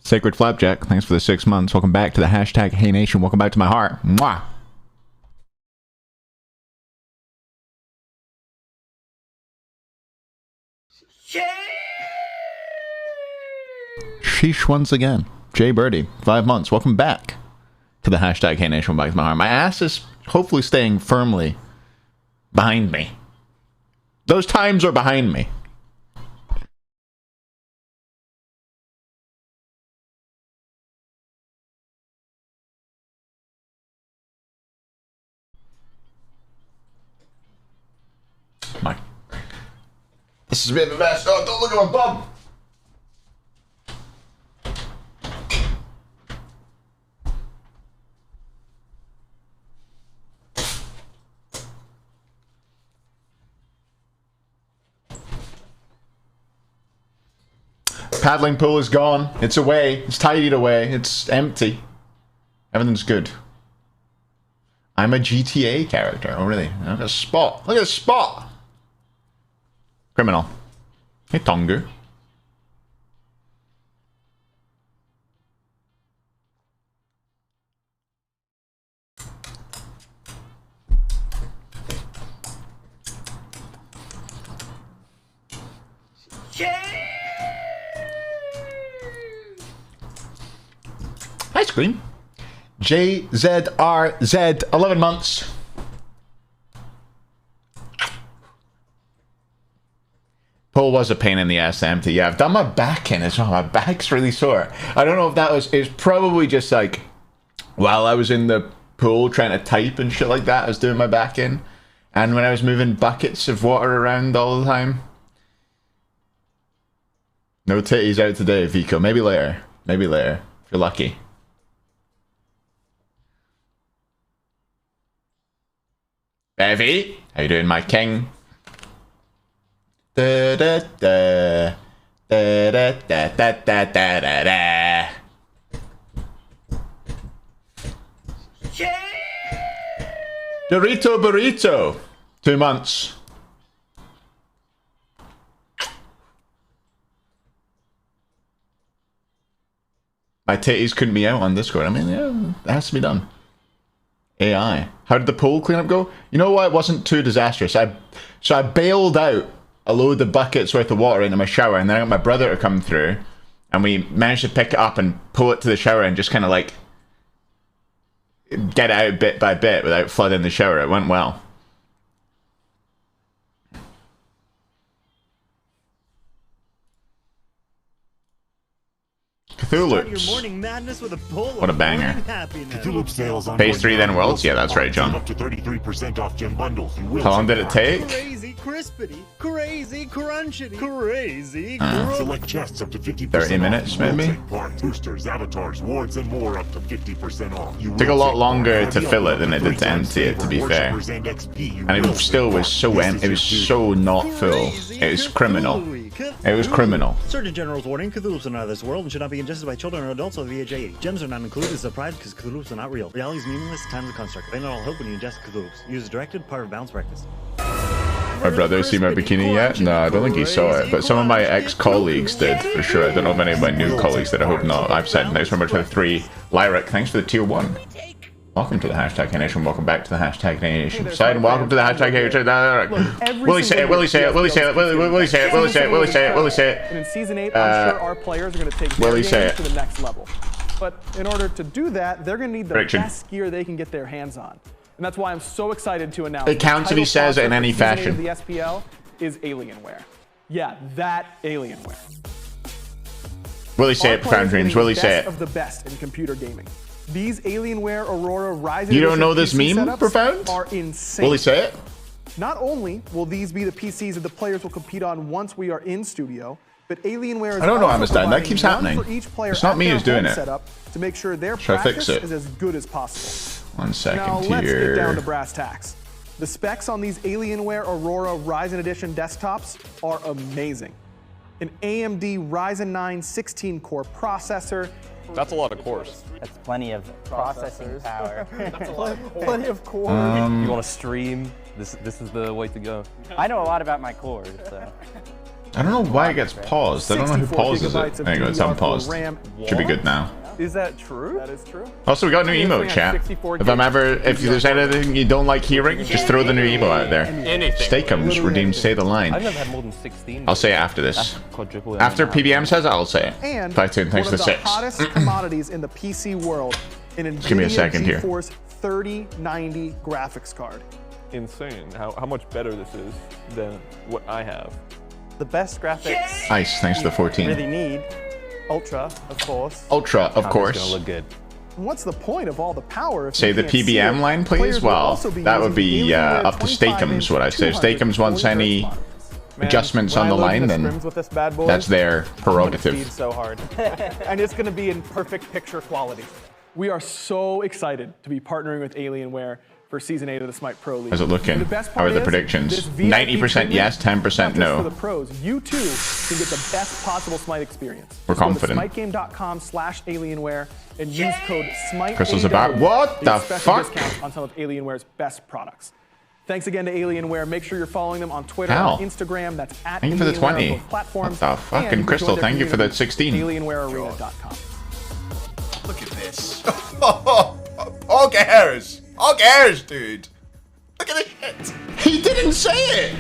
Sacred Flapjack, thanks for the 6 months. Welcome back to the hashtag Hey Nation. Welcome back to my heart. Mwah. Sheesh once again. Jay Birdie, 5 months. Welcome back to the hashtag Hey Nation. Welcome back to my heart. My ass is hopefully staying firmly behind me. Those times are behind me. My, this is a bit of a mess. Oh, don't look at my bum. Paddling pool is gone. It's away. It's tidied away. It's empty. Everything's good. I'm a GTA character. Oh, really? Look at a spot. Look at a spot. Criminal. Hey, Tongu. Ice cream. JZRZ, 11 months. Pull was a pain in the ass to empty. Yeah, I've done my back in as well. My back's really sore. I don't know if that was... It's probably just like... While I was in the pool trying to type and shit like that, I was doing my back in. And when I was moving buckets of water around all the time. No titties out today, Vico. Maybe later. Maybe later. If you're lucky. Bevy, how you doing, my king? Da da da da da da da da da da da. Dorito burrito, 2 months. My titties couldn't be out on Discord. I mean, yeah, that has to be done. AI. How did the pool cleanup go? You know what? It wasn't too disastrous. So I bailed out a load of buckets worth of water into my shower, and then I got my brother to come through, and we managed to pick it up and pull it to the shower and just kind of like get it out bit by bit without flooding the shower. It went well. Cthulhu. What a banger. Phase 3 then Worlds? Yeah, that's right, John. How long did it take? Crazy crispity, crazy crunchity, crazy select chests up to 50% 30 minutes, maybe? Boosters, avatars, wards, and more up to 50% off. Took a lot longer to fill it than it did to empty it, to be fair. And it still was so empty. It was so not full. It was criminal. It was criminal. Surgeon General's warning, Cthulhu's are not of this world and should not be ingested by children or adults with VHA. Gems are not included as a prize because Cthulhu's are not real. Reality is meaningless, time is a construct. They not all hope when you ingest Cthulhu's. Use as directed, part of balance practice. My brother see my bikini yet? No, I don't think he saw it, but some of my ex-colleagues did, for sure. I don't know if any of my new colleagues did, I hope not. I've said thanks very much for the 3. Lyric, thanks for the tier 1. Welcome to the hashtag Nation. Welcome back to the hashtag Nation. Side and welcome to the hashtag Nation. Willie say it, Willie say it, Willie say it, Willie say it, Willie say it, Willie say it, Willie say it. And in Season 8, I'm sure our players are going to take their games to the next level. But in order to do that, they're going to need the best gear they can get their hands on. And that's why I'm so excited to announce it counts if he says it in any fashion. The SPL is Alienware. Yeah, that Alienware. Willie say it, Profound Dreams. Willie say it. Of the best in computer gaming. These Alienware Aurora Ryzen You don't know this meme, Profound? Are insane. Will he say it? Not only will these be the PCs that the players will compete on once we are in studio, but Alienware is I don't know, Amistad. That keeps happening. It's not me who's doing it. To make sure their practice is as good as possible. 1 second now, here. Let's get down to brass tacks. The specs on these Alienware Aurora Ryzen Edition desktops are amazing. An AMD Ryzen 9 16-core processor. That's a lot of cores. That's plenty of processing power. That's a lot of plenty of cores. You want to stream? This is the way to go. I know a lot about my cores, so. I don't know why it gets paused. I don't know who pauses it. There you go, it's unpaused. Should be good now. Is that true? That is true. Also, we got a new emote, chat. If there's anything you don't like hearing, just throw the new emote out there. Steakums redeemed Say the Line. I've never had more than 16. I'll say it after this. After PBM says it, I'll say it. And thanks for the one of the 6. hottest commodities in the PC world, an NVIDIA Give me a second here. GeForce 3090 graphics card. Insane how much better this is than what I have. The best graphics. Nice, thanks to the 14. Really need Ultra, of course. Ultra, of course. It's gonna look good. What's the point of all the power? If Say the PBM line, please. Well, that would be up to Steakums, what I say. If Steakums wants any adjustments on the line, then that's their prerogative. So hard. And it's going to be in perfect picture quality. We are so excited to be partnering with Alienware for Season 8 of the Smite Pro League. How's it looking? How are the predictions? 90% yes, 10% no. For the pros, you too can get the best possible Smite experience. We're confident. SmiteGame.com/Alienware and use code SMITE. Crystal's about what the fuck? Discount on some of Alienware's best products. Thanks again to Alienware. Make sure you're following them on Twitter and Instagram. That's at thank you for the 20. Platforms. What the fucking Crystal? Thank you for the 16. AlienwareArena.com. Look at this. All cares. All cares, dude. Look at this shit. He didn't say it.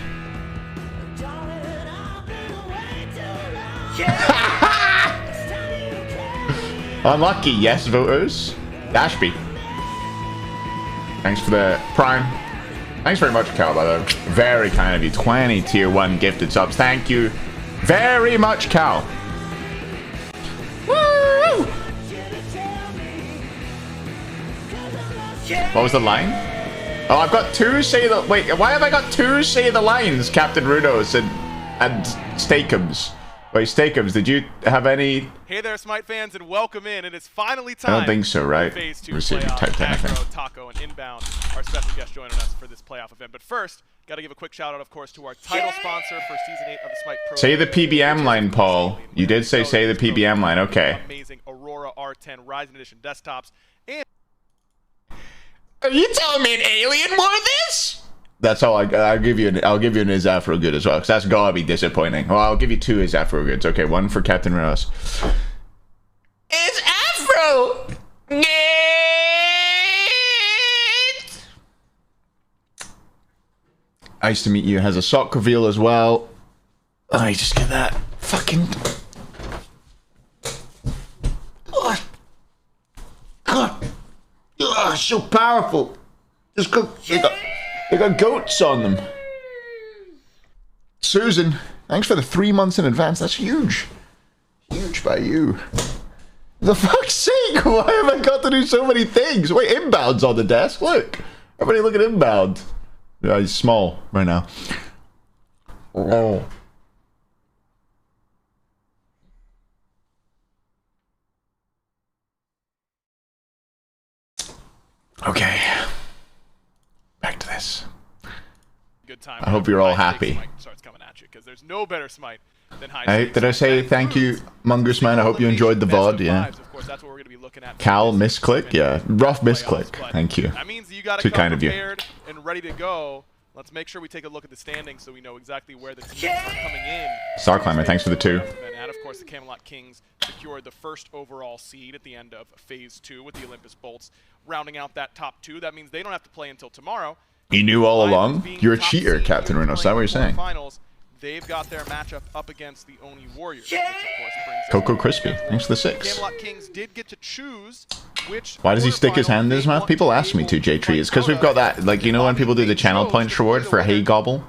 Unlucky, yes, voters. Dashby. Thanks for the Prime. Thanks very much, Cal, by the way. Very kind of you. 20 tier 1 gifted subs. Thank you very much, Cal. Woo! What was the line? Oh, I've got 2 say the... Wait, why have I got 2 say the lines, Captain Rudos and Steakums? Wait, Steakums, did you have any... Hey there, Smite fans, and welcome in. It is finally time. I don't think so, right? Phase 2 We'll see if you typed anything. Agro, Taco, and Inbound, our special guest joining us for this playoff event. But first, got to give a quick shout out, of course, to our title sponsor for Season 8 of the Smite Pro. Say the PBM line, Paul. You did say the PBM line, okay. Amazing Aurora R10 Ryzen Edition desktops. And are you telling me an alien wore this? That's all. I'll give you an Izafro good as well, because that's gotta be disappointing. Well, I'll give you 2 Izafro goods. Okay, 1 for Captain Ross. It's Afro. Nice to meet you. Has a sock reveal as well. Oh, you just get that fucking. God. Oh, so powerful. Just go. They got goats on them. Susan, thanks for the 3 months in advance. That's huge. Huge by you. The fuck's sake, why have I got to do so many things? Wait, Inbound's on the desk. Look. Everybody look at Inbound. Yeah, he's small right now. Oh. Okay. Back to this. good time. I hope you're all happy. Starts coming at you, because there's no better Smite than did I say thank you, Mungus Man? I hope you enjoyed the VOD, yeah. Cal, misclick? Yeah, rough misclick. Thank you. That means you gotta Too come kind of you. prepared and ready to go. Let's make sure we take a look at the standings so we know exactly where the teams are coming in. Star Climber, thanks for the 2. And of course, the Camelot Kings secured the first overall seed at the end of Phase 2 with the Olympus Bolts rounding out that top 2. That means they don't have to play until tomorrow. You knew all along? You're a cheater, Captain Reno. Is that what you're saying? Finals, they've got their matchup up against the Oni Warriors, which of course brings Coco Crispy, thanks for the 6. Camelot Kings did get to choose which. Why does he stick his hand in his mouth? People ask me to, J-Tree. It's because we've got that, like, you know when people do the channel points reward for a Hay Gobble?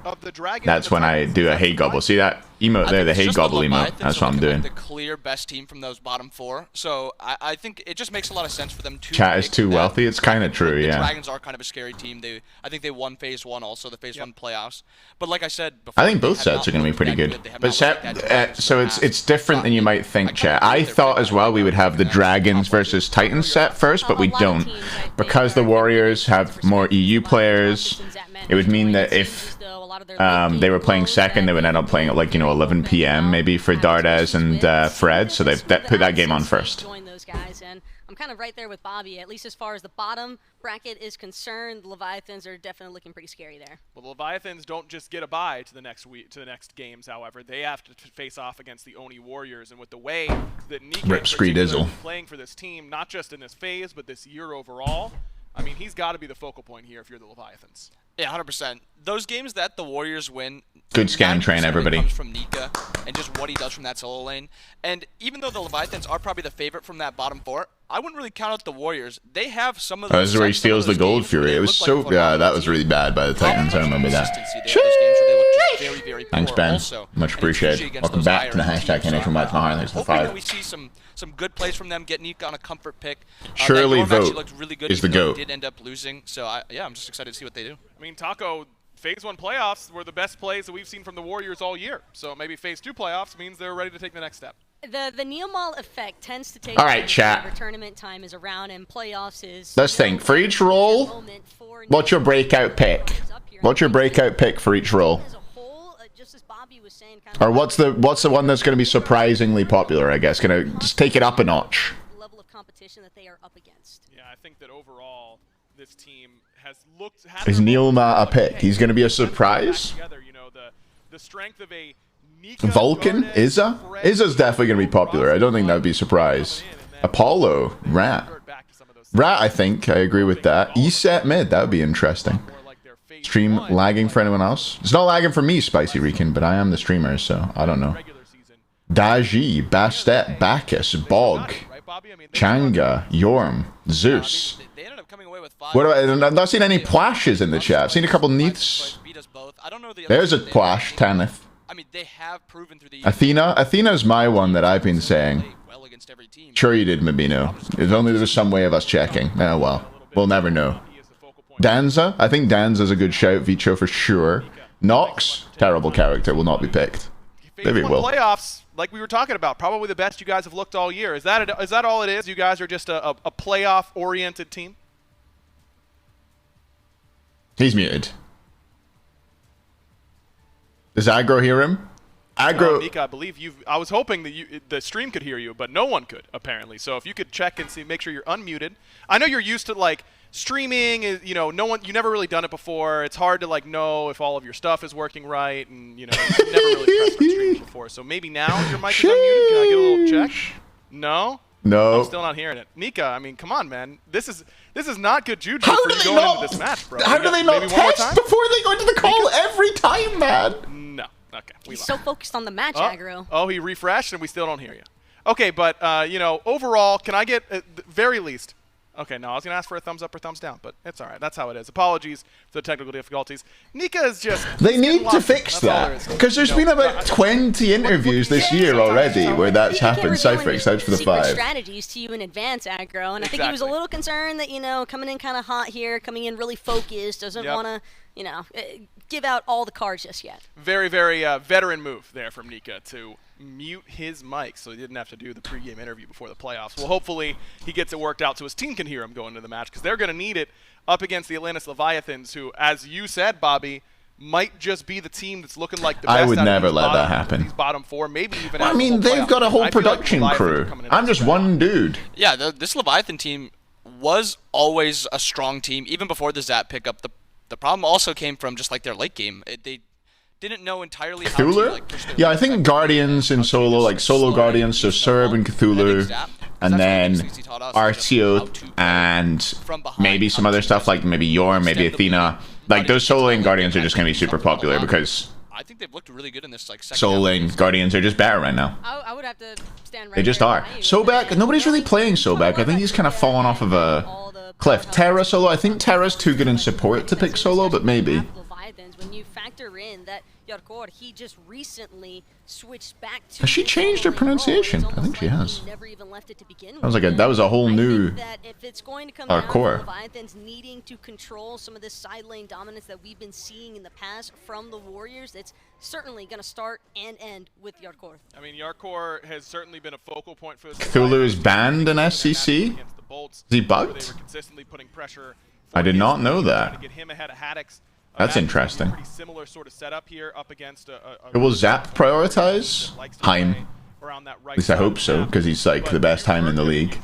That's when I do a Hay Gobble. See that? emote there, the hate gobble emote. Leviathans That's what I'm doing. Like the clear best team from those bottom 4. So I think it just makes a lot of sense for them to. Chat is too wealthy. It's kind of true, yeah. The Dragons are kind of a scary team. I think they won phase 1 also, the phase 1 playoffs. But like I said before, I think both sets are going to be pretty good. But so it's different than you might think, chat. I thought as well we would have the Dragons versus Titans set first, but we don't. Because the Warriors have more EU players, it would mean that if they were playing second, they would end up playing at like, you know, 11 p.m. maybe for Dardes and Fred, so they put that game on first. I'm kind of right there with Bobby, at least as far as the bottom bracket is concerned. The Leviathans are definitely looking pretty scary there. Well, the Leviathans don't just get a bye to the next games, however. They have to face off against the Oni Warriors, and with the way that Nika is playing for this team, not just in this phase, but this year overall, I mean, he's got to be the focal point here if you're the Leviathans. Yeah, 100%. Those games that the Warriors win, good scan train, everybody. Comes from Nika and just what he does from that solo lane. And even though the Leviathans are probably the favorite from that bottom 4, I wouldn't really count out the Warriors. They have some of those. This is where he steals the Gold Fury. It was so that was really bad by the Titans. I remember that. Thanks, Ben. Much appreciated. Welcome back to the hashtag Nation Match Mahar. Thanks for 5. We see some good plays from them. Get Nika on a comfort pick. Surely vote really good, is the GOAT. Did end up losing, so yeah, I'm just excited to see what they do. I mean, Taco, phase 1 playoffs were the best plays that we've seen from the Warriors all year. So maybe phase 2 playoffs means they're ready to take the next step. The Neomall effect tends to take all right, chat. Tournament time is around and playoffs is. Let's think. For each role, what's your breakout pick? What's your breakout pick for each role? Or what's the one that's going to be surprisingly popular? I guess going to just take it up a notch. Level of competition that they are up against. Yeah, I think that overall this team has looked. Is Neoma a pick? He's going to be a surprise. You know, the strength of a Vulcan, Izza? Izza's definitely going to be popular. I don't think that would be a surprise. Apollo, Rat. Rat, I think. I agree with that. E-set mid, that would be interesting. Stream lagging for anyone else? It's not lagging for me, Spicy Rican, but I am the streamer, so I don't know. Daji, Bastet, Bacchus, Bog, Changa, Yorm, Zeus. What I've not seen any plashes in the chat. I've seen a couple Neaths. There's a plash, Tanith. I mean, they have proven through the Athena's my one that I've been saying. Sure you did, Mabino. If only there was some way of us checking. Oh well. We'll never know. Danza? I think Danza's a good shout. Vicho for sure. Nox? Terrible character. Will not be picked. Maybe it will. Playoffs, like we were talking about, probably the best you guys have looked all year. Is that all it is? You guys are just a playoff-oriented team? He's muted. Does Aggro hear him? Aggro. Mika, I believe I was hoping that the stream could hear you, but no one could apparently. So if you could check and see, make sure you're unmuted. I know you're used to like streaming. You know, you never really done it before. It's hard to like know if all of your stuff is working right, and you know, you've never really pressed on stream before. So maybe now your mic is unmuted. Can I get a little check? No. No. I'm still not hearing it. Nika, I mean, come on, man. This is not good juju for you going into this match, bro. How do they not test before they go into the call every time, man? No. Okay. He's so focused on the match, Aggro. Oh, he refreshed and we still don't hear you. Okay, but, you know, overall, can I get, at the very least, okay, no, I was going to ask for a thumbs up or thumbs down, but it's all right. That's how it is. Apologies for the technical difficulties. Nika is just... They need to fix that, because there's been about 20 interviews this year already where that's happened. Cypherx out for the 5. Strategies to you in advance, Aggro, and I think he was a little concerned that, you know, coming in kind of hot here, coming in really focused, doesn't want to, you know, give out all the cards just yet. Very, very veteran move there from Nika to mute his mic so he didn't have to do the pregame interview before the playoffs. Well, hopefully he gets it worked out so his team can hear him going into the match, because they're going to need it up against the Atlantis Leviathans, who, as you said, Bobby, might just be the team that's looking like the best. I would never let that happen. These bottom 4, maybe even. I mean, they've got a whole production crew. I'm just one dude. Yeah, this Leviathan team was always a strong team, even before the Zap pickup. The problem also came from just like their late game. They didn't know entirely how to like, push their I think Guardians in solo, like solo Guardians, so Serb and Cthulhu, and then Artio and maybe some other stuff like maybe Yorm, maybe Athena. Like those solo lane Guardians are just gonna be super popular because I think they've looked really good in this like solo lane Guardians are just better right now. I would have to stand right. They just are. Sobek, nobody's really playing Sobek. I think he's kind of fallen off of a cliff. Terra solo, I think Terra's too good in support to pick solo, but maybe. Leviathans, when you factor in that Yarkor, he just recently switched back to. Has she changed her pronunciation? I think she has. Never even left it to begin with. That was like that was a whole new that if it's going to come down to Leviathans needing to control some of this side lane dominance that we've been seeing in the past from the Warriors, it's certainly going to start and end with Yarkor. I mean, Yarkor has certainly been a focal point for this. Cthulhu is banned in SCC? Is he bugged? I did not know that. That's interesting. Will Zap prioritize Heim? At least I hope so, because he's like the best Heim in the league.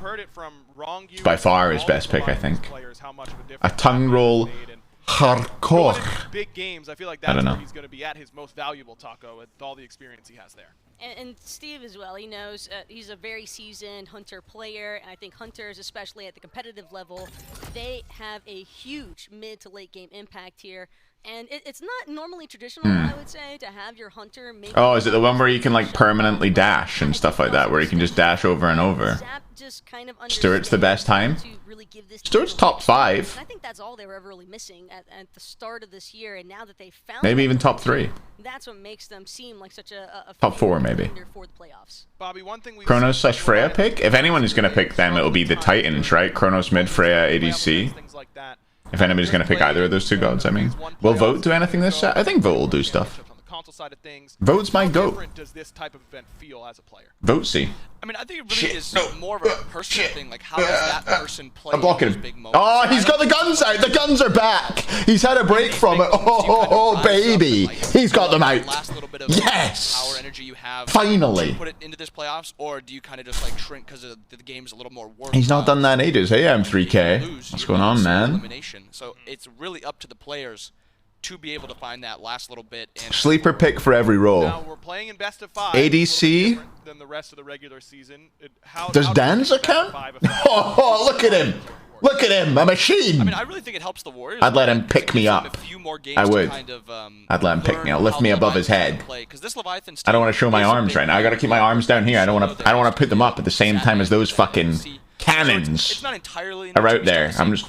It's by far his best pick, I think. A tongue roll hardcore. Big games, I feel like that's where he's going to be at his most valuable, Taco, with all the experience he has there. And Steve as well, he knows he's a very seasoned Hunter player, and I think Hunters, especially at the competitive level, they have a huge mid to late game impact here. And it's not normally traditional, I would say, to have your Hunter make... Oh, is it the one where you can like permanently dash and stuff like that, where you can just dash over and over? Stuart's the best time? Stuart's top 5. And I think that's all they were ever really missing at the start of this year, and now that they found maybe even top 3. That's what makes them seem like such a top 4 maybe. For the playoffs. Bobby, one thing Kronos / Freya pick? If anyone is going to pick them, it'll be the Titans, right? Kronos mid, Freya ADC. If anybody's going to pick either of those 2 gods, I mean. Will Vote do anything this set? I think Vote will do stuff. Vote's my goat. Vote C. I mean, I think it really is more of a personal thing. Like, how does that person play? I'm blocking him. Oh, he's got the guns out. The guns are back. He's had a break from it. Oh, baby. He's got them out. Yes. Power energy you have. Finally. Put it into this playoffs, or do you kind of just like shrink because the game's a little more work? He's not done that in ages. Hey, I'm 3K. What's going on, man? So it's really up to the players to be able to find that last little bit. And sleeper pick for every role. Now we're playing in best of 5. ADC. Than the rest of the regular season. Does Danza count? Oh, look at him. Look at him, a machine. I mean, I really think it helps the Warriors. I'd let him pick me up. I would. I'd let him pick me up, lift me above his head. I don't want to show my arms right now. I got to keep my arms down here. I don't want to put them up at the same time as those fucking cannons are out there. I'm just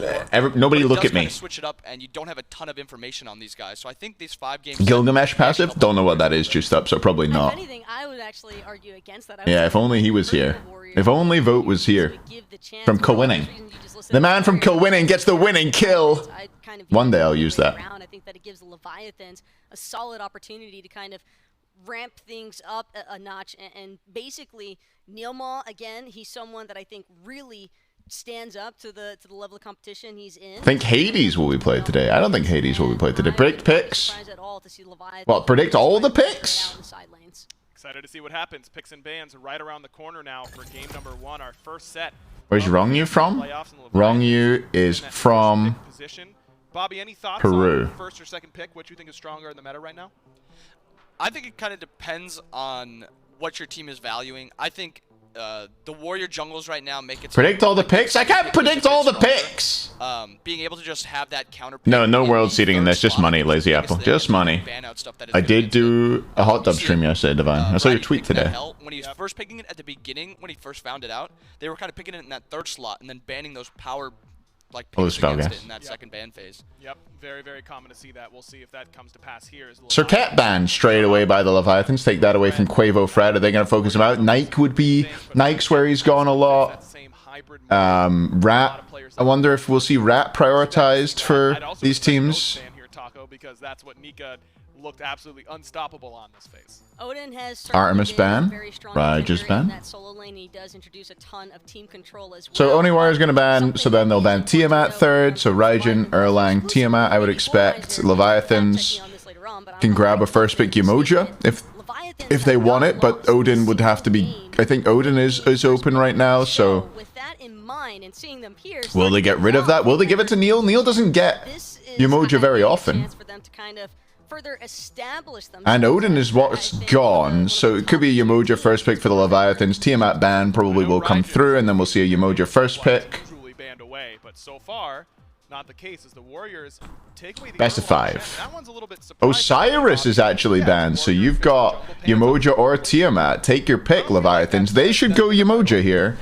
nobody look at me. Switch it up, and you don't have a ton of information on these guys. So I think these 5 games. Gilgamesh passive? Don't know what that is. Juiced up, so probably not. If anything, I would actually argue against that. Yeah, if only he was here. If only Vote was here. From co-winning. The man from co-winning gets the winning kill. One day I'll use that. I think that it gives the Leviathans a solid opportunity to kind of ramp things up a notch, and basically Neilma, again, he's someone that I think really stands up to the level of competition he's in. I think Hades will be played today. I don't think Hades will be played today. Predict picks. Well, predict all the picks. Excited to see what happens. Picks and bans are right around the corner now for game number 1, our first set. Where's Rongyu from? Rongyu is from Bobby, any thoughts Peru. On first or second pick? What you think is stronger in the meta right now? I think it kind of depends on what your team is valuing. I think the Warrior jungles right now make it... Predict all the picks? I can't predict all the picks! Being able to just have that counter... No world seeding in this. Just money, Lazy Apple. Just money. I did do a hot dub stream yesterday, Divine. I saw your tweet today. When he was first picking it at the beginning, when he first found it out, they were kind of picking it in that 3rd slot and then banning those power... like picks against it in that second ban phase. Yep, very, very common to see that. We'll see if that comes to pass here. Circuit banned straight away by the Leviathans. Take that away from Quavo Fred. Are they going to focus him out? Nike would be... Nike's where he's gone a lot. Rat. I wonder if we'll see Rat prioritized for these teams. Because that's what Nika looked absolutely unstoppable on this phase. Odin has Artemis ban, Raja's ban. That solo lane, he does introduce a ton of team control as well. So Oni Warrior's going to ban, so then they'll ban Tiamat 3rd, so Raijin, Erlang, Tiamat, I would expect. Leviathans can grab a first pick Umoja if they want it, but Odin would have to be... I think Odin is open right now, so... With that in mind and seeing them here, will they get rid of that? Will they give it to Neil? Neil doesn't get Umoja very often. And Odin is what's gone, so it could be a Umoja first pick for the Leviathans. Tiamat ban probably will come through, and then we'll see a Umoja first pick. Banned away, but so far, not the case as the Warriors take away the best of 5. Osiris is actually banned, so you've got Umoja or Tiamat. Take your pick, Leviathans. They should go Umoja here.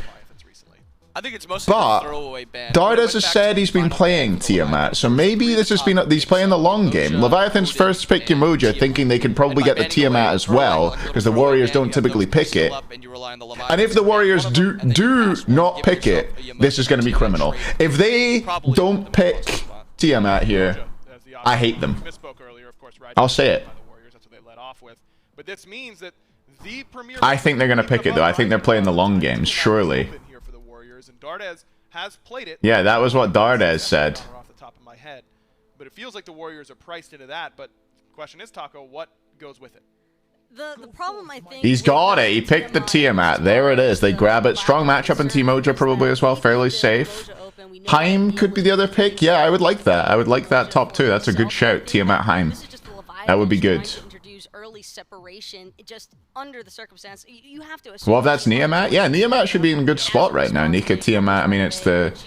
I think it's mostly a throwaway ban. Dardes has said he's been playing Tiamat, so maybe this has been he's playing the long game. Leviathans first picked Kimoja, thinking they could probably get the Tiamat as well, because the Warriors don't typically pick it. And if the Warriors do not pick it, this is going to be criminal. If they don't pick Tiamat here, I hate them. I'll say it. I think they're going to pick it, though. I think they're playing the long games, surely. Yeah, that was what Dardes said. Off the top of my head, but it feels like the Warriors are priced into that. But the question is, Taco, what goes with it? The problem, I think, he's got it. He picked the Tiamat. There it is. They grab it. Strong matchup in Timoja probably as well. Fairly safe. Haim could be the other pick. Yeah, I would like that. I would like that top two. That's a good shout. Tiamat Haim. That would be good. Early separation, just under the circumstance, you have to. Well, if that's Neomat, yeah, Neomat should be in a good spot right now. Nika, Tiamat, I mean, it's the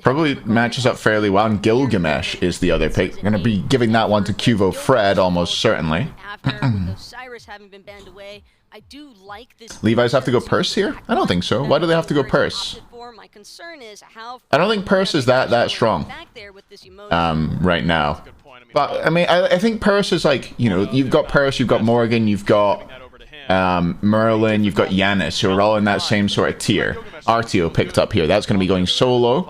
probably matches up fairly well. And Gilgamesh is the other pick. Going to be giving that one to Cuvo Fred almost certainly. Cyrus haven't been banned away. I do like this. Levi's have to go Purse here? I don't think so. Why do they have to go Purse? My concern is how I don't think Purse is that strong right now. But I mean, I think Purse is like, you know, you've got Purse, you've got Morgan, you've got Merlin, you've got Yanis, who are all in that same sort of tier. RTO picked up here. That's going to be going solo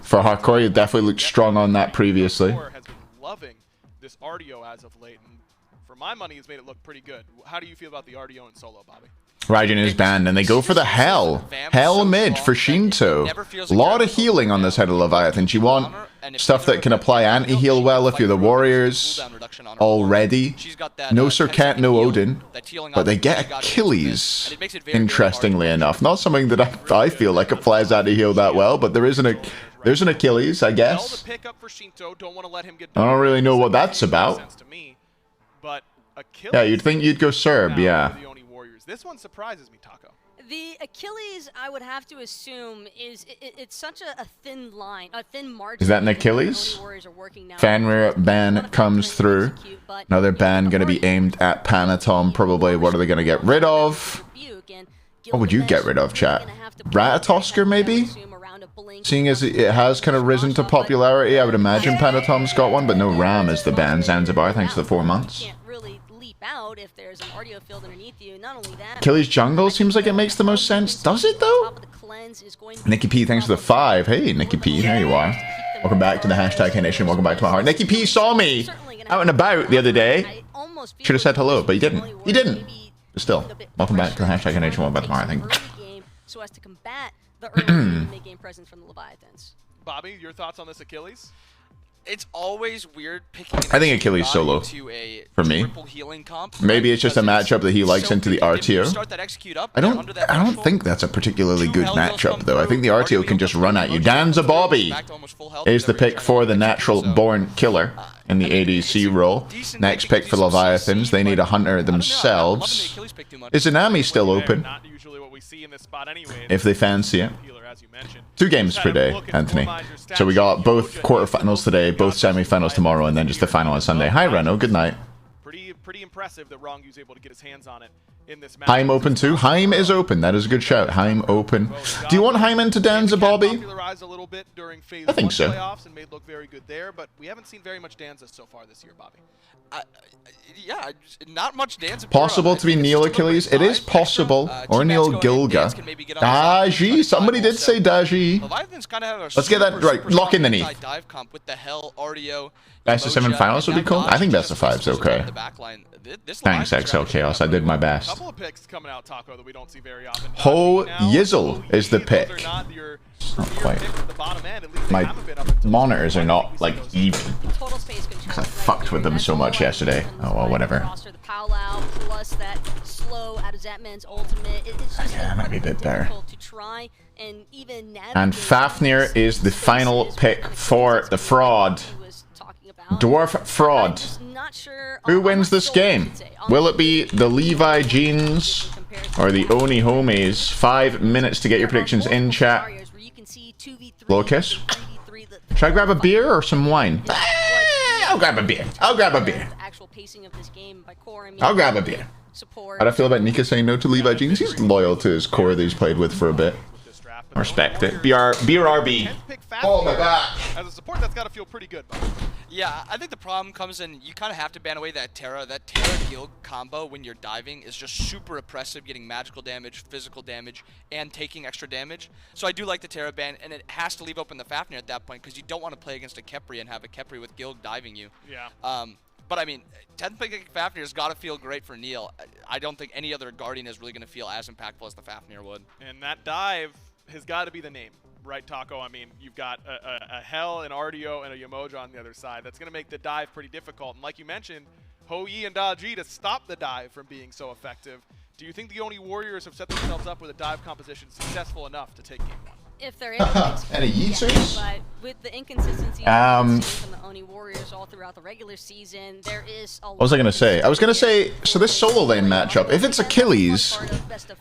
for Hardcore. You definitely looked strong on that previously. Has been loving this RDO as of late, and for my money, has made it look pretty good. How do you feel about the RDO in solo, Bobby? Raijin is banned, and they go for the Hell. Hell mid for Shinto. A lot of healing on this side of Leviathan. You want stuff that can apply anti-heal well if you're the Warriors already. No Serket, no Odin. But they get Achilles, interestingly enough. Not something that I feel like applies anti-heal that well, but there's an Achilles, I guess. I don't really know what that's about. Yeah, you'd think you'd go Serb, yeah. This one surprises me, Taco. The Achilles, I would have to assume, is it's such a thin line, a thin margin. Is that an Achilles? Fanrear ban comes through. Another ban going to be aimed at Panatom, probably. What are they going to get rid of? What would you get rid of, chat? Ratatosker, maybe? Seeing as it has kind of risen to popularity, I would imagine Panatom's got one, but no Ram is the ban. Zanzibar, thanks to the 4 months. Out if there's an RDO field underneath you. Not only that, Achilles jungle seems like it makes the most sense. Does it though? Nikki P, thanks for the 5. Hey, Nikki P, there you are. Welcome back to the hashtag Nation. Welcome back to my heart. Nikki P saw me out and about the other day. Should have said hello, but he didn't. He didn't. But still, welcome back to the hashtag Nation. Welcome back to my heart. I think. So as to combat the early mid-game presence from the Leviathans. Bobby, your thoughts on this Achilles? It's always weird picking. I think Achilles solo for me. Maybe it's just a matchup that he likes into the RTO. I don't think that's a particularly good matchup though. I think the RTO can just run at you. Danza Bobby is the pick for the natural born killer in the ADC role. Next pick for Leviathans. They need a hunter themselves. Is Inami still open? If they fancy it. 2 games per day, Anthony. So we got both quarterfinals today, both semifinals tomorrow, and then just the final on Sunday. Hi, Reno. Good night. Pretty impressive that Rongu's able to get his hands on it in this match. Haim open too. Haim is open. That is a good shout. Haim open. Do you want Haim into Danza, Bobby? I think so. And made look very good there, but we haven't seen very much Danza so far this year, Bobby. Yeah, not much Danza. Possible to be Neil Achilles? It is possible. Or Neil Gilga. Daji. Somebody did say Daji. Let's get that right. Lock in the knee. Best of 7 finals would be cool. I think best of 5's okay. Thanks, XL Chaos. I did my best. Ho Yizzle is the pick. Not quite. My monitors are not like even. Because I fucked with them so much yesterday. Oh well, whatever. Yeah, that might be a bit better. And Fafnir is the final pick for the fraud. Dwarf Fraud. Who wins this game? Will it be the Levi Jeans or the Oni Homies? 5 minutes to get your predictions in chat. Locus? Should I grab a beer or some wine? I'll grab a beer. I'll grab a beer. I'll grab a beer. How do I feel about Nika saying no to Levi Jeans? He's loyal to his core that he's played with for a bit. But respect it. BRB. Oh my god. As a support, that's got to feel pretty good. Yeah, I think the problem comes in, you kind of have to ban away that Terra. That Terra-Gilg combo when you're diving is just super oppressive, getting magical damage, physical damage, and taking extra damage. So I do like the Terra ban, and it has to leave open the Fafnir at that point, because you don't want to play against a Khepri and have a Khepri with Gilg diving you. Yeah. But I mean, 10th picking Fafnir's got to feel great for Neil. I don't think any other Guardian is really going to feel as impactful as the Fafnir would. And that dive has got to be the name. Right, Taco? I mean, you've got a Hell, an RDO, and a Yamoja on the other side. That's going to make the dive pretty difficult. And like you mentioned, Hou-Yi and Da-Ji to stop the dive from being so effective. Do you think the Oni Warriors have set themselves up with a dive composition successful enough to take game 1? If they're able to and a Yeeters? but with the inconsistency from the Oni Warriors all throughout the regular season, there is a lot. What was I going to say? I was going to say, so this solo lane matchup, if it's Achilles,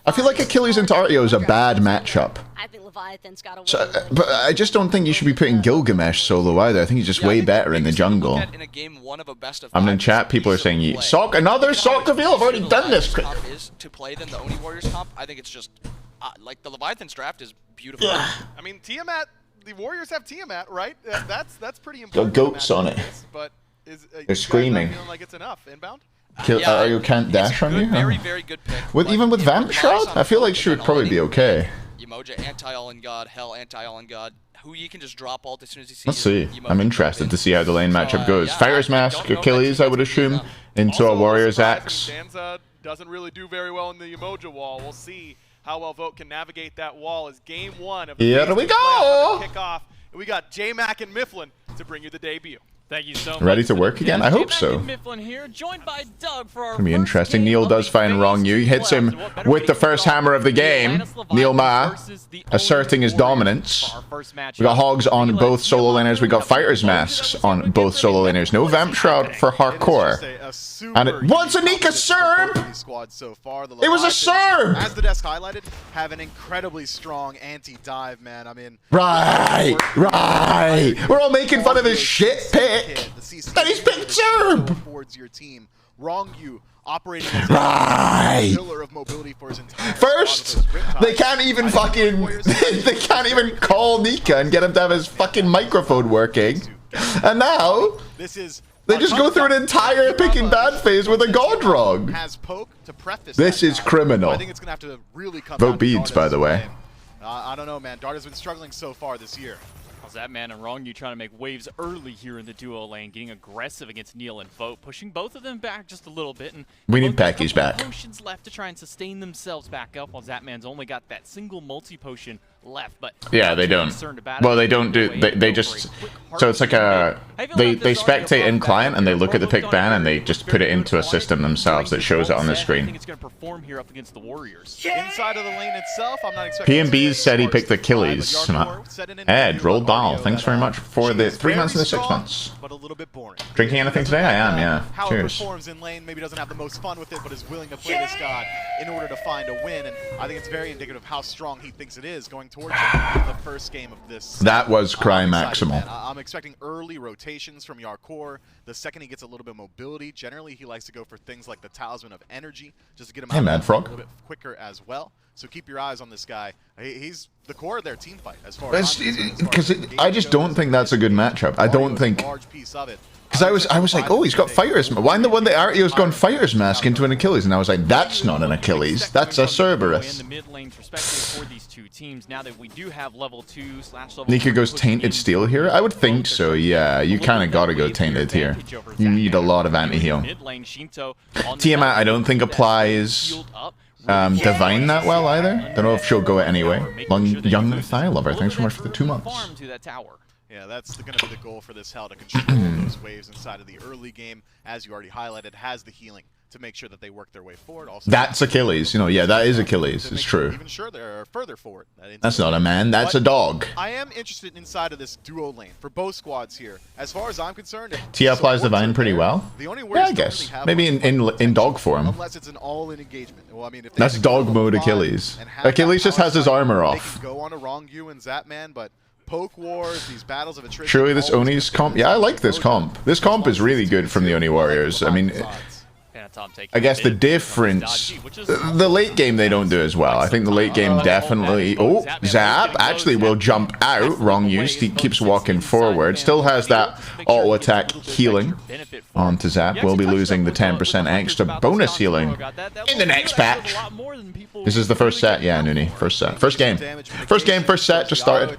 I feel like Achilles into Artio is a bad matchup. I think Leviathans got away So, but I just don't think you should be putting Gilgamesh solo either. I think he's just way better in the jungle. In a game 1 of a best of I'm in chat, people are saying, Yeet. Sock, another Sock reveal, I've already done this. Comp is to play than the Oni Warriors comp. I think it's just, like the Leviathans draft is beautiful. Yeah. I mean, Tiamat, the Warriors have Tiamat, right? That's pretty important. Got goats on it. But They're screaming. Feeling like it's enough inbound? You can't dash on you? Very, very good pick. Even with Vamp Shroud? I feel like she would probably be okay. Yamoja, anti-all-in god, Hell, anti-all-in god. Hou-Yi can just drop ult as soon as he sees Let's see. I'm interested to see how the lane matchup goes. Fire's Mask, Achilles, I would assume, into a Warrior's Axe. Danza doesn't really do very well in the Yamoja wall. We'll see how well Vote can navigate that wall as game 1 of the Here we go! Kickoff. We got J-Mac and Mifflin to bring you the debut. Thank you so much. Ready to work again? I hope so. Mifflin here, joined by Doug for our Gonna be interesting. Neil does find Wrong You. He hits him with the first hammer of the game. Neil Ma asserting his dominance. We got Hogs on both solo laners. We got Fighters Masks on both solo laners. No Vamp Shroud for Hardcore. And it was a Nika Serb! It was a Serb! As the desk highlighted, have an incredibly strong anti-dive, man. I mean... Right! We're all making fun of his shit pick! That he's picked Serb! Your team. Wrong You operating as a pillar of mobility for his entire First, they can't even fucking... they can't even call Nika and get him to have his fucking microphone working. And now... They just go through an entire picking bad phase with a God Rog. This is criminal. I think it's gonna have to really come Vote beads, by the way. I don't know, man. Darda's been struggling so far this year. How's that, man? And Wrong You trying to make waves early here in the duo lane, getting aggressive against Neil and Vote, pushing both of them back just a little bit. And we need Packy's back. Potions left to try and sustain themselves back up, while Zapman's only got that single multi-potion left. But yeah, they don't. Well, they don't do. They just. So it's like a. They spectate in client and they look at the pick ban and they just put it into a system themselves that shows it on the screen. I think it's going to perform here up against the Warriors. Inside of the lane itself, I'm not expecting. PMB said he picked Achilles. Ed, rolled ball. Thanks very much for the 3 months and the 6 months. But a little bit boring. Drinking anything today? I am, yeah. How Cheers. it performs in lane, maybe doesn't have the most fun with it, but is willing to play this god in order to find a win. And I think it's very indicative of how strong he thinks it is going towards the first game of this. That was cry maximal. I'm expecting early rotations from Yarkor. The second he gets a little bit of mobility, generally he likes to go for things like the Talisman of Energy, just to get him out a little bit quicker as well. So keep your eyes on this guy. He's the core of their team fight as far as because I just don't think that's a good matchup. I don't think. Because I was like, oh, he's got Fighter's Mask. Why in the one that Artio's gone Fighter's Mask into an Achilles? And I was like, that's not an Achilles. That's a Cerberus. Nika goes Tainted Steel here? I would think so, yeah. You kind of got to go Tainted here. You need a lot of anti-heal. Tiamat, I don't think applies Divine that well either. Don't know if she'll go it anyway. Young Thigh Lover, thanks so much for the 2 months. Yeah, that's going to be the goal for this Hell, to control those waves inside of the early game. As you already highlighted, has the healing to make sure that they work their way forward. Also, that's Achilles. You know, yeah, that is Achilles. It's true. Even sure they're further forward. That's not a man. That's a dog. I am interested inside of this duo lane for both squads here. As far as I'm concerned, Tia applies Divine pretty well. Yeah, I guess. Maybe in dog form. Unless it's an all-in engagement. Well, I mean, if that's dog mode Achilles. Achilles just has his armor off. They can go on a Wrong You and Zapman, but poke wars, these battles of attrition. Surely this Oni's comp. Yeah, I like this comp. This comp is really good from the Oni Warriors. I mean, I guess the difference, the late game they don't do as well. I think the late game definitely... Oh, Zap actually will jump out. Wrong use. He keeps walking forward. Still has that auto attack healing onto Zap. We'll be losing the 10% extra bonus healing in the next patch. This is the first set. Yeah, Nooney. First set. First game. First game, first set. Just started.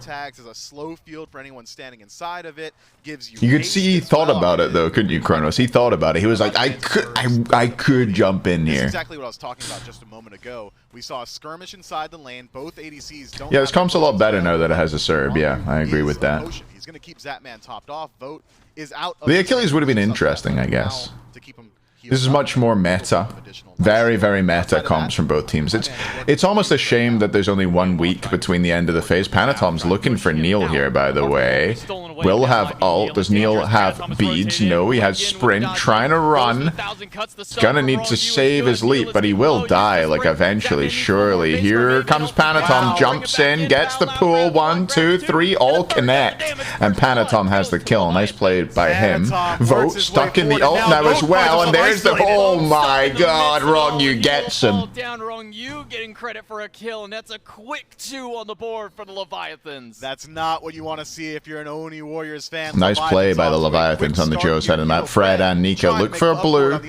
You could see he thought about it though, couldn't you, Kronos? He thought about it. He was like, I could jump in here. That's exactly what I was talking about just a moment ago. We saw a skirmish inside the lane. Both ADCs don't. Yeah, this comp's a lot better now that it has a Serb. Yeah, I agree with that. He's going to keep Zapman topped off. Vote is out. The Achilles would have been interesting, I guess. This is much more meta. Very, very meta comps from both teams. It's almost a shame that there's only 1 week between the end of the phase. Panatom's looking for Neil here, by the way. Will have ult. Does Neil have beads? No, he has sprint. Trying to run. Gonna need to save his leap, but he will die, like, eventually, surely. Here comes Panatom. Jumps in, gets the pool. 1, 2, 3, all connect. And Panatom has the kill. Nice play by him. Vote stuck in the ult now as well, and there's the... Oh my god, Wrong You gets him. Down Wrong You getting credit for a kill, and that's a quick 2 on the board for the Leviathans. That's not what you want to see if you're an Oni Warriors fan. Nice play by the Leviathans on the Joe side of the map. Fred and Nico look for a blue.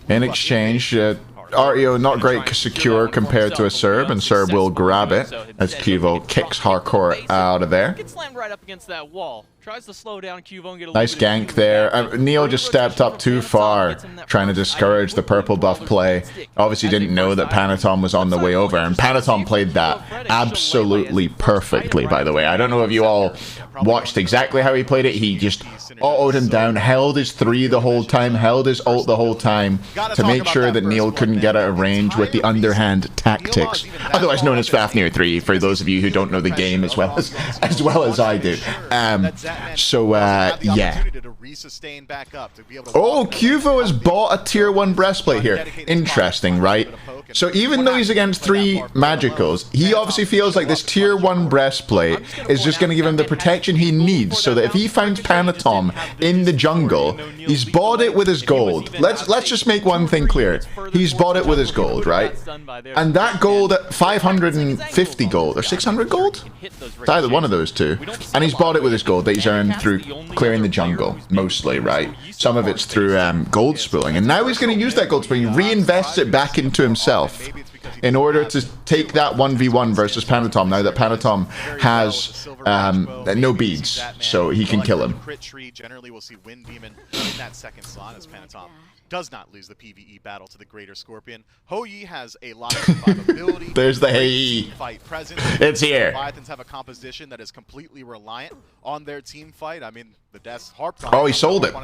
In exchange, REO not great secure compared to a Serb, and Serb will grab it as Cuvo kicks hardcore out of there. Gets slammed right up against that wall. Tries to slow down Cuvo and get a nice gank there. Neil just stepped up too far, trying to discourage the purple buff play. Obviously didn't know that Panatom was on the way over, and Panatom played that absolutely perfectly, by the way. I don't know if you all watched exactly how he played it. He just autoed him down, held his 3 the whole time, held his ult the whole time to make sure that Neil couldn't get out of range with the underhand tactics, otherwise known as Fafnir 3, for those of you who don't know the game as well as I do. Yeah. Oh, Cuvo has bought a tier 1 breastplate here. Interesting, right? So even though he's against 3 magicals, he obviously feels like this tier 1 breastplate is just going to give him the protection he needs, so that if he finds Panatom in the jungle, he's bought it with his gold. Let's just make one thing clear. He's bought it with his gold, right? And that gold at 550 gold or 600 gold? It's either one of those two. And he's bought it with his gold that he's earned through clearing the jungle, mostly, right? Some of it's through gold spooling. And now he's going to use that gold spooling, reinvest it back into himself in order to take that 1v1 versus Panatom, now that Panatom has no beads, so he can kill him. Generally, we'll see Wind Demon in that second slot as Panatom does not lose the PvE battle to the Greater Scorpion. Hou-Yi has a lot of survivability. There's the Hei. Fight presence. It's here. Leviathans have a composition that is completely reliant on their team fight. I mean, the Death's Harp. Oh, he sold it.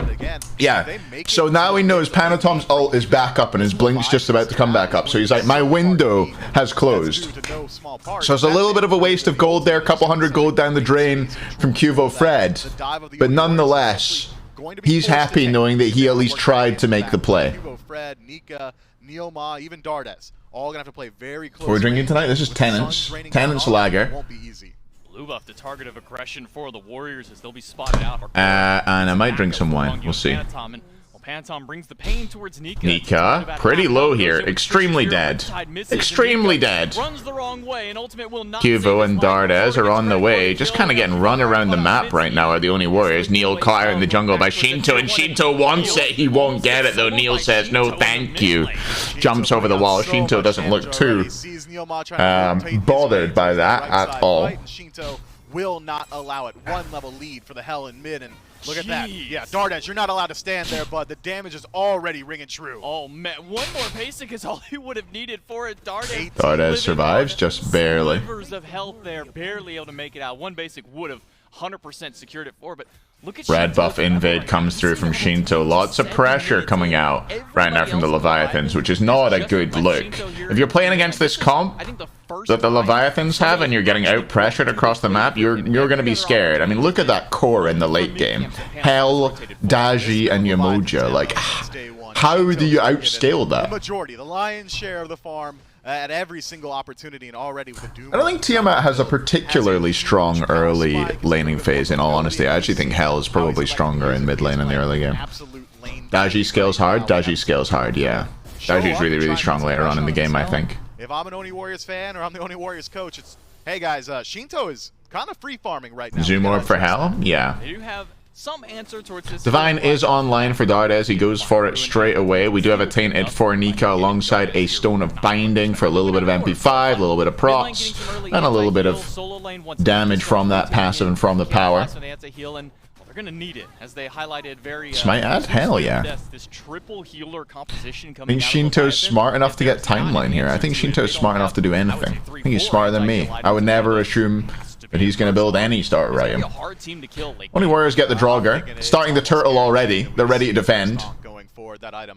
Yeah. So now he knows Panatom's ult is back up and his blink's just about to come back up. So he's like, my window has closed. So it's a little bit of a waste of gold there. A couple hundred gold down the drain from Cuvo Fred. But nonetheless, he's happy knowing that he at least tried to make the play. Fred, Nika, Neoma, even Dardes, all gonna have to play very close. We're drinking tonight. This is Tenants. Tenants Lager. Won't be easy. Blue buff, the target of aggression for the Warriors as they'll be spotted out. And I might drink some wine. We'll see. Panatom brings the pain towards Nika. Nika, pretty low here. Extremely dead. Extremely dead. Runs the wrong way, and Ultimate will not. Cuvo and Dardes are on the way. Just kind of getting run around the map right now are the only Warriors. Neil caught out in the jungle by Shinto, and Shinto wants it. He won't get it, though. Neil says, no, thank you. Jumps over the wall. Shinto doesn't look too bothered by that at all. Shinto will not allow it. 1 level lead for the Hell in mid, and look at that. Yeah, Dardes, you're not allowed to stand there, bud. The damage is already ringing true. Oh, man. 1 more basic is all he would have needed for it. Dardes survives, just barely. Slivers of health there, barely able to make it out. 1 basic would have 100% secured it for, but look at red buff invade comes through from Shinto. Lots of pressure coming out right now from the Leviathans, which is not a good look. If you're playing against this comp that the Leviathans have and you're getting out pressured across the map, you're going to be scared. I mean, look at that core in the late game. Hell, Daji, and Yamoja. Like, how do you outscale that? The majority, the lion's share of the farm at every single opportunity, and already with the Doom. I don't think Tiamat has a particularly strong early laning phase, in all honesty. I actually think Hell is probably stronger in mid lane in the early game. Absolute lane Daji scales hard. Daji scales hard, yeah. Daji's really, really strong later on in the game, I think. If I'm an Oni Warriors fan or I'm the Oni Warriors coach, it's, hey guys, Shinto is kind of free farming right now. Zoom orb for Hal? Yeah. They do have some answer towards this. Divine is online for Dardes. He goes for it straight away. We do have a Tainted for Nika alongside a Stone of Binding for a little bit of MP5, a little bit of procs, and a little bit of damage from that passive and from the power. They're gonna need it, as they highlighted very. Smite ad? Hell yeah. This triple healer composition I think Shinto's smart enough to get timeline here. I think Shinto's smart enough to do anything. I think he's smarter than me. I would never assume that he's going to build any starter item. Only Warriors get the Draugr. Starting the turtle already. They're ready to defend.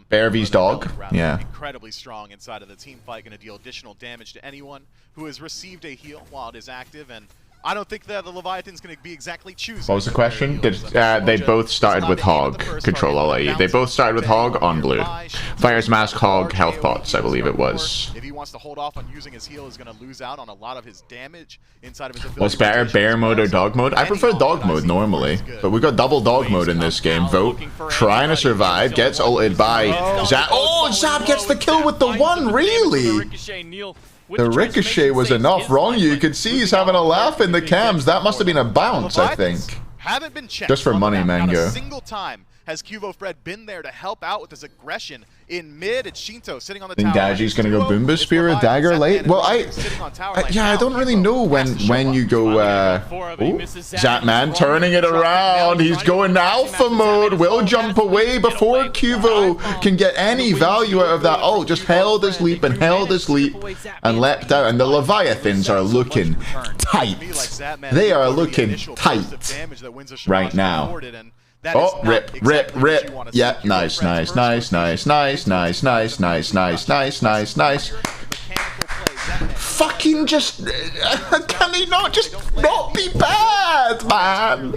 Bear v's dog. Yeah. Incredibly strong inside of the team fight. Going to deal additional damage to anyone who has received a heal while it is active. And I don't think that the Leviathan's going to be exactly choosing. What was the question? They both started with Hog. Control all AE. They both started with Hog on blue. Fire's Mask, Hog, Health Pots, I believe it was. If he wants to hold off on using his heal, he's going to lose out on a lot of his damage inside of his ability. What's better, bear mode or dog mode? I prefer dog mode normally, but we got double dog mode in this game. Vote trying to survive, gets ulted by Zap. Oh, Zap gets the kill with the one, really? The ricochet was enough. Wrong, you could see he's having a laugh in the cams. That must have been a bounce, I think. Haven't been checked. Just for money, Mango. Not a single time has Cuvo Fred been there to help out with his aggression in mid. It's Shinto sitting on the tower. I think Daji's gonna go Boomba Spear or Dagger late. Well, yeah, I don't really know when you go. Zatman turning it around. He's going alpha mode. Will jump away before Cuvo can get any value out of that. Oh, just held his leap and held his leap and leapt out. And the Leviathans are looking tight. They are looking tight right now. Oh, rip. Yeah, nice. Fucking just, can they not just not be bad, man?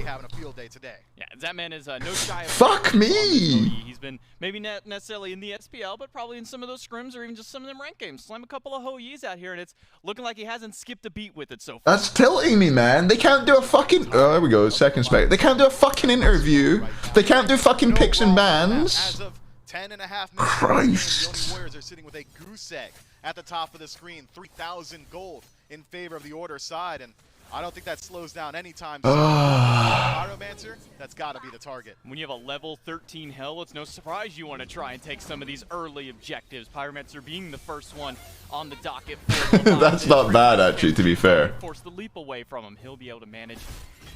Yeah, Zatman is no shy of fuck me. He's been maybe not necessarily in the SPL, but probably in some of those scrims or even just some of them ranked games. Slam a couple of Hoyis out here, and it's looking like he hasn't skipped a beat with it so far. That's tilting me, man. They can't do a fucking. Oh, there we go. Second spec. They can't do a fucking interview. They can't do fucking picks and bans. 10.5 minutes. Christ. The Warriors are sitting with a goose egg at the top of the screen. 3,000 gold in favor of the Order side, and I don't think that slows down anytime soon. Pyromancer, that's got to be the target. When you have a level 13 Hell, it's no surprise you want to try and take some of these early objectives. Pyromancer being the first one on the docket. That's not bad, actually, to be fair. Force the leap away from him. He'll be able to manage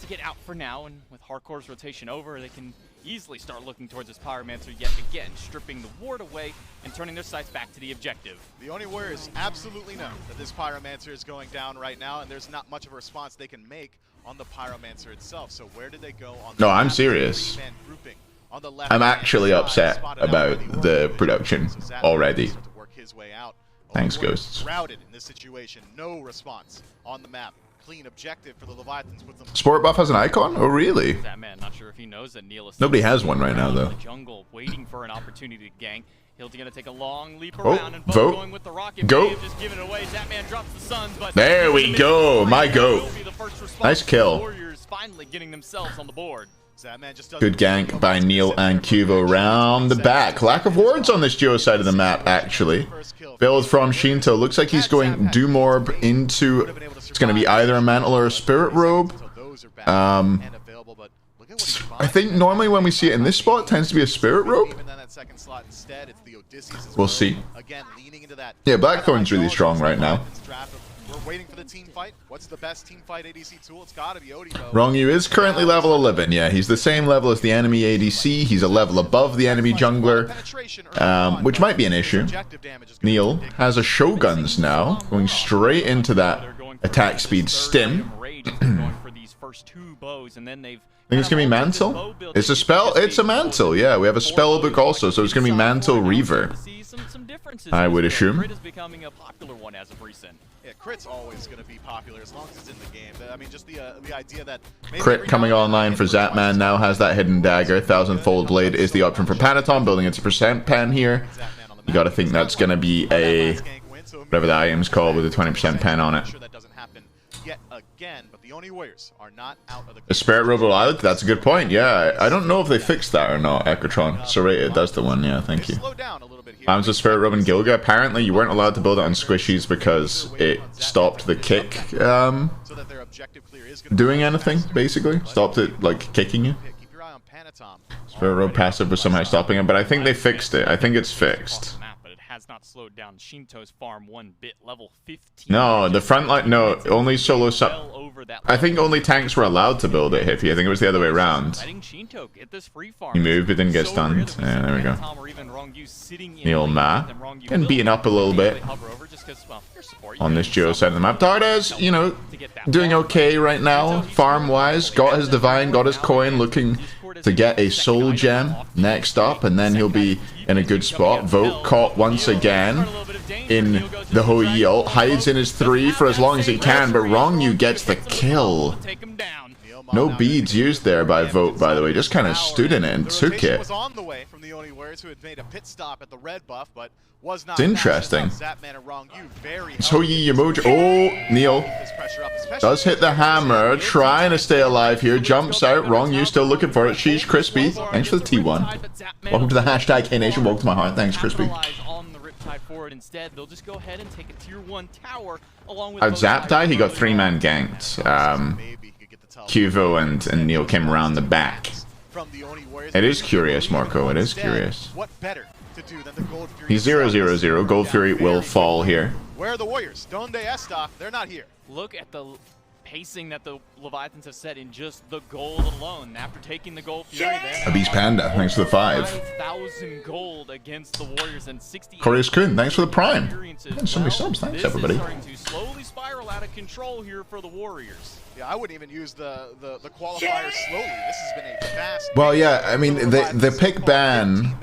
to get out for now, and with Hardcore's rotation over, they can easily start looking towards this Pyromancer yet again, stripping the ward away and turning their sights back to the objective. The Oni Warriors absolutely know that this Pyromancer is going down right now, and there's not much of a response they can make on the Pyromancer itself. So where did they go on the No, I'm serious. I'm actually upset about the production already. Thanks, Ghosts. Routed in this situation, no response on the map. Clean objective for the Leviathans with them. Sport Buff has an icon? Oh, really? That man, not sure if he knows that Neil is nobody has one right now, though. The jungle, waiting for an opportunity to gank. Hilti gonna take a long leap around and vote. Going with the rocket go. Wave, just giving it away. That man drops the suns, but there we go. My goat. Nice kill. Warriors finally getting themselves on the board. Good gank by Neil and Cuvo round the back. Lack of wards on this duo side of the map, actually. Build from Shinto. Looks like he's going Doom Orb into... It's going to be either a Mantle or a Spirit Robe. I think normally when we see it in this spot, it tends to be a Spirit Robe. We'll see. Yeah, Blackthorn's really strong right now. We're waiting for the team fight. What's the best team fight ADC tool? It's got to be Odibo. Wrongu is currently level 11. Yeah, he's the same level as the enemy ADC. He's a level above the enemy jungler, which might be an issue. Neil has a Shoguns now, going straight into that attack speed stim. I think it's going to be Mantle. It's a spell. It's a Mantle. Yeah, we have a spell book also, so it's going to be Mantle Reaver. I would assume. Yeah, Crit's always going to be popular as long as it's in the game. I mean, just the idea that... Crit coming online for Zatman now has that hidden dagger. 1000-fold blade is the option for Panaton, building its percent pen here. You got to think that's going to be a... whatever the item's called with a 20% pen on it. yet again, but the Oni Warriors are not out of the A Spirit Robo Island? That's a good point. Yeah, I don't know if they fixed that or not. Ecotron. Serrated, that's the one. Yeah, thank you. Times of Spirit Robo and Gilga. Apparently, you weren't allowed to build it on squishies because it stopped the kick doing anything, basically. Stopped it, like, kicking you. Spirit Robo passive was somehow stopping it, but I think they fixed it. I think it's fixed. Has not slowed down Shinto's farm one bit, level 15. No, the front line, no, only solo I think only tanks were allowed to build it, Hippie. I think it was the other way around. He moved, but didn't get stunned. Yeah, there we go. Neil Ma. Getting beaten up a little bit on this Geo side of the map. Dardes, you know, doing okay right now, farm-wise. Got his Divine, got his coin, looking to get a Soul Gem next up, and then he'll be in a good spot. Vote caught once again in the Hoi ult. Hides in his 3 for as long as he can, but Rongyu gets the kill. No beads used there by Vote, by the way. Just kind of stood in it and took it. It's interesting. So Yemoji. Oh, Neil does hit the hammer, trying to stay alive here. Jumps out. Rongyu still looking for it. Sheesh, Crispy. Thanks for the T1. Welcome to the hashtag K-Nation. Welcome to my heart. Thanks, Crispy. Instead, they'll just go ahead and take a tier 1 tower along with Zap died. He got 3-man ganked. Cuvo and Neil came around the back. It is curious, Marco. It is curious. He's 0-0-0. Gold Fury will fall here. Where are the Warriors? Donde esta? They're not here. Look at the pacing that the Leviathans have set in just the gold alone. After taking the Gold Fury there. Beast Panda, thanks for the 5. 5,000 gold against the Warriors and 60. Corey's Kun, thanks for the Prime. And so many subs, thanks everybody. This is starting to slowly spiral out of control here for the Warriors. Yeah, I wouldn't even use the qualifier slowly. This has been a fast. Well, yeah, I mean the pick ban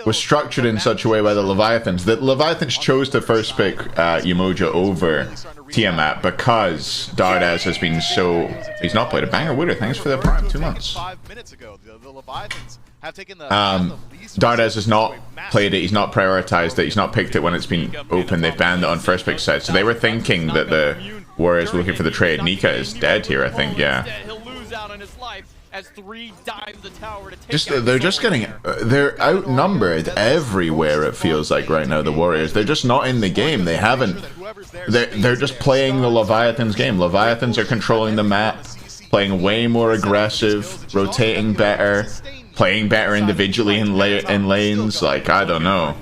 was structured in such a way by the Leviathans that Leviathans chose to first pick Yemoja over Tiamat because Dardes has been so. He's not played a banger winner. Thanks for the Prime. 2 months. Dardes has not played it. He's not prioritized it. He's not picked it when it's been open. They've banned it on first pick side. So they were thinking that the Warriors were looking for the trade. Nika is dead here, I think. Yeah. They're just getting. They're outnumbered everywhere. It feels like right now the Warriors. They're just not in the game. They haven't. They're just playing the Leviathans game. Leviathans are controlling the map, playing way more aggressive, rotating better, playing better individually in lanes. Like, I don't know.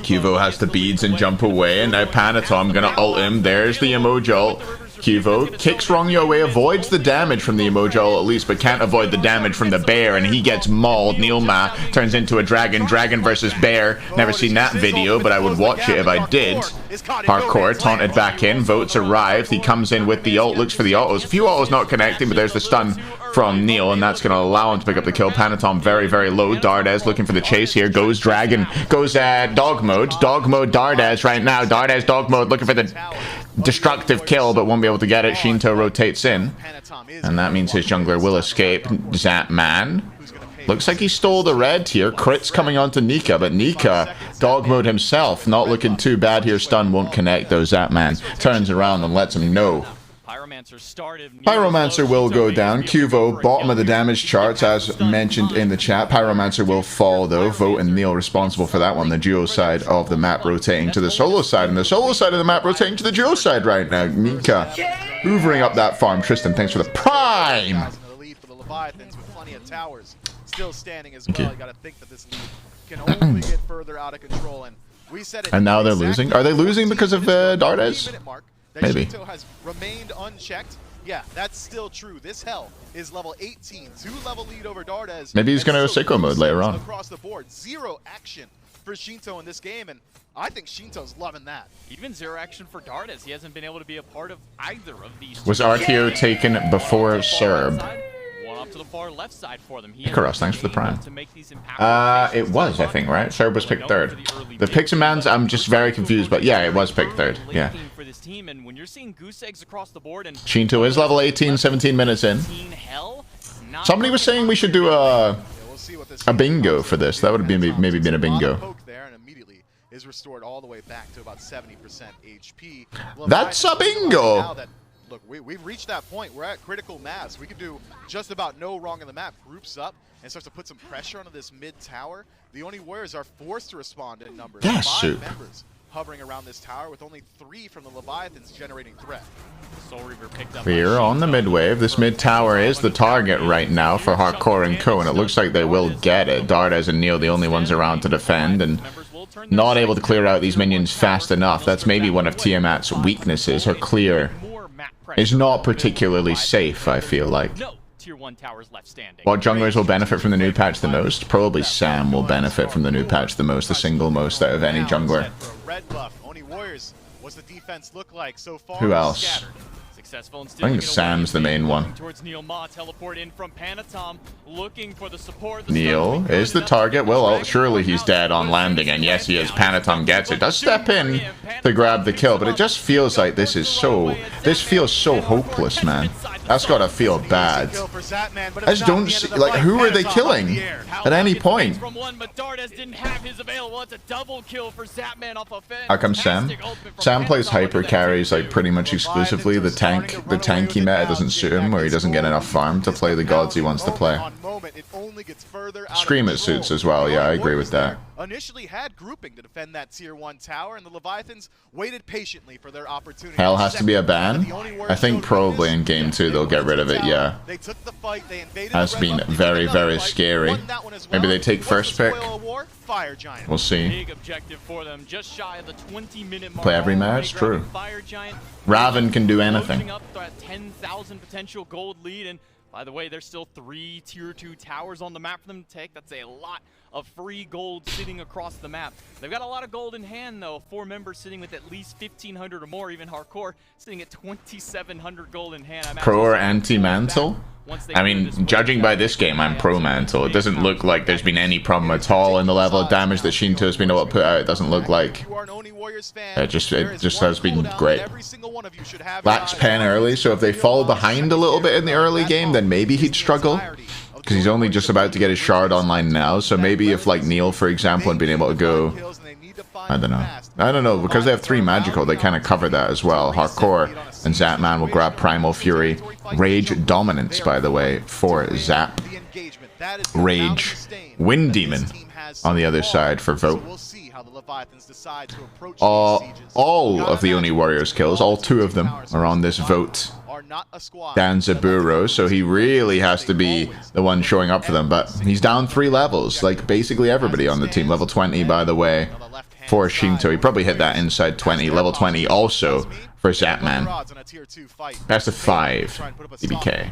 Cuvo has the beads and jump away, and now Panatom gonna ult him. There's the emoji ult. Cuvo kicks Rongyu away, avoids the damage from the emoji ult at least, but can't avoid the damage from the bear, and he gets mauled. Neilma turns into a dragon. Dragon versus bear. Never seen that video, but I would watch it if I did. Hardcore taunted back in. Votes arrived. He comes in with the ult, looks for the autos. A few autos not connecting, but there's the stun from Neil, and that's going to allow him to pick up the kill. Panatom very, very low. Dardes looking for the chase here. Goes Dragon. Goes dog mode. Dog mode Dardes right now. Dardes dog mode looking for the destructive kill, but won't be able to get it. Shinto rotates in, and that means his jungler will escape. Zapman looks like he stole the red here. Crits coming onto Nika, but Nika dog mode himself, not looking too bad here. Stun won't connect though. Zapman turns around and lets him know. Pyromancer will go down. Cuvo, bottom of the damage charts, as mentioned in the chat. Pyromancer will fall, though. Vote and Neil responsible for that one. The duo side of the map rotating to the solo side, and the solo side of the map rotating to the duo side right now. Nika hoovering up that farm. Tristan, thanks for the Prime! Still standing as well. You got to think that this lead can only get further out of control, and we said it. And now they're losing. Are they losing because of Dardes? Maybe. Shinto has remained unchecked. Yeah, that's still true. This hell is level 18, 2-level lead over Dardes. Maybe he's going to go sicko mode later on. Across the board, 0 action for Shinto in this game, and I think Shinto's loving that. Even 0 action for Dardes. He hasn't been able to be a part of either of these. Was RTO taken before Serb? One up to the far left side for them. Karos, thanks for the Prime. It was, I think, right? Serb was picked 3rd. The picks and mans, I'm just very confused, but yeah, it was picked 3rd. Yeah. Team, and when you're seeing goose eggs across the board, and Shinto is level 18, 17 minutes in. Somebody was saying we should do a bingo for this. That would have been maybe been a bingo. is restored all the way back to about 70% HP. That's a bingo! Now that, look, we've reached that point. We're at critical mass. We can do just about no wrong in the map. Groups up and starts to put some pressure onto this mid tower. The Oni Warriors are forced to respond in numbers. Yes, 5 members hovering around this tower with only 3 from the Leviathans generating threat. Soul Reaver picked up We're on the mid wave. This mid tower is the target right now for Hardcore and Co, and it looks like they will get it. Dardes and Neil the only ones around to defend, and not able to clear out these minions fast enough. That's maybe one of Tiamat's weaknesses. Her clear is not particularly safe, I feel like. Tier 1 towers left standing. What junglers will benefit from the new patch the most? Probably Sam will benefit from the new patch the most, the single most out of any jungler. Red buff. Oni Warriors, what's the defense look like so far? Who else? Successful and I think Sam's the main one. Towards Neil Ma, teleport in from Panatom, looking for the support. Neil is the target. Well, surely he's dead on landing, and yes, he is. Panatom gets it. Does step in to grab the kill, but it just feels like this feels so hopeless, man. That's gotta feel bad. I just don't see, like, who are they killing at any point? How come Sam? Sam plays hyper carries like pretty much exclusively. The tanky meta doesn't suit him, where he doesn't get enough farm to play the gods he wants to play. Scream it suits as well, yeah, I agree with that. Initially had grouping to defend that tier 1 tower, and the Leviathans waited patiently for their opportunity. Hell has to be a ban? I think probably in game 2 they'll get rid of it, yeah. Has been very, very scary. Maybe they take first pick. We'll see. Big objective for them, just shy of the 20-minute mark. Play every match, true. Raven can do anything. Up that 10,000 potential gold lead, and by the way, there's still 3 tier 2 towers on the map for them to take. That's a lot of free gold sitting across the map. They've got a lot of gold in hand, though. 4 members sitting with at least 1,500 or more, even Hardcore sitting at 2,700 gold in hand. Pro or anti-mantle? I mean, judging by this game, I'm pro-mantle. It doesn't look like there's been any problem at all in the level of damage that Shinto has been able to put out. It doesn't look like. It just has been great. Lacks pen early, so if they fall behind a little bit in the early game, then maybe he'd struggle. Because he's only just about to get his shard online now, so maybe if, like, Neil, for example, had been able to go... I don't know, because they have 3 magical, they kind of cover that as well. Hardcore and Zapman will grab Primal Fury. Rage Dominance, by the way, for Zap. Rage Wind Demon on the other side for Vote. All of the Oni Warriors kills, all 2 of them, are on this Vote. Danzaburo, so he really has to be the one showing up for them, but he's down 3 levels, like basically everybody on the team. Level 20, by the way, for Shinto. He probably hit that inside 20. Level 20 also for Zapman. Best of 5, EBK.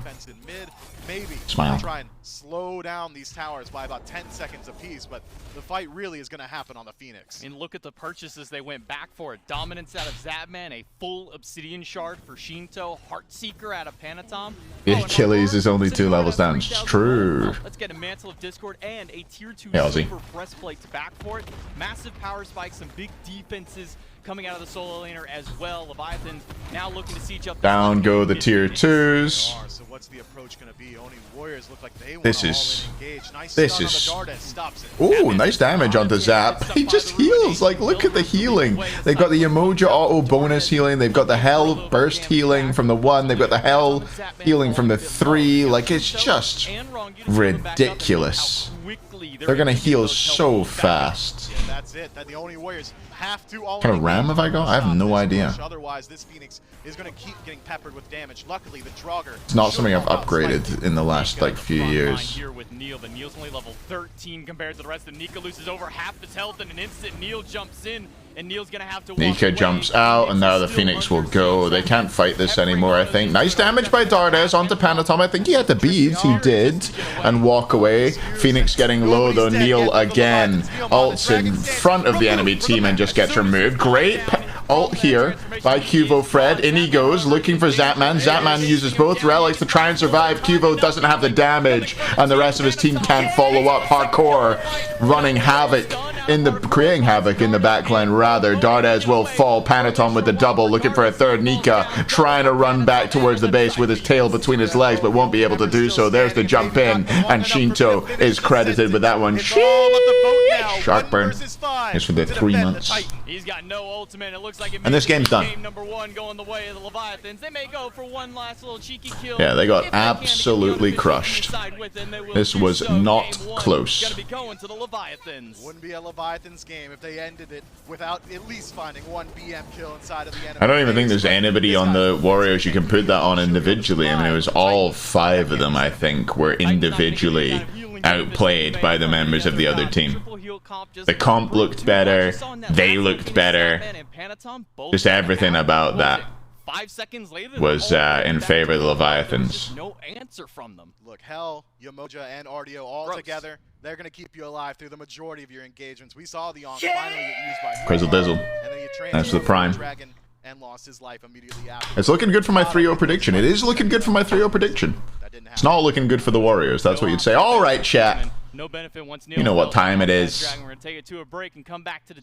Smile. Try and slow down these towers by about 10 seconds apiece, but the fight really is going to happen on the Phoenix. And look at the purchases they went back for. Dominance out of Zapman, a full Obsidian Shard for Shinto, Heartseeker out of Panatom. Achilles is only 2 levels down. It's true. Let's get a Mantle of Discord and a tier 2 yeah, super breastplate back for it. Massive power spikes, some big defenses coming out of the solo laner as well. Leviathan now looking to siege up. Down go the tier 2s. So what's the approach going to be? Oni Warriors look like they this is ooh, nice damage onto Zap. He just heals. Like, look at the healing. They've got the Emoja auto bonus healing. They've got the Hell burst healing from the 1. They've got the Hell healing from the 3. Like, it's just ridiculous. They're gonna heal so fast. That's it. That the Oni Warriors have to. What kind of ram have I got? I have no idea. Otherwise, this Phoenix is going to keep getting peppered with damage. Luckily, the Draugr. It's not something I've upgraded in the last like few years. Here with Neil, but Neil's only level 13 compared to the rest. Nika loses over half his health in an instant. Neil jumps in, and Neil's gonna have to. Nika jumps out, and now the Phoenix will go. They can't fight this anymore, I think. Nice damage by Dardes onto Panatom. I think he had the beads. He did, and walk away. Phoenix getting low though. Neil again ults in front of the enemy team and just gets removed. Great ult here by Cuvo Fred. In he goes, looking for Zapman. Zapman uses both relics to try and survive. Cuvo doesn't have the damage, and the rest of his team can't follow up. Hardcore running havoc creating havoc in the backline. Rather, Dardes will fall. Panaton with the double, looking for a third. Nika trying to run back towards the base with his tail between his legs, but won't be able to do so. There's the jump in, and Shinto is credited with that one. Shark burn. It's for the 3 months. He's got no ultimate. It looks like And this game's done. Game number 1 going the way of the Leviathans. They may go for one last little cheeky kill. Yeah, they got absolutely crushed. This was not close. Gonna be going to the Leviathans. Wouldn't be a Leviathans game if they ended it without at least finding one BM kill inside of the enemy. I don't even think there's anybody on the Warriors you can put that on individually. I mean, it was all 5 of them, I think, were individually outplayed by the members of the other team. The comp looked better, they looked better, just everything about that 5 seconds later was in favor of the Leviathans. No answer from them. Look, Hell, Yamoja, and Ardio all together, they're going to keep you alive through the majority of your engagements. We saw the finally get used by Crizzle Dizzle. That's the prime. And lost his life immediately after. It's looking good for my 3-0 prediction. It is looking good for my 3-0 prediction. It's not looking good for the Warriors. That's what you'd say. All right, chat. You know what time it is. The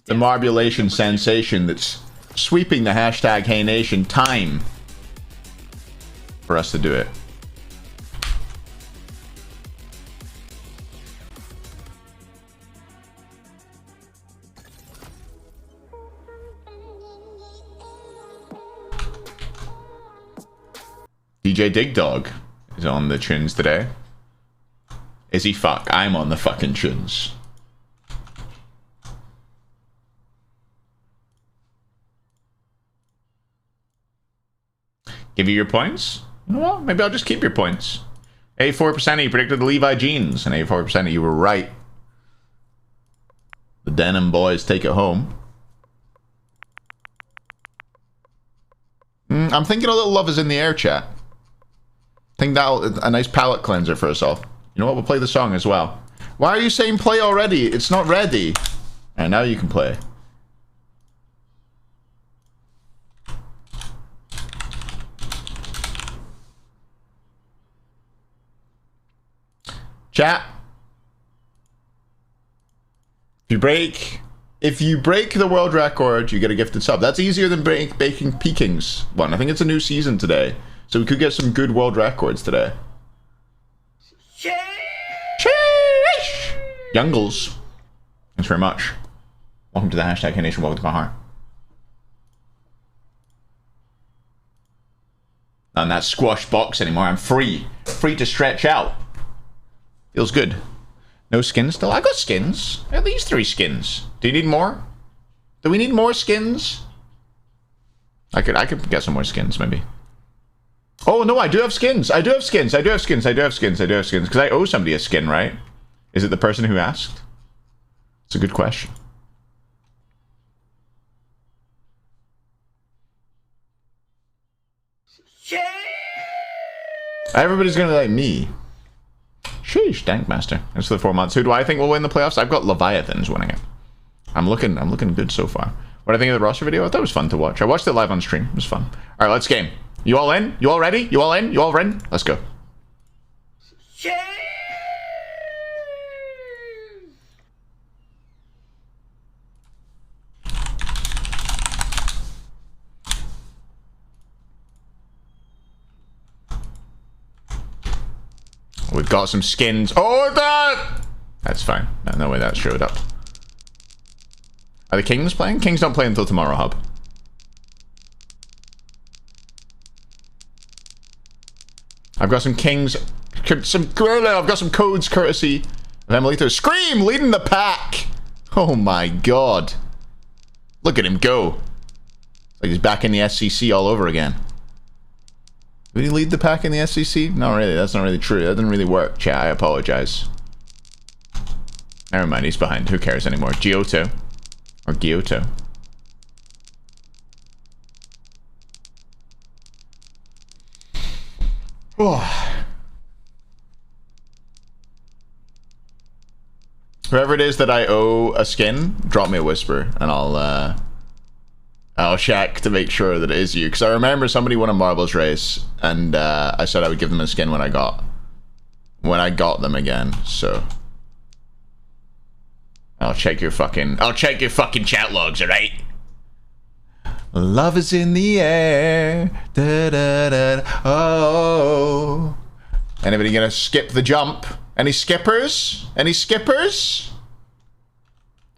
Marbulation sensation that's sweeping the hashtag HayNation. Time for us to do it. DJ Dig Dog is on the tunes today. Is he? Fuck, I'm on the fucking tunes. Give you your points? Well, maybe I'll just keep your points. 84% of you predicted the Levi jeans, and 84% of you were right. The denim boys take it home. I'm thinking a little love is in the air, chat. Think that'll a nice palate cleanser for us all. You know what? We'll play the song as well. Why are you saying play already? It's not ready. And now you can play. Chat. If you break the world record, you get a gifted sub. That's easier than baking Peking's one. I think it's a new season today. So we could get some good world records today. Sheesh! Youngles. Thanks very much. Welcome to the hashtag HayNation. Welcome to my heart. Not in that squash box anymore. I'm free. Free to stretch out. Feels good. No skins still? I got skins. At least 3 skins. Do you need more? Do we need more skins? I could get some more skins, maybe. Oh, no, I do have skins. I do have skins. Because I owe somebody a skin, right? Is it the person who asked? It's a good question. Everybody's gonna like me. Sheesh, Dankmaster. That's for the 4 months. Who do I think will win the playoffs? I've got Leviathans winning it. I'm looking good so far. What do I think of the roster video? I thought it was fun to watch. I watched it live on stream. It was fun. All right, let's game. You all in? You all ready? You all in? You all in? Let's go. We've got some skins. Oh, that's fine. No way that showed up. Are the Kings playing? Kings don't play until tomorrow, Hub. I've got some Kings. I've got some codes courtesy of Emilito. Scream leading the pack. Oh my god. Look at him go. Like he's back in the SCC all over again. Did he lead the pack in the SCC? No, really. That's not really true. That didn't really work, chat. I apologize. Never mind. He's behind. Who cares anymore? Giotto. Or Giotto. Oh. Whoever it is that I owe a skin, drop me a whisper, and I'll check to make sure that it is you. Because I remember somebody won a marbles race, and I said I would give them a skin when I got them again. So I'll check your fucking chat logs, alright? Love is in the air. Da, da, da, oh. Anybody gonna skip the jump? Any skippers? Any skippers?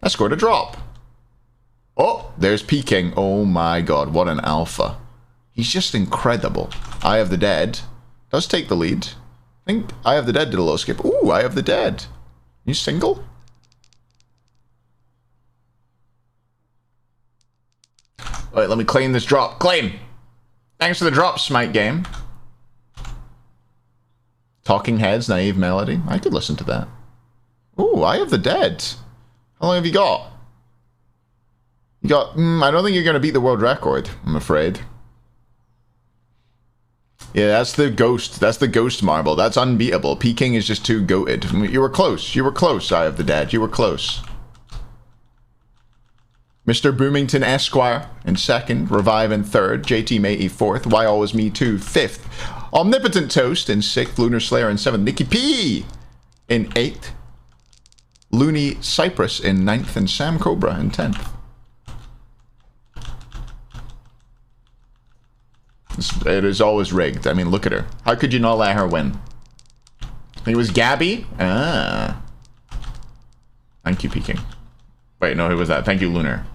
I scored a drop. Oh, there's Peking. Oh my god, what an alpha. He's just incredible. Eye of the Dead does take the lead. I think Eye of the Dead did a little skip. Ooh, Eye of the Dead. You single? Wait, let me claim this drop. Claim! Thanks for the drop, Smite Game. Talking Heads, Naive Melody. I could listen to that. Ooh, Eye of the Dead. How long have you got? You got... I don't think you're going to beat the world record, I'm afraid. Yeah, that's the ghost. That's the ghost marble. That's unbeatable. Peking is just too goated. You were close. You were close, Eye of the Dead. You were close. Mr. Boomington Esquire in second. Revive in third. JT Matey fourth. Why Always Me Too fifth. Omnipotent Toast in sixth. Lunar Slayer in seventh. Nikki P in eighth. Looney Cypress in ninth. And Sam Cobra in 10th. It is always rigged. I mean, look at her. How could you not let her win? It was Gabby? Ah. Thank you, Peking. Wait, no, who was that? Thank you, Lunar.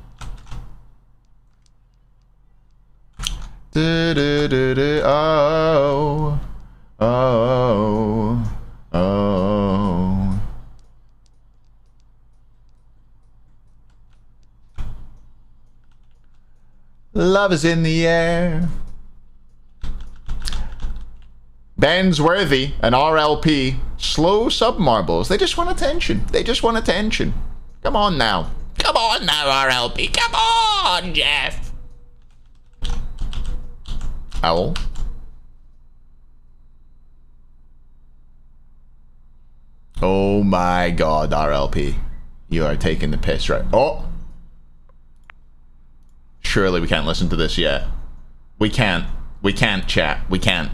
Oh. Oh. Oh. Love is in the air. Ben's Worthy, an RLP, slow sub-marbles. They just want attention. They just want attention. Come on now. Come on now, RLP. Come on, Jeff. Owl. Oh my god, RLP. You are taking the piss, right? Oh. Surely we can't listen to this yet. We can't. We can't, chat. We can't.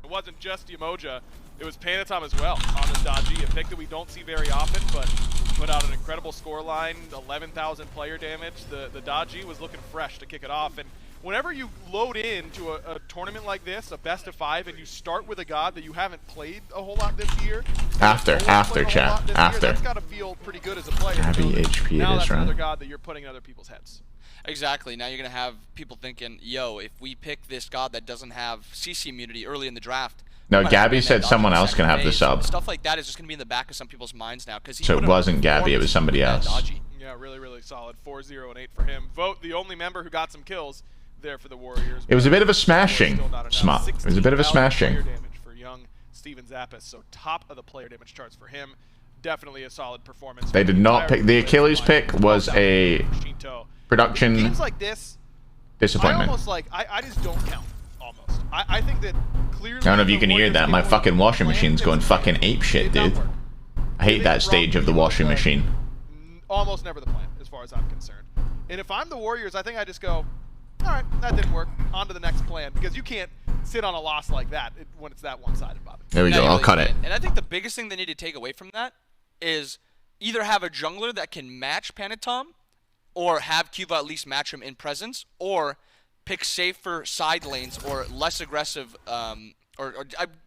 It wasn't just Yamoja, it was Panatom as well on the Dodgy, a pick that we don't see very often, but put out an incredible score line, 11,000 player damage. The Dodgy was looking fresh to kick it off, and whenever you load into a tournament like this, a best of 5, and you start with a god that you haven't played a whole lot this year, after chat, after. That's got to feel pretty good as a player. Gabby HP now this that's round. another god that you're putting in other people's heads. Exactly. Now you're going to have people thinking, yo, if we pick this god that doesn't have CC immunity early in the draft. No, Gabby said someone else can have the sub. Stuff like that is just going to be in the back of some people's minds now. So it wasn't Gabby, it was somebody else. Yeah, really, really solid. 4-0 and 8 for him. Vote the only member who got some kills there for the Warriors. It was a bit of a smashing, Smut. It was a bit of a smashing. Player damage for young Steven Zappis, so top of the player damage charts for him. Definitely a solid performance. They did not pick. The Achilles pick was a production games like this, disappointment. I just don't count. Almost. I think that clearly. I don't know if you can hear that. My fucking washing machine's going fucking ape shit, dude. I hate that stage of the washing machine. Almost never the plan, as far as I'm concerned. And if I'm the Warriors, I think I just go, all right, that didn't work. On to the next plan, because you can't sit on a loss like that when it's that one-sided, Bobby. There we go. I'll cut it. And I think the biggest thing they need to take away from that is either have a jungler that can match Panatom, or have Cuba at least match him in presence, or pick safer side lanes or less aggressive, or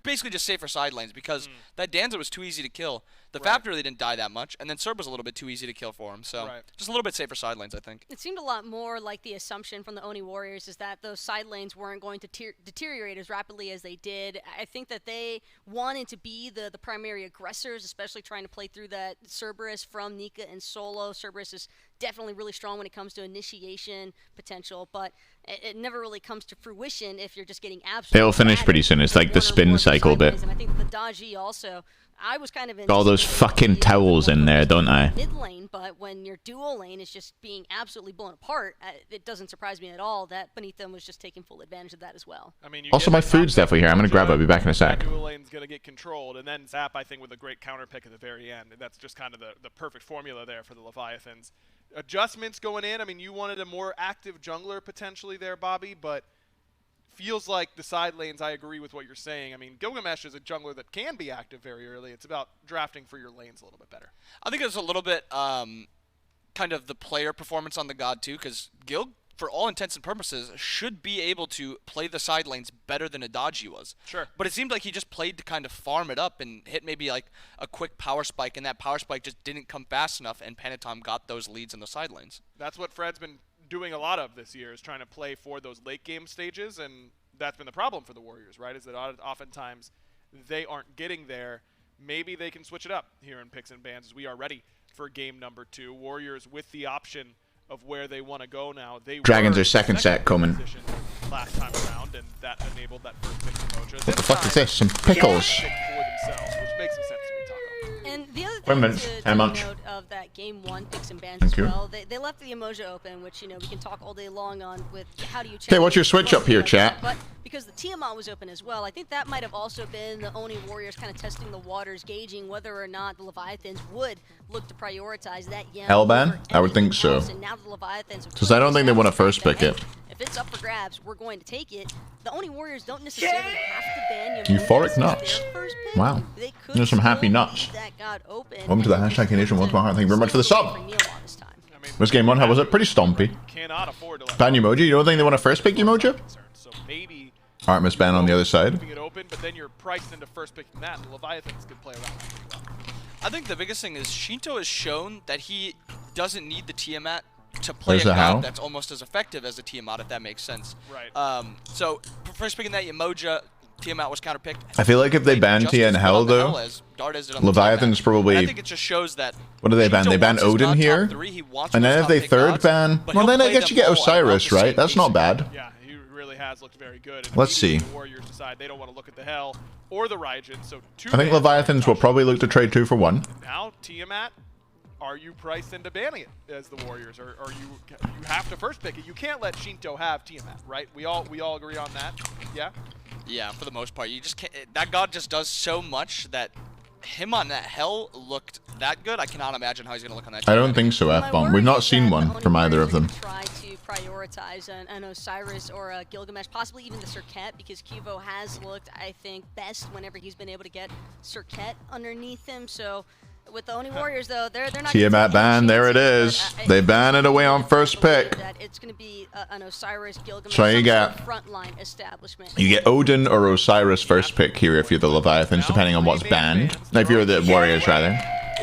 basically just safer side lanes, because that Danza was too easy to kill. The Fab really didn't die that much, and then Serb was a little bit too easy to kill for him. So just a little bit safer side lanes, I think. It seemed a lot more like the assumption from the Oni Warriors is that those side lanes weren't going to deteriorate as rapidly as they did. I think that they wanted to be the primary aggressors, especially trying to play through that Cerberus from Nika and solo. Cerberus is definitely really strong when it comes to initiation potential, but it never really comes to fruition if you're just getting absolutely. They'll finish pretty soon. It's like the spin cycle bit. And I think the Dodgy also. I was kind of all those fucking towels in there, don't I? Mid lane, but when your dual lane is just being absolutely blown apart, it doesn't surprise me at all that Beneath them was just taking full advantage of that as well. I mean, also, my food's definitely here. I'm gonna grab it. I'll be back in a sec. Dual lane's gonna get controlled, and then Zap, I think, with a great counter pick at the very end. And that's just kind of the perfect formula there for the Leviathans. Adjustments going in. I mean, you wanted a more active jungler potentially there, Bobby, but feels like the side lanes, I agree with what you're saying. I mean, Gilgamesh is a jungler that can be active very early. It's about drafting for your lanes a little bit better. I think it's a little bit kind of the player performance on the God too, because Gil, for all intents and purposes, should be able to play the side lanes better than Adachi was. Sure. But it seemed like he just played to kind of farm it up and hit maybe like a quick power spike, and that power spike just didn't come fast enough, and Panatom got those leads in the side lanes. That's what Fred's been doing a lot of this year, is trying to play for those late game stages, and that's been the problem for the Warriors, right? Is that oftentimes they aren't getting there. Maybe they can switch it up here in picks and bans as we are ready for game number 2. Warriors with the option of where they want to go now. They Dragons are second set coming. Last time around, and that enabled that first pick to Mojo. What the fuck is this? Some pickles. For themselves, which makes some sense to me, Taco. And the other Wait a minute. thing How to much? note of that game 1 picks and bans Thank as you. well, they left the emoji open, which, you know, we can talk all day long on with how do you check. Okay, what's your switch up here, chat? But because the Tiamat was open as well, I think that might have also been the only Warriors kind of testing the waters, gauging whether or not the Leviathans would look to prioritize that Yam. Hellban? I would think so. Because I don't think they want to first pick it. If it's up for grabs, we're going to take it. The only Warriors don't necessarily have to ban Yamuji Euphoric as nuts. their first pick. Wow. They could There's some happy still nuts. leave that God open Welcome to the and hashtag Nation once more. Thank you very much for the sub. for Neomon this time. Was game 1? How was it? Pretty stompy. Cannot afford to let Ban Emoji? You don't think they want to first pick Emoji? So maybe Artemis ban on the other side. keeping it open, but then you're priced into first picking that, and the Leviathans could play around that pretty well. I think the biggest thing is Shinto has shown that he doesn't need the Tiamat to play There's a a how. God that's almost as effective as a Tiamat, if that makes sense. Right. So first picking that Yamoja, Tiamat was counterpicked. I feel like if they ban Tia and Hell, though, Leviathans probably... I think it just shows that What do they ban? They ban Odin here? And then if they third ban... Well, then I guess you get Osiris, right? That's not bad. Yeah, he really has looked very good. And Let's see. The Warriors decide they don't want to look at the Hell or the Raijin, so I think Leviathans will probably look to trade 2 for 1. Now, Tiamat, are you priced into banning it as the Warriors, or are you have to first pick it? You can't let Shinto have Tiamat, right? We all agree on that. Yeah. Yeah, for the most part, you just can't. That God just does so much that him on that Hell looked that good. I cannot imagine how he's gonna look on that. I don't think so, F-Bomb. We've not seen one from either of them. Try to prioritize an Osiris or a Gilgamesh, possibly even the Serket, because Kivo has looked, I think, best whenever he's been able to get Serket underneath him. So with the Oni Warriors, though, they're not. Tiamat ban, there it is. They ban it away on first pick. It's going to be an Osiris, Gilgamesh, So you get frontline establishment. You get Odin or Osiris first pick here if you're the Leviathans, depending on what's banned. If you're the Warriors, rather.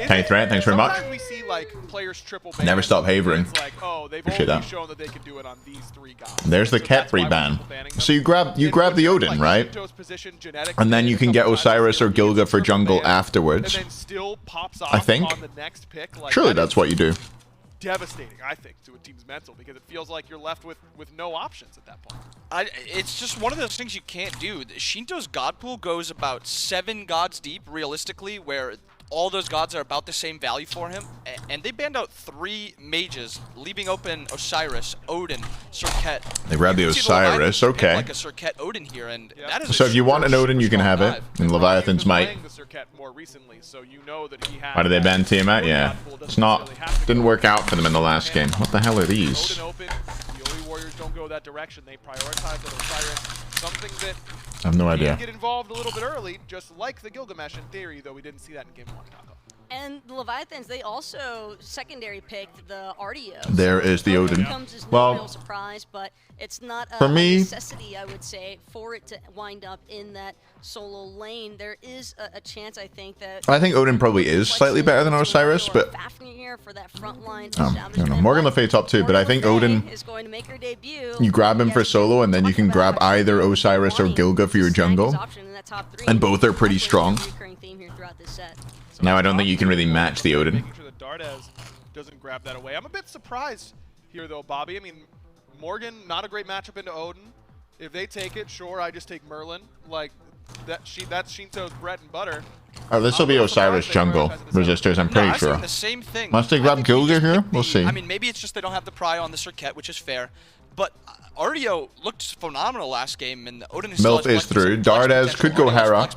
Tiny Threat, thanks very much. Sometimes we see like players triple ban. Never stop havering. It's like, oh, they've Appreciate only that. shown that they can do it on these 3 gods. There's the Ketri ban. So you grab the Odin, right? And then you can get Osiris or Gilga for jungle afterwards. And then still pops off I think. on the next pick. Like, Surely that's what you do. Devastating, I think, to a team's mental, because it feels like you're left with no options at that point. It's just one of those things you can't do. Shinto's God pool goes about 7 gods deep, realistically, where all those gods are about the same value for him, and they banned out 3 mages, leaving open Osiris, Odin, Serket. They grabbed the Osiris, okay. Like a Serket Odin here, and that is. So if you want an Odin, you can have it, and Leviathans might. More recently, so you know that he has. Why did they ban Tiamat? Yeah, it's not. Didn't work out for them in the last game. What the hell are these? Odin open. The Oni Warriors don't go that direction. They prioritize that Osiris. Something that I have no idea. Get involved a little bit early, just like the Gilgamesh in theory, though we didn't see that in game 1. Taco. And the Leviathans, they also secondary picked the RDO. There is the Odin. Comes as no Well, real surprise, but it's not a for me, necessity, I would say, for it to wind up in that solo lane. There is a chance, I think, that I think Odin probably is slightly better than Osiris, but for that front line I don't know. Morgan Le Fay top 2, but I think Odin, is going to make her debut. you grab him for solo, and then you can grab either Osiris or Gilga for your jungle, and both are pretty strong. Now I don't think you can really match the Odin. Making sure that Dardes doesn't grab that away. I'm a bit surprised here, though, Bobby. I mean, Morgan, not a great matchup into Odin. If they take it, sure, I just take Merlin. Like, that's Shinto's bread and butter. Oh, this will be Osiris jungle resistors, I'm pretty sure. The same thing. Must they grab Gilga here? We'll see. I mean, maybe it's just they don't have the pry on the Serket, which is fair. But RDO looked phenomenal last game, and Odin is Milf is through. Dardes could go Hera.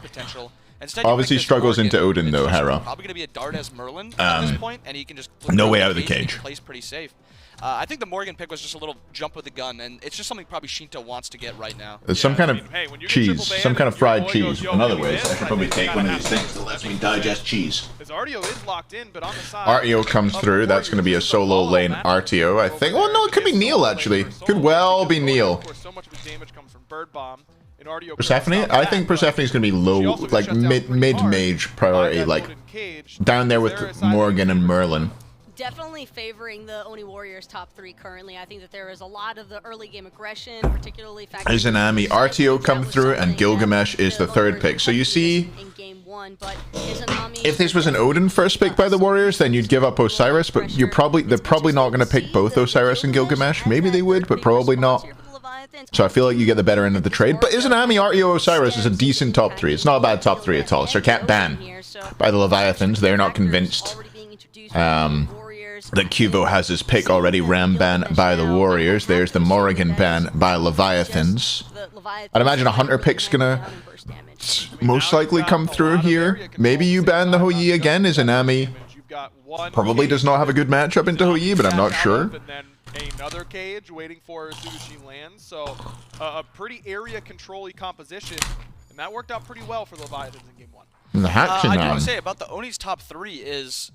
Obviously struggles into Odin though, Hera. Probably going to be a Dardes Merlin at this point, and he can just no way out of the cage. Plays pretty safe. I think the Morgan pick was just a little jump with the gun, and it's just something probably Shinto wants to get right now. There's some kind of cheese, some kind of fried cheese. In other words, I should probably take one of these things that lets me digest cheese. RTO is locked in, but on the side, RTO comes through. That's going to be a solo lane RTO, I think. Oh no, it could be Neil actually. Could well be Neil. So much of the damage comes from Bird Bomb. Persephone? I think Persephone's going to be low, like mid-mage priority, like down there with Morgan and Merlin. Definitely favoring the Oni Warriors top 3 currently. I think that there is a lot of the early game aggression, particularly Izanami, RTO come through, and Gilgamesh is the 3rd pick. So you see, if this was an Odin first pick by the Warriors, then you'd give up Osiris, but they're probably not going to pick both Osiris and Gilgamesh. Maybe they would, but probably not. So I feel like you get the better end of the trade. But Izanami, RTO, Osiris is a decent top 3. It's not a bad top 3 at all. So Cat ban by the Leviathans. They're not convinced that Cuvo has his pick already. Ram ban by the Warriors. There's the Morrigan ban by Leviathans. I'd imagine a Hunter pick's gonna most likely come through here. Maybe you ban the Hou-Yi again. Izanami probably does not have a good matchup into Hou-Yi, but I'm not sure. Another cage waiting for Sushi lands, so a pretty area control-y composition, and that worked out pretty well for the Leviathans in game 1. I do want to say about the Oni's top 3 is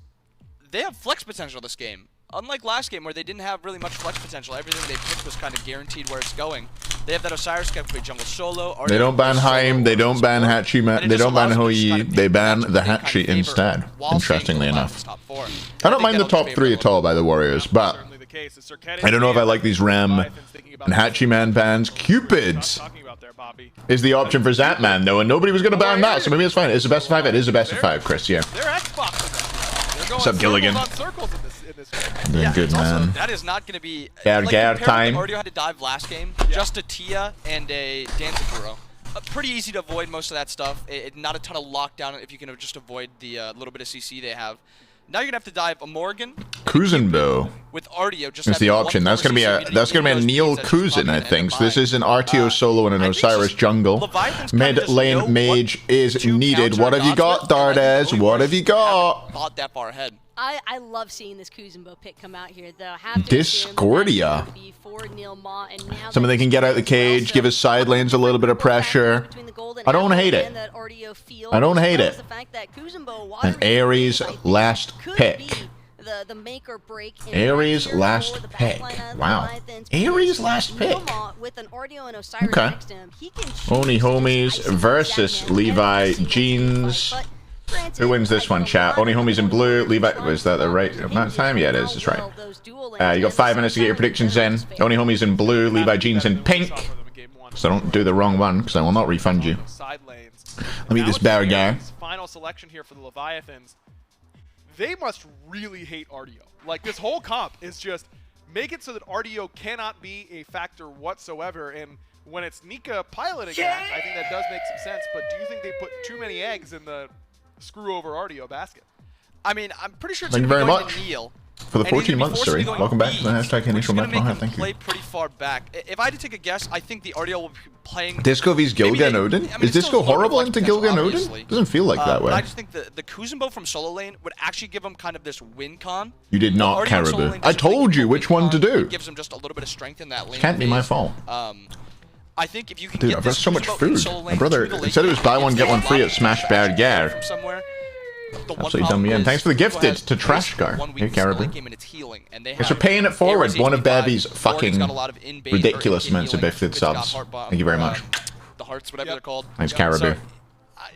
they have flex potential this game. Unlike last game where they didn't have really much flex potential, everything they picked was kind of guaranteed where it's going. They have that Osiris can play jungle solo. They don't ban Haim, they don't ban Hachi, they don't ban Hou-Yi, they ban the Hachi instead, interestingly enough. I don't mind the top 3 at all by the Warriors, but I don't know if I like these Ram and Hachi Man bans. Cupids is the option for Zapman, though, and nobody was going to ban that, so maybe it's fine. It's the best of 5. It is the best of 5, Chris, yeah. What's up, Gilligan? Doing good, man. That is not going to be... Gar time. Artio had to dive last game, just a Tia and a Danziguro. Pretty easy to avoid most of that stuff. Not a ton of lockdown if you can just avoid the little bit of CC they have. Now you're gonna have to dive a Morgan Kuzenbo with RTO. Just that's the option. That's gonna be a Neil Kuzen, I think. So this is an RTO solo and an Osiris jungle. Mid lane mage is needed. What have you got, Dardes? What have you got? Not that far ahead. I love seeing this Kuzenbo pick come out here, though. Discordia. Something they can get out of the cage, give his side lanes a little bit of pressure. I don't hate it. I don't hate it. And Ares last pick. Ares last pick. Wow. Ares last pick. Okay. Oni Homies versus Levi Jeans. Who wins this one, chat? Oni Homies in blue. Levi, was that the right amount of time? Yeah, it is. It's right. You got 5 minutes to get your predictions in. Oni Homies in blue. Levi Jeans in pink. So don't do the wrong one, because I will not refund you. Let me eat this Barrigar. Final selection here for the Leviathans. They must really hate RTO. Like, this whole comp is just make it so that RTO cannot be a factor whatsoever. And when it's Nika piloting that, I think that does make some sense. But do you think they put too many eggs in the screw over RTO basket? I mean, I'm pretty sure it's Thank you very much. Neil. For the 14 months, sorry. Welcome back to the hashtag initial match. Thank you. Play pretty far back. If I had to take a guess, I think the RTO will be playing Disco vs Gilga and Odin? Is Disco horrible into Gilga and Odin? Doesn't feel like that way. But I just think the Kuzenbo from solo lane would actually give him kind of this win con. You did not, Caribou. I told you which one to do. It gives him just a little bit of strength in that lane. Can't be my fault. I think if you can Dude, get I've got so much food. My brother said it was buy one, get one free at Smash Bad Gar. Absolutely done me in. Thanks for the gifted to Trashgar. Hey, Caribou. Thanks for paying it forward. One of Babby's fucking ridiculous amounts of gifted subs. Thank you very much. The hearts, whatever they're called. Thanks, Caribou.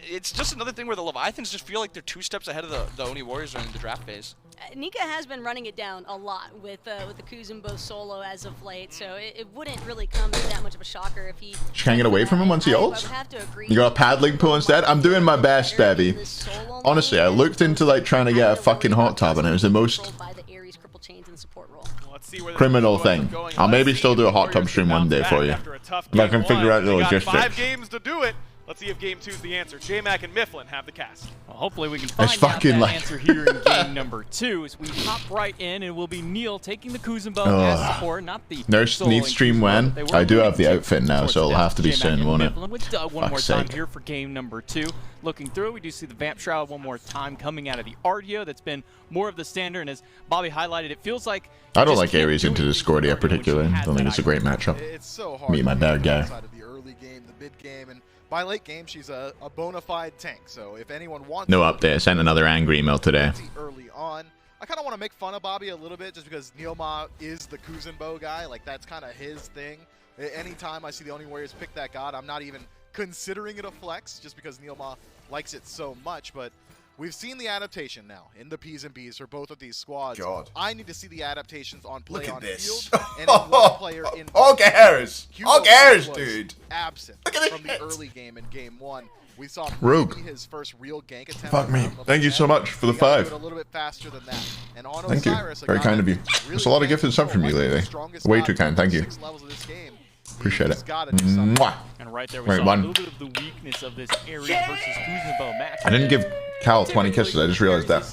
It's just another thing where the Leviathans just feel like they're 2 steps ahead of the Oni Warriors in the draft phase. Nika has been running it down a lot with the Kuzenbo solo as of late, so it wouldn't really come as that much of a shocker if he... She can't get away from him once he ults? You got a paddling pool instead? I'm doing my best, Babby. Honestly, I looked into like trying to get a fucking hot tub and it was the most criminal thing. I'll maybe still do a hot tub stream one day for you. If I can figure out the logistics. 5 games to do it. Let's see if game 2 is the answer. J-Mac and Mifflin have the cast. Well, hopefully we can find out that answer here in game number 2 as we hop right in, and will be Neil taking the Kuzenbo as support, not the Nurse needs stream when? I do have the outfit now, so it'll have to be soon, won't it? With Doug one more time here for game number 2. Looking through, we do see the Vamp Shroud one more time coming out of the RDO. That's been more of the standard, and as Bobby highlighted, it feels like I don't like Ares into Discordia particularly. I don't think it's a great matchup. It's so hard. Meet my bad guy. Outside of the early game, the mid game, and by late game, she's a bona fide tank. So if anyone wants no update, I sent another angry email today. Early on, I kind of want to make fun of Bobby a little bit just because Neilma is the Kuzenbo guy. Like, that's kind of his thing. Anytime I see the Oni Warriors pick that god, I'm not even considering it a flex just because Neilma likes it so much. But we've seen the adaptation now in the P's and B's for both of these squads. God. I need to see the adaptations on play Look at on this. field and in one player in dude. Absent from the early game in game 1. We saw Rogue. his first real gank attempt. Fuck me. Thank you so much for the 5. A little bit faster than that. And on Thank you. Osiris, Very kind of you. There's a lot of gifts and stuff from you lately. Way too kind. Thank you. Appreciate it. Mwah. And right there we saw a little bit of the weakness of this Ares versus Kuzenbo match. I didn't give Cal 20 kisses. I just realized that.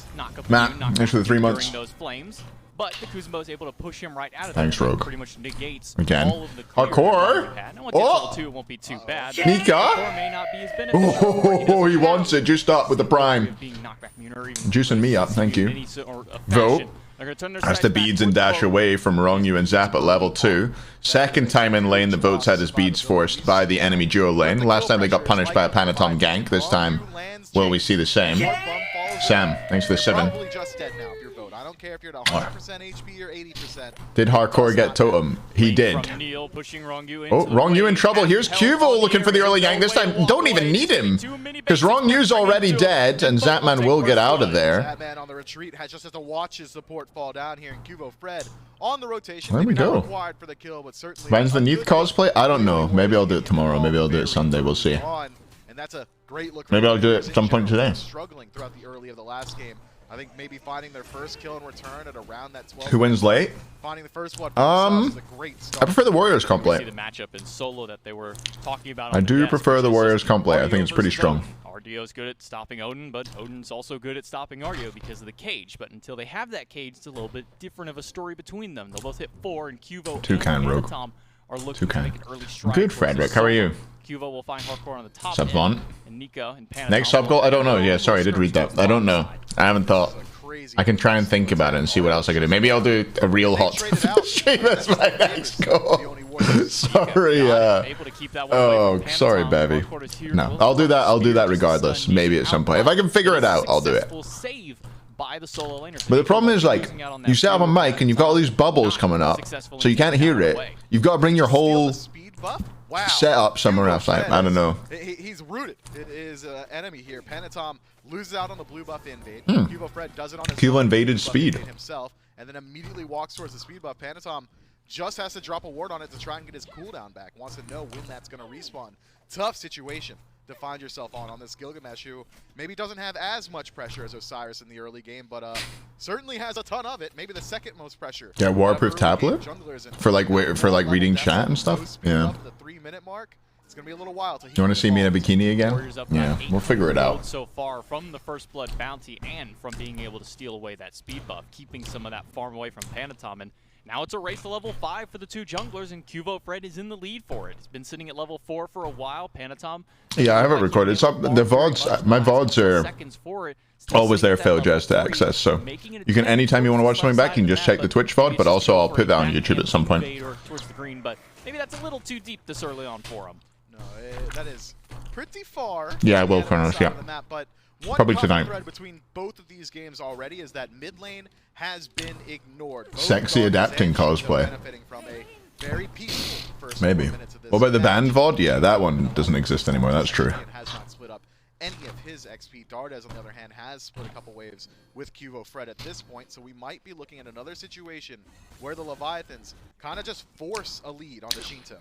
Matt, thanks for the 3 months. Those flames, but the Kuzenbo is able to push him right out of Thanks, there. Rogue. Pretty much negates Again. all of the clear. Hardcore. Now, once it's level 2, it won't be too bad. Nika. Hardcore may not be as beneficial. Oh, he wants it. Juiced up with the prime. Juicing me up. Thank you. Vote. That's the beads and dash away from Rongyu and Zap at level 2. Second time in lane, the votes had his beads forced by the enemy duo lane. Last time they got punished by a Panatom gank. This time, will we see the same? Sam, thanks for the 7. I don't care if you're at 100% HP or 80%. Did Hardcore get totem? He did. Oh, Rongyu in trouble. Here's Cuvo looking for the early gank. This time, don't even need him. Because Rongyu's already dead, and Zapman will get out of there. Zapman on the retreat just has to watch his support fall down here, and Cuvo Fred on the rotation. There we go. Required for the kill, but certainly When's the Neath cosplay? I don't know. Maybe I'll do it tomorrow. Maybe I'll do it Sunday. We'll see. And that's a great look. Maybe I'll do it at some point today. Struggling throughout the early of the last game. I think maybe finding their first kill in return at around that 12. Who wins late? Finding the first one I prefer the Warriors comp late. The matchup in solo that they were talking about. I do prefer the Warriors comp late. I think it's pretty strong. RDO's good at stopping Odin, but Odin's also good at stopping RDO because of the cage. But until they have that cage, it's a little bit different of a story between them. They'll both hit 4, and Cuvo and Rogue. Tom are looking to make an early strike. Good, Frederick. How are you? Cuvo will find Hardcore on the top. Sub Vaughn. And Nico and Panatom. Next sub goal? I don't know. Yeah, sorry, I did read that. I don't know. I haven't thought. I can try and think about it and see what else I can do. Maybe I'll do a real hot stream as my next goal. Sorry. Oh, sorry, Bevy. No, I'll do that. I'll do that regardless. Maybe at some point. If I can figure it out, I'll do it. But the problem is, like, you set up a mic and you've got all these bubbles coming up, so you can't hear it. You've got to bring your whole setup somewhere else. I don't know. He's rooted. It is enemy here. Panatom loses out on the blue buff invade. Cuvo Fred does it on his Cuvo invaded speed himself, and then immediately walks towards the speed buff. Panatom just has to drop a ward on it to try and get his cooldown back. Wants to know when that's going to respawn. Tough situation to find yourself on this Gilgamesh, who maybe doesn't have as much pressure as Osiris in the early game, but certainly has a ton of it. Maybe the second most pressure. Yeah, waterproof tablet for like reading chat and stuff. Yeah. The 3-minute mark. It's gonna be a little while. You want to see me in a bikini again? Yeah, we'll figure it out. So far from the first blood bounty and from being able to steal away that speed buff, keeping some of that farm away from Panatom, and now it's a race to level 5 for the 2 junglers, and Cuvo Fred is in the lead for it. It's been sitting at level 4 for a while. Panatom. Yeah, I have it recorded. It's up. The VODs, my VODs are always there, Phil, just to access. So you can, anytime you want to watch something back, you can just check the Twitch VOD, but also I'll put that on YouTube at some point. Towards the green, but maybe that's a little too deep this early on for him. No, that is pretty far. Yeah, I will, Kronos, yeah. But probably tonight. Thread between both of these games already is that mid lane has been ignored. Sexy adapting cosplay. Very peaceful first maybe. What about the band VOD? Yeah, that one doesn't exist anymore. That's true. Has not split up any of his XP. Dardes, on the other hand, has split a couple waves with Cuvo Fred at this point, so we might be looking at another situation where the Leviathans kind of just force a lead on the Shinto.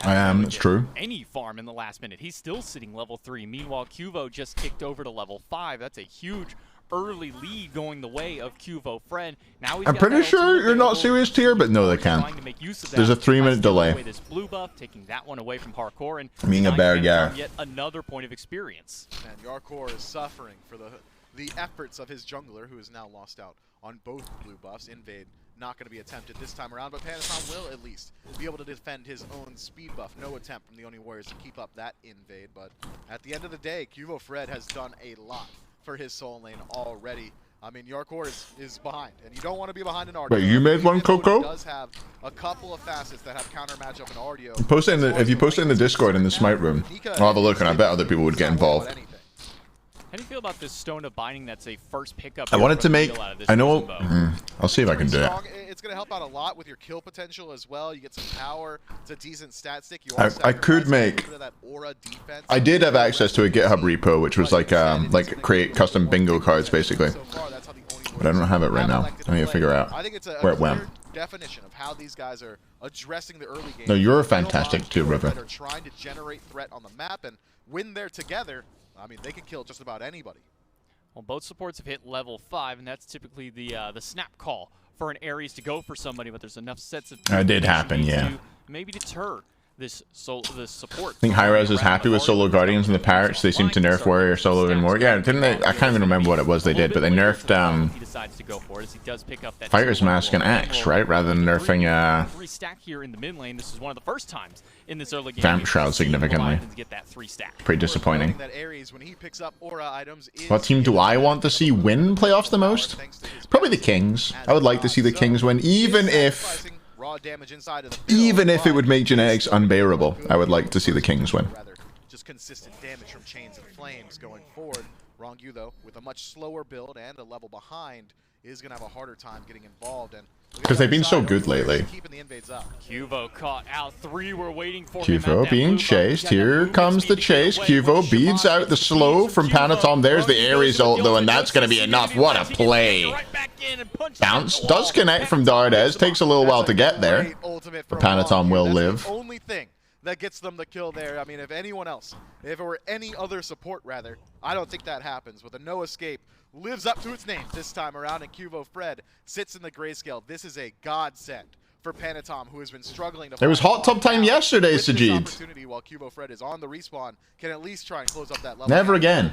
I am, that's true. Any farm in the last minute. He's still sitting level 3. Meanwhile, Cuvo just kicked over to level 5. That's a huge early lead going the way of QVOFred. Now he's I'm pretty sure you're not serious tier, but no, they can't. There's a 3-minute delay. This blue buff, taking that one away from Hardcore, and being a bear guy. Yet another point of experience. And Yarkor is suffering for the efforts of his jungler, who has now lost out on both blue buffs. Invade not going to be attempted this time around, but Panatom will at least be able to defend his own speed buff. No attempt from the Oni Warriors to keep up that invade, but at the end of the day, QVOFred has done a lot for his soul lane already. I mean, Yarkor is behind, and you don't want to be behind an Ardio. Wait, you made one, Coco? Does have a couple of facets that have counter matchup in Ardio. Post it in the, if you post it in the Discord in the Smite room, I'll have a look, and I bet other people would get involved. How do you feel about this Stone of Binding that's a first pickup? I wanted to make, I know, I'll see if I can do it. It's going to help out a lot with your kill potential as well. You get some power. It's a decent stat stick. I could make, I did have access to a GitHub repo, which was like create custom bingo cards, basically. But I don't have it right now. I need to figure out where it went. Definition of how these guys are addressing the early game. No, you're fantastic too, River. They're trying to generate threat on the map, and when they're together, I mean, they can kill just about anybody. Well, both supports have hit level 5, and that's typically the snap call for an Ares to go for somebody, but there's enough sets of... That did happen, yeah. Maybe deter this support. I think HiRez is happy with Solo Guardians and the Parrots. They seem to nerf Warrior Solo even more. Yeah, didn't they? I can't even remember what it was they did, but they nerfed he decides to go for it as he does pick up that Fighter's Mask and Axe, right? Rather than nerfing stack here in the mid lane. This is one of the first times in this early game. Vamp Shroud significantly. Pretty disappointing. What team do I want to see win playoffs the most? Probably the Kings. I would like to see the Kings win, even if it would make genetics unbearable. I would like to see the Kings win. Just consistent damage from Chains and Flames going forward. Rongu, though, with a much slower build and a level behind, is going to have a harder time getting involved. And because they've been so good lately. QVO caught out 3. We're waiting for QVO being chased. Here comes the chase. QVO beats out the slow from Panatom. There's the Ares ult, though, and that's going to be enough. What a play. Bounce does connect from Dardes. Takes a little while to get there. But Panatom will live. Only thing that gets them the kill there. I mean, if it were any other support, rather, I don't think that happens. With a no escape, lives up to its name this time around, and QVOFred sits in the grayscale. This is a godsend for Panatom, who has been struggling to. It was hot tub time yesterday, Sajid. Opportunity while QVOFred is on the respawn, can at least try and close up that level. Never again.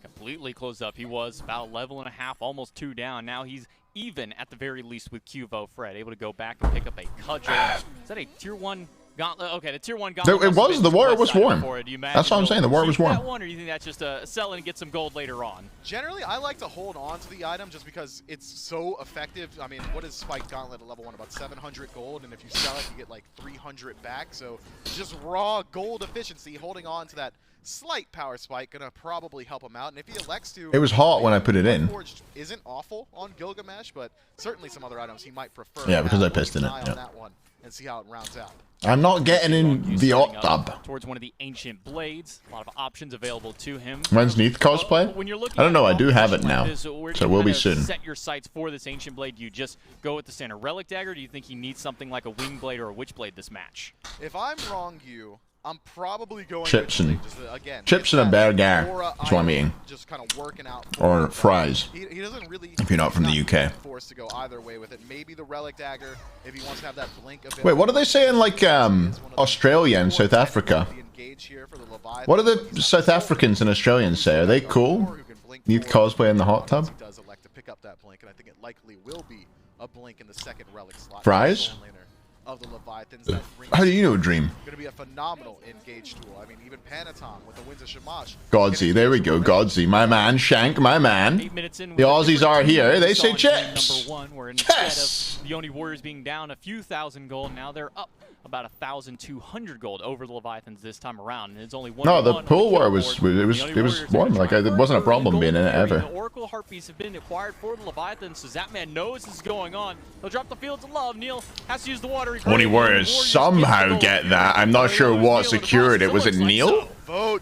Completely closed up. He was about a level and a half, almost 2 down. Now he's even at the very least with QVOFred, able to go back and pick up a cudgel. Is that a tier 1? Gauntlet. Okay, the tier 1 gauntlet. It was. The water was warm. That's what I'm saying. The water was warm. Or do you think that's just a sell and get some gold later on? Generally, I like to hold on to the item just because it's so effective. I mean, what is Spike Gauntlet at level 1? About 700 gold, and if you sell it, you get like 300 back. So just raw gold efficiency, holding on to that slight power spike, gonna probably help him out. And if he elects to, it was hot when I put it in. Forged isn't awful on Gilgamesh, but certainly some other items he might prefer. Yeah, because I pissed in it. Yeah. That one and see how it rounds out. I'm not getting in the hot tub. Towards one of the ancient blades, a lot of options available to him. When's Neath cosplay? I don't know. I do have it now, so it will be soon. Set your sights for this ancient blade. Do you just go with the standard relic dagger? Do you think he needs something like a wing blade or a witch blade this match? If I'm wrong, I'm probably going chips and a burger. That's what I'm eating. Just kind of working out. Or fries. He doesn't really. If you're not from the UK. Forced to go either way with it. Maybe the relic dagger if he wants to have that blink. Wait, what are they saying? Like Australia and South Africa. What do the South Africans and Australians say? Are they cool? Need cosplay in the hot tub? He does elect to pick up that blink, and I think it likely will be a blink in the second relic slot. Fries? Of the Leviathans. How do you know Dream? Going to be a phenomenal engage tool. I mean, even Panatom with the Winds of Shamash. Godsey, there we go. Godsey, my man. Shank, my man. The Aussies are here. They say chips. Yes. The Oni Warriors being down a few thousand gold, now they're up about 1,200 gold over the Leviathans this time around, and it's only one. No, the pool war was warm. Like it wasn't a problem being in it ever. The Oracle Harpies have been acquired for the Leviathans, so that man knows this is going on. They'll drop the Fields of Love. Neil has to use the water. Oni Warriors somehow get that. I'm not sure what secured it. Was it Neil?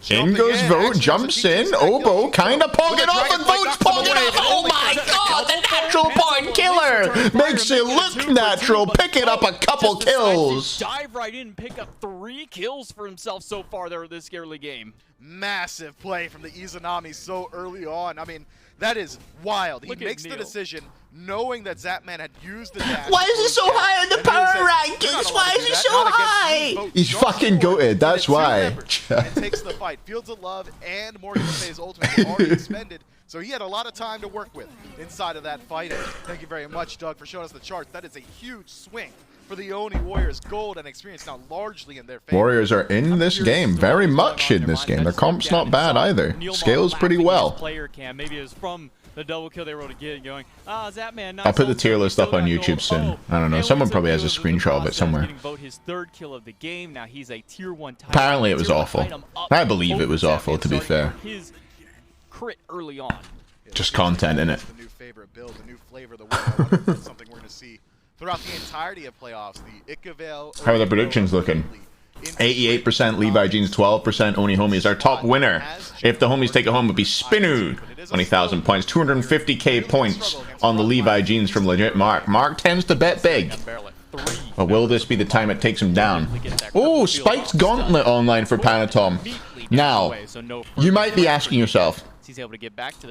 In goes Vote, jumps in. Oboe kind of pogging off, and Vote's pogging off. Oh my god, the natural point killer! Makes it look natural, picking up a couple kills. Dive right in and pick up 3 kills for himself so far there this early game. Massive play from the Izanami so early on. I mean, That is wild. He makes the decision knowing that Zapman had used the dash. Why is he so high in the power rankings? Why is he so high? He's fucking goated, that's why. And takes the fight. Fields of Love and Morgan Le Fay's ultimate were already expended, so he had a lot of time to work with inside of that fight. And thank you very much, Doug, for showing us the charts. That is a huge swing for the Oni Warriors. Gold and experience now largely in their favor. Warriors are in this game, very much in this game. Their comp's not bad either. Scales pretty well. Player cam. Maybe it was from the double kill they were able to get going. Zapman. I'll put the tier list up on YouTube soon. I don't know. Someone probably has a screenshot of it somewhere. His third kill of the game. Now he's a tier 1 Apparently it was awful. I believe it was awful, to be fair. His crit early on. Just content in it. The new favorite build, the new flavor of the week. That's something we're going to see throughout the entirety of playoffs. The Ikavel. How are the predictions looking? 88% Levi Jeans, 12% Oni Homies. Our top winner, if the Homies take it home, would be Spinu. 20,000 points, 250k points on the Levi Jeans from Legit Mark. Mark tends to bet big. But will this be the time it takes him down? Oh, Spiked Gauntlet online for Panatom. Now, you might be asking yourself,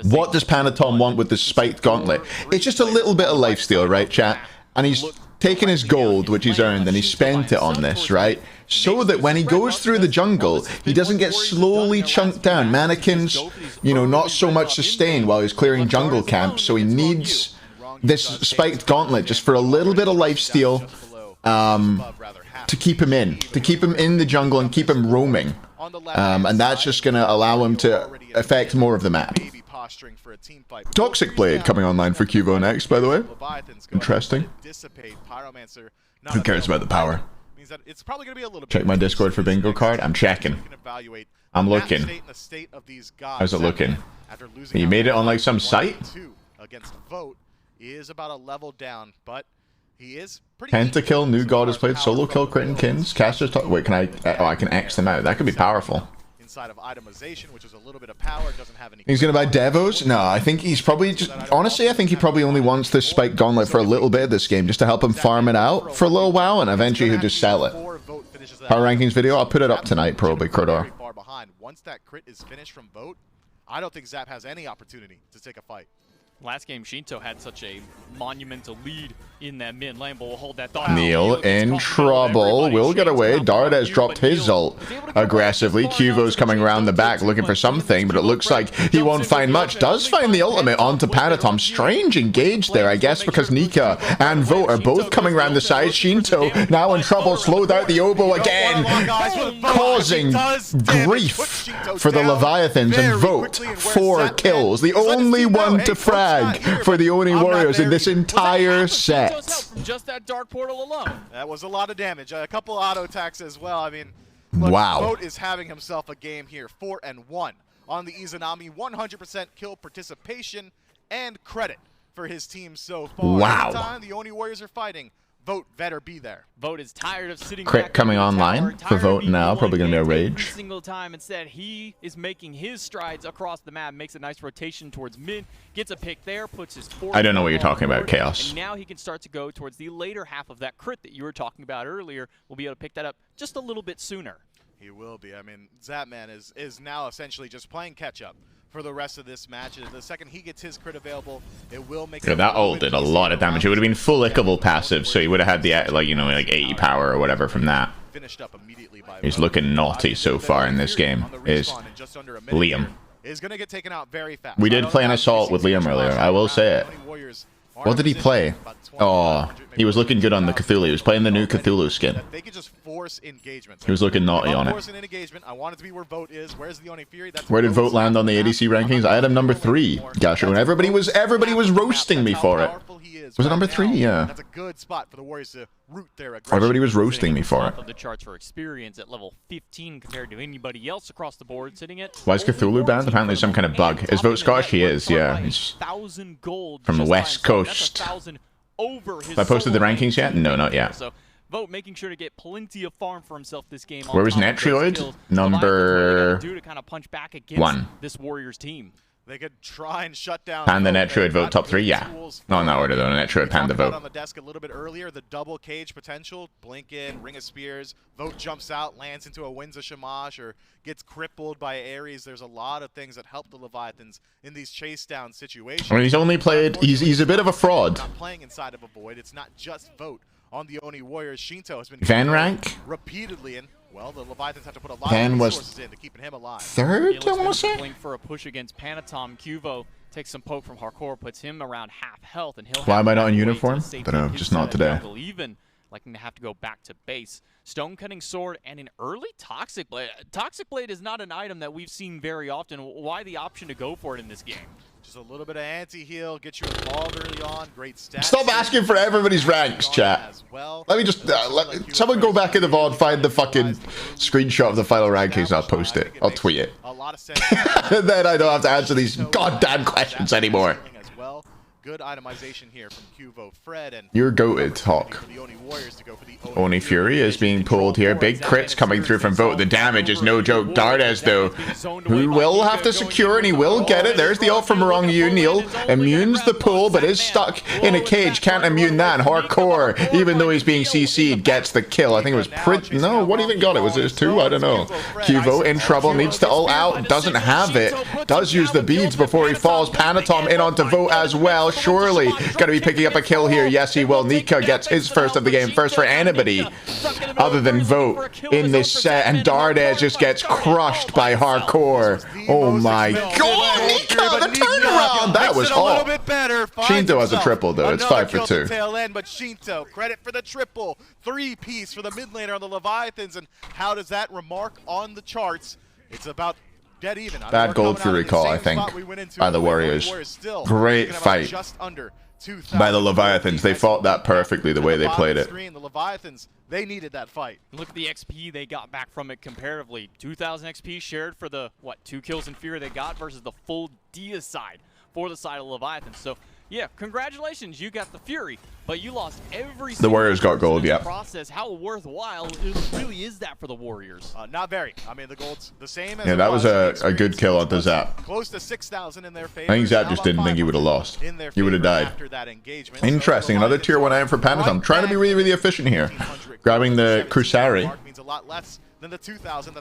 what does Panatom want with this Spiked Gauntlet? It's just a little bit of lifesteal, right, chat? And he's taken his gold, which he's earned, and he spent it on this, right? So that when he goes through the jungle, he doesn't get slowly chunked down. Mannequins, you know, not so much sustained while he's clearing jungle camps. So he needs this Spiked Gauntlet just for a little bit of lifesteal to keep him in the jungle and keep him roaming. And that's just going to allow him to affect more of the map. Toxic Blade coming online for Cuvo next, by the way. Interesting. Who cares about the power? Check my Discord for bingo card. I'm checking. I'm looking. How's it looking? You made it on like some site? Against Vote is about a level down, but he is pretty. Pentakill, New God has played solo kill, crit and kins. Casters talk. Wait, can I? Oh, I can X them out. That could be powerful. Inside of itemization, which is a little bit of power, doesn't have any. He's gonna buy Devos? No, I think he's probably just. Honestly, I think he probably only wants this Spiked Gauntlet for a little bit of this game, just to help him farm it out for a little while, and eventually he'll just sell it. Power rankings video. I'll put it up tonight, probably. Crodor. Once that crit is finished from Vote, I don't think Zap has any opportunity to take a fight. Last game, Shinto had such a monumental lead in that mid lane, but we'll hold that thought. Neil in trouble. Will get away. Dart has dropped his ult aggressively. Cuvo's coming around the back looking for something, but it looks like he won't find much. Does find the ultimate onto Panatom. Strange engage there, I guess, because Nika and Vote are both coming around the side. Shinto now in trouble. Slowed out the oboe again, causing grief for the Leviathans. And Vote 4 kills. The only one to frag for the Oni Warriors in this entire set. Just that dark portal alone. That was a lot of damage. A couple auto attacks as well. I mean, look, wow. Vote is having himself a game here. 4-1 on the Izanami. 100% kill participation and credit for his team so far. Wow. Every time the Oni Warriors are fighting, Vote better be there. Vote is tired of sitting Crit back coming online for Vote now. Probably going to be a rage. Every single time. Instead, he is making his strides across the map, makes a nice rotation towards mid, gets a pick there, puts his I don't know what you're talking about, Chaos. And now he can start to go towards the later half of that crit that you were talking about earlier. We'll be able to pick that up just a little bit sooner. He will be. I mean, Zapman is now essentially just playing catch-up for the rest of this match. The second he gets his crit available, it will make that ult did a lot of damage. It would have been full Ickable passive, so he would have had the, like, you know, like 80 power or whatever from that. He's looking naughty so far in this game, is Liam. Is going to get taken out very fast. We did play an assault with Liam earlier, I will say it. What did he play? Oh, he was looking good on the Cthulhu. He was playing the new Cthulhu skin. They could just force engagement. He was looking naughty on it. I want it to be where Vote is. Where's the Oni Fury? Where did Vote land on the ADC rankings? I had him number 3. Gosh, when everybody was roasting me for it. Was it number 3? Yeah. That's a good spot for the Warriors to root their aggression. Everybody was roasting me for it. Of the charts for experience at level 15 compared to anybody else across the board, sitting at. Why is Cthulhu banned? Apparently some kind of bug. Is Vote Scottish? He is, yeah. He's from the West Coast. Have I posted the rankings yet? No, not yet. So Vote making sure to get plenty of farm for himself this game. Where was Netrioid? Number to kind of punch back against 1. This Warriors team. They could try and shut down. Panda Netroid vote top 3, yeah. Not in that order though. Netroid, Panda vote. On the desk a little bit earlier, the double cage potential. Blink in, Ring of Spears. Vote jumps out, lands into a Winds of Shamash, or gets crippled by Ares. There's a lot of things that help the Leviathans in these chase down situations. I mean, he's only played. He's a bit of a fraud. Not playing inside of a void. It's not just vote on the Oni Warriors. Shinto has been Van rank repeatedly, and well, the Leviathans have to put a lot Van of was resources into keeping him alive. Third, I want to say. For a push against Panatom, Cuvo takes some poke from Hardcore, puts him around half health, and he'll. Why am I not in uniform? Don't know, just not today. Even liking to have to go back to base. Stone Cutting Sword and an early Toxic Blade. Toxic Blade is not an item that we've seen very often. Why the option to go for it in this game? Just a little bit of anti-heal, get you involved early on. Great stats. Stop asking for everybody's ranks, chat. Let me just someone go back in the VOD, find the fucking screenshot of the final rankings. I'll post it. I'll tweet it. Then I don't have to answer these goddamn questions anymore. Good itemization here from Cuvo, Fred, and you're goated, Hawk. Oni Fury is being pulled here. Big crits coming through from Vote. The damage is no joke. Dardes, though, who will have to secure, and he will get it. There's the ult from Wrong You. Neil immunes the pull, but is stuck in a cage. Can't immune that. Hardcore, even though he's being CC'd, gets the kill. I think it was pretty. No, what even got it? Was it 2? I don't know. Cuvo in trouble, needs to ult out, doesn't have it. Does use the beads before he falls. Panatom in onto Vote as well. Surely going to be picking up a kill here. Yes, he will. Nika gets his first of the game. First for anybody other than Vote in this set. And Dardes just gets crushed by Hardcore. Oh my god, Nika, the turnaround! That was hot. Shinto has a triple though. It's 5 for 2. Tail end, but Shinto, credit for the triple. 3-piece for the mid laner on the Leviathans. And how does that remark on the charts? It's about dead even. Bad gold for recall, I think, by the Warriors. Great fight by the Leviathans. They fought that perfectly the way they played it. The Leviathans, they needed that fight. Look at the XP they got back from it comparatively. 2,000 XP shared for the, 2 kills in Fear they got versus the full deicide for the side of Leviathans. So, yeah, congratulations, you got the Fury, but you lost every the Warriors got gold, yeah. Process. How worthwhile really is that for the Warriors? Not very. I mean, the gold's the same as yeah, that was a good kill on the Zap. Close to 6,000 in their favor. I think Zap just didn't think he would have lost. He would have died. Interesting. Another tier 1 item for Panatom. Trying to be really, really efficient here. Grabbing the Crusari.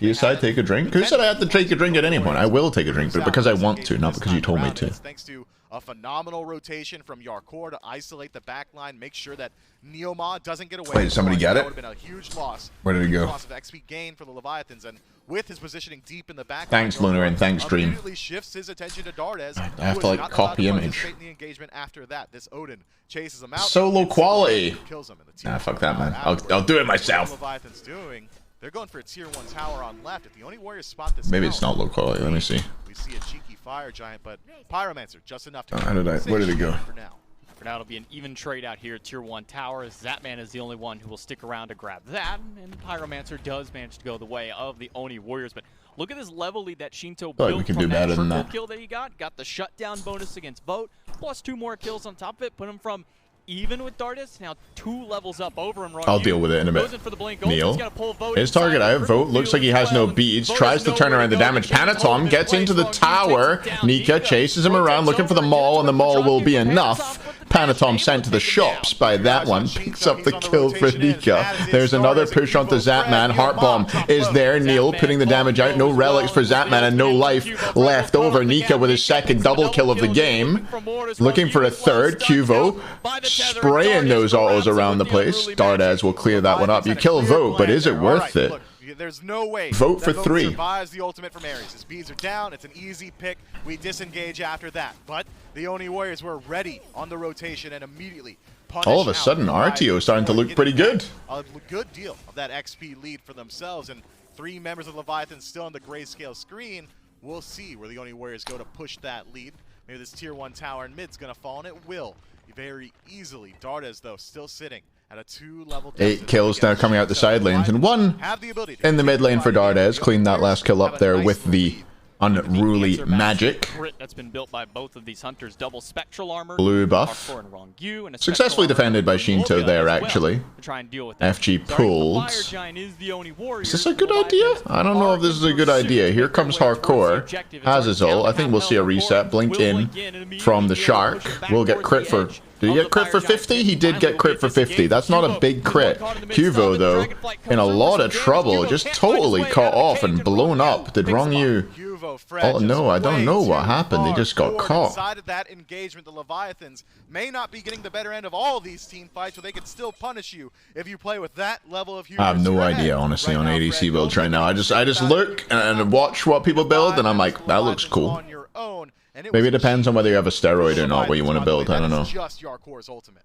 You decide to take a drink? Who said I have to take a drink at any point? I will take a drink, but because I want to, not because you told me to. Thanks to a phenomenal rotation from Yarkor to isolate the backline, make sure that Neoma doesn't get away. Wait, did somebody get it? That would have been a huge loss. Where did it go? Loss of XP gain for the Leviathans, and with his positioning deep in the back. Thanks, Lunar, and thanks, Dream. Immediately shifts his attention to Dardes. I have to like copy image. The engagement after that, this Odin chases him out. So low quality. Kills him. Nah, fuck that, man. I'll do it myself. Leviathans doing. They're going for a tier 1 tower on left. If the only Warriors spot this, maybe it's not low quality. Let me see. We see a cheeky fire giant, but Pyromancer just enough to. Where did it go? For now, it'll be an even trade out here at tier 1 tower. Zatman is the only one who will stick around to grab that, and Pyromancer does manage to go the way of the Oni Warriors. But look at this level lead that Shinto built. We can do better than that. Kill that he got the shutdown bonus against Vote, plus 2 more kills on top of it, put him from even with Dardes, now 2 levels up over him. I'll deal with it in a bit. Neil, his target, I have Vote. Looks like he has no beads. Tries to turn around the damage. Panatom gets into the tower. Nika chases him around looking for the maul, and the maul will be enough. Panatom sent to the shops by that one. Picks up the kill for Nika. There's another push onto Zatman. Heart Bomb is there. Neil putting the damage out. No relics for Zatman and no life left over. Nika with his second double kill of the game. Looking for a third. Cuvo spraying those autos around the place. Dardes will clear that one up. You kill Vote, but is it worth it? There's no way Vote for 3. Survives the ultimate from Ares. His beads are down. It's an easy pick. We disengage after that. But the Oni Warriors were ready on the rotation and immediately punish. All of a sudden, RTO is starting to look pretty good. A good deal of that XP lead for themselves, and 3 members of Leviathan still on the grayscale screen. We'll see where the Oni Warriors go to push that lead. Maybe this tier 1 tower in mid's gonna fall, and it will very easily. Dardes, though, still sitting at a 2-level. 8 kills now coming out the side lanes, and 1 in the mid lane for Dardes. Cleaned that last kill up there with the unruly magic. Crit that's been built by both of these hunters. Double spectral armor. Blue buff. Successfully defended by Shinto there, actually. FG pulled. Is this a good idea? I don't know if this is a good idea. Here comes Hardcore. Has his ult. I think we'll see a reset. Blink in from the Shark. We'll get crit for... Did he get crit for 50? He did get crit for 50. That's not a big crit. Cuvo, though, in a lot of trouble. Just totally caught off and blown up. Did Wrong You... Oh, no, I don't know what happened. They just got caught. Inside of that engagement, the Leviathans may not be getting the better end of all these team fights, but they can still punish you if you play with that level of... I have no idea, honestly, on ADC builds right now. I just look and watch what people build, and I'm like, that looks cool. Maybe it depends on whether you have a steroid or not, what you want to build. I don't know.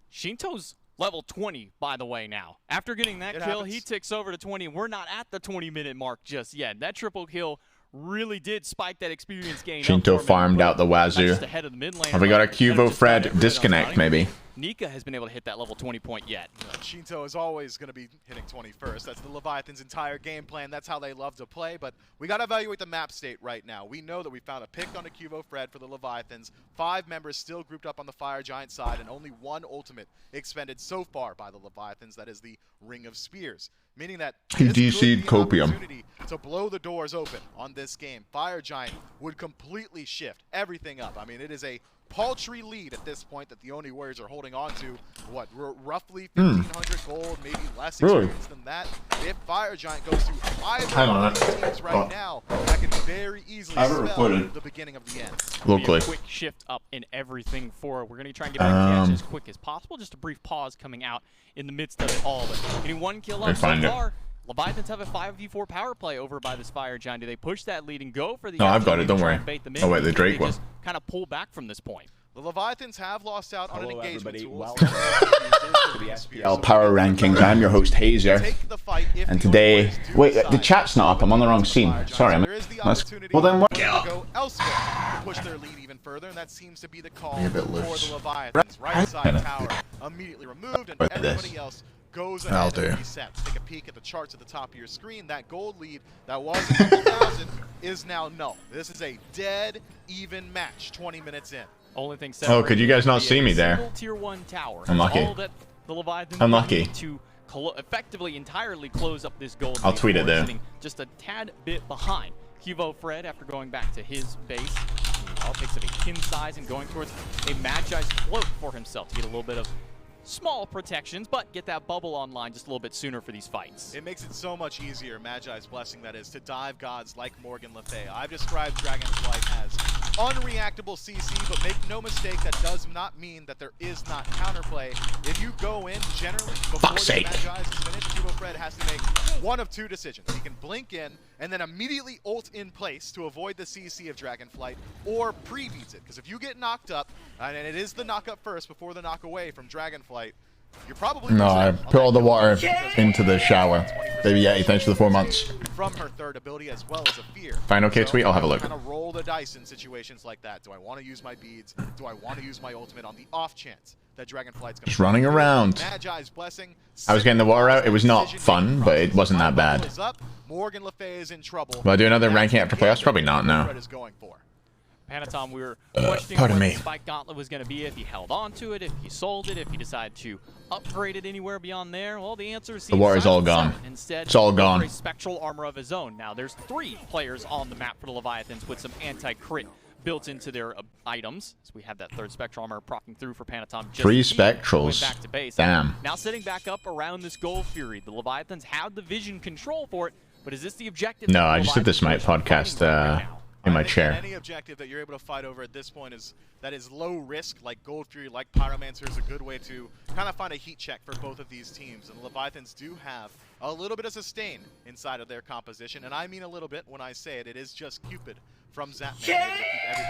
Shinto's level 20, by the way, now. After getting that kill, he ticks over to 20. We're not at the 20-minute mark just yet. That triple kill really did spike that experience gain. Shinto farmed out the wazoo. Have we got a Cuvo Fred disconnect, maybe? Nika has been able to hit that level 20 point yet. Shinto is always going to be hitting 20 first. That's the Leviathan's entire game plan. That's how they love to play. But we got to evaluate the map state right now. We know that we found a pick on a Cuvo Fred for the Leviathans. 5 members still grouped up on the Fire Giant side, and only 1 ultimate expended so far by the Leviathans. That is the Ring of Spears. Meaning that he DC'd Copium to blow the doors open on this game. Fire Giant would completely shift everything up. I mean, it is a paltry lead at this point that the Oni Warriors are holding on to. What, roughly 1,500 gold, maybe less experience than that. If Fire Giant goes to either of these teams right now, that could very easily spell the beginning of the end. Locally. A quick shift up in everything for. We're going to try and get back to the action as quick as possible. Just a brief pause coming out in the midst of it all. But getting 1 kill up so far. Leviathans have a 5v4 power play over by this Fire Giant. Do they push that lead and go for the... No, I've got it. Don't worry. Oh, wait, the Drake one. Just kind of pull back from this point. The Leviathans have lost out on an engagement tool. SPL Power Rankings. I'm your host, Hayzer. And today... Wait, the chat's not up. I'm on the wrong scene. Sorry. Well, then what? Go elsewhere to push their lead even further, and that seems to be the call for the Leviathans. Right side tower immediately removed, and everybody else goes ahead and resets. Take a peek at the charts at the top of your screen. That gold lead that was a couple thousand is now null. This is a dead even match 20 minutes in. Only thing oh, could you guys not see me there? Tier 1 tower. Unlucky. All that the Leviathans Unlucky. To effectively entirely close up this gold. I'll tweet it there. Just a tad bit behind. Cuvo Fred, after going back to his base, takes up a kin size and going towards a Magi's float for himself to get a little bit of small protections, but get that bubble online just a little bit sooner for these fights. It makes it so much easier, Magi's blessing that is, to dive gods like Morgan Le Fay. I've described Dragonflight as unreactable CC, but make no mistake, that does not mean that there is not counterplay. If you go in, generally, before the Magi's is finished, Cuvo Fred has to make one of 2 decisions. He can blink in and then immediately ult in place to avoid the CC of Dragonflight, or pre-beats it. Because if you get knocked up, and it is the knock up first before the knock away from Dragonflight, you're probably... No, I put all the water into the shower. Baby Yeti, thanks for the 4 months. From her third ability as well as a fear. Fine, okay, tweet, I'll have a look. Kind of roll the dice in situations like that. Do I want to use my beads? Do I want to use my ultimate on the off chance that Dragonflight's going to... Just running around. Magi's blessing. I was getting the water out. It was not fun, but it wasn't that bad. Morgan Le Fay is in trouble. Will I do another ranking after playoffs? Probably not, no. Panatom, we were questioning what the Spike Gauntlet was going to be, if he held on to it, if he sold it, if he decided to upgrade it anywhere beyond there. Well, the answer is the war is all gone. Instead, it's all gone. A spectral armor of his own. Now, there's 3 players on the map for the Leviathans with some anti-crit built into their items. So we have that 3rd spectral armor propping through for Panatom. 3 spectrals. Back to base. Damn. Now sitting back up around this Gold Fury. The Leviathans have the vision control for it, but is this the objective? No, I just did this Smite podcast in my chair. Any objective that you're able to fight over at this point is low risk, like Gold Fury, like Pyromancer, is a good way to kind of find a heat check for both of these teams. And the Leviathans do have a little bit of sustain inside of their composition, and I mean a little bit when I say it. It is just Cupid from Zapman.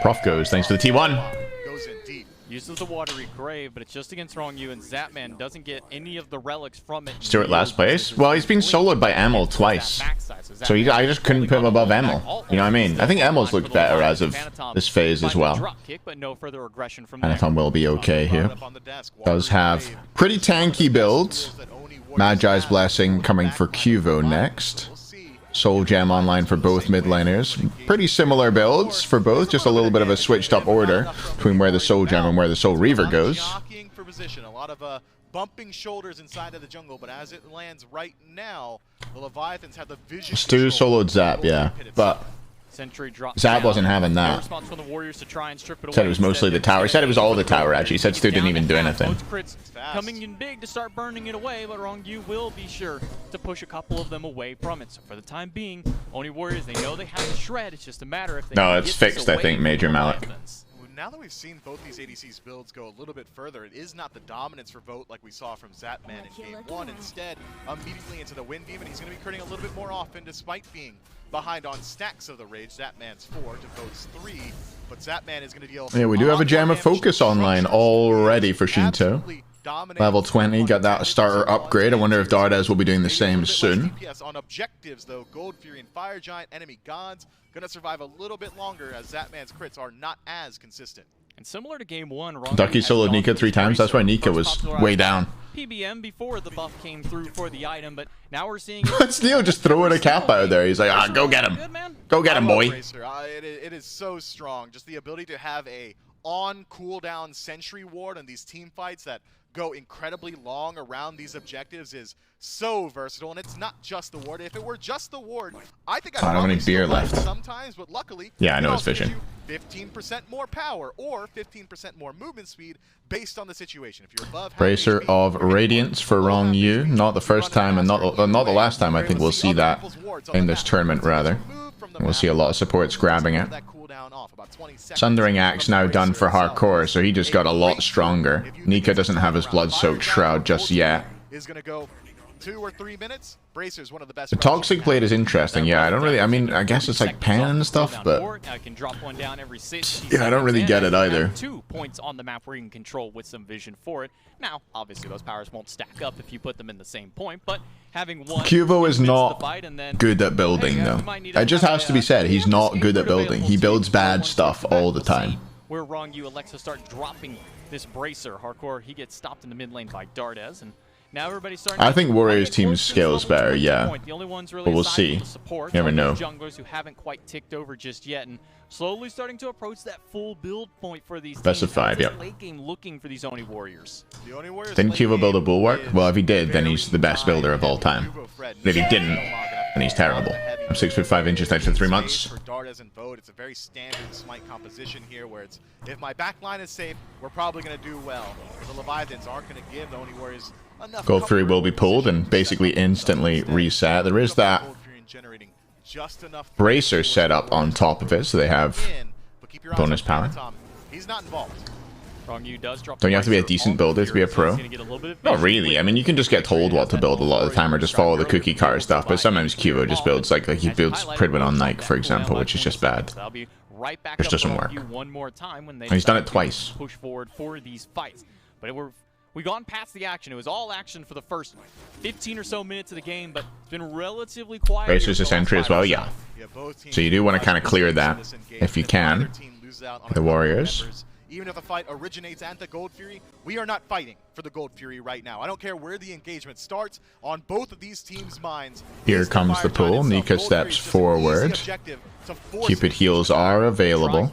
Prof goes, thanks for the T1. Goes in deep. Uses the Watery Grave, but it's just against Wrong You, and Zapman doesn't get any of the relics from it. Stuart last place? Well, he's been soloed by Emil twice. So I just couldn't put him above Emil. You know what I mean? I think Emil's looked better as of this phase as well. Panatom will be okay here. Does have pretty tanky builds. Magi's Blessing coming for Cuvo next. Soul Gem online for both mid laners. Pretty similar builds for both, just a little bit of a switched up order between where the Soul Gem and where the Soul Reaver goes. Jockeying for position, a lot of bumping shoulders inside of the jungle, but as it lands right now, the Leviathans have the vision. Stu soloed Zap, yeah, but Zap wasn't having that. Said it was mostly the tower. He said it was all the tower, actually. He said Stu didn't even do anything. Coming in big to start burning it away, but Rongyu will be sure to push a couple of them away from it. So for the time being, Oni Warriors, they know they have a shred. It's just a matter if they No, it's fixed, I think, Major Malik. Now that we've seen both these ADC's builds go a little bit further, it is not the dominance for Vote like we saw from Zapman in Game 1. Instead, immediately into the Wind Demon, he's going to be critting a little bit more often despite being behind on stacks of the Rage. Zapman's 4 to Vote's 3, but Zapman is going to deal... Yeah, we do have a Gem of Focus online already for Shinto. Level 20, got that starter upgrade. I wonder if Dardes will be doing the same soon. On objectives, though, Gold Fury and Fire Giant, enemy gods, going to survive a little bit longer as Zapman's crits are not as consistent. And similar to Game 1, Ducky soloed Nika 3 times. That's why Nika was way down. PBM before the buff came through for the item, but now we're seeing... Neo just throwing a cap out there. He's like, go get him. Go get him, boy. It is so strong. Just the ability to have a on cooldown sentry ward on these team fights that go incredibly long around these objectives is so versatile, and it's not just the ward. If it were just the ward, I think I'd don't have any beer left sometimes, but luckily, yeah, I know it's fishing. 15% more power or 15% more movement speed based on the situation. If you're above Bracer of Radiance for Wrong Yu. Not the first time and not the last time I think we'll see that in this tournament, rather. We'll see a lot of supports grabbing it. Sundering Axe now done for Hardcore, so he just got a lot stronger. Nika doesn't have his Blood-Soaked Shroud just yet. Is going to go 2 or 3 minutes. Bracer's one of the best. The Toxic Blade is interesting, yeah. I mean, I guess it's like Pan and stuff, but yeah, I don't really get it either. 2 points on the map where you can control with some vision for it. Now, obviously, those powers won't stack up if you put them in the same point, but having one Cuvo is not good at building, though. It just has to be said, he's not good at building. He builds bad stuff all the time. Where Rongyu elects to start dropping this Bracer. Hardcore, he gets stopped in the mid lane by Dardes, and now everybody's starting. I think Warriors team's scales better, yeah. But we'll see. You never know. Junglers who haven't quite ticked over just yet, and slowly starting to approach that full build point for these Specified, teams. yeah. Late game looking for these Oni Warriors. Didn't Cuvo build a Bulwark? Well, if he did, then he's the best builder of all time. But if he didn't, then he's terrible. I'm 6'5", thanks for 3 months. For Dardes and Vote, it's a very standard smite composition here where it's, if my back line is safe, we're probably going to do well. The Leviathans aren't going to give the Oni Warriors enough. Gold Fury will be pulled and basically instantly reset. There is that Bracer set up on top of it, so they have bonus power. He's not involved. Don't you have to be a decent builder to be a pro? Not really. I mean, you can just get told what to build a lot of the time or just follow the cookie cutter stuff, but sometimes Cuvo just builds, like he builds Pridwin on Nike, for example, which is just bad. Which doesn't work. And he's done it twice. Push forward for these fights. But we've gone past the action. It was all action for the first 15 or so minutes of the game, but it's been relatively quiet. Bracer's a sentry as well, yeah. So you do want to kind of clear that, if you can, the Warriors. Even if the fight originates at the Gold Fury, we are not fighting for the Gold Fury right now. I don't care where the engagement starts. On both of these teams' minds, here comes the pull. Nika steps forward. Cupid heals are available.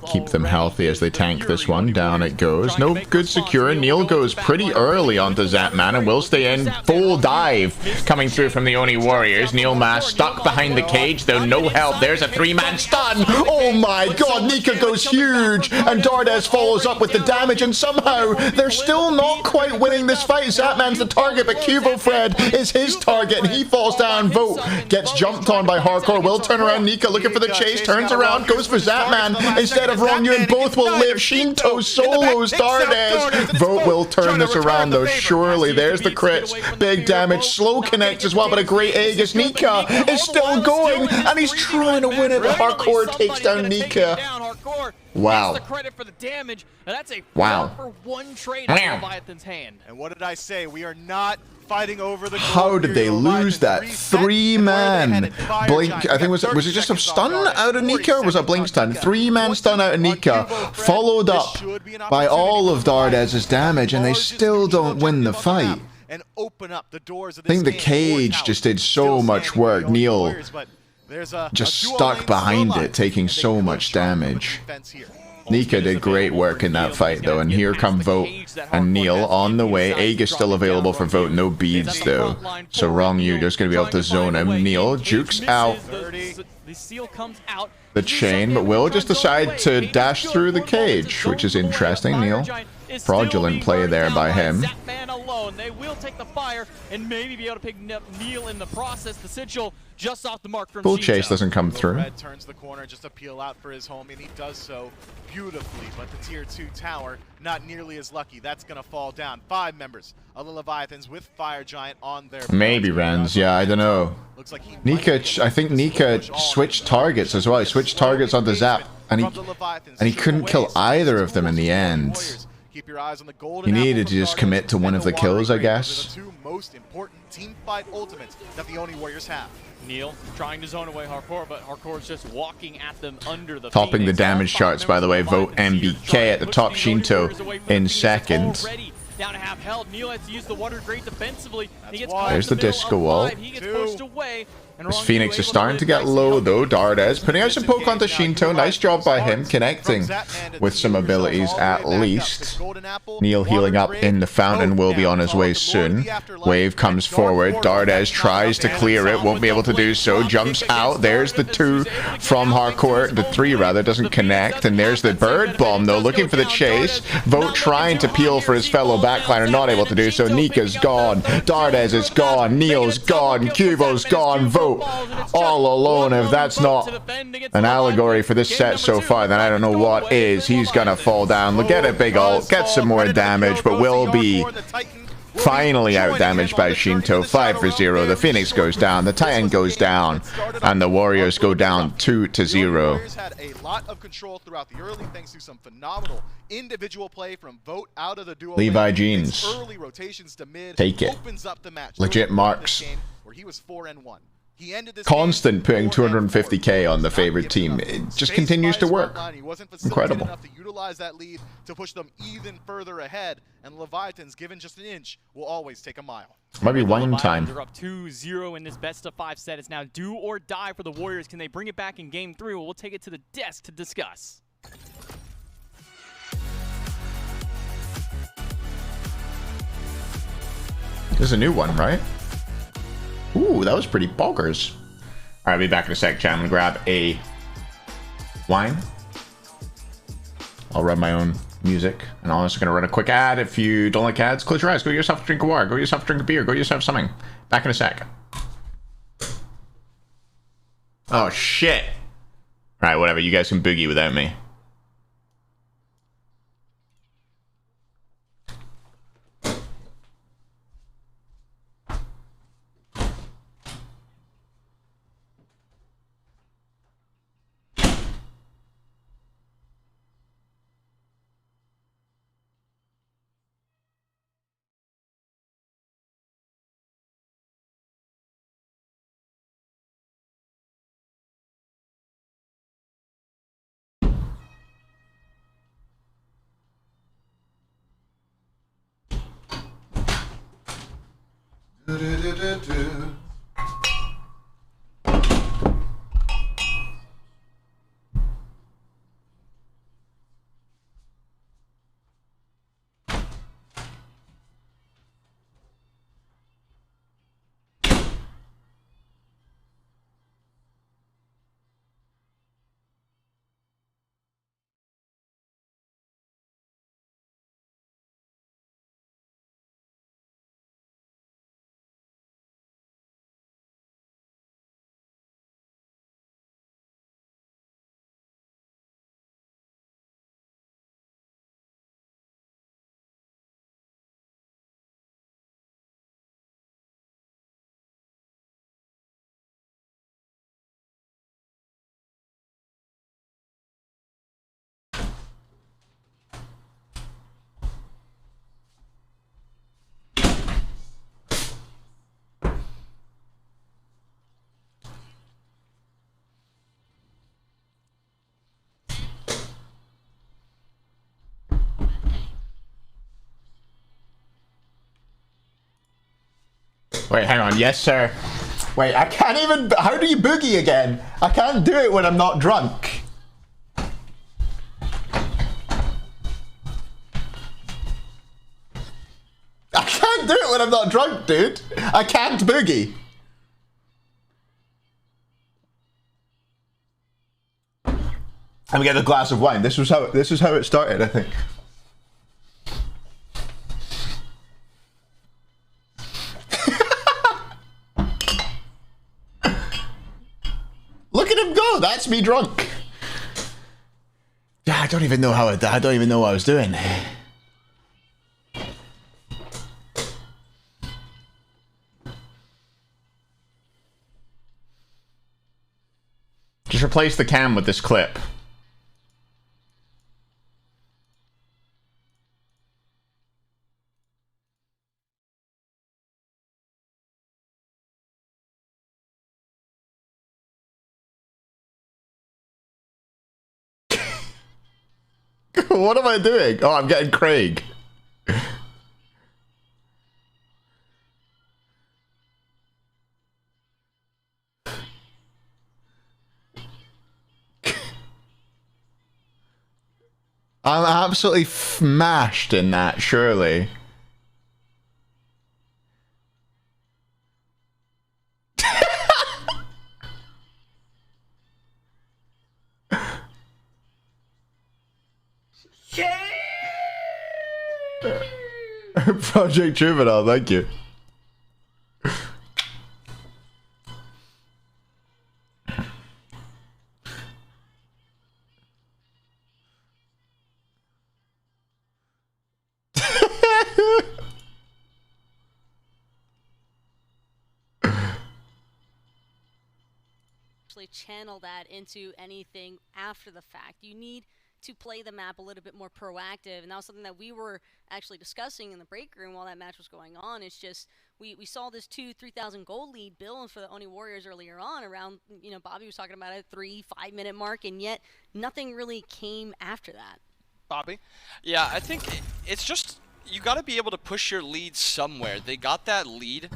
Keep them healthy as they tank this one. Down it goes. No good secure. Neil goes pretty early onto Zapman and will stay in. Full dive coming through from the Oni Warriors. Neil Mass stuck behind the cage, though no help. There's a 3-man stun. Oh my god, Nika goes huge. And Dardes follows up with the damage, and somehow they're still not quite winning this fight. Zapman's the target, but Cuvo Fred is his target, and he falls down. Vote gets jumped on by Hardcore. Will turn around. Nika looking for the chase, turns around, goes for Zapman instead of Rongyu, and both will live. Shinto solos Dardes. Vote will turn this around, though, surely. There's the crits. Big damage. Slow connects as well, but a great Aegis. Nika is still going, and he's trying to win it. Hardcore takes down Nika. Wow. The credit for the damage. And that's a wow. 4-for-1 trade in Leviathan's hand. And what did I say? We are not fighting over the How did they lose that 3-man blink? I think was it just a stun out of Nika, or was it blink stun? 3-man stun out of Nika, followed up by all of Dardes's damage, and they still don't win the fight. and open up the doors of I this think the cage just did so much work. Neil just stuck behind it, taking so much damage. Nika did great work in that fight, though, and here come Vote and Neil on the way. Egg is still available for Vote, no beads, though. So Wrong You just going to be able to zone him. Neil jukes out the chain, but will just decide to dash through the cage, which is interesting. Neil, fraudulent play there by him. They will take the fire and maybe be able to pick up Neil in the process. The sigil just off the mark from Full chase doesn't come through. Red turns the corner just to peel out for his home, and he does so beautifully, but the tier 2 tower not nearly as lucky. That's going to fall down. 5 members of the Leviathans with Fire Giant on their maybe Rens, yeah, I don't know. Nika, I think Nika switched targets as well. He switched targets on the Zap, and he couldn't kill either of them in the end. Keep your eyes on the golden he needed to just commit to one of the kills, I guess. The 2 most important team fight ultimates that the Oni Warriors have. Neil trying to zone away Hardcore, but Hardcore's just walking at them under the topping Phoenix. the damage charts, by the way. Vote MBK at the top, Shinto in second. Down to half health. Neil has to use the water great defensively. He gets There's the disco wall. He gets pushed away. This Phoenix is starting to get low, though. Dardes putting out some poke onto Shinto. Nice job by him, connecting with some abilities at least. Neil healing up in the fountain, will be on his way soon. Wave comes forward. Dardes tries to clear it, won't be able to do so. Jumps out. There's the 2 from Hardcore. The 3 rather doesn't connect. And there's the bird bomb, though, looking for the chase. Vote trying to peel for his fellow backliner, not able to do so. Nika's gone. Dardes is gone. Neil's gone. Cubo's gone. Vote all alone. If that's not an allegory for this set so far, then I don't know what is. He's gonna fall down. Look at a big ult, get some more damage, but will be finally out damaged by Shinto. 5 for 0. The Phoenix goes down, the Titan goes down, and the Warriors go down 2-0. Had a lot of control throughout the early, thanks to some phenomenal individual play from Vote out of the duo. Levi Jeans, early rotations to mid take it. opens up the match. Legit marks. Where he was 4-1. He ended this constant putting 250k on the favorite team. It just continues to work. Incredible. Enough to utilize that lead to push them even further ahead, and Leviathans, given just an inch, will always take a mile. Might be wine time. They're up 2-0 in this best of 5 set. It's now do or die for the Warriors. Can they bring it back in game 3? Well, we'll take it to the desk to discuss. There's a new one, right? Ooh, that was pretty bonkers. All right, I'll be back in a sec, chat. I'm gonna grab a wine. I'll run my own music, and I'm also gonna run a quick ad. If you don't like ads, close your eyes. Go get yourself a drink of water. Go get yourself a drink of beer. Go get yourself something. Back in a sec. Oh shit! All right, whatever. You guys can boogie without me. Wait, hang on. Yes, sir. Wait, I can't even... How do you boogie again? I can't do it when I'm not drunk. I can't do it when I'm not drunk, dude. I can't boogie. Let me get a glass of wine. This is how it started, I think. Look at him go. That's me drunk. Yeah, I don't even know I don't even know what I was doing. Just replace the cam with this clip. What am I doing? Oh, I'm getting Craig. I'm absolutely smashed in that, surely. Project Juvenile, thank you. Channel that into anything after the fact. You need to play the map a little bit more proactive, and that was something that we were actually discussing in the break room while that match was going on. It's just we saw this 2,000-3,000 gold lead build for the Oni Warriors earlier on around, you know, Bobby was talking about a 3-5 minute mark, and yet nothing really came after that. Bobby? Yeah, I think it's just you got to be able to push your lead somewhere. They got that lead.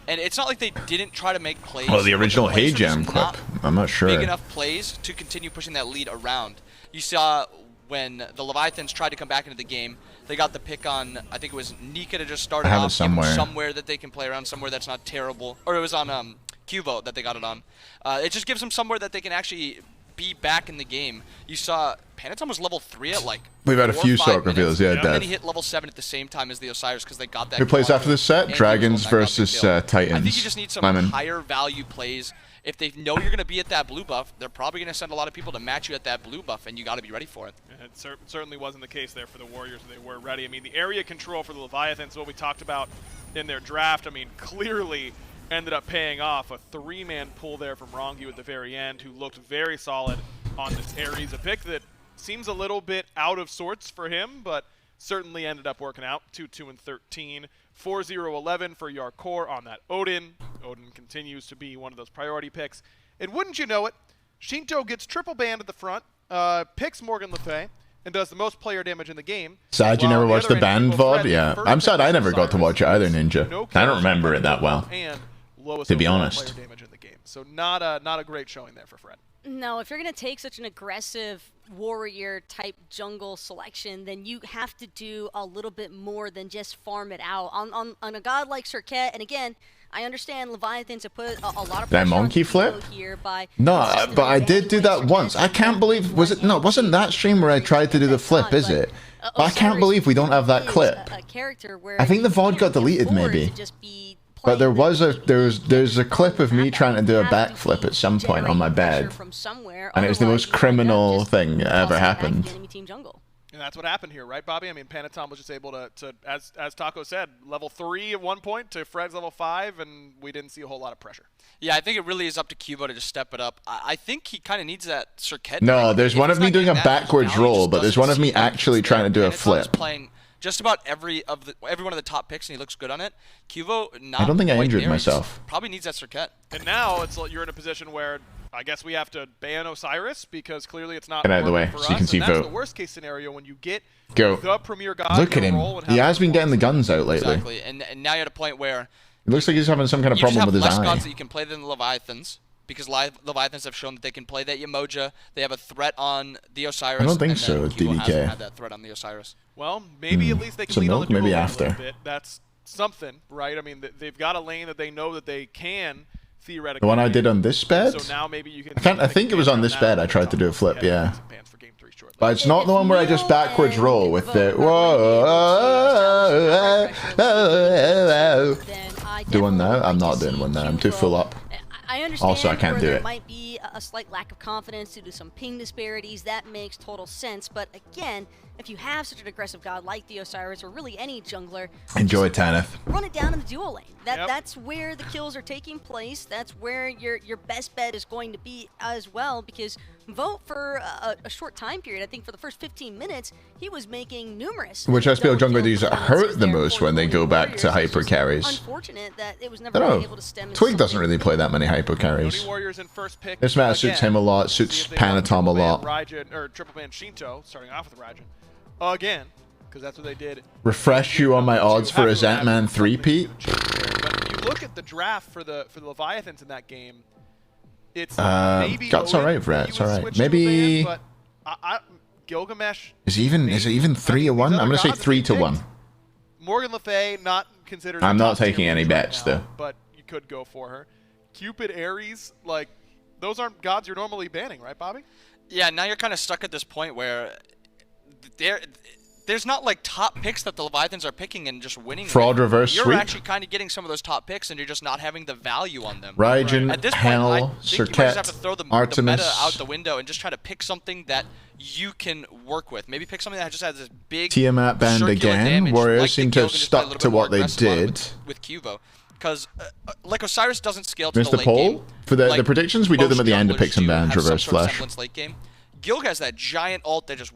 And it's not like they didn't try to make plays. Well, the original Hey Jam clip. I'm not sure. Big enough plays to continue pushing that lead around. You saw when the Leviathans tried to come back into the game, they got the pick on, I think it was Nika to just start it off. Somewhere that they can play around, somewhere that's not terrible. Or it was on QVO that they got it on. It just gives them somewhere that they can actually be back in the game. You saw Panatom was level 3 at like We've had a few stock reveals, yeah, and then he hit level 7 at the same time as the Osiris because they got that. Who plays after this set? Dragons versus Titans. I think you just need some higher value plays. If they know you're going to be at that blue buff, they're probably going to send a lot of people to match you at that blue buff, and you got to be ready for it. It certainly wasn't the case there for the Warriors. They were ready. I mean, the area control for the Leviathans, what we talked about in their draft, I mean, clearly ended up paying off. A 3-man pull there from Rongu at the very end, who looked very solid on this Ares, a pick that seems a little bit out of sorts for him, but certainly ended up working out. 2-2-13, 4-0-11 for Yarkor on that Odin. Odin continues to be one of those priority picks. And wouldn't you know it, Shinto gets triple banned at the front, picks Morgan Le Fay, and does the most player damage in the game. Sad you never watched the band VOD? Yeah, I'm sad I never got to watch it either, Ninja. I don't remember it that well, to be honest. Player damage in the game. So not a great showing there for Fred. No, if you're going to take such an aggressive warrior-type jungle selection, then you have to do a little bit more than just farm it out. On a god like Circuit, and again, I understand Leviathans have put a lot of pressure that monkey flip here by no, but I did do that once. I can't believe, wasn't that stream where I tried to do the flip, is it? But I can't believe we don't have that clip. I think the VOD got deleted maybe. But there's a clip of me trying to do a backflip at some point on my bed, and it was the most criminal thing that ever happened. And that's what happened here, right, Bobby? I mean, Panatom was just able to as Taco said, level 3 at one point to Fred's level 5, and we didn't see a whole lot of pressure. Yeah, I think it really is up to Cubo to just step it up. I think he kind of needs that Circuit. No, there's one of me doing a backwards roll, but there's one of me actually trying to do a flip. Playing just about every one of the top picks, and he looks good on it. Cubo, I don't think I injured myself. Probably needs that Circuit. And now you're in a position where I guess we have to ban Osiris because clearly it's not. Get out of the way so you can see That's vote. The worst case scenario when you get the premier god. Look at him. He has been getting the guns out lately. Exactly, and now you're at a point where It looks like he's having some kind of problem with his less eye. gods that you can play than the Leviathans, because Leviathans have shown that they can play that Yemoja. They have a threat on the Osiris. I don't think and so, Cubo hasn't DBK. had that threat on the Osiris. Well, maybe at least they can Some lean on milk, the dual maybe lane after. a little bit. That's something, right? I mean, they've got a lane that they know that they can theoretically. The one I did on this bed? So now maybe you can. I think it was on this bed. I tried to do a flip, yeah. But it's not the one where I just backwards roll with the doing that. I'm not doing one there. I'm too full up. I understand Also, I can't where do there it. might be a slight lack of confidence due to some ping disparities. That makes total sense. But again, if you have such an aggressive god like the Osiris or really any jungler, Enjoy Tanith. run it down in the dual lane. That's where the kills are taking place. That's where your best bet is going to be as well, because Vote for a short time period, I think for the first 15 minutes, he was making numerous. Which SPL jungler do hurt the most when they go back to hyper carries. Unfortunate that it was I never don't really know. able to stem. Twig doesn't really play that many hyper carries. This map suits him a lot, suits Panatom a lot. Raijin, or triple ban Shinto, starting off with Raijin. Again, because that's what they did. Refresh you on my odds for a Zatman 3-peat? But you look at the draft for the Leviathans in that game. It's maybe That's alright, Brett. It's alright. Maybe. Gilgamesh. Is it even 3-1? I'm gonna say 3-1. Morgan Le Fay not considered. I'm not taking any bets though. But you could go for her. Cupid, Ares, like those aren't gods you're normally banning, right, Bobby? Yeah, now you're kind of stuck at this point where there's not like top picks that the Leviathans are picking and just winning. Fraud reverse you're sweep. actually kind of getting some of those top picks and you're just not having the value on them. Raijin, At this Hell, point, I think you might just have to throw the Artemis. meta out the window and just try to pick something that you can work with. Maybe pick something that just has this big Tiamat banned circular again. damage, Warriors like seem the to have Gilgan, just play a stuck little to bit more what they aggressive on it did. with Cubo. Because like Osiris doesn't scale to Missed the the late poll? game. For the like predictions, we do them at the end of most picks and junglers bans, do have some reverse sort of flash. semblance late game. Gilg has that giant ult that just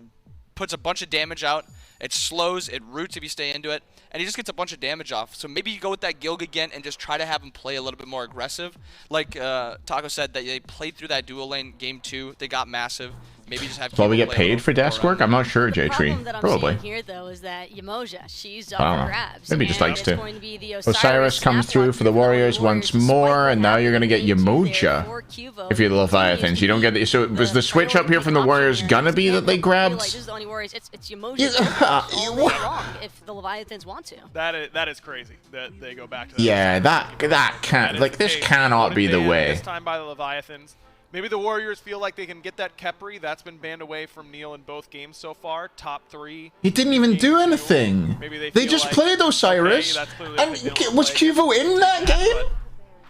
puts a bunch of damage out. It slows, it roots if you stay into it, and he just gets a bunch of damage off. So maybe you go with that Gilg again and just try to have him play a little bit more aggressive. Like Taco said, that they played through that dual lane game 2. They got massive. Maybe just have. Will we Cubo get play a paid little for desk work? I'm not sure, J Tree. problem that I'm Probably. seeing here, though, is that Yemoja, she's up I don't for know. grabs. Maybe he just and likes it's to. going to be the Osiris comes through for the Warriors once more, and now you're going to get Yemoja. If you're the Leviathans, you don't get the. So was the switch up here from the Warriors gonna be that they grabbed? This is the only Warriors. It's Yemoja all day long if the Leviathans want to. That is crazy that they go back to that. Yeah, that can't. Like this cannot be the way. This time by the Leviathans. Maybe the Warriors feel like they can get that Kepri. That's been banned away from Neil in both games so far. Top 3. He didn't even do anything. Maybe They just like, played Osiris. okay, And was Cuvo in that game?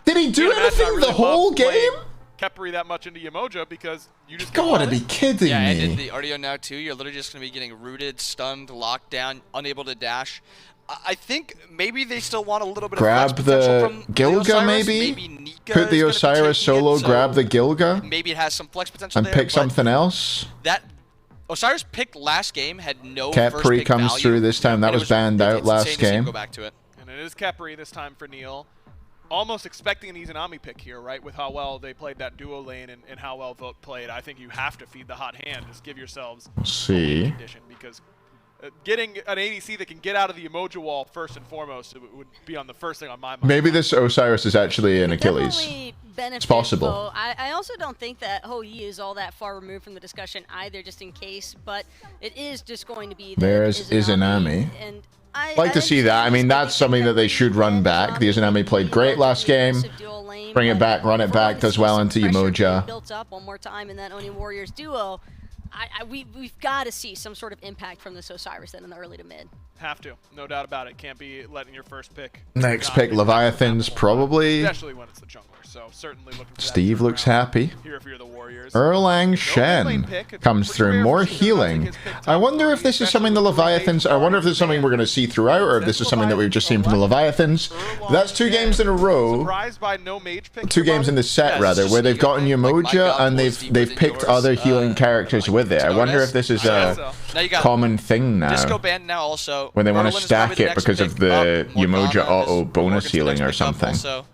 Did he do anything the whole game? Kepri that much into Yemoja because you just Gotta be kidding Yeah, and in me. the RDO now too, you're literally just going to be getting rooted, stunned, locked down, unable to dash. I think maybe they still want a little bit Grab of flex potential the from Gilga, Osiris. maybe? Nika Put the is gonna be Osiris taking solo, it, so grab the Gilga, maybe it has some flex potential and there, pick but something else. That Osiris pick last game had no first Kepri pick comes value, through this time. That and it was banned it's out insane last to see him game. Go back to it. And it is Kepri this time for Neil. Almost expecting an Izanami pick here, right? With how well they played that duo lane and how well Vote played. I think you have to feed the hot hand. Just give yourselves Let's see. condition because getting an ADC that can get out of the emoji wall first and foremost would be on the first thing on my mind. Maybe this Osiris is actually an Achilles. Definitely benefit It's possible. Bo. I also don't think that Hou Yi is all that far removed from the discussion either, just in case. But it is just going to be There's Izanami. And I'd like to see that. I mean, that's something that they should run back. The Izanami played great last game. Bring it back, run it back, does well into Yemoja. Built up one more time in that Oni Warriors duo. We've got to see some sort of impact from this Osiris then in the early to mid. Have to, no doubt about it. Can't be letting your first pick. Next pick, Leviathans, probably. Especially when it's the jungler. So certainly looking for Steve that looks happy. here if you're the Warriors. Erlang Shen comes through. More healing. I wonder if this is something the Leviathans... I wonder if this is something we're going to see throughout, or if this is something that we've just seen from the Leviathans. That's 2 games in a row. Surprised by no mage pick. 2 games in the set, rather, where they've gotten Yemoja and they've picked other healing characters with it. I wonder if this is a common thing Disco now. band now also. When they want to Merlin is stack probably the it next because pick of the up. Morgana Yemoja is auto bonus Morgan's the healing next or pick up something.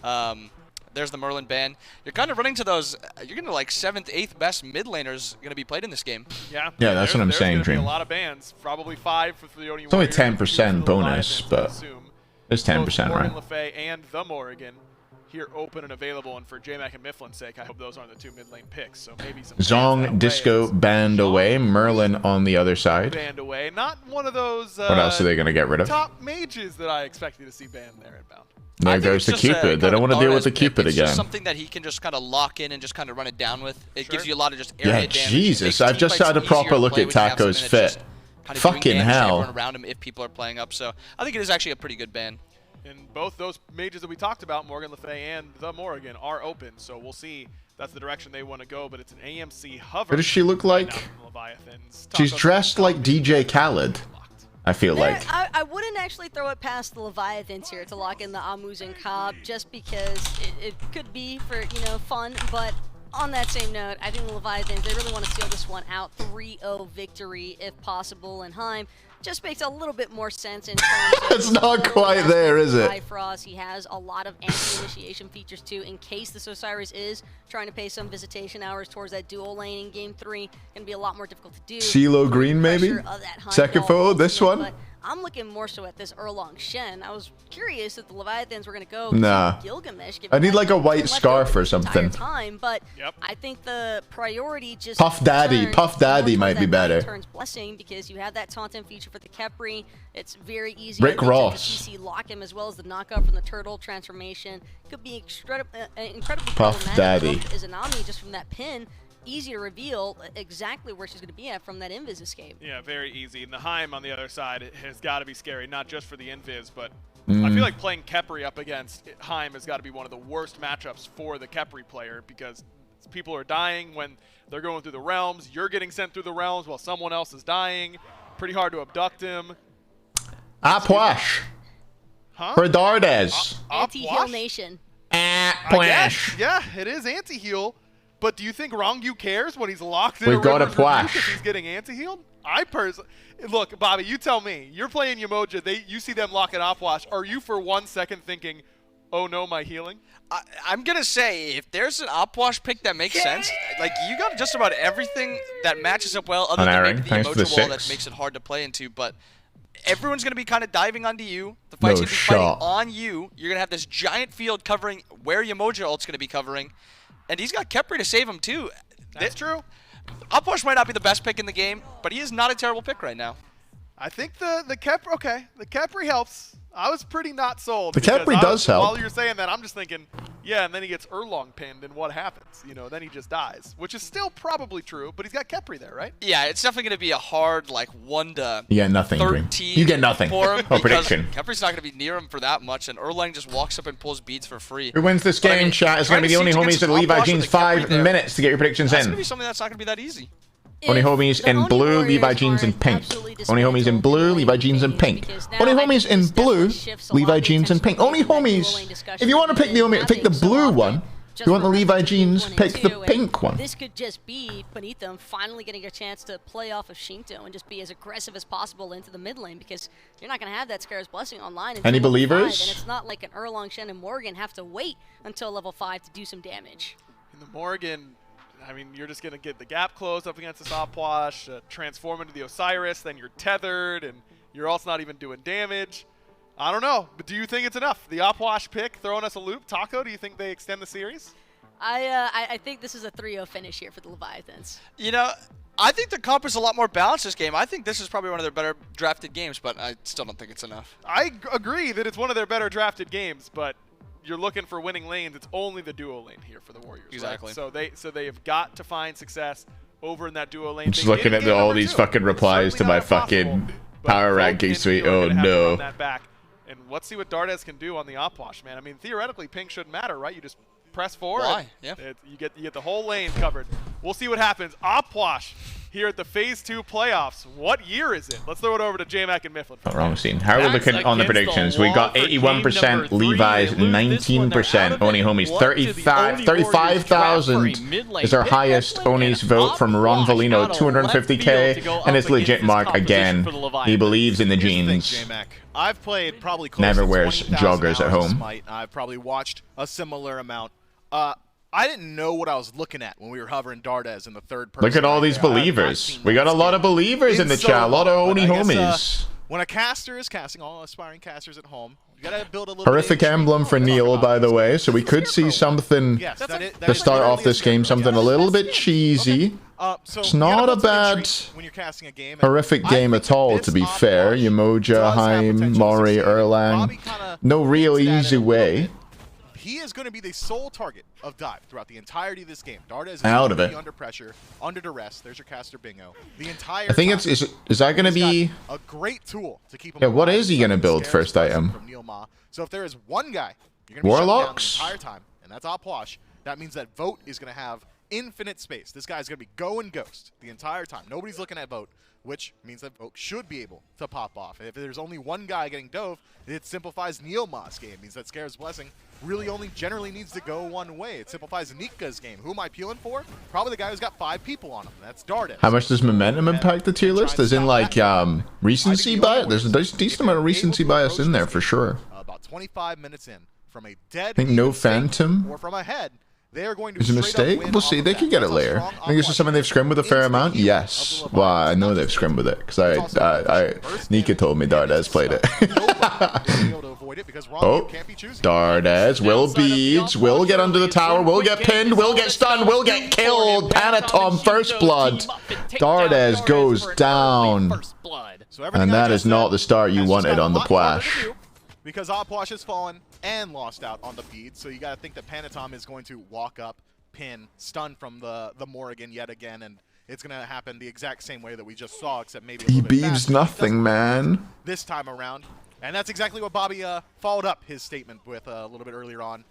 also. There's the Merlin ban. You're kind of running to those. You're going to like 7th, 8th best mid laners going to be played in this game. Yeah, that's what I'm saying, There's Dream. A lot of bans, probably 5 for the Oni It's only Warriors, 10% bonus, but It's 10%, right? Morgan Le Fay and the Morgan here open and available, and for JMac and Mifflin's sake, I hope those aren't the two mid lane picks. So maybe some Zong, Disco, banned away. Merlin on the other side. banned away. Not one of those. What else are they going to get rid of? Top mages that I expected to see banned there at Bound. There goes the Cupid. They don't want to deal with the Cupid It's again. just something that he can just kind of lock in and just kind of run it down with. It gives you a lot of just area damage. Jesus. I've just had a proper look at Taco's fit. Fucking hell. Around him if people are playing up. So I think it is actually a pretty good ban. And both those mages that we talked about, Morgan Le Fay and the Morgan, are open. So we'll see. That's the direction they want to go, but it's an AMC hover. What does she look like? Leviathans. She's dressed like DJ Khaled, I feel like. I wouldn't actually throw it past the Leviathans here to lock in the Amus and Cobb, just because it could be for, you know, fun, but on that same note, I think the Leviathans, they really want to seal this one out. 3-0 victory if possible, and Heim just makes a little bit more sense in terms of... It's not quite there, is it? Bifrost, he has a lot of anti-initiation features too, in case this Osiris is trying to pay some visitation hours towards that dual lane in Game 3. Gonna be a lot more difficult to do. CeeLo Green, maybe? Second photo, this one? But I'm looking more so at this Erlong Shen. I was curious if the Leviathans were going to go nah. Gilgamesh. I need like a white scarf or something. Time, but I think the priority just Puff Daddy might be better. Turns Blessing, because you have that Tauntaun feature for the Khepri. It's very easy. Rick Ross. CC lock him, as well as the knockout from the Turtle transformation. Could be incredibly Puff Daddy. Izanami just from that pin. Easy to reveal exactly where she's going to be at from that Invis escape. Yeah, very easy. And the Heim on the other side has got to be scary, not just for the Invis, but I feel like playing Khepri up against Heim has got to be one of the worst matchups for the Khepri player, because people are dying when they're going through the realms. You're getting sent through the realms while someone else is dying. Pretty hard to abduct him. Apwash. Huh? For Dardes. Anti-heal nation. Apwash. Yeah, it is anti-heal. But do you think Rongyu cares when he's locked in We've got a River's Rebuke Plash. if he's getting anti-healed? I personally... Look, Bobby, you tell me. You're playing Yamoja. You see them lock an Opwash. Are you for 1 second thinking, oh no, my healing? I'm going to say, if there's an Opwash pick that makes sense, like, you got just about everything that matches up well, other than maybe the Yamoja wall that makes it hard to play into, but... Everyone's going to be kind of diving onto you. The fight's going to be fighting on you. You're going to have this giant field covering where Yamoja ult's going to be covering. And he's got Khepri to save him, too. That's true. Opwash might not be the best pick in the game, but he is not a terrible pick right now. I think the Khepri, okay, the Khepri helps. I was pretty not sold. The Khepri does help. While you're saying that, I'm just thinking, yeah, and then he gets Erlong pinned, and what happens? You know, then he just dies, which is still probably true, but he's got Khepri there, right? Yeah, it's definitely going to be a hard, like, 1 to you get nothing, 13 you get nothing. For him prediction. Khepri's not going to be near him for that much, and Erlang just walks up and pulls beads for free. Who wins this game, chat? It's going to be the only homies at Levi Jeans. 5 minutes to get your predictions That's in. going to be something that's not going to be that easy. Only homies in blue, Levi Jeans in pink. Only homies in blue, Levi Jeans in pink. Only homies in blue, Levi Jeans in pink. Only homies. If you want to pick the blue one, if you want the Levi Jeans, pick the pink one. This could just be beneath them finally getting a chance to play off of Shinto and just be as aggressive as possible into the mid lane, because you're not going to have that Scar's Blessing online. Any believers? And it's not like an Erlong Shen and Morgan have to wait until level 5 to do some damage. In the Morgan, I mean, you're just going to get the gap closed up against this Opwash, transform into the Osiris, then you're tethered, and you're also not even doing damage. I don't know, but do you think it's enough? The Opwash pick throwing us a loop. Taco, do you think they extend the series? I think this is a 3-0 finish here for the Leviathans. You know, I think the comp is a lot more balanced this game. I think this is probably one of their better drafted games, but I still don't think it's enough. I agree that it's one of their better drafted games, but you're looking for winning lanes. It's only the duo lane here for the Warriors. Exactly. Right? So they have got to find success over in that duo lane. Just looking at all these fucking replies to my fucking power ranking suite. Oh no. And let's see what Dardes can do on the Opwash, man. I mean, theoretically, ping shouldn't matter, right? You just press forward. Why? Yeah. You get the whole lane covered. We'll see what happens. Opwash here at the Phase 2 playoffs. What year is it? Let's throw it over to J-Mac and Mifflin. Oh, wrong scene. How are we looking on the predictions? We got 81%, Levi's 19%, Oni Homies 35,000 is our highest Oni's vote from Ron Valino, 250k, and it's legit Mark again. He believes in the jeans. I've played probably close Never to wears 20,000 joggers at hours of home. Smite. I've probably watched a similar amount. I didn't know what I was looking at when we were hovering Dardes in the third person. Look at all these believers. We got a lot of believers in the chat, a lot of Oni homies. When a caster is casting, all aspiring casters at home, You gotta build a little Horrific emblem for Neil, by the way, so we could see something to start off this game, something a little bit cheesy. It's not a bad horrific game at all, to be fair. Yamoja, Haim, Mori, Erlang. No real easy way. He is going to be the sole target of dive throughout the entirety of this game. Dardes is out of it. Under pressure, under duress. There's your caster bingo. The entire I think is that going to be a great tool to keep him. Yeah, what is he going to build first item? From Neil Ma. So if there is one guy you're going to be Warlocks the entire time, and that's Opwash, that means that Vote is going to have infinite space. This guy's going to be go and ghost the entire time. Nobody's looking at Vote, which means that Vote should be able to pop off. If there's only one guy getting dove, it simplifies Neil Ma's game. It means that Scare's Blessing really only generally needs to go one way. It simplifies Nika's game. Who am I peeling for? Probably the guy who's got 5 people on him. That's Dardes. How much does momentum impact the tier list? As in, like, recency bias? There's a decent amount of recency bias in there, for sure. About 25 minutes in, from a dead I think no Phantom or from a head, they are going to is a mistake. We'll see. They could get it later. I think it's just something they've scrimmed with a fair amount. Yes. Well, I know they've scrimmed with it because Nika told me Dardes played it. Oh, Dardes will beads, will get under the tower, will get pinned, will get stunned, will get killed. Panatom first blood. Dardes goes down, and that is not the start you wanted on the Plash. Because Opwash has fallen and lost out on the bead, so you got to think that Panatom is going to walk up, pin, stun from the Morrigan yet again, and it's going to happen the exact same way that we just saw, except maybe a He little bit beads faster. nothing, man. This time around, and that's exactly what Bobby followed up his statement with a little bit earlier on.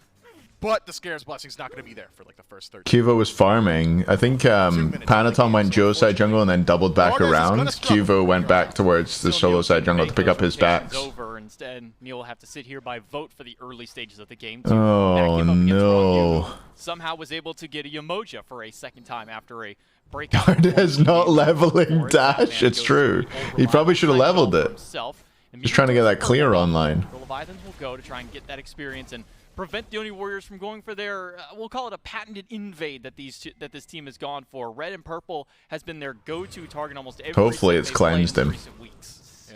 But the Scare's Blessing's not going to be there for like the first 30. Cuvo was farming. I think Panatom went Joe side jungle and then doubled back around. Cuvo went back towards the solo side jungle to pick up his backs. Over. Instead, Neil will have to sit here by vote for the early stages of the game. Oh no! Somehow was able to get a Yamoja for a second time after a breakout. Dardes not leveling dash. It's true. He probably should have leveled it. Just trying to get that clear online. The Leviathans will go to try and get that experience and prevent the Oni Warriors from going for their, we'll call it a patented invade that this team has gone for. Red and purple has been their go-to target almost every Hopefully it's cleansed him.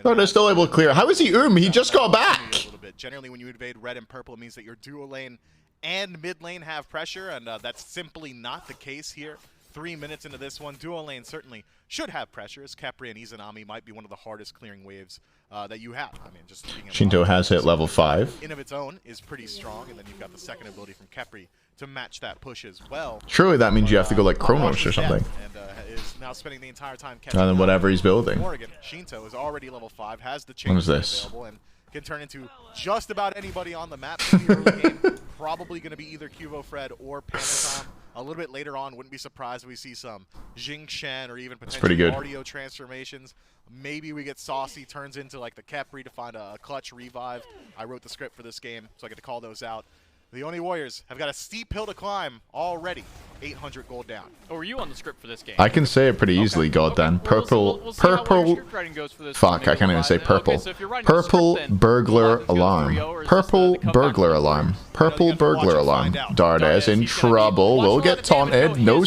Oh, they're still able to clear. How is he He just got back. Generally, when you invade red and purple, it means that your dual lane and mid lane have pressure, and that's simply not the case here. 3 minutes into this one, dual lane certainly should have pressure, as Khepri and Izanami might be one of the hardest clearing waves that you have. I mean, just Shinto has hit level 5. In of its own is pretty strong, and then you've got the second ability from Khepri to match that push as well. Surely that means you have to go like Chronos or something. And is now spending the entire time catching and then whatever he's building. Morrigan. Shinto is already level 5, has the change available, and can turn into just about anybody on the map in the early game. Probably going to be either Cuvo Fred or Panatom. A little bit later on, wouldn't be surprised if we see some Jing Shen or even potentially cardio transformations. Maybe we get Saucy, turns into like the Khepri to find a clutch revive. I wrote the script for this game, so I get to call those out. The Oni Warriors have got a steep hill to climb already. 800 gold down. Oh, were you on the script for this game? I can say it pretty easily, goddamn. Purple, purple. Fuck, I can't even say purple. Okay, so purple burglar alarm. Purple burglar alarm. Purple burglar alarm. Dardes in trouble. Will get taunted. No.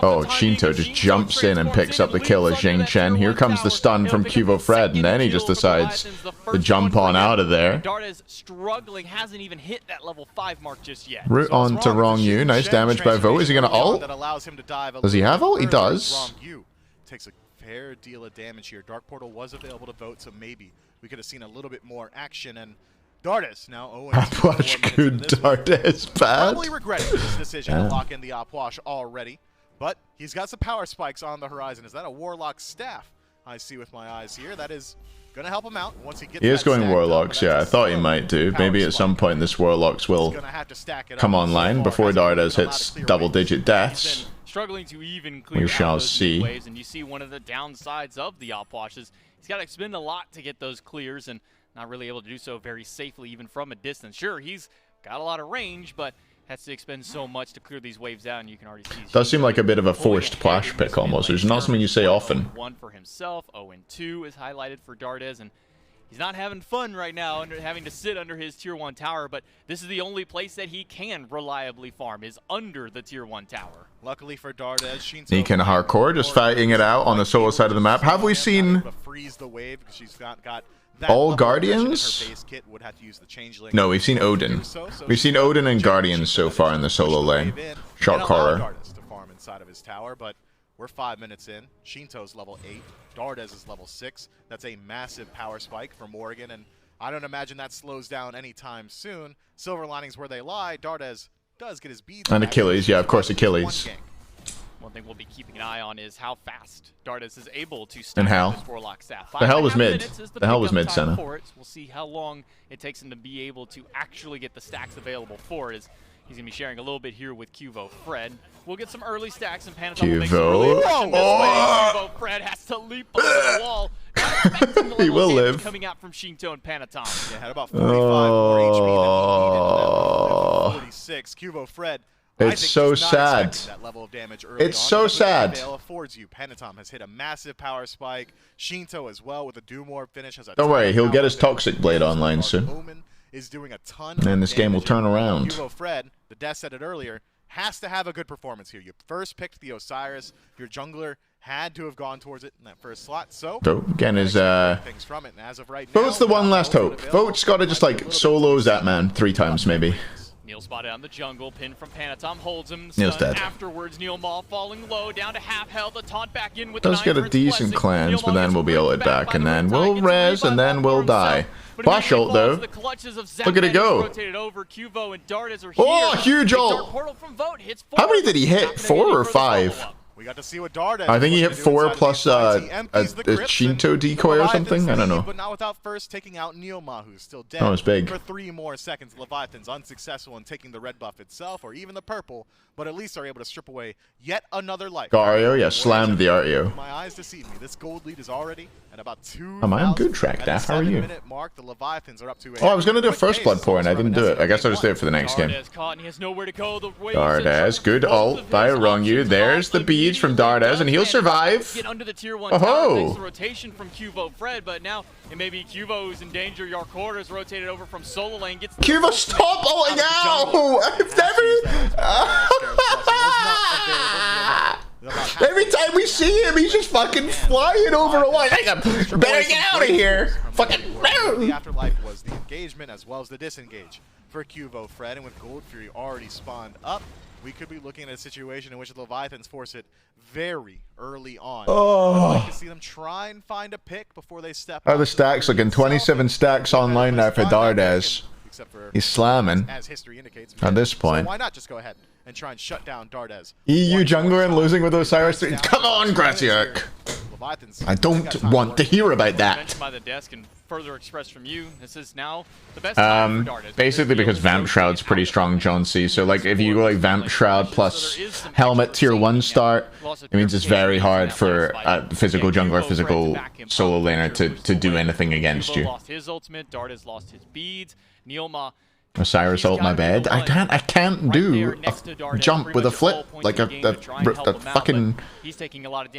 Oh, Shinto just jumps in and picks up the kill of Jing Chen. Here comes the stun from Cuvo Fred, and then he just decides to jump on out of there. Dardes struggling, hasn't even hit that level 5 mark just yet. Root on to wrong you. Nice damage by Vo. Is he going to ult? Does he have ult? He does. Takes a fair deal of damage here. Dark Portal was available to vote, so maybe we could have seen a little bit more action. And Dardes now 0-2. Opwash good, Dardes bad. Probably regretting this decision to lock in the Opwash already, but he's got some power spikes on the horizon. Is that a Warlock staff I see with my eyes here? That is going to help him out once he gets. He is going Warlocks, yeah. I thought he might do. Maybe at some point this Warlocks will come online before Dardes hits double-digit deaths. Struggling to even clear we shall those see. Waves, and you see one of the downsides of the Opwash is he's got to spend a lot to get those clears and not really able to do so very safely even from a distance. Sure, he's got a lot of range, but has to expend so much to clear these waves down. You can already see. Does seem like a bit of a forced Plash pick almost. It's not something you say often. 1 for himself, 0-2 is highlighted for Dardes, and he's not having fun right now having to sit under his tier 1 tower, but this is the only place that he can reliably farm, is under the tier 1 tower. Luckily for Dardes, Neek and Hardcore just fighting it out on the solo side of the map. Have we seen... freeze the wave because she's got All Guardians? No, we've seen Odin. We've seen Odin and Guardians so far in the solo lane. Shock horror. Inside of his tower, but we're 5 minutes in. Shinto's level 8. Dardes is level 6. That's a massive power spike for Morgan, and I don't imagine that slows down anytime soon. Silver linings where they lie. Dardes does get his beads. And Achilles, yeah, of course, Achilles. One thing we'll be keeping an eye on is how fast Dardes is able to and stack how this Warlock staff. the hell was mid. The hell was mid center. We'll see how long it takes him to be able to actually get the stacks available for it. He's going to be sharing a little bit here with Cuvo Fred. We'll get some early stacks and Panatom Cuvo Fred has to leap over the wall. He will live. Coming out from Shinto and Panatom. Yeah, had about 45 more HP than he needed. 46. Cuvo Fred. It's so sad. It's so sad. Affords you. Panatom has hit a massive power spike. Shinto as well with a Doom Orb finish. Has a Don't worry, he'll get his Toxic Blade online soon. Is doing a ton and this game will turn around. Cuvo Fred, the Death said it earlier, has to have a good performance here. You first picked the Osiris. Your jungler had to have gone towards it in that first slot. So again is things from it. And as of right now, Vote's the one last hope. Vote's got to just like solo Zatman 3 times maybe. Neil spotted on the jungle, pin from Panatom, holds him. Neil's dead. Afterwards, Neil Maul falling low, down to half health, a taunt back in with Does get a decent cleanse, but then we'll be able to back, and then we'll res, and then we'll die. Flash ult though. Look at it go. Oh, huge ult. How many did he hit? 4 or 5? We got to see what Dardes. I think he hit 4 plus a Shinto decoy or something. I don't know. But not without first taking out Neoma, who's still dead. That was big. For 3 more seconds, Leviathans unsuccessful in taking the red buff itself, or even the purple, but at least are able to strip away yet another life. Gario, yeah, slammed the Ario. My eyes deceive me. This gold lead is already at about 2. Am I on good track, Daff? How are you? Mark, the Leviathans are up to I was going to do a first blood pour and I didn't do it. I guess I'll just do it for the next game. Dardes, good ult by Rongyu. There's the beads from Dardes, and he'll survive. Get under the tier 1 tower, thanks to rotation from Cuvo Fred, but now it may be Cuvo's in danger. Yarkor is rotated over from solo lane. Gets Cuvo, stop ulting out! Every time we see him, he's just fucking flying over a line. Better get out of here! Fucking. The afterlife was the engagement as well as the disengage for Cuvo Fred, and with Gold Fury already spawned up, we could be looking at a situation in which the Leviathans force it very early on. I'd like to see them try and find a pick before they step How are the stacks looking? 27 stacks online now for Dardes. He's slamming as history indicates, at this point. So why not just go ahead and try and shut down Dardes? EU jungler and losing with Osiris. Come on, Graziak. I don't want to hear about that. By the desk and further expressed from you, this is now the best time for Dardes. Basically because Vamp Shroud's pretty strong, John C. So like if you go like Vamp Shroud plus Helmet tier 1 start, it means it's very hard for a physical jungler, physical solo laner to do anything against you. Lost his ultimate, Dardes lost his beads, Neoma. Osiris ult, my bad. I can't do a jump with a flip, like a fucking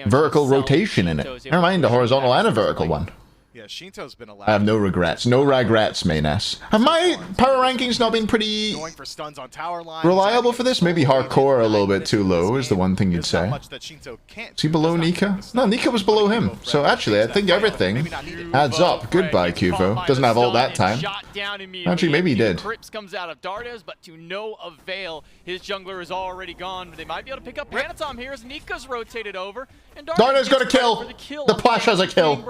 vertical rotation in it. Never mind a horizontal and a vertical one. Yeah, Shinto's been allowed. I have no regrets. No regrets, main S. Have my power rankings not been pretty reliable for this? Maybe hardcore a little bit too low is the one thing you'd say. Is he below Nika? No, Nika was below him. So actually, I think everything adds up. Goodbye, Cuvo. Doesn't have all that time. Actually, maybe he did. Crips comes out of Dardes, but to no avail. His jungler is already gone. They might be able to pick up Panatom here as Nika's rotated over. And Dardes got a kill. The Plash has a kill.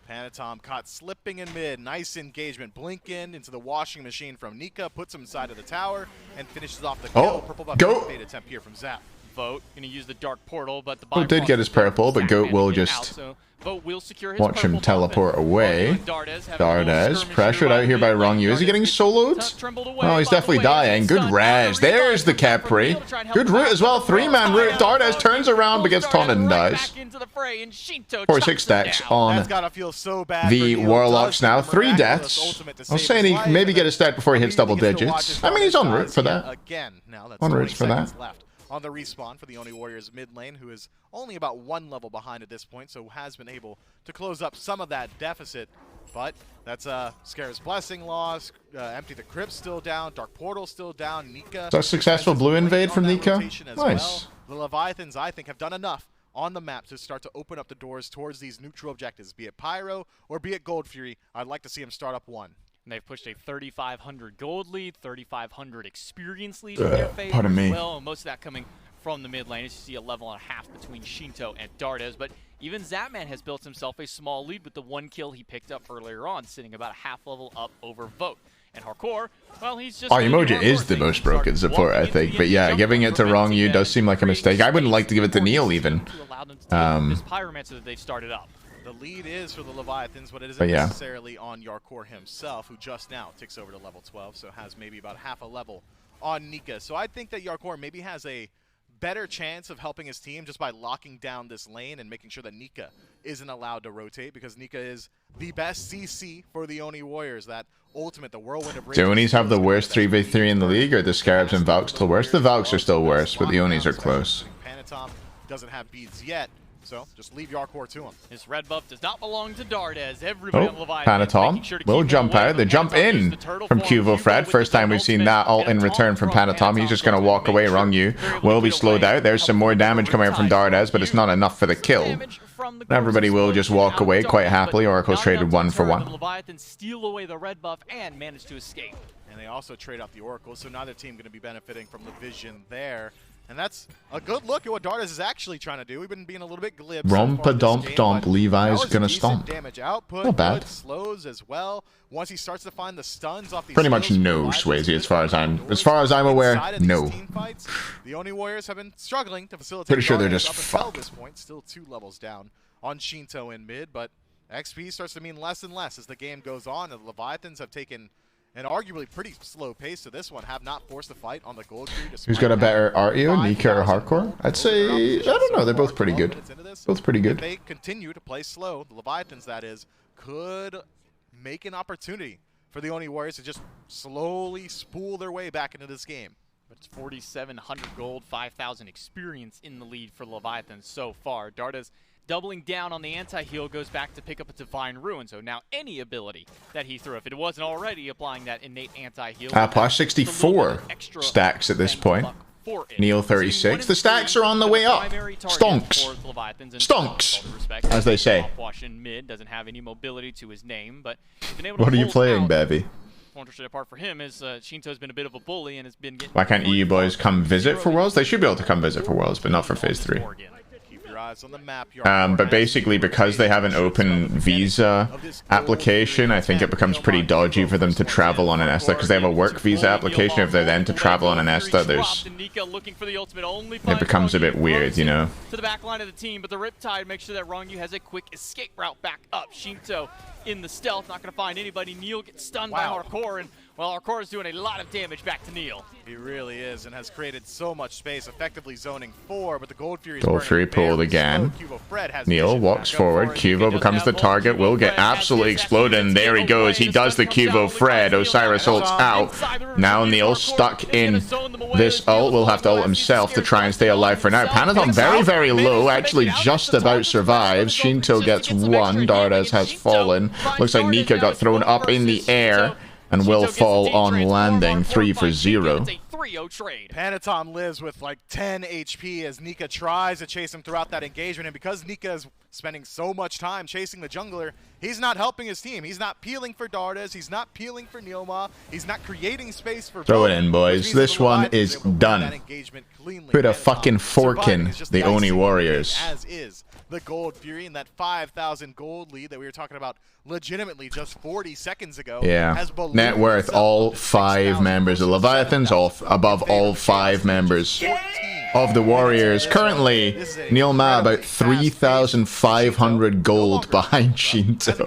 Panatom caught slipping in mid. Nice engagement. Blink into the washing machine from Nika. Puts him inside of the tower and finishes off the kill. Purple buff fade attempt here from Zap. Vote gonna use the dark portal, but the Vote did get his purple, but Goat will just watch him teleport away. Dardes pressured out here by Rongyu. Is he getting soloed? Oh, he's definitely dying. Good res. There's the Capri. Good root as well. 3-man root. Dardes turns around but gets taunted and dies. 46 stacks on the Warlocks now. 3 deaths. I was saying he can maybe get a stack before he hits double digits. I mean, he's on route for that. On route for that. On the respawn for the Oni Warriors mid lane, who is only about 1 level behind at this point, so has been able to close up some of that deficit. But that's Scare's Blessing lost, Empty the Crypt still down, Dark Portal still down, Nika. So a successful blue invade from Nika. Nice. The Leviathans, I think, have done enough on the map to start to open up the doors towards these neutral objectives, be it Pyro or be it Gold Fury. I'd like to see him start up one. And they've pushed a 3,500 gold lead, 3,500 experience lead in their favor pardon me. as well. Most of that coming from the mid lane. As you see, a level and a half between Shinto and Dardes. But even Zapman has built himself a small lead with the 1 kill he picked up earlier on, sitting about a half level up over Vote. And Hardcore, well, he's just... Emoji is the most broken support, I think. But yeah, giving it to Wrong You does seem like a mistake. I wouldn't like to give it to Neil, even. This Pyromancer that they've started up. The lead is for the Leviathans, but it isn't necessarily on Yarkor himself, who just now ticks over to level 12, so has maybe about half a level on Nika. So I think that Yarkor maybe has a better chance of helping his team just by locking down this lane and making sure that Nika isn't allowed to rotate, because Nika is the best CC for the Oni Warriors. That ultimate, the Whirlwind of Rage. Do Onis have the worst 3v3 in the league, or the Scarabs and Valks still worse? The Valks are still worse, but the Onis are close. Panatom doesn't have beads yet. So, just leave Yarkor to him. His red buff does not belong to Dardes. Everybody on Leviathan Panatom will jump out. They jump in from Cuvo Fred. First time we've seen that ult in return from Panatom. He's just going to walk away. Wrong You will be slowed out. There's some more damage coming out from Dardes, but it's not enough for the kill. Everybody will just walk away quite happily. Oracle's traded 1 for 1. Leviathan steal away the red buff and manage to escape. And they also trade out the Oracle, so neither team going to be benefiting from the vision there. And that's a good look at what Dardes is actually trying to do. We've been being a little bit glib. Rompa-domp-domp. Levi's gonna stomp. Damage output. Not bad. Slows as well. Once he starts to find the stuns off these pretty much no, Swayze, as far as I'm aware, no. The Oni Warriors have been struggling to facilitate. Pretty sure they're Dardes just up until fucked. this point. Still 2 levels down on Shinto in mid, but XP starts to mean less and less as the game goes on, and the Leviathans have taken an arguably pretty slow pace to this one, have not forced the fight on the Gold Crew. Who's got a better REO, Nika or Hardcore? I'd say, I don't know, they're both pretty good. Both pretty good. If they continue to play slow, the Leviathans, that is, could make an opportunity for the Oni Warriors to just slowly spool their way back into this game. But it's 4,700 gold, 5,000 experience in the lead for Leviathan so far. Dardes doubling down on the anti-heal, goes back to pick up a Divine Ruin. So now any ability that he threw, if it wasn't already applying that innate anti-heal. Plus 64 stacks at this point. Neil 36. The stacks are on the way up. Stonks. Stonks, as they say. Mid doesn't have any mobility to his name, but what are you playing, Bevy? Apart for him is Shinto's been a bit of a bully and has been getting... Why can't EU boys come visit for Worlds? They should be able to come visit for Worlds, but not for Phase 3. On the map, but basically, because they have an open visa application, I think it becomes pretty dodgy for them to travel on an ESTA, because they have a work visa application. If they're then to travel on an ESTA, it becomes a bit weird, you know? To the back line of the team, but the Riptide makes sure that Wrong You has a quick escape route back up. Shinto in the stealth, not going to find anybody. Neil gets stunned by Hardcore, and well, Hardcore is doing a lot of damage back to Neil. He really is, and has created so much space, effectively zoning 4, but the Gold Fury pulled again. Neil walks forward. Cuvo becomes the target. Will get absolutely exploded, and there he goes. He does the Cuvo Fred. Osiris ults out. Now Neil stuck in this ult. Will have to ult himself to try and stay alive for now. Panatom very, very low. Actually just about survives. Shinto gets 1. Dardes has fallen. Looks like Nika got thrown up in the air and will fall on landing. 3 for 0. Panatom lives with like 10 HP as Nika tries to chase him throughout that engagement, and because Nika is spending so much time chasing the jungler, he's not helping his team. He's not peeling for Dardes, he's not peeling for Neilma, he's not creating space for Throw it in, boys. This one is done. Put a fucking fork in the Oni Warriors. As is the Gold Fury, and that 5,000 gold lead that we were talking about legitimately just 40 seconds ago. Yeah. Net worth, all 5 members of Leviathans, above all 5 members of the Warriors. Currently, Neilma about 3,500 gold behind Shinto.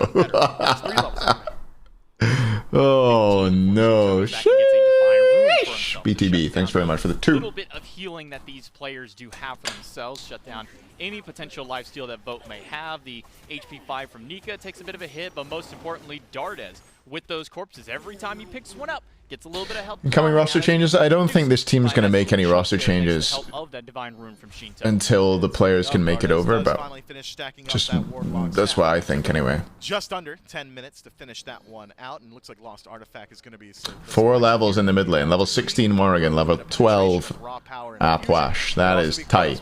Oh no. Sheesh. BTB, thanks very much for the 2. A little bit of healing that these players do have for themselves. Shut down any potential lifesteal that Vote may have. The HP 5 from Nika takes a bit of a hit, but most importantly, Dardes with those corpses. Every time he picks one up, Gets a little bit of help. Incoming roster changes. I don't think this team's going to make any roster changes until the players can make it over, but just that's what I think anyway. Just under 10 minutes to finish that one out, and looks like Lost Artifact is going to be 4 levels in the mid lane. Level 16 Morrigan, level 12 Apwash. That is tight.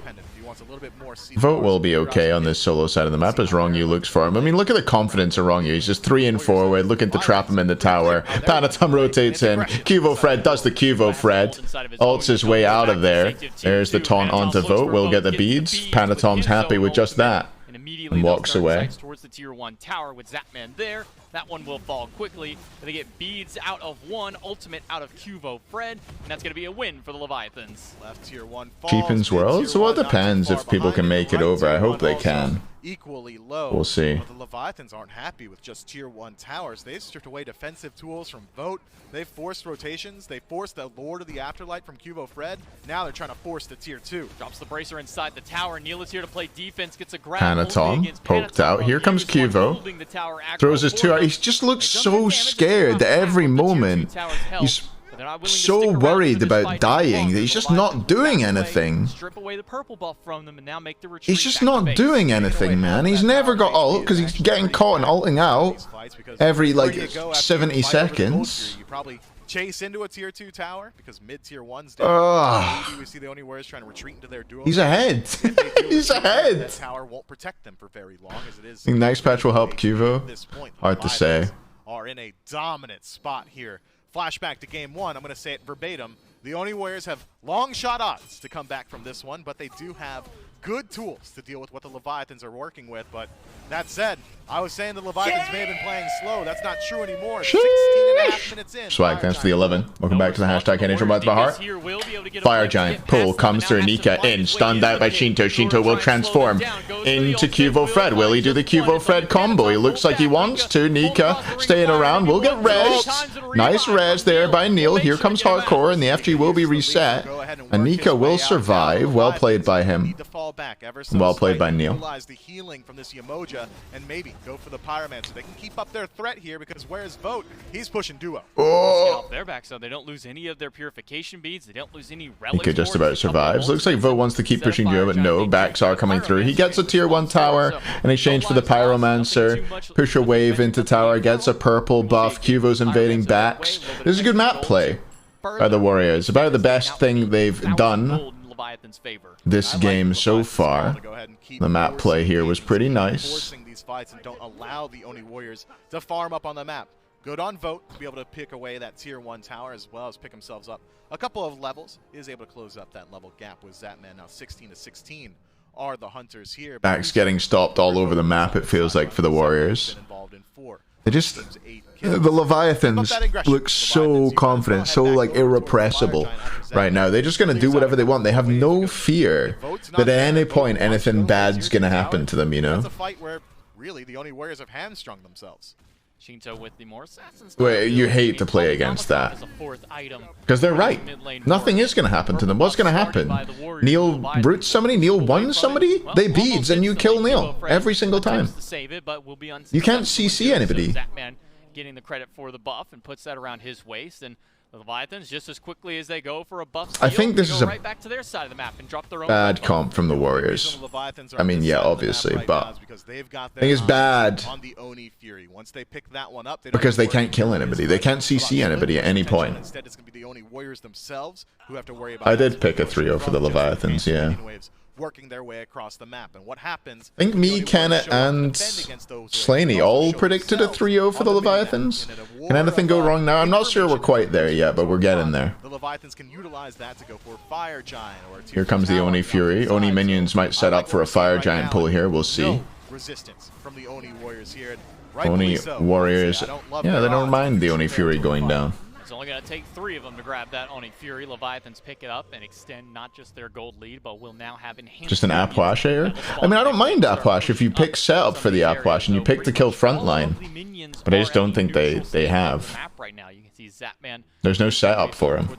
Vote will be okay on this solo side of the map as Rongyu looks for him. I mean, look at the confidence of Rongyu. He's just 3 and forward, looking to trap him in the tower. Panatom rotates in. Cuvo Fred does the Cuvo Fred. Ults his way out of there. There's the taunt onto Vote. We'll get the beads. Panatom's happy with just that. And walks away. Towards the tier 1 tower with Zapman there. That one will fall quickly. They get beads out of 1, ultimate out of Cuvo Fred, and that's going to be a win for the Leviathans. Left tier 1 Cheapens World? So it depends if people can make it over. I hope they can. Equally low. We'll see. But the Leviathans aren't happy with just tier 1 towers. They've stripped away defensive tools from Vote. They've forced rotations. They forced the Lord of the Afterlight from Cuvo Fred. Now they're trying to force the tier 2. Drops the bracer inside the tower. Neil is here to play defense. Gets a grab. Panatom poked out. Here comes Cuvo. Throws his 2 out. He just looks so scared every moment. He's so worried about dying that he's just not doing anything. He's just not doing anything, man. He's never got ult because he's getting caught and ulting out every like 70 seconds. You probably chase into a tier 2 tower because mid tier 1's down. Maybe we see the only warriors trying to retreat into their duo. He's ahead. He's ahead. That tower won't protect them for very long as it is. Next patch will help Cuvo. Hard to say. Are in a dominant spot here. Flashback to game 1. I'm going to say it verbatim. The Oni Warriors have long shot odds to come back from this one, but they do have good tools to deal with what the Leviathans are working with. But that said, I was saying the Leviathans may have been playing slow. That's not true anymore. 16.5 minutes in. Swag, thanks for the 11. Welcome back to the hashtag HayzerVOD. Fire Giant pull comes through. Nika in, stunned out by Shinto. Shinto will transform into Cuvo Fred. Will he do the Cuvo Fred combo? He looks like he wants to. Nika staying around. Will get res. Nice res there by Neil. Here comes Hardcore, and the FG will be reset. And Nika will survive. Well played by him. Well played by Neil. The healing from this Yamoja and maybe go for the Pyromancer. They can keep up their threat here because where's Vote? He's pushing duo. Oh. Their back, so they don't lose any of their purification beads. They don't lose any relics. Nika just about survives. Looks like Vote wants to keep pushing duo, but no, backs are coming through. He gets a tier 1 tower in exchange for the Pyromancer. Push a wave into tower, gets a purple buff. Cuvo's invading backs. This is a good map play by the Warriors. About the best thing they've done this game so far. The map play here was pretty nice. These fights and don't allow the Oni Warriors to farm up on the map. Good on Vote to be able to pick away that tier 1 tower as well as pick themselves up a couple of levels. Is able to close up that level gap with Zapman. Now 16-16 are the Hunters here. Backs getting stopped all over the map, it feels like, for the Warriors. They just... The Leviathans look so confident, so like irrepressible right now. They're just going to do whatever they want. They have no fear that at any point anything bad's going to happen to them, you know? It's a fight where really the Oni Warriors have hamstrung themselves. Shinto with the more assassins. Wait, you hate to play against that. Because they're right. Nothing is going to happen to them. What's going to happen? Neil brutes somebody? Neil won somebody? They beads and you kill Neil every single time. You can't CC anybody. Getting the credit for the buff and puts that around his waist, and the Leviathans just as quickly as they go for a buff I think this is a right back to their side of the map and drop their own bad comp from the Warriors. I mean, yeah, obviously, but I think it's bad because they can't kill anybody. They can't CC anybody at any point. Instead, it's going to be the Oni Warriors themselves who have to worry about. I did pick a 3-0 for the Leviathans, yeah. Working their way across the map, and what happens? I think me, Kenneth, and Slaney all predicted a 3-0 for the Leviathans. Can anything go wrong now? I'm not sure we're quite there yet, but we're getting there. The Leviathans can utilize that to go for Fire Giant or here comes the Oni Fury. Oni minions might set up for a Fire Giant pull here. We'll see. Resistance from the Oni Warriors here. Oni Warriors, yeah, they don't mind the Oni Fury going down. It's only going to take 3 of them to grab that Oni Fury. Leviathans pick it up and extend not just their gold lead, but will now have enhanced. Just an Apwash here? I mean, I don't mind Apwash if you pick setup for the Apwash and you pick to kill frontline. But I just don't think they have. There's no setup for him.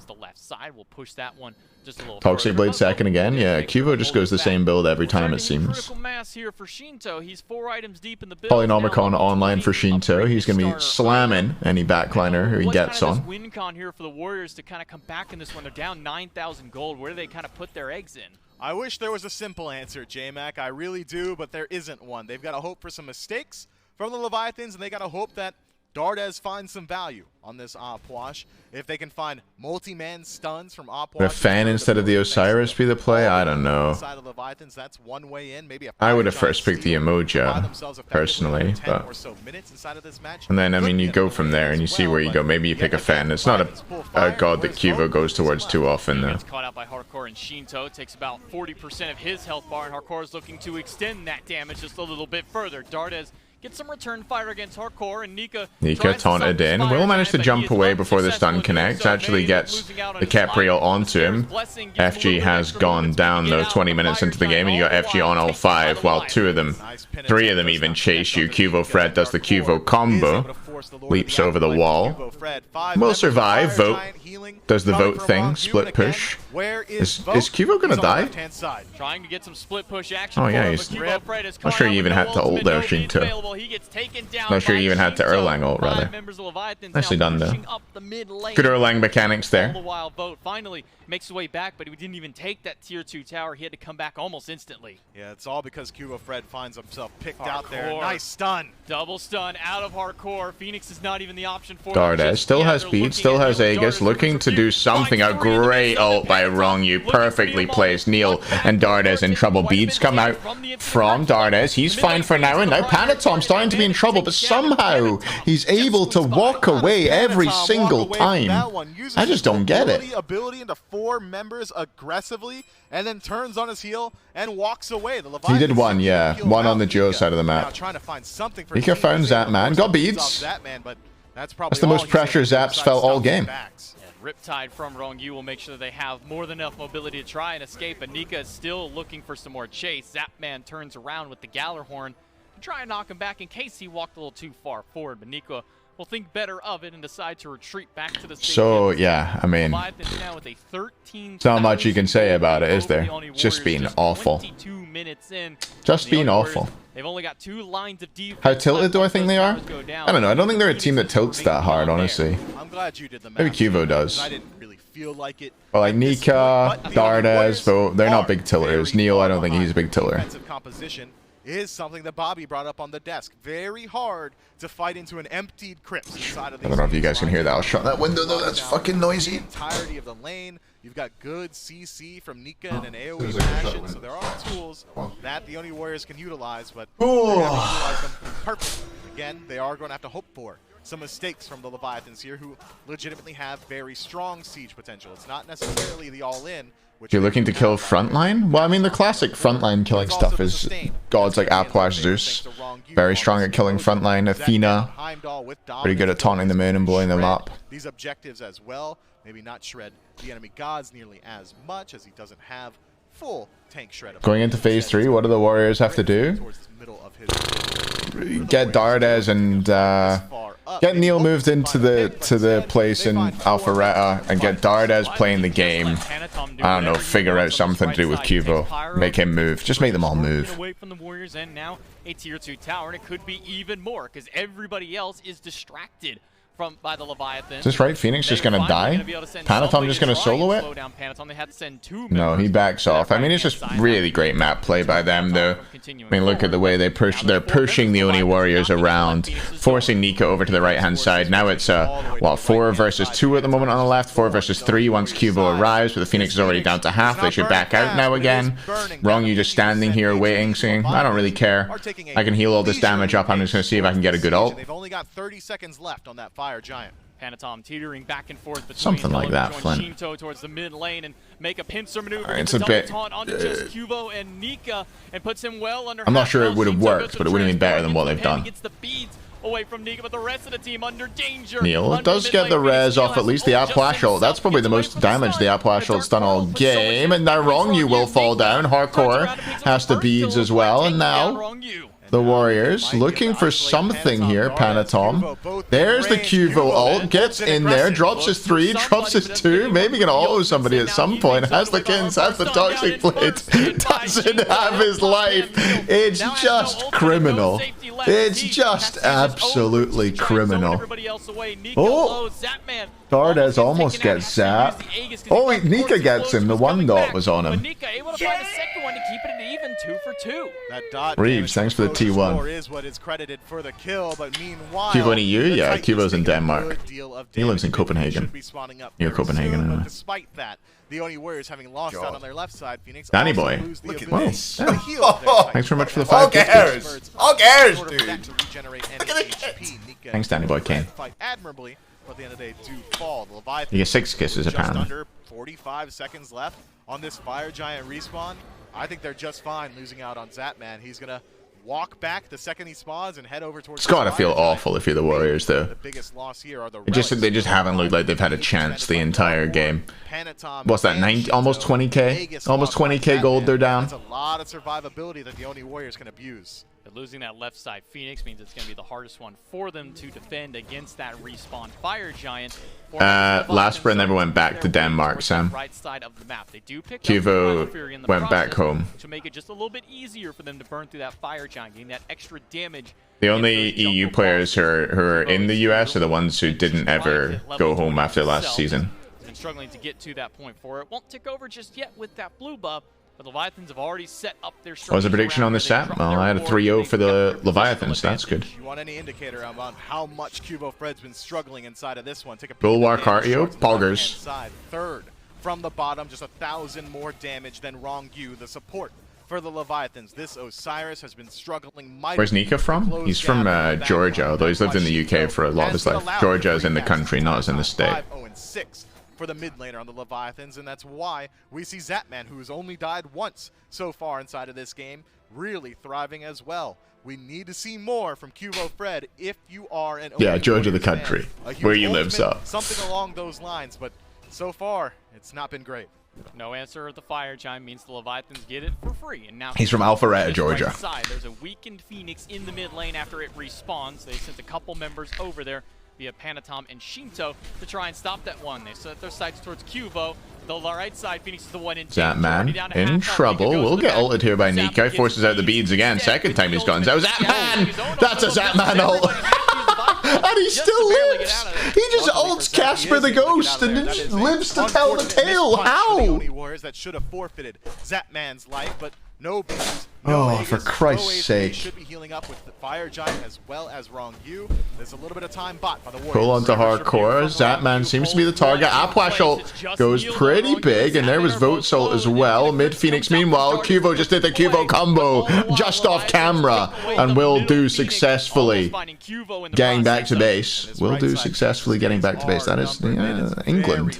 side will push that one just a little Toxic further. Blade second again. Yeah, Cuvo just goes the same build every time, it seems. Critical mass here for Shinto. He's 4 items deep in the build. Polynomicon online for Shinto. He's going to be slamming any backliner who he gets on. This win con here for the Warriors to kind of come back in this one. They're down 9,000 gold. Where do they kind of put their eggs in? I wish there was a simple answer, J-Mac. I really do, but there isn't one. They've got to hope for some mistakes from the Leviathans, and they got to hope that Dardes finds some value on this Opwash. If they can find multi-man stuns from Opwash. Would a fan instead of the Osiris be the play? I don't know. That's one way in. Maybe I would have first picked the Emoja, personally. But and then, I mean, you go from there and you see where you go. Maybe you pick a fan. It's not a god that Cuvo goes towards too often, though. Caught out by Hardcore, and Shinto takes about 40% of his health bar, and Hardcore is looking to extend that damage just a little bit further. Dardes gets some return fire against Hardcore, and Nika taunted in. Will manage to jump away before the stun connects. Actually gets the Capriel onto him. FG has gone down though 20 minutes into the game, and you got FG on all 5, while 3 of them even chase you. Cuvo Fred does the Cuvo combo. Leaps over the wall. Will survive. Vote. Does the vote thing. Split push. Is Cuvo gonna die? Trying to get some split push action. Oh yeah, he's not sure he even had to ult there, Shinto. Not sure he even had to Erlang ult, rather. Nicely done, though. Good Erlang mechanics there. All the while, Vote finally makes his way back, but he didn't even take that tier 2 tower. He had to come back almost instantly. Yeah, it's all because Cuvo Fred finds himself picked out there. Nice stun. Double stun out of Hardcore. Phoenix is not even the option for Dardes still has speed, still has Aegis, looking to do something. A great ult by Rongyu, perfectly placed. Neil and Dardes in trouble. Beads come out from Dardes. He's fine for now, and now Panatom starting to be in trouble, but somehow he's able to walk away every single time. I just don't get it. Ability into 4 members aggressively, and then turns on his heel and walks away. He did one, yeah. One on the duo side of the map. Nika found Zapman, got beads. That's the most pressure Zap's felt all game. Riptide from Rongyu will make sure that they have more than enough mobility to try and escape, but Nika is still looking for some more chase. Zapman turns around with the Gallarhorn to try and knock him back in case he walked a little too far forward, but Nika will think better of it and decide to retreat back to the stadium. So, yeah, I mean, there's not much you can say about it, is there? It's just being awful. 22 minutes in. Just being awful. They've only got 2 lines of defense. How tilted do I think they are? I don't know. I don't think they're a team that tilts that hard, honestly. I'm glad you did the math. Maybe Cuvo does. I didn't really feel like it. But like Nika, Dardes, Vote, they're not big tillers. Neil, I don't think he's a big tiller. Composition is something that Bobby brought up on the desk. Very hard to fight into an emptied crypt inside of the. I don't know if you guys can hear that. I'll shut that window though. That's fucking noisy. The entirety of the lane. You've got good CC from Nika and an AoE passion, so there are tools that the Oni Warriors can utilize, but they have to utilize them perfectly. Again, they are going to have to hope for some mistakes from the Leviathans here, who legitimately have very strong siege potential. It's not necessarily the all-in. You're looking to kill frontline? Well, I mean, the classic frontline killing stuff is gods like Apwash, Zeus. Very strong at killing frontline. Athena, pretty good at taunting them in and blowing them up. These objectives as well. Maybe not shred the enemy gods nearly as much, as he doesn't have full tank shred. Going into phase 3, what do the Warriors have to do? Get Dardes and get Neil moved into the place in Alpharetta and get Dardes playing the game. I don't know, figure out something to do with Cuvo. Make him move. Just make them all move. Away from the Warriors, and now a tier 2 tower, and it could be even more because everybody else is distracted by the Leviathans. Is this right? Phoenix just gonna die? Panatom just gonna solo it? No, he backs off. I mean, it's just really great map play by them, though. I mean, look at the way they push. They're pushing the Oni Warriors around, forcing Nika over to the right-hand side. Now it's what, 4 versus 2 at the moment on the left, 4 versus 3 once Cuvo arrives, but the Phoenix is already down to half. They should back out now again. Rongyu just standing here waiting, saying, I don't really care. I can heal all this damage up. I'm just gonna see if I can get a good ult. They've only got 30 seconds left on that Fire Giant. Panatom teetering back and forth between something like that, Flint. Shinto towards the mid lane and make a pincer maneuver. It's a bit. Taunt onto just Cuvo and Nika and puts him well under. I'm not sure it would have worked, but it would have been better than what they've done. Gets the beads away from Nika, but the rest of the team under danger. Neil does get the res off at least the Apwash ult. That's probably the most damage the Apwash ult's done all game. And now Rongyu will fall down. Hardcore has the beads as well, and now the Warriors looking for something here. Panatom. There's the Cuvo ult. Gets in there. Drops his 3. Drops his 2. Maybe gonna ult somebody at some point. Has the Kins. Has the Toxic Blade. Doesn't have his life. It's just criminal. It's just absolutely criminal. Oh! HiRez almost gets zapped. Oh, Nika gets him. The 1 dot was on him. Reeves, thanks for the T1. Cuvo in EU? Yeah, Cuvo's in Denmark. He lives in Copenhagen. Near Copenhagen, anyway. Despite that, the only Warriors having lost out on their left side, Phoenix. Danny boy. Look at Whoa. this. Yeah. Thanks very much for the 5 HayzerVOD, dude. Look at this. Thanks, Danny boy. Kane. Fight admirably, but at the end of the day, do fall. The Leviathans, You get 6 kisses, just apparently. under 45 seconds left on this Fire Giant respawn. I think they're just fine losing out on Zapman. He's gonna walk back the second he spawns and head over towards. It's gotta feel awful if you're the Warriors, though. The biggest loss here are the They just haven't looked like they've had a chance the entire game. What's that? 90, almost 20k, almost 20k gold. They're down. That's a lot of survivability that the only Warriors can abuse. But losing that left side Phoenix means it's going to be the hardest one for them to defend against that respawn Fire Giant. Last sprint never went back to Denmark, Sam. Right side of the map. They do pick Cuvo went back home. To make it just a little bit easier for them to burn through that Fire Giant, getting that extra damage. The only EU players who are in the US are the ones who didn't ever go home after last season. Been struggling to get to that point for it. Won't tick over just yet with that blue buff. But the Leviathans have already set up their What was the prediction on the set? Well, I had a 3-0 for the Leviathans. That's good. You want any indicator about how much Cuvo Fred's been struggling inside of this one? Take a Bulwark Cartio, Poggers. Third from the bottom, just 1,000 more damage than Wrongyu, the support for the Leviathans. This Osiris has been struggling mightily. Where's Nika from? He's from Georgia, although he's lived in the UK for a lot of his life. Georgia is in the country, not as in the state. 5-0-6 for the mid laner on the Leviathans, and that's why we see Zapman, who's only died once so far inside of this game, really thriving as well. We need to see more from Cuvo Fred if you are an Georgia the country, where you live, so. Something along those lines, but so far, it's not been great. No answer at the Fire Giant means the Leviathans get it for free. And now he's from Alpharetta, Georgia. Right side, there's a weakened Phoenix in the mid lane after it respawns. They sent a couple members over there via Panatom and Shinto to try and stop that one. They set their sights towards Cuvo. The right side, Phoenix is the one in Zapman in trouble. We'll get ulted here by Nika. He forces out the beads again. Second time he's gone. Zapman! That's a Zapman ult! And he still lives! He just ults Casper the Ghost and then just lives to tell the tale. How? That should have forfeited Zapman's life, but no bees. Oh, for Christ's sake. Should be healing up with the Fire Giant as well as Wrongyu. There's a little bit of time bought by the Warriors. Pull onto hardcore. Zapman seems to be the target. Aplash ult goes pretty big, and there was Vote's ult as well. Mid Phoenix, meanwhile, Cuvo just did the Cuvo combo just off camera and will do successfully getting back to base. Will do successfully getting back to base. That is England.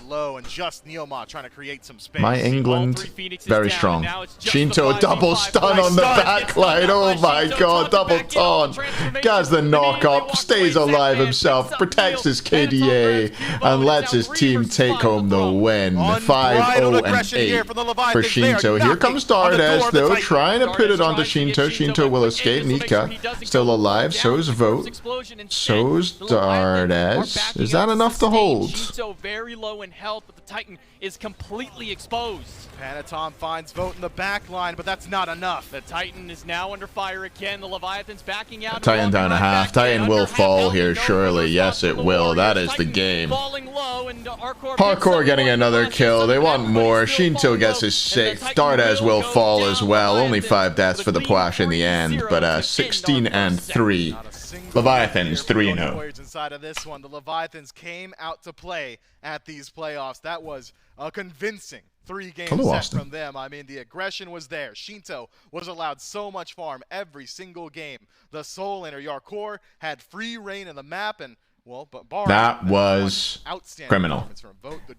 My England, very strong. Shinto, double stun on the backline. Oh my god, double taunt. Gets the knock up, stays alive himself, protects his KDA, and lets his team take home the win. 5-0-8 for Shinto. Here comes Stardust though, trying to put it onto Shinto. Shinto will escape. Nika still alive. So's Vote. So's Stardust. Is that enough to hold? Shinto very low in health, but the Titan is completely exposed. Panatom finds Vote in the back line, but that's not enough. The Titan is now under fire again. The Leviathan's backing out. Titan down a half. Titan will fall here, surely. Yes, it will. That is the game. Hardcore getting another kill. They want more. Shinto gets his 6th. Stardust will fall as well. Only 5 deaths for the Plash in the end, but 16-3. Leviathans 3-0. Inside of this one, the Leviathans came out to play at these playoffs. That was a convincing 3-game set from them. I mean, the aggression was there. Shinto was allowed so much farm every single game. The Soul Laner Yarkor had free reign of the map, and well, but that was criminal.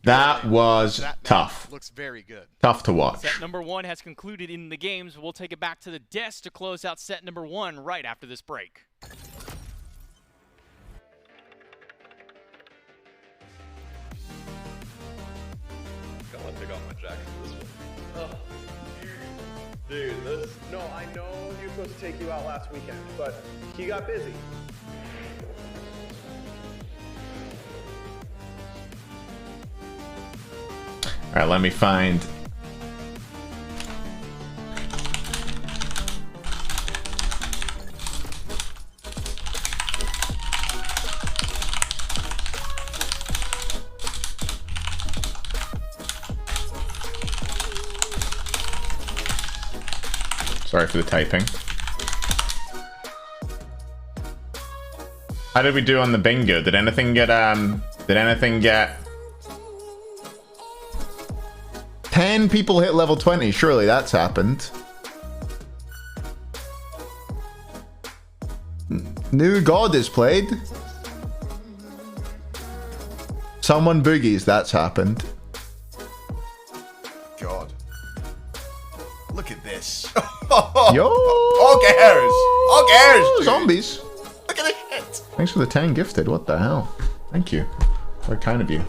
That was tough. Looks very good. Tough to watch. Set number 1 has concluded in the games. We'll take it back to the desk to close out set number 1 right after this break. Gotta take off my jacket for this one. Dude, no, I know he was supposed to take you out last weekend, but he got busy. All right, let me find. Sorry for the typing. How did we do on the bingo? Did anything get 10 people hit level 20? Surely that's happened. New God is played. Someone boogies, that's happened. God. Look at this. Yo! All cares, dude. Zombies. Look at this shit. Thanks for the 10 gifted. What the hell? Thank you. Very kind of you.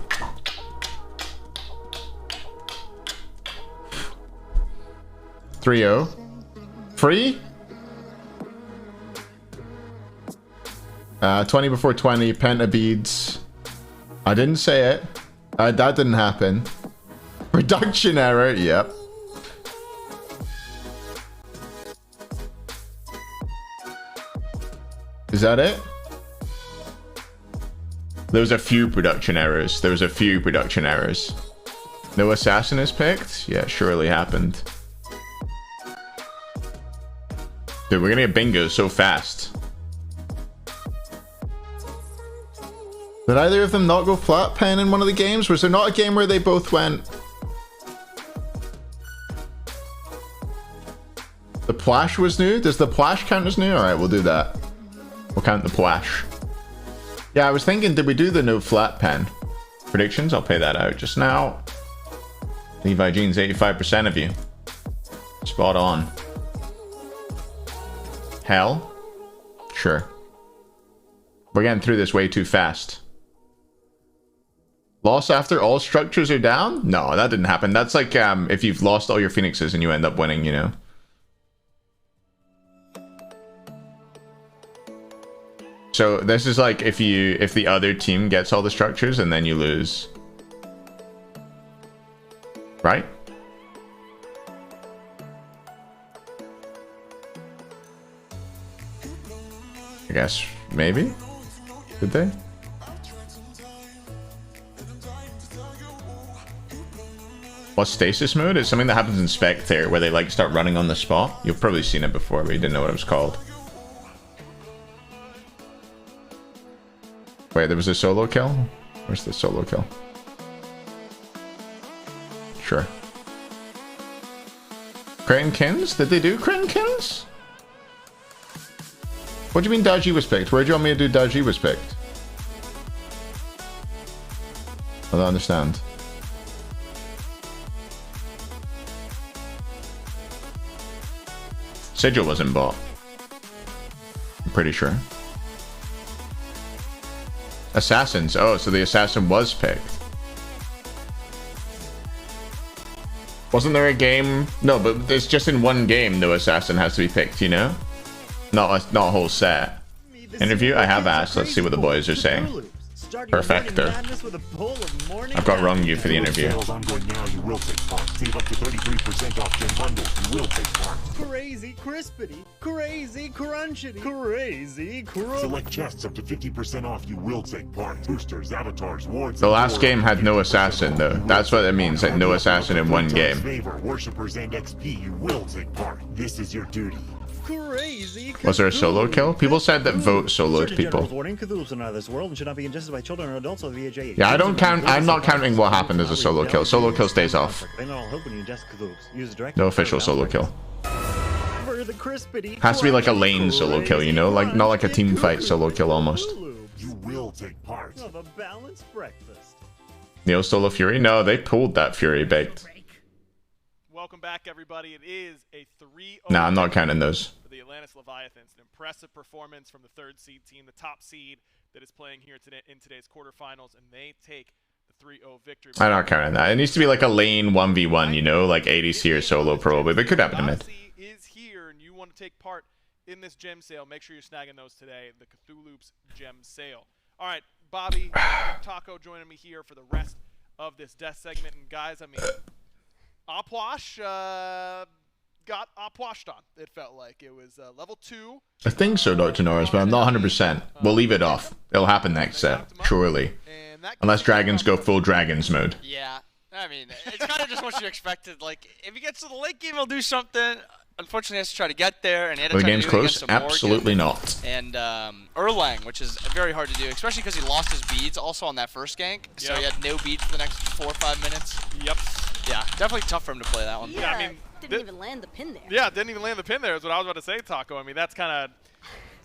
$3-0. Free? 20 before 20. Penta beads. I didn't say it. That didn't happen. Production error. Yep. Is that it? There was a few production errors. No assassin is picked? Yeah, surely happened. Dude, we're gonna get bingo so fast. Did either of them not go flat pen in one of the games? Was there not a game where they both went? The plash was new? Does the plash count as new? Alright, we'll do that. We'll count the plash. Yeah, I was thinking, did we do the no flat pen? Predictions? I'll pay that out just now. Levi Jeans, 85% of you. Spot on. Hell? Sure. We're getting through this way too fast. Loss after all structures are down? No, that didn't happen. That's like if you've lost all your phoenixes and you end up winning, you know. So this is like if the other team gets all the structures and then you lose. Right? I guess maybe? Did they? What's stasis mode? It's something that happens in Spectre where they like start running on the spot. You've probably seen it before, but you didn't know what it was called. Wait, there was a solo kill? Where's the solo kill? Sure. Kratenkins? Did they do Kratenkins? What do you mean Daji was picked? Where do you want me to do Daji was picked? I don't understand. Sigil wasn't bought. I'm pretty sure. Assassins. Oh, so the assassin was picked. Wasn't there a game? No, but it's just in one game no assassin has to be picked, you know? Not a whole set. Interview? I have asked. Let's see what the boys are saying. Perfecto. I've got wrong you for the interview. Crazy crispity, crazy crunchity, crazy crunchity. Select chests up to 50% off. You will take part. Boosters, avatars, wards. The last game had no assassin though. That's what it means. Like no assassin in one game. Favor, worshippers, and XP. You will take part. This is your duty. Crazy. Was there a solo kill? People said that vote soloed people. Warning, Cthulhu's not of this world and should not be ingested by children or adults of the age of 8. Yeah, I don't count. I'm not counting what happened as a solo kill. Solo kill stays off. No official solo kill. Has to be like a lane solo kill, you know, like not like a team fight solo kill almost. You will take part. Of a balanced breakfast. Neo solo Fury? No, they pulled that Fury baked. Welcome back, everybody. It is a 3-0. Nah, I'm not counting those. For the Atlantis Leviathans, an impressive performance from the third seed team, the top seed that is playing here today in today's quarterfinals, and they take the 3-0 victory. I'm not counting that. It needs to be like a lane 1v1, you know, like ADC or solo probably, but it could happen in mid. Is here and you want to take part in this gem sale, make sure you're snagging those today, the Cthulhu's gem sale. All right, Bobby, Taco joining me here for the rest of this death segment. And guys, I mean, Opwash got Opwashed on, it felt like. It was level 2. I think so, Dr. Norris, but I'm not 100%. We'll leave it off. It'll happen next set, surely. Unless dragons go full dragons mode. Yeah, I mean, it's kind of just what you expected. Like, if he gets to the late game, he'll do something. Unfortunately, he has to try to get there, and he had to The try game's to do it close? against Absolutely not. And Erlang, which is very hard to do, especially because he lost his beads also on that first gank. So he had no beads for the next 4 or 5 minutes. Yep. Yeah, definitely tough for him to play that one. Yeah, I mean, didn't even land the pin there. Yeah, didn't even land the pin there is what I was about to say, Taco. I mean, that's kind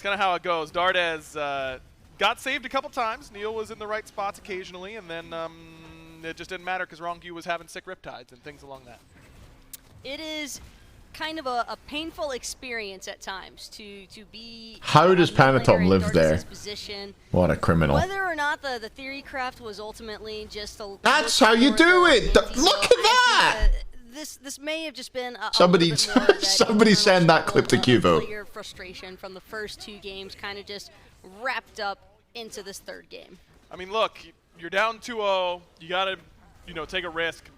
of how it goes. Dardez got saved a couple times. Neil was in the right spots occasionally, and then it just didn't matter because Rongyu was having sick riptides and things along that. It is kind of a painful experience at times to be. How does Panatom live there? Position. What a criminal. Whether or not the theory craft was ultimately just a. That's how you do it. Look at that. This may have just been somebody send that clip to Cuvo. Your frustration from the first 2 games kind of just wrapped up into this 3rd game. I mean, look, you're down 2-0. You gotta, take a risk,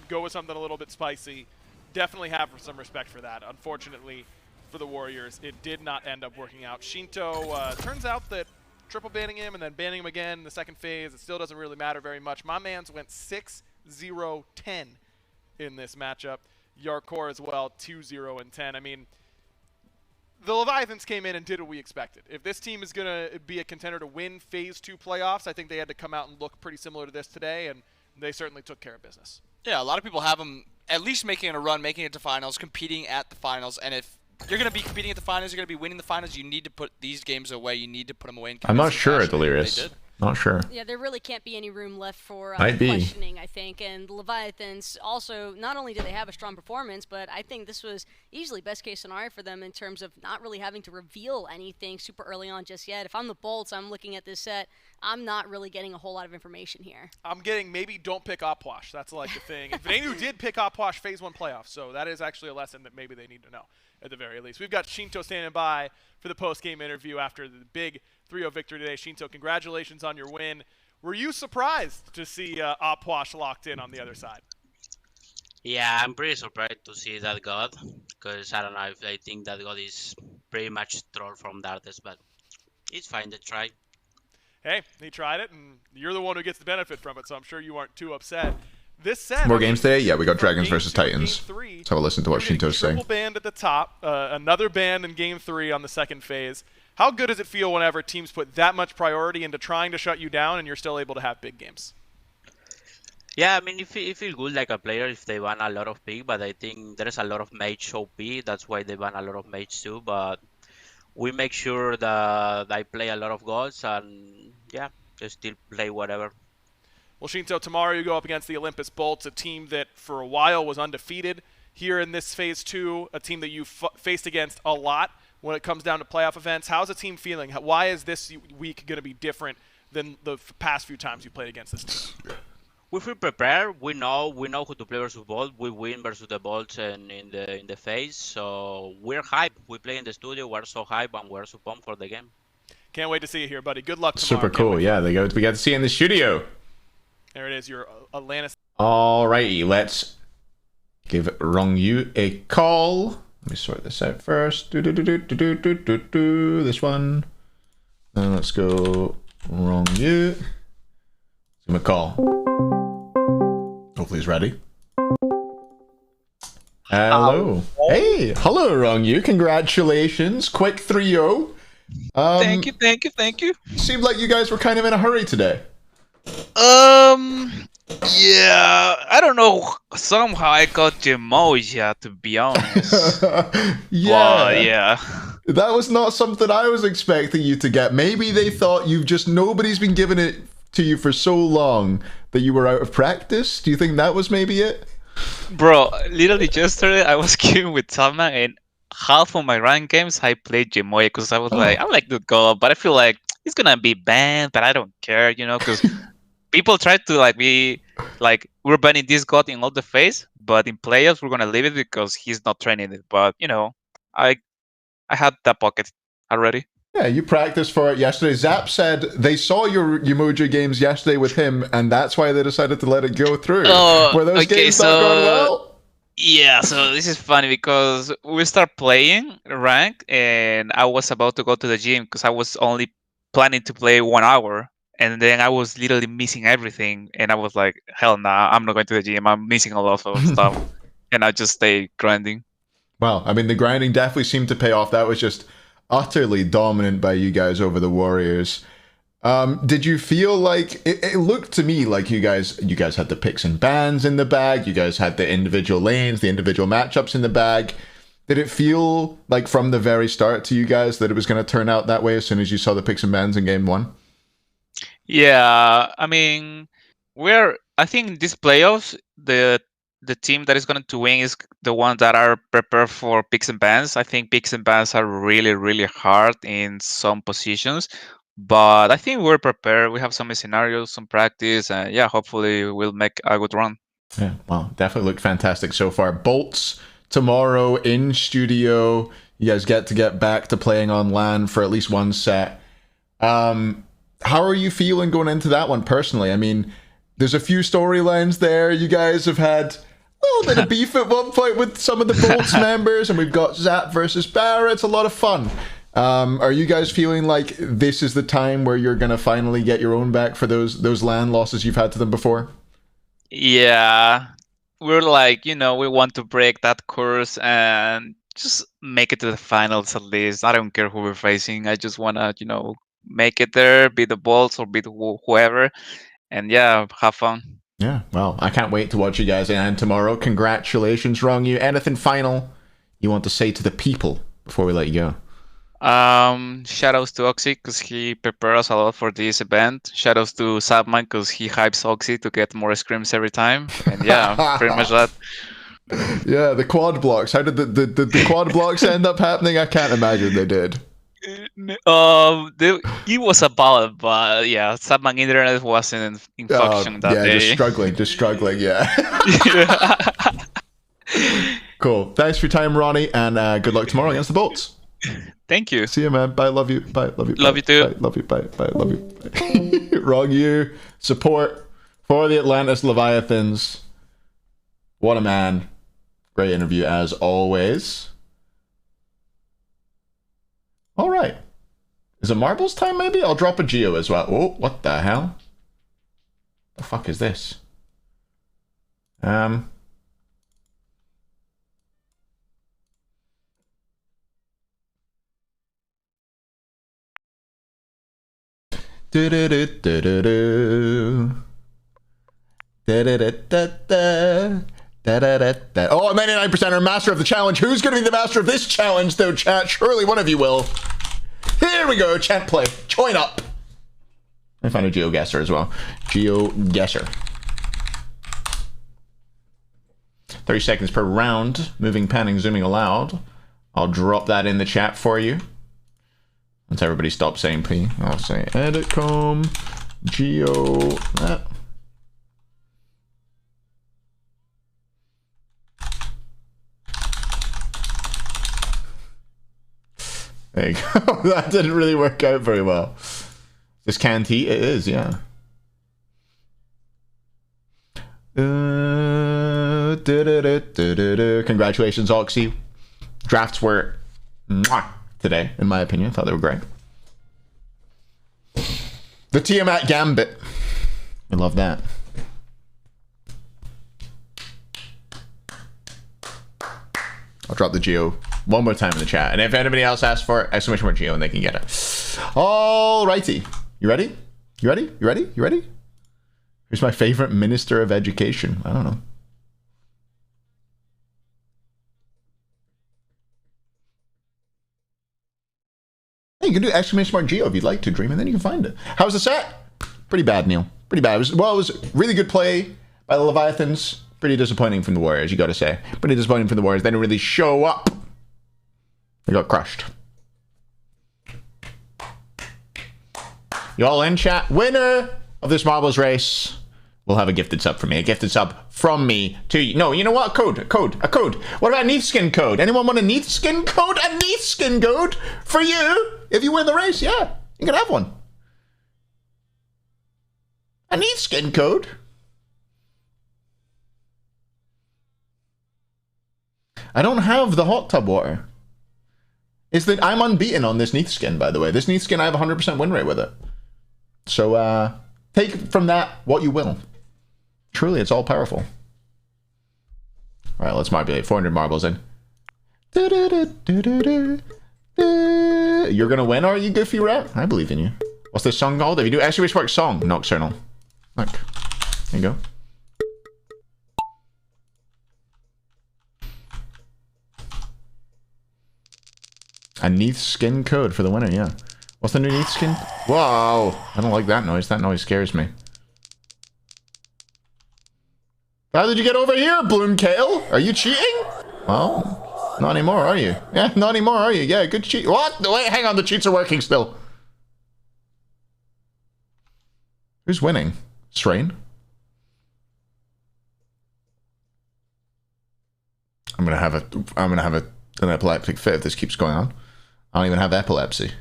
go with something a little bit spicy. Definitely have some respect for that. Unfortunately, for the Warriors, it did not end up working out. Shinto turns out that triple banning him and then banning him again in the second phase, it still doesn't really matter very much. My man's went 6-0-10 in this matchup. Yarkor as well, 2-0-10. I mean, the Leviathans came in and did what we expected. If this team is going to be a contender to win Phase 2 playoffs, I think they had to come out and look pretty similar to this today, and they certainly took care of business. Yeah, a lot of people have them at least making a run, making it to finals, competing at the finals, and if you're going to be competing at the finals, you're going to be winning the finals, you need to put these games away. You need to put them away. In I'm not sure, Delirious. Not sure. Yeah, there really can't be any room left for questioning, I think. And the Leviathans also, not only do they have a strong performance, but I think this was easily best case scenario for them in terms of not really having to reveal anything super early on just yet. If I'm the Bolts, I'm looking at this set, I'm not really getting a whole lot of information here. I'm getting maybe don't pick Opwash. That's like the thing. And Venu did pick Opwash Phase 1 playoffs, so that is actually a lesson that maybe they need to know at the very least. We've got Shinto standing by for the post-game interview after the big 3-0 victory today. Shinto, congratulations on your win. Were you surprised to see Opwash locked in on the other side? Yeah, I'm pretty surprised to see that god, because I don't know if I think that god is pretty much troll from Dartes, but it's fine to try. Hey, he tried it, and you're the one who gets the benefit from it, so I'm sure you aren't too upset. This set, more games today? Yeah, we got Dragons versus Titans. Let's have a listen to what Shinto's saying. Triple band at the top, another band in Game 3 on the second phase. How good does it feel whenever teams put that much priority into trying to shut you down and you're still able to have big games? Yeah, I mean, it feels good like a player if they ban a lot of pick, but I think there's a lot of mage OP. That's why they ban a lot of mage too. But we make sure that I play a lot of gods and, yeah, just still play whatever. Well, Shinto, tomorrow you go up against the Olympus Bolts, a team that for a while was undefeated here in this Phase 2, a team that you've faced against a lot when it comes down to playoff events. How's the team feeling? Why is this week going to be different than the past few times you played against this team? We feel prepared. We know who to play versus Bolt. We win versus the Bolts and in the phase, so we're hyped. We play in the studio. We're so hyped and we're so pumped for the game. Can't wait to see you here, buddy. Good luck tomorrow. Super cool. Yeah, we got to see you in the studio. There it is. Your Atlantis. Alrighty, let's give Rongyu a call. Let me sort this out first. This one. And let's go Rongyu. Give him a call. Hopefully he's ready. Hello. Hey, hello Rongyu. Congratulations. Quick 3-0. Thank you. Seemed like you guys were kind of in a hurry today. Yeah, I don't know. Somehow I got Gemoja, to be honest. Yeah. That was not something I was expecting you to get. Maybe they thought nobody's been giving it to you for so long that you were out of practice. Do you think that was maybe it? Bro, literally yesterday I was queuing with Tama and half of my rank games I played Gemoja because I was like, I like the god, but I feel like he's gonna be banned, but I don't care, because people try to like be like we're banning this god in all the phase, but in playoffs we're gonna leave it because he's not training it. But you know, I had that pocket already. Yeah, you practiced for it yesterday. Zap said they saw your Umoja games yesterday with him, and that's why they decided to let it go through. Were those games not going well? Yeah, so this is funny because we start playing rank, and I was about to go to the gym because I was only planning to play 1 hour, and then I was literally missing everything, and I was like, hell nah, I'm not going to the gym. I'm missing a lot of stuff, and I just stay grinding. Well, I mean, the grinding definitely seemed to pay off. That was just utterly dominant by you guys over the Warriors. Did you feel like it looked to me like you guys had the picks and bans in the bag, you guys had the individual lanes, the individual matchups in the bag? Did it feel like from the very start to you guys that it was going to turn out that way as soon as you saw the picks and bans in game 1? Yeah, I mean, I think these playoffs, the team that is going to win is the ones that are prepared for picks and bans. I think picks and bans are really, really hard in some positions, but I think we're prepared. We have some scenarios, some practice, and yeah, hopefully we'll make a good run. Yeah, well, definitely looked fantastic so far. Bolts tomorrow in studio. You guys get back to playing on LAN for at least one set. How are you feeling going into that one personally? I mean, there's a few storylines there. You guys have had a little bit of beef at one point with some of the Bolts members, and we've got Zap versus Barra. It's a lot of fun. Are you guys feeling like this is the time where you're going to finally get your own back for those LAN losses you've had to them before? Yeah, we're like, we want to break that course and just make it to the finals at least. I don't care who we're facing. I just want to, make it there, beat the Bolts or beat whoever, and yeah, have fun. Yeah, well, I can't wait to watch you guys and tomorrow. Congratulations, Wrong You. Anything final you want to say to the people before we let you go? Shoutouts to Oxy because he prepared us a lot for this event. Shoutouts to Sapman because he hypes Oxy to get more scrims every time. And yeah, pretty much that. Yeah, the quad blocks. How did the quad blocks end up happening? I can't imagine they did. It was about, but yeah, Sapman internet wasn't in function that day. Yeah, just struggling, yeah. Cool. Thanks for your time, Ronnie, and good luck tomorrow against the Bolts. Thank you. See you, man. Bye. Love you. Bye. Love you. Love you too. Bye. Love you. Bye. Bye. Love you. Bye. Wrong You. Support for the Atlantis Leviathans. What a man. Great interview as always. All right. Is it marbles time maybe? I'll drop a Geo as well. Oh, what the hell? The fuck is this? Oh, 99% are master of the challenge. Who's going to be the master of this challenge, though, chat? Surely one of you will. Here we go, chat play. Join up. I found a GeoGuessr as well. GeoGuessr. 30 seconds per round. Moving, panning, zooming allowed. I'll drop that in the chat for you. Once everybody stops saying P, I'll say editcom geo. There you go. That didn't really work out very well. This canned heat, it is, yeah. Congratulations, Oxy. Drafts were today, in my opinion. I thought they were great. The Tiamat Gambit. I love that. I'll drop the Geo one more time in the chat. And if anybody else asks for it, exclamation mark Geo and they can get it. Alrighty. You ready? You ready? You ready? You ready? Here's my favorite Minister of Education. I don't know. You can do exclamation mark Geo if you'd like to, Dream, and then you can find it. How's the set? Pretty bad, Neil. Pretty bad. It was really good play by the Leviathans. Pretty disappointing from the Warriors, you gotta say. Pretty disappointing from the Warriors. They didn't really show up. They got crushed. You all in, chat? Winner of this marbles race will have a gifted sub for me. A gifted sub from me to you. No, you know what? A code. What about a Neath skin code? Anyone want a Neath skin code? A Neath skin code for you if you win the race. Yeah, you can have one. A Neath skin code. I don't have the hot tub water. I'm unbeaten on this Neath skin, by the way. This Neath skin, I have 100% win rate with it. So, take from that what you will. Truly, it's all powerful. Alright, let's marbulate. 400 marbles in. You're gonna win, are you, Goofy Rat? I believe in you. What's this song called? If you do actually wish work song, Nocturnal. Look. There you go. A Neath skin code for the winner, yeah. What's the new Neath skin? Whoa! I don't like that noise. That noise scares me. How did you get over here, Bloomkale? Are you cheating? Well, not anymore, are you? Yeah, not anymore, are you? Yeah, good cheat. What? Wait, hang on. The cheats are working still. Who's winning? Strain? I'm gonna have an epileptic fit if this keeps going on. I don't even have epilepsy.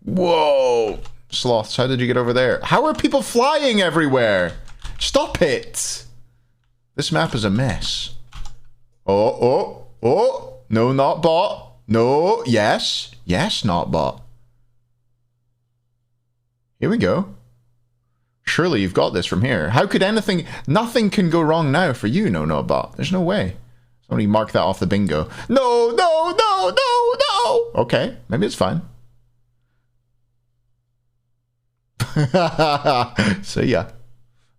Whoa! Sloths, how did you get over there? How are people flying everywhere? Stop it! This map is a mess. Oh. No, not bot. No, yes. Yes, not bot. Here we go. Surely you've got this from here. How could nothing can go wrong now for you, no, not bot. There's no way. Somebody mark that off the bingo. No. Okay, maybe it's fine. So yeah.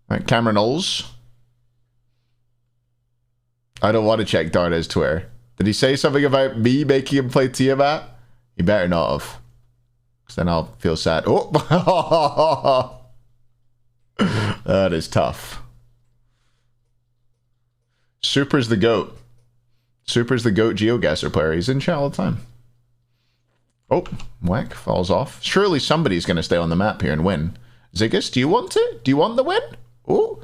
Alright, Cameron Knowles. I don't want to check Darda's Twitter. Did he say something about me making him play Tiamat? He better not have. Because then I'll feel sad. Oh! That is tough. Super's the GOAT. Super's the GOAT GeoGuessr player. He's in chat all the time. Oh, whack, falls off. Surely somebody's going to stay on the map here and win. Ziggus, do you want it? Do you want the win? Oh,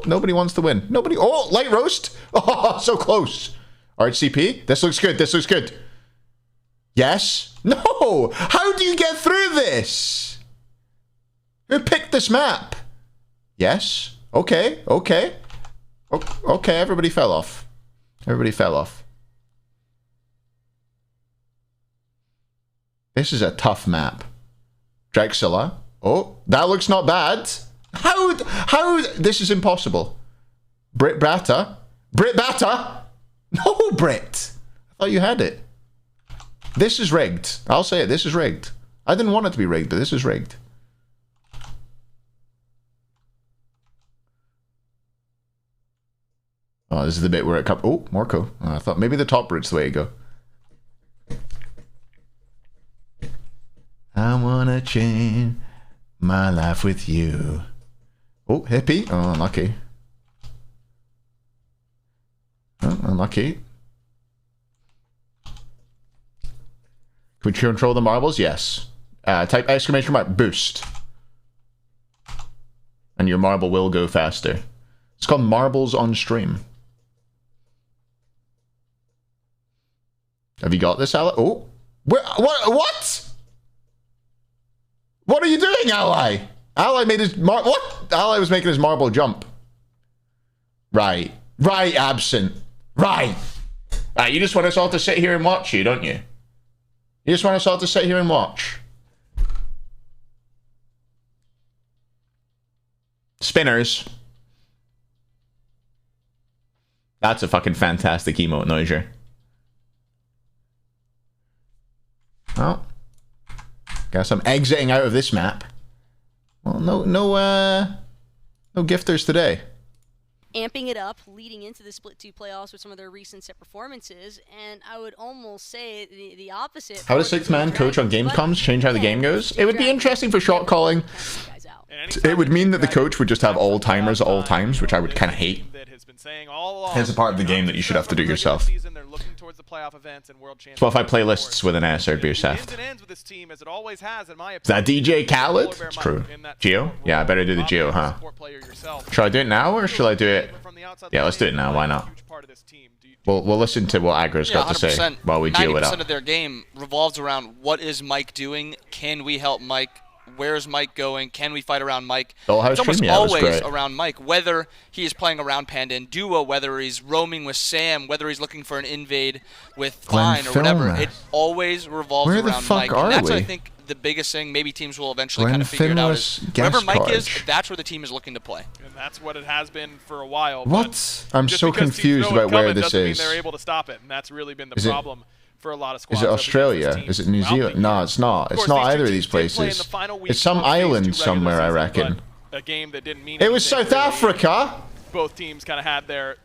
nobody wants the win. Nobody. Oh, light roast. Oh, so close. RHCP, this looks good. This looks good. Yes? No! How do you get through this? Who picked this map? Yes? Okay. Okay, everybody fell off. Everybody fell off. This is a tough map. Drexila. Oh, that looks not bad. How, this is impossible. Brit Batter. No, Brit. I thought you had it. This is rigged. I'll say it, this is rigged. I didn't want it to be rigged, but this is rigged. Oh, this is the bit where it comes. Oh, Morco. Oh, I thought maybe the top route's the way to go. I wanna change my life with you. Oh, hippie. Oh, unlucky. Oh, unlucky. Can we control the marbles? Yes. Type exclamation mark boost. And your marble will go faster. It's called marbles on stream. Have you got this, Ally? Oh. What? What are you doing, Ally? Ally made his what? Ally was making his marble jump. Right. Right, Absent. Right. You just want us all to sit here and watch you, don't you? You just want us all to sit here and watch. Spinners. That's a fucking fantastic emote, Noiser. Well, guess I'm exiting out of this map. Well, no gifters today. amping it up leading into the Split 2 playoffs with some of their recent set performances, and I would almost say the opposite. How does 6-man coach on game comms change how the game goes? It would be interesting for shot calling. It would mean that the coach would just have all timers at all times, which I would kind of hate. It's a part of the game that you should have to do yourself. Spotify playlists with an S or be yourself. Is that DJ Khaled? It's true. Geo? Yeah, I better do the Geo, huh? Should I do it now or should I do it? Yeah, let's do it now. Why not? We'll listen to what Aggro's got to say while we Geo it up. 90% of their game revolves around what is Mike doing? Can we help Mike? Where's Mike going? Can we fight around Mike? It's almost always around Mike, whether he is playing around Panda in duo, whether he's roaming with Sam, whether he's looking for an invade with Fine or whatever. It always revolves around Mike. And that's, I think, the biggest thing. Maybe teams will eventually kind of figure it out. Is wherever Mike is, that's where the team is looking to play. And that's what it has been for a while. What? I'm so confused about where this is. They're able to stop it, and that's really been the problem. For a lot of squads. Is it Australia? Is it New Zealand? No, it's not. It's not either of these places. It's some island somewhere, I reckon. A game that didn't mean it was South Africa. Both teams kind of had their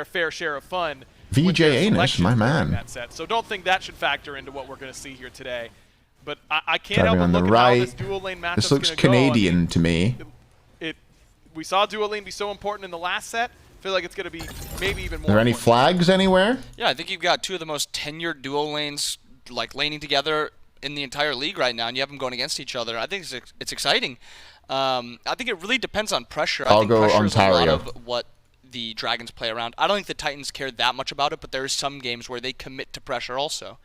fair share of fun. VJ Anus, my man. So don't think that should factor into what we're going to see here today. But I can't help but look at how this dual lane matchup. This looks Canadian to me. We saw dual lane be so important in the last set. I feel like it's going to be maybe even more. Are there any flags anywhere? Yeah, I think you've got two of the most tenured duo lanes like laning together in the entire league right now, and you have them going against each other. I think it's exciting. I think it really depends on pressure. I think go pressure Ontario. is a lot of what the Dragons play around. I don't think the Titans care that much about it, but there are some games where they commit to pressure also.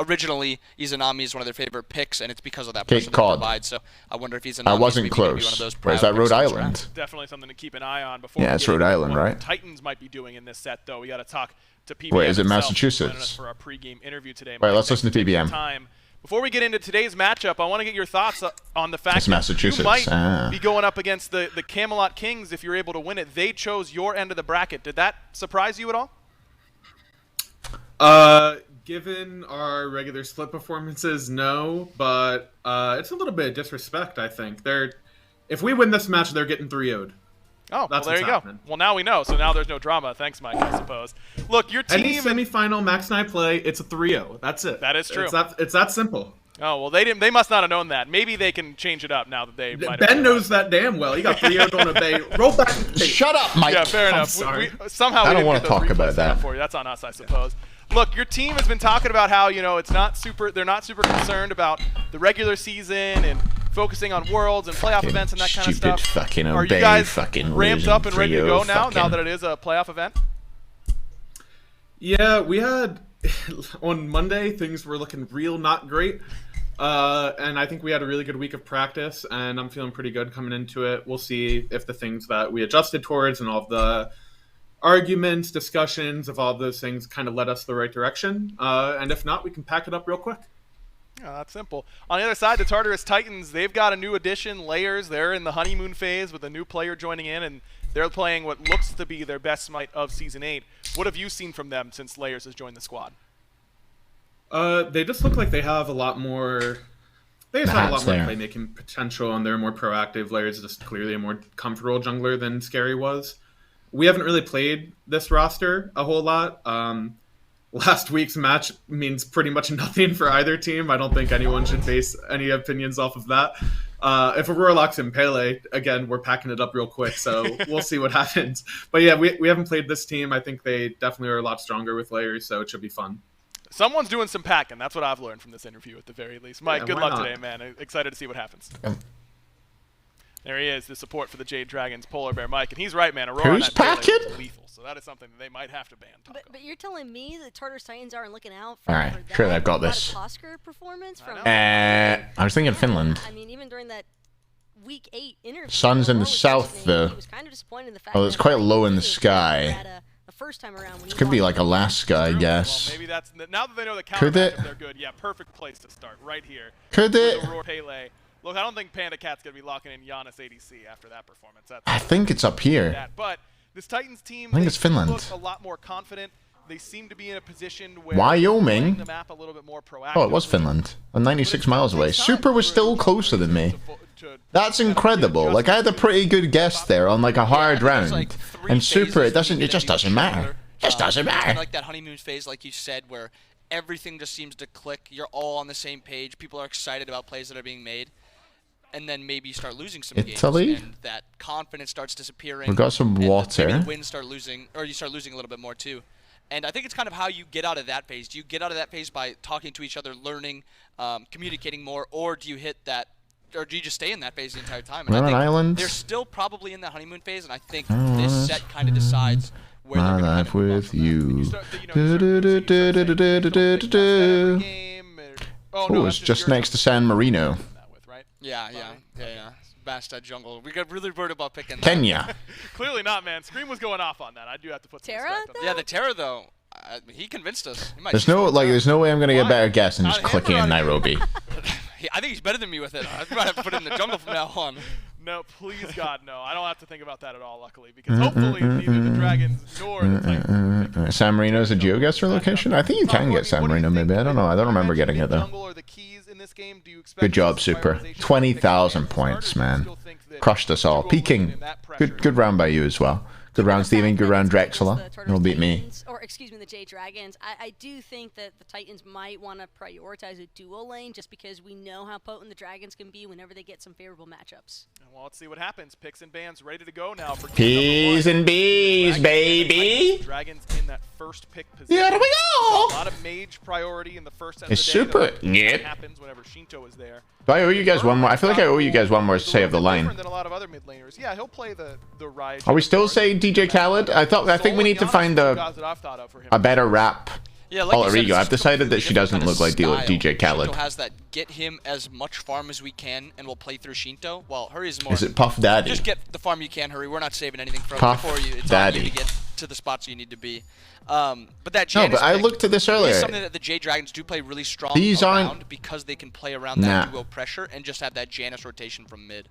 Originally, Izanami is one of their favorite picks, and it's because of that pressure that provides. So I wonder if Izanami I wasn't close. Where's that, Rhode Island? Definitely something to keep an eye on. Before it's Rhode Island, right? Titans might be doing in this set, though. We got to talk to PBM. Wait, is it Massachusetts? For our pregame interview today. Wait, let's listen to PBM. Before we get into today's matchup, I want to get your thoughts on the fact that you might be going up against the Camelot Kings if you're able to win it. They chose your end of the bracket. Did that surprise you at all? Given our regular split performances, no, but it's a little bit of disrespect, I think. If we win this match, they're getting 3-0'd. Oh, well, there you go. Well, now we know, so now there's no drama. Thanks, Mike, I suppose. Look, your team... Any semifinal Max and I play, it's a 3-0. That's it. That is true. It's that simple. Oh, well, they must not have known that. Maybe they can change it up now that they might have. Ben knows that damn well. He got 3-0 on a bay. Roll back. Shut up, Mike. Yeah, fair enough. Somehow I don't want to talk about that. For you. That's on us, I suppose. Look, your team has been talking about how, it's not super. They're not super concerned about the regular season and focusing on worlds and playoff events and that kind of stuff. Fucking Are you guys ramped up and ready to go now that it is a playoff event? Yeah, we had on Monday things were looking real not great, and I think we had a really good week of practice, and I'm feeling pretty good coming into it. We'll see if the things that we adjusted towards and all of the arguments, discussions of all those things kind of led us the right direction. And if not, we can pack it up real quick. Yeah, that's simple. On the other side, the Tartarus Titans, they've got a new addition, Layers. They're in the honeymoon phase with a new player joining in, and they're playing what looks to be their best smite of Season 8. What have you seen from them since Layers has joined the squad? They just look like they have a lot more... They just have a lot more playmaking potential, and they're more proactive. Layers is just clearly a more comfortable jungler than Scary was. We haven't really played this roster a whole lot. Last week's match means pretty much nothing for either team. I don't think anyone should base any opinions off of that. If Aurora locks in Pele, again, we're packing it up real quick, so we'll see what happens. But yeah, we haven't played this team. I think they definitely are a lot stronger with Layers, so it should be fun. Someone's doing some packing. That's what I've learned from this interview at the very least. Mike, good luck today, man. Excited to see what happens. There he is, the support for the Jade Dragons, Polar Bear Mike. And he's right, man. Aurora Who's packing? Lethal, so that is something that they might have to ban. But you're telling me the Tartarus Titans aren't looking out for, Alright, sure, I've got this. Performance from I was thinking Finland. I mean, even during that week 8 interview. Sun's in the south, though. Kind of disappointed in the fact it's quite low in the sky. The first time around when it could be like Alaska, I guess. Well, maybe that's now that they know the counter matchup, they're good. Yeah, perfect place to start right here. Could it? Pele. Look, I don't think Panda Cat's going to be locking in Giannis ADC after that performance. I think it's up here. But this Titans team, I think it's Finland. Look a lot more confident. They seem to be in a position where Wyoming? the map a little bit more proactive. Oh, it was Finland. I'm 96 miles away. Super was still closer than me. That's incredible. Like, I had a pretty good guess there on, like, a hard round. And Super, it just doesn't matter. Just doesn't matter. Like that honeymoon phase, like you said, where everything just seems to click. You're all on the same page. People are excited about plays that are being made. And then maybe you start losing some games, and that confidence starts disappearing. We've got some water. Maybe the wins start losing, or you start losing a little bit more too. And I think it's kind of how you get out of that phase. Do you get out of that phase by talking to each other, learning, communicating more, or do you hit that, or do you just stay in that phase the entire time? And We're on an island. They're still probably in the honeymoon phase, and I think this set kind of decides where they're my going life with you. Oh, it's just next to San Marino. Yeah. Vast jungle. We got really worried about picking Kenya. Clearly not, man. Scream was going off on that. I do have to put some respect on that. Yeah, the Terra though. He convinced us. There's no way I'm gonna get a better guess than just clicking in Nairobi. I think he's better than me with it. I might have to put it in the jungle from now on. No, please God, no. I don't have to think about that at all, luckily, because hopefully neither the Dragons nor the Titans. San Marino is a GeoGuessr location? I think you can get San Marino, maybe. I don't know. I don't remember getting it, though. Good job, Super. 20,000 points, man. Crushed us all. Peking. Good round by you as well. Good round, Steven. Good round, Drexler. You'll beat me. Or, excuse me, the J Dragons. I do think that the Titans might want to prioritize a dual lane just because we know how potent the Dragons can be whenever they get some favorable matchups. Well, let's see what happens. Picks and bans ready to go now. For P's and B's, baby. Dragons in that first pick position. Here we go. A lot of mage priority in the first end It's of the Super. Yep. Happens whenever Shinto is there. Do I owe you guys one more? I feel like I owe you guys one more say of the line. Than a lot of other mid laners. Yeah, he'll play the Riot. Are we still saying DJ Khaled? I think we need to find a better rap. Yeah, like alter ego. I've decided that she doesn't look like DJ Khaled. Shinto has that get him as much farm as we can, and we'll play through Shinto. Well, Hurry is more. Is it Puff Daddy? Just get the farm you can, Hurry. We're not saving anything from Puff before you. It's Daddy. on you to get to the spots you need to be. But that No, Janus but I pick looked at this earlier. is something that the J Dragons do play really strong These around aren't- because they can play around that duo pressure and just have that Janus rotation from mid.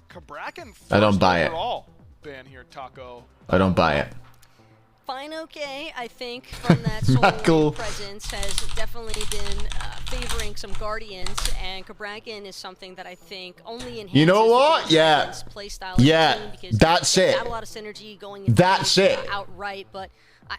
Cabrakan I don't buy it. overall ban here, Taco. I don't buy it. Fine, okay. I think from that solo presence has definitely been favoring some Guardians, and Cabrakan is something that I think only enhances You know what? the Yeah. Guardians' playstyle of the Yeah. team because That's they it. have a lot of synergy going into That's it it. outright, but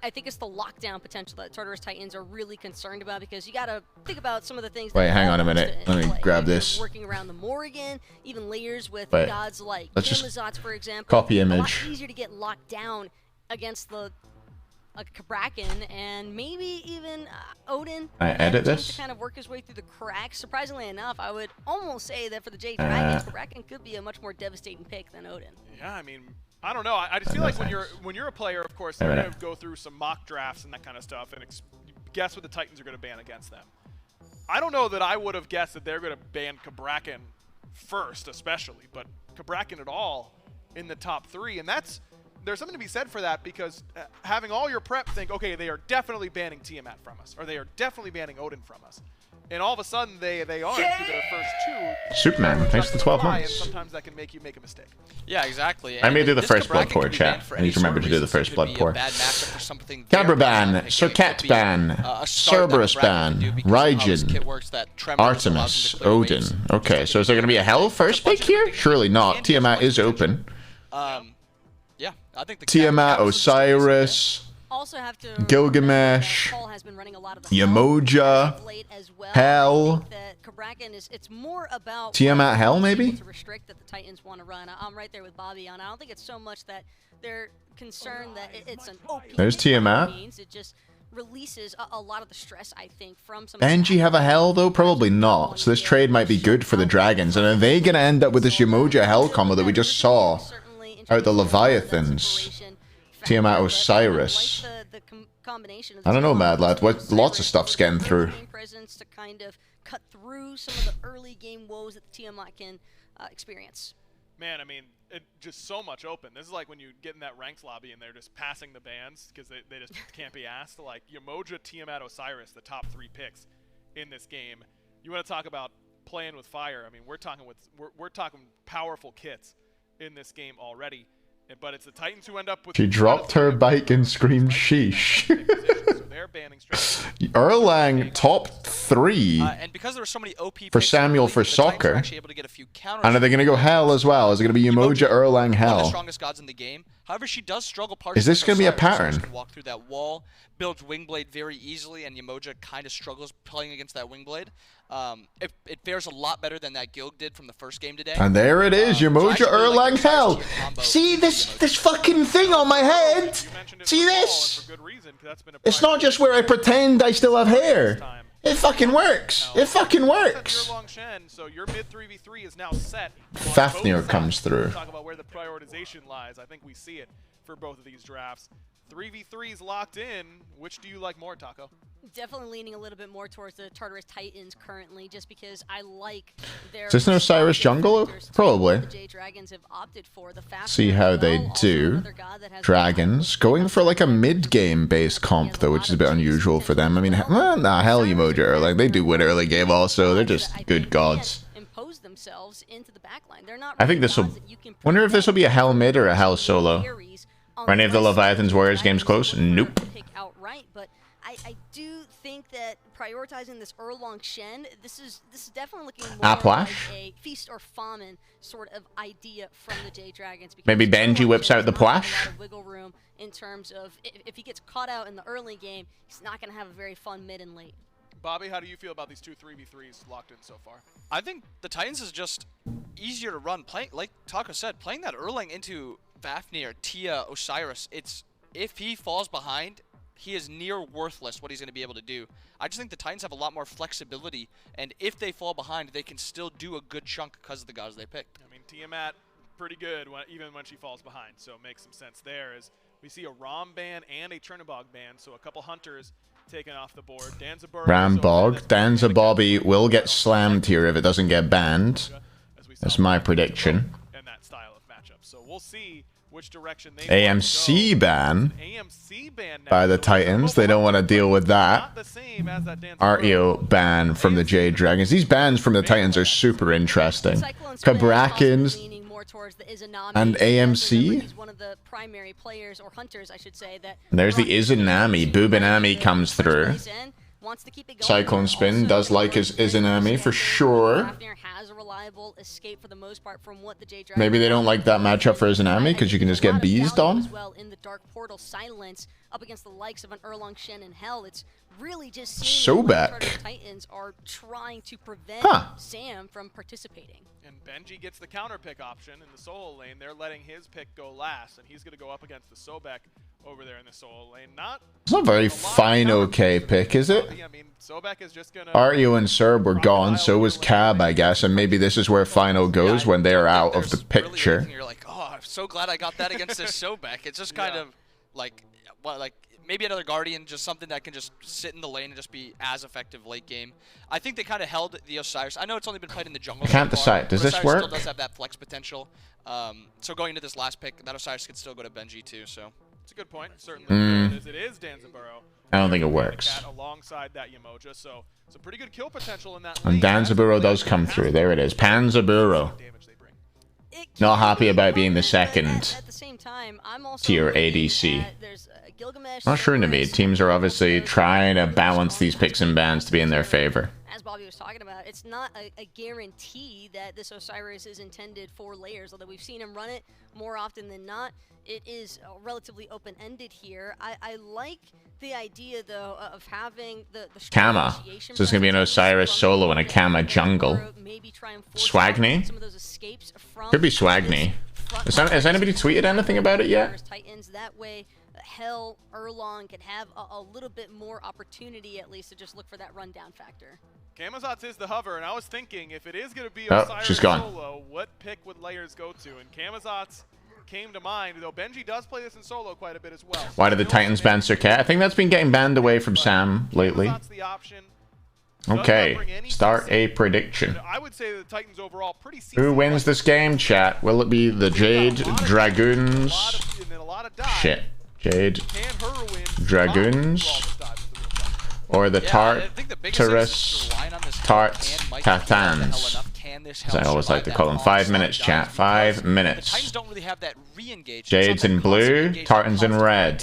I think it's the lockdown potential that Tartarus Titans are really concerned about because you got to think about some of the things. Wait, that hang on a comes minute. to Let me play. grab You're this. Working around the Morrigan, even layers with Wait. gods like Let's just Kilmazats, for example. copy A image. lot easier to get locked down against the Cabrakan and maybe even Odin. I edit seems this? to kind of work his way through the cracks. Surprisingly enough, I would almost say that for the J Dragons, Cabrakan could be a much more devastating pick than Odin. Yeah, I mean, I don't know. I just feel like when you're a player, of course, you're going to go through some mock drafts and that kind of stuff and guess what the Titans are going to ban against them. I don't know that I would have guessed that they're going to ban Cabrakan first, especially, but Cabrakan at all in the top 3, and there's something to be said for that because having all your prep think, okay, they are definitely banning Tiamat from us, or they are definitely banning Odin from us. And all of a sudden, they aren't through their first 2. Superman, thanks to 12 And months. sometimes that can make you make a mistake. Yeah, exactly. I may do the this first blood Cabrakan pour, could be chat. banned for I any need to remember sort to of do the reason. first It could blood be a pour. bad matchup for something Cabra very ban, specific. It Circuit could be, ban, a start that Cerberus Cabrakan ban, can do because of how his kit Raijin, works, that tremor just allows him Artemis, to clear Odin. waves. Okay, so is there going to be a Hell first pick here? Surely not. Tiamat is open. Yeah, I think the Tiamat, Osiris, Also have to Gilgamesh, Paul has been running a lot of the Yamoja, as well. Hell. I think that Cabrakan it's more about Tiamat Hell, maybe? to restrict that the Titans want to run. I'm right there with Bobby on. I don't think it's so much that they're concerned that it's an OP. There's Tiamat. It just releases a lot of the stress, I think, from some. Benji have a Hell though? Probably not. So this trade might be good for the Dragons. And are they going to end up with this Yamoja Hell combo that we just saw out the Leviathans? Tiamat Osiris. I don't know, Mad Lad. Lots of stuff's getting through. Presence to kind of cut through some of the early game woes that the Tiamat can experience. Man, I mean, just so much open. This is like when you get in that ranked lobby and they're just passing the bans because they just can't be asked. Like Yamoja, Tiamat, Osiris, the top 3 picks in this game. You want to talk about playing with fire? I mean, we're talking powerful kits in this game already. But it's the Titans who end up with. She dropped her bike and screamed sheesh. Erlang top 3 and because there were so many OP for Samuel for soccer. And are they going to go hell as well? Is it going to be Umoja, Erlang, One of the hell? strongest gods in the game. However, she does struggle. Is this going to be a pattern? Walk through that wall, builds Wingblade very easily, and Umoja kind of struggles playing against that Wingblade. It fares a lot better than that Gilg did from the first game today. And there it is, Umoja, Erlang, hell. See this fucking thing on my head? See this? It's not just where I pretend I still have hair. It fucking works. It fucking works. So your mid 3v3 is now set. Fafnir comes through. Talk about where the prioritization lies. I think we see it for both of these drafts. 3v3s locked in. Which do you like more, Taco? Definitely leaning a little bit more towards the Tartarus Titans currently, just because I like their... Is this an Osiris jungle? Probably. See how they do. Dragons. Going for like a mid-game based comp, though, which is a bit unusual for them. I mean, nah, hell, Umoja Erlang. They do win early game also. They're just good gods. I think this will... Wonder if this will be a hell mid or a hell solo. Are any of the Leviathans Warriors games close? Nope. But I do think that prioritizing this Erlang Shen, this is definitely looking more like a feast or famine sort of idea from the Jade Dragons. Maybe Benji whips out the Plash. Wiggle room in terms of if he gets caught out in the early game, he's not going to have a very fun mid and late. Bobby, how do you feel about these two 3v3s locked in so far? I think the Titans is just easier to run. Like Taco said, playing that Erlang into Fafnir, Tia, Osiris, if he falls behind, he is near worthless what he's going to be able to do. I just think the Titans have a lot more flexibility, and if they fall behind, they can still do a good chunk because of the gods they picked. I mean, Tiamat, pretty good even when she falls behind, so it makes some sense there. As we see a Rom ban and a Chernobog ban, so a couple hunters taken off the board. Rambog. Danza Bobby will get slammed here if it doesn't get banned. That's my prediction. And that style of matchup. So we'll see which direction they AMC ban by the Titans. They don't want to deal with that. REO ban from the Jade Dragons. These bans from the Titans are super interesting. Kabrakins and AMC. One of the primary players or hunters, I should say, that. And there's the Izanami. Bubanami comes through. Cyclone Spin does like his Izanami for sure. Maybe they don't like that matchup for Izanami because you can just get beezed on. In the Dark Portal silence up against the likes of an Erlang Shen and Hell, it's really just Sobek. Titans are trying to prevent Sam from participating. And Benji gets the counter pick option in the solo lane. They're letting his pick go last, and he's going to go up against the Sobek over there in the solo lane. It's not very fine okay pick, is it? I mean, Sobek is just gonna... REO and Serb were gone, so was Cab, I guess, and maybe this is where Final goes when they're out of the picture. You're like, oh, I'm so glad I got that against this Sobek. It's just kind of like, maybe another Guardian, just something that can just sit in the lane and just be as effective late game. I think they kind of held the Osiris. I know it's only been played in the jungle. I can't decide. Does this work? Still does have that flex potential. So going into this last pick, that Osiris could still go to Benji too. So it's a good point. Certainly, as it is Danzaburo. I don't think it works. Alongside that Umoja, so some pretty good kill potential in that. And Danzaburo does come through. There it is. Panzaburo. Not happy about being the second tier ADC. Not sure to me. Teams are obviously trying to balance these picks and bans to be in their favor. As Bobby was talking about, it's not a guarantee that this Osiris is intended for layers, although we've seen him run it more often than not. It is relatively open-ended here. I like the idea, though, of having the Kama. So there's going to be an Osiris solo and a Kama jungle. Swagni? Could be Swagni. Has anybody tweeted anything about it yet? Titans, that way, Hell, Erlang can have a little bit more opportunity, at least, to just look for that rundown factor. Camazotz is the hover, and I was thinking, if it is going to be Osiris solo, what pick would Layers go to? And Camazotz came to mind, though Benji does play this in solo quite a bit as well. Why did the Titans ban Sirkat? I think that's been getting banned away from Sam lately. Okay, start a prediction. I would say the Titans overall pretty. Who wins this game, chat? Will it be the Jade Dragoons? Shit. Jade Dragoons? Or the Tartarus Tatans? As I always like to call them. 5 minutes, chat. 5 minutes. Jades in blue, Tartans in red.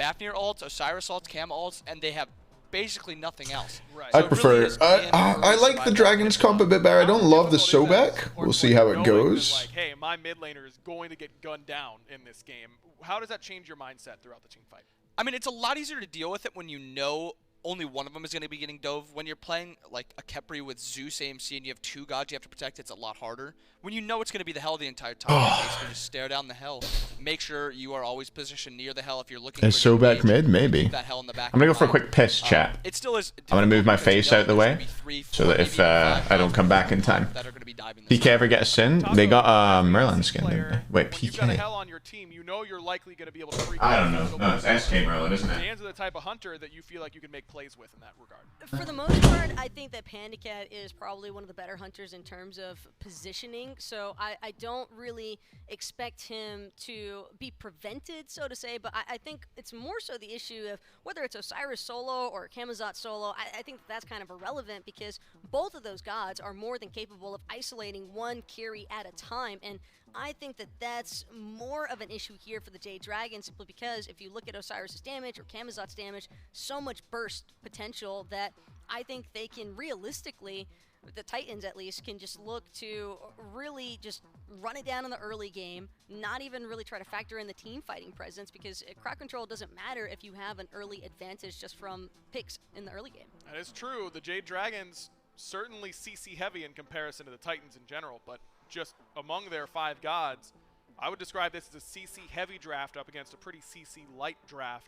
Fafnir ults, Osiris ults, Cam ults, and they have basically nothing else. Right. I So it prefer. really is I like the Dragon's comp a bit better. I don't love the Sobek. We'll see how it goes. Like, hey, my mid laner is going to get gunned down in this game. How does that change your mindset throughout the team fight? I mean, it's a lot easier to deal with it when you know only one of them is going to be getting dove. When you're playing like a Khepri with Zeus AMC and you have 2 gods you have to protect, it's a lot harder. When you know it's going to be the hell the entire time, you basically just stare down the hell. Make sure you are always positioned near the hell if you're looking Is for Sobek mid? Maybe. that hell in the back I'm gonna go for a quick piss, chat. It still is. I'm gonna move my face out of the way so that if I don't come back in time. PK ever get a sin? They got Merlin skin, didn't they? Wait, You've got a PK. hell on your team. You know you're likely going to be able to freak I out. don't know. No, it's SK Merlin, isn't it? Dan's the type of hunter that you feel like you can make plays with in that regard. For the most part, I think that PandaCat is probably one of the better hunters in terms of positioning, so I don't really expect him to be prevented, so to say, but I think it's more so the issue of whether it's Osiris solo or Camazot solo. I think that's kind of irrelevant because both of those gods are more than capable of isolating one carry at a time, and I think that that's more of an issue here for the Jade Dragon, simply because if you look at Osiris' damage or Camazot's damage, so much burst potential that I think they can realistically, the Titans at least, can just look to really just run it down in the early game, not even really try to factor in the team fighting presence, because crowd control doesn't matter if you have an early advantage just from picks in the early game. That is true. The Jade Dragons certainly CC heavy in comparison to the Titans in general, but just among their 5 gods, I would describe this as a CC heavy draft up against a pretty CC light draft.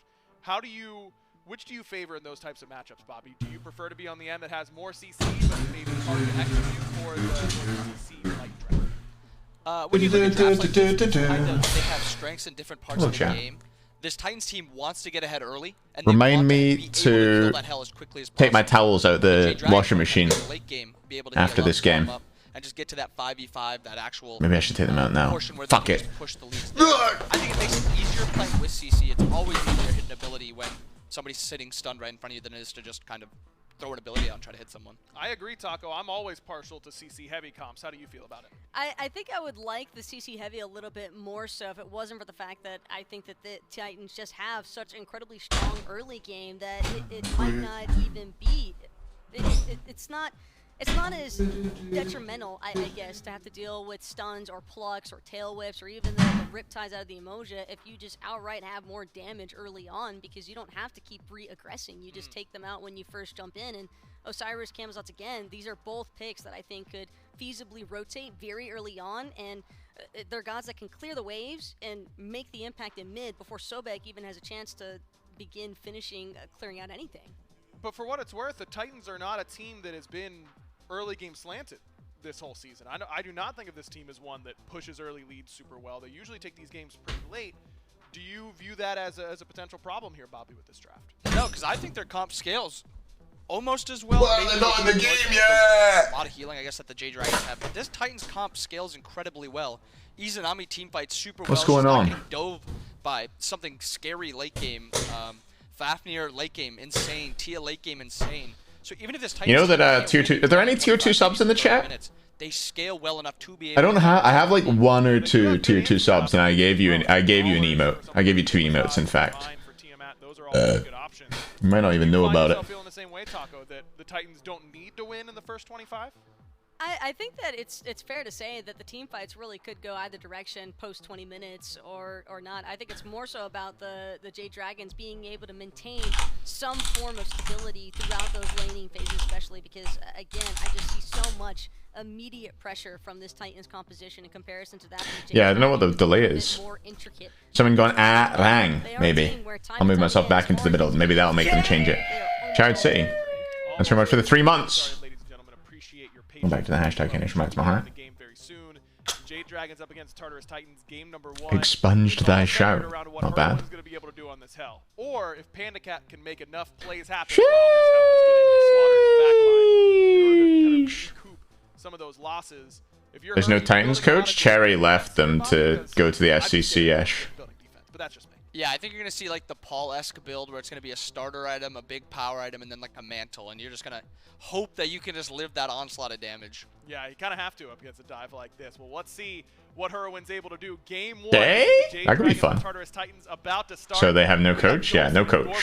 Which do you favor in those types of matchups, Bobby? Do you prefer to be on the end that has more CC but maybe harder to execute, or the CC light draft? When you look at drafts like this, they have strengths in different parts of the game. This Titans team wants to get ahead early, and Remind me to take my towels out the washing machine after this game. And just get to that 5v5, that actual. Maybe I should take them out now. Fuck it. Push the leads there. I think it makes it easier playing with CC. It's always easier to hit an ability when somebody's sitting stunned right in front of you than it is to just kind of throw an ability out and try to hit someone. I agree, Taco. I'm always partial to CC heavy comps. How do you feel about it? I think I would like the CC heavy a little bit more so if it wasn't for the fact that I think that the Titans just have such incredibly strong early game that it might not even be. It's not as detrimental, I guess, to have to deal with stuns or plucks or tail whips or even the riptides out of the Emoja if you just outright have more damage early on, because you don't have to keep re-aggressing. You just take them out when you first jump in. And Osiris, Camazot's, again, these are both picks that I think could feasibly rotate very early on, and they're gods that can clear the waves and make the impact in mid before Sobek even has a chance to begin finishing clearing out anything. But for what it's worth, the Titans are not a team that has been early game slanted this whole season. I do not think of this team as one that pushes early leads super well. They usually take these games pretty late. Do you view that as a potential problem here, Bobby, with this draft? No, because I think their comp scales almost as well. Well, they're not in the game yet. A lot of healing, I guess, that the Jade Dragons have. But this Titans comp scales incredibly well. Izanami team fights super well. What's going on? Getting dove by something scary late game. Fafnir late game, insane. Tia late game, insane. So even if this Titans, you know that tier 2. Are there any tier 2 subs in the chat? They scale well enough to be able. I don't have. I have like 1 or 2 tier 2 subs, and I gave you an emote. I gave you 2 emotes, in fact. You might not even know about it. Feeling the same way, Taco, that the Titans don't need to win in the first 25? I think that it's fair to say that the team fights really could go either direction post 20 minutes or not. I think it's more so about the Jade Dragons being able to maintain some form of stability throughout those laning phases, especially because, again, I just see so much immediate pressure from this Titans composition in comparison to that from the Jade Yeah, I don't know what the delay is. Someone going, rang, maybe. I'll move myself back into the middle. Maybe that'll make them change it. Chard City. Thanks very much for the 3 months. Go back to the hashtag Kanish Max Mahana. Jade Dragons up against Tartarus Titans, game number 1. Expunged thy shout. Not bad. Going to be able to do on this hell. Or if PandaCat can make enough plays happen while his hell is getting slaughtered in the backline in order to kind of recoup some of those losses. If you're There's no Titans coach. Cherry left them to go to the SCC-ish. But that's just me. Yeah, I think you're going to see like the Paul-esque build where it's going to be a starter item, a big power item, and then like a mantle, and you're just going to hope that you can just live that onslaught of damage. Yeah, you kind of have to up against a dive like this. Well, let's see what Herwin's able to do. Game 1. Hey? That could be fun. Tartarus Titans about to start. So they have no coach? Yeah, no coach.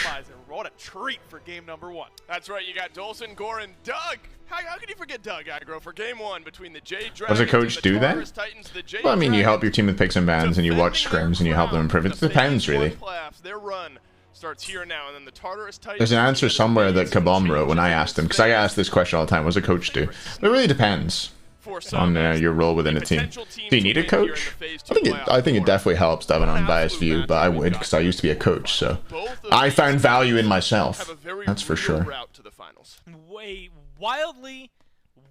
What a treat for game number 1. That's right, you got Dolson, Gore, and Doug. How can you forget Doug, Aggro, for game 1 between the J Dragons? What does a coach do then? Well, I mean, you help your team with picks and bans, and you watch scrims, and you help them improve. It depends, really. Their run starts here now, and then the Tartarus Titans. There's an answer somewhere that Kabam wrote when I asked him, because I asked this question all the time. What does a coach do? But it really depends on your role within a team. Do you need a coach? I think it definitely helps to have an unbiased view, but I would, because I used to be a coach, so I found value in myself. That's for sure.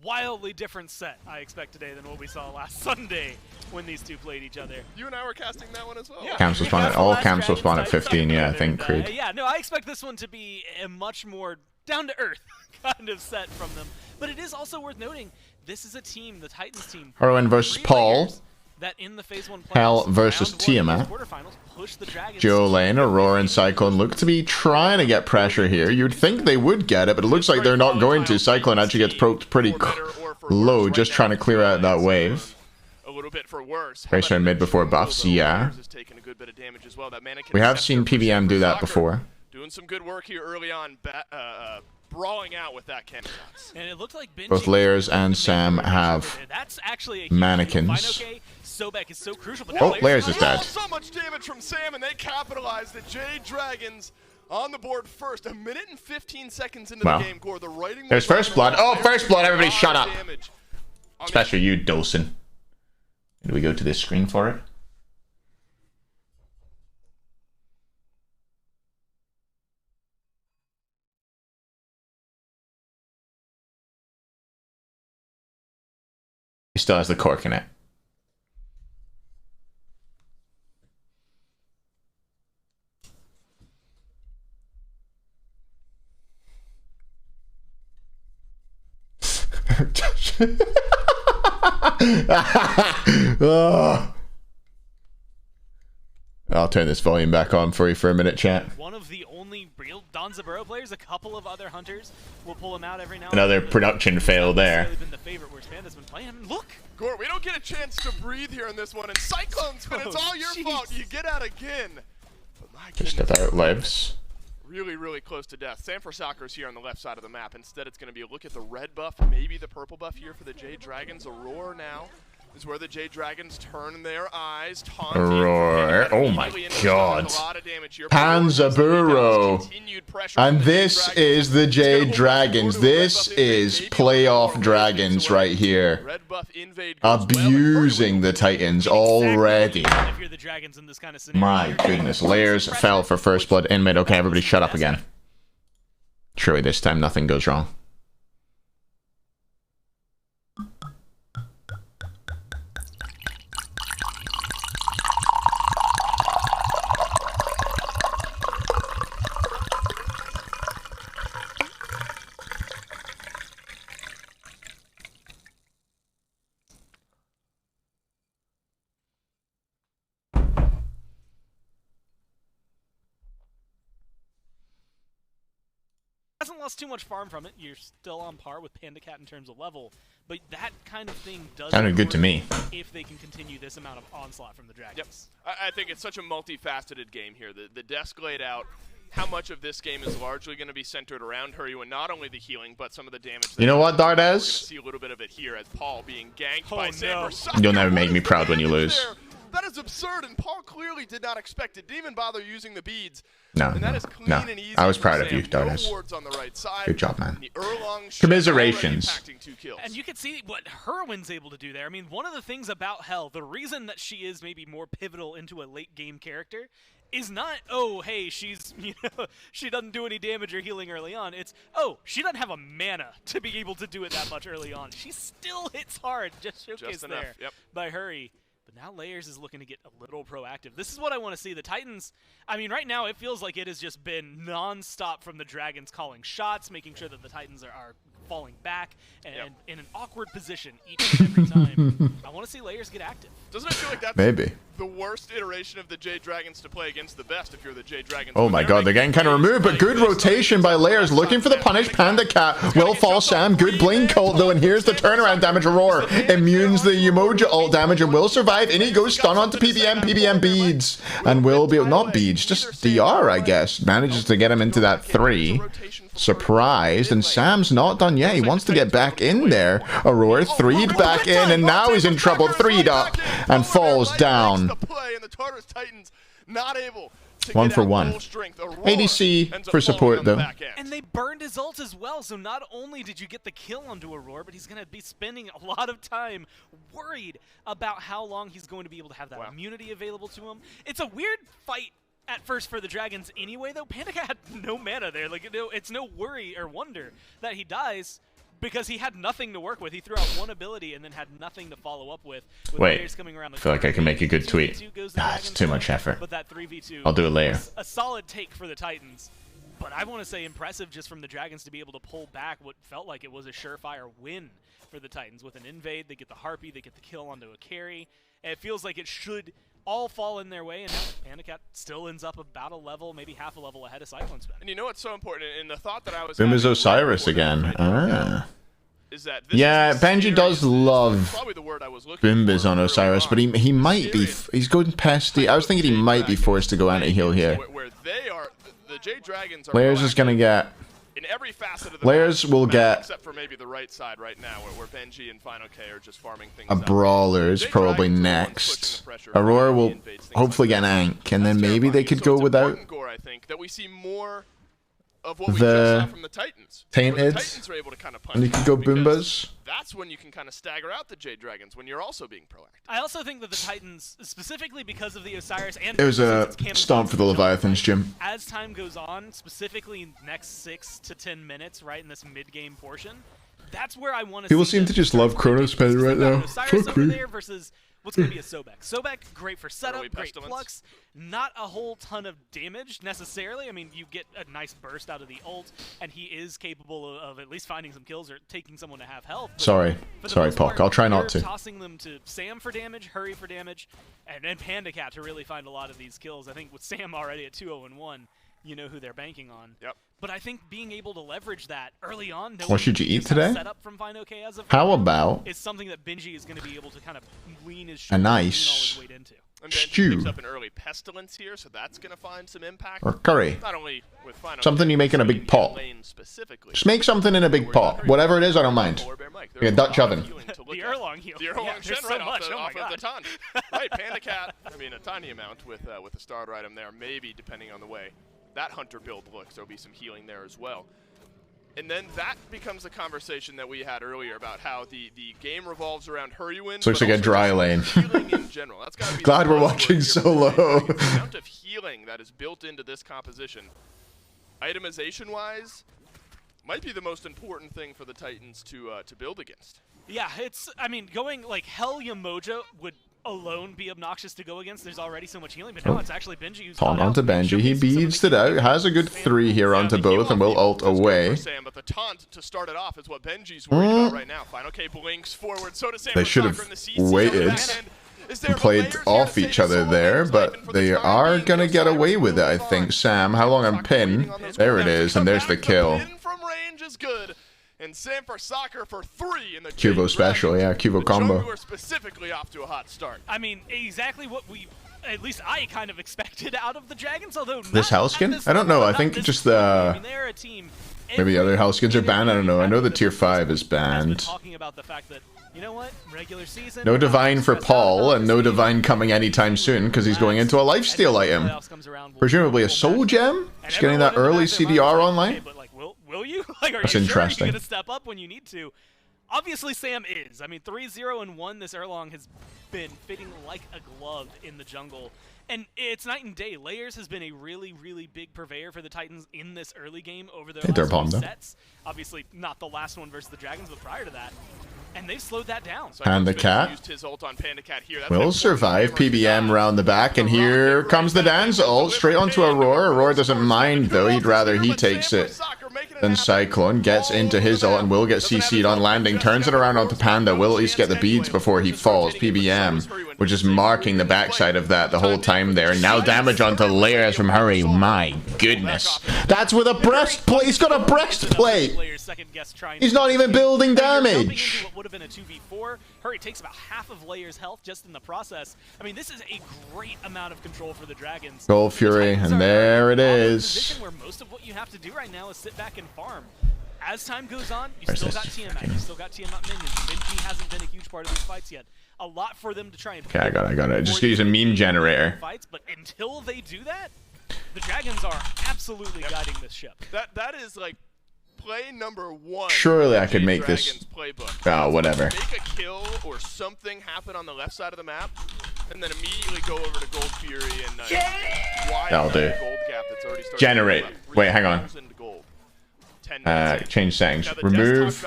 Wildly different set I expect today than what we saw last Sunday when these two played each other. You and I were casting that one as well. Yeah. Camps will spawn at all camps will spawn at 15. Yeah, I think Creed. Yeah, no, I expect this one to be a much more down to earth kind of set from them. But it is also worth noting this is a team, the Titans team. Harwin versus Paul. That in the Phase 1 Hell versus Tiamat. Joe Lane, Aurora, and Cyclone look to be trying to get pressure here. You'd think they would get it, but it looks like they're not going to. Cyclone actually gets poked pretty low, just trying to clear out that wave. A little bit for worse. Racer mid before buffs, yeah. We have seen PBM do that before. Doing some good work here early on, brawling out with that cannon shots. And it looked like both Layers and Sam have mannequins. Sobek is so crucial, but oh, Layers is dead. So much damage from Sam, and they capitalized. The Jade Dragons on the board first. 1 minute and 15 seconds into the game. Gore, the writing. There's first blood. Oh, first blood! Everybody, shut up. Especially you, Dolson. Do we go to this screen for it? He still has the cork in it. Oh. I'll turn this volume back on for you for a minute, chat. One of the only real Don Zaburo players, a couple of other hunters will pull him out every now and Another then. production fail there. Been the favorite where Spanda's been playing. I mean, look! Gore, we don't get a chance to breathe here in this one, and Cyclone Spin, it's all your fault. You get out again. But my Just about lives. Really, really close to death. Sanford Soccer's here on the left side of the map. Instead, it's going to be a look at the red buff, maybe the purple buff here for the Jade Dragons. Aurora now is where the Jade Dragons turn their eyes. Aurora. Oh my god. Panzaburo. And this is the Jade Dragons. This is playoff Dragons right here. Abusing the Titans already. My goodness. Layers fell for first blood in mid. Okay, everybody shut up again. Surely this time nothing goes wrong. Hasn't lost too much farm from it. You're still on par with Panda Cat in terms of level, but that kind of thing does sounded good to me. If they can continue this amount of onslaught from the Dragons. Yep. I think it's such a multifaceted game here. The desk laid out how much of this game is largely going to be centered around Hiryu, and not only the healing, but some of the damage. You know what, Dardes? We're going to see a little bit of it here as Paul being ganked by Sanford Soccer. You'll never make me proud when you lose. That is absurd, and Paul clearly did not expect it. Didn't even bother using the beads. No, and that is clean no. And easy I was proud of Sam. you, Dardes. No on the right side. Good job, man. Commiserations. And you can see what Herwin's able to do there. I mean, one of the things about Hell, the reason that she is maybe more pivotal into a late game character is not, oh, hey, she's, you know, she doesn't do any damage or healing early on. It's, oh, she doesn't have a mana to be able to do it that much early on. She still hits hard, just showcased there by Hurry. But now Layers is looking to get a little proactive. This is what I want to see. The Titans, I mean, right now it feels like it has just been non-stop from the Dragons calling shots, making sure that the Titans are falling back and in an awkward position each and every time. I want to see Layers get active. Doesn't it feel like that's maybe the worst iteration of the Jade Dragons to play against the best if you're the Jade Dragons? Oh my god, they're getting kind of removed, but good rotation by Layers, looking for the punish. Panda Cat will fall Sam. Good blink ult though, and here's the turnaround damage. Aurora immunes the Umoja ult damage and will survive. In he goes, stun onto PBM. PBM beads and will be not beads, just DR, I guess. Manages to get him into that 3. Surprised, and Sam's not done yet. He wants to get back in there. Aurora 3'd back in, and now he's in trouble. 3'd up and falls down. 1 for 1. ADC for support though. And they burned his ult as well, so not only did you get the kill onto Aurora, but he's going to be spending a lot of time worried about how long he's going to be able to have that immunity available to him. It's a weird fight at first for the Dragons anyway, though. Panda had no mana there. Like, it's no worry or wonder that he dies, because he had nothing to work with. He threw out one ability and then had nothing to follow up with. Wait, coming around I feel like I can make a good tweet. It's too much effort. But that 3v2 I'll do a layer. A solid take for the Titans. But I want to say impressive just from the Dragons to be able to pull back what felt like it was a surefire win for the Titans. With an invade, they get the Harpy, they get the kill onto a carry. And it feels like it should all fall in their way, and now Panda Cat still ends up about a level, maybe half a level ahead of Cyclone's back. And you know what's so important? In the thought that I was Boom is Osiris again. Yeah, Benji does love Boombas on Osiris, but he might be, he's going pesty. I was thinking he might be forced to go anti-heal here. Where they are, the Jade Dragons are Layers is going to get... in every facet of the Layers will get... except for maybe the right side right now, where Benji and Final K are just farming things A Brawler is probably next. Aurora will hopefully get an Ank, and then maybe they could go without... I think that we see more of what we just saw from the Titans. Tainted, The Titans are able to kind of punch and you could go because Boombas. That's when you can kind of stagger out the Jade Dragons, when you're also being proactive. I also think that the Titans, specifically because of the Osiris and... It was a stomp for the Leviathans, Jim. As time goes on, specifically next 6 to 10 minutes, right in this mid-game portion, that's where I want to People seem to just love Chronos Pen right now. Osiris over there versus what's going to be a Sobek. Sobek, great for setup, great flux, not a whole ton of damage necessarily. I mean, you get a nice burst out of the ult, and he is capable of at least finding some kills or taking someone to have health. Sorry, Puck. I'll try not to. Tossing them to Sam for damage, Hurry for damage, and then Panda Cat to really find a lot of these kills. I think with Sam already at 2-0-1, you know who they're banking on. Yep. But I think being able to leverage that early on, what should you eat today? From OK as of How about is something that Benji is going to be able to kind of lean his a nice stew up an early pestilence here, so that's going to find some impact. Or curry. Not only with something you make in a big pot. Just make something in a big pot. Whatever it is, I don't mind. Yeah, Dutch oven. The Erlong heal. The Erlong Shen right off so of the ton. Right, Panda Cat. I mean, a tiny amount with the starter item there, maybe depending on the way that Hunter build looks. There'll be some healing there as well. And then that becomes the conversation that we had earlier about how the game revolves around Hurrywin. So looks like a dry lane. In general. That's gotta be Glad we're watching solo. The amount of healing that is built into this composition, itemization-wise, might be the most important thing for the Titans to build against. Yeah, I mean, going like Hell Yamoja would alone be obnoxious to go against. There's already so much healing, but now it's actually Benji who's onto Benji. He beads it out. Has a good 3 here onto both and will ult away. Sam, but the taunt to start it off is what Benji's worried about right now. Final K blinks forward. So does Sam. They should have waited and played off each other there, but they are going to get away with it, I think. Sam, how long on pin? There it is, and there's the kill. From range is good. And Sam for soccer for 3 in the Cubo special, yeah, Cubo combo. We're specifically off to a hot start. I mean, exactly what at least I kind of expected out of the Dragons, although this Hellskin? I don't know, I think just the... Maybe other Hellskins are banned, I don't know. I know the tier 5 is banned. Talking about the fact that, you know what, regular season, no Divine for Paul, and no Divine coming anytime soon, because he's going into a lifesteal item. Presumably a Soul Gem? Just getting that early CDR online? Will you? Like, are That's you interesting. Sure? Are you going to step up when you need to? Obviously, Sam is. I mean, 3-0-1, this Erlong has been fitting like a glove in the jungle. And it's night and day. Layers has been a really, really big purveyor for the Titans in this early game over their last 2 sets. Obviously, not the last one versus the Dragons, but prior to that. And they've slowed that down. Panda Cat will survive. PBM around the back, and here comes the Dan's ult straight onto Aurora. Aurora doesn't mind, though. He'd rather he takes it. Then Cyclone gets into his ult and will get CC'd on landing. Turns it around onto Panda. Will at least get the beads before he falls. PBM, which is marking the backside of that the whole time there. Now damage onto layers from Hurry. My goodness. That's with a breastplate. He's got a breastplate. He's not even building damage. What would have been a 2v4. Hurry takes about half of Layer's health just in the process. I mean, this is a great amount of control for the Dragons. Gold Fury, and there it is. Where most of what you have to do right now is sit back and farm. As time goes on, you still got Tiamat, you still got Tiamat minions. Benji hasn't been a huge part of these fights yet. A lot for them to try and. Okay, I got it. Just use a meme generator. Fights, but until they do that, the Dragons are absolutely guiding this ship. That is like play number 1. Surely I could make this. Oh, whatever. Make a kill or something happen on the left side of the map, and then immediately go over to Gold Fury and That'll do. gold gap that's already started. Generate. Wait, hang on. Change settings. Remove.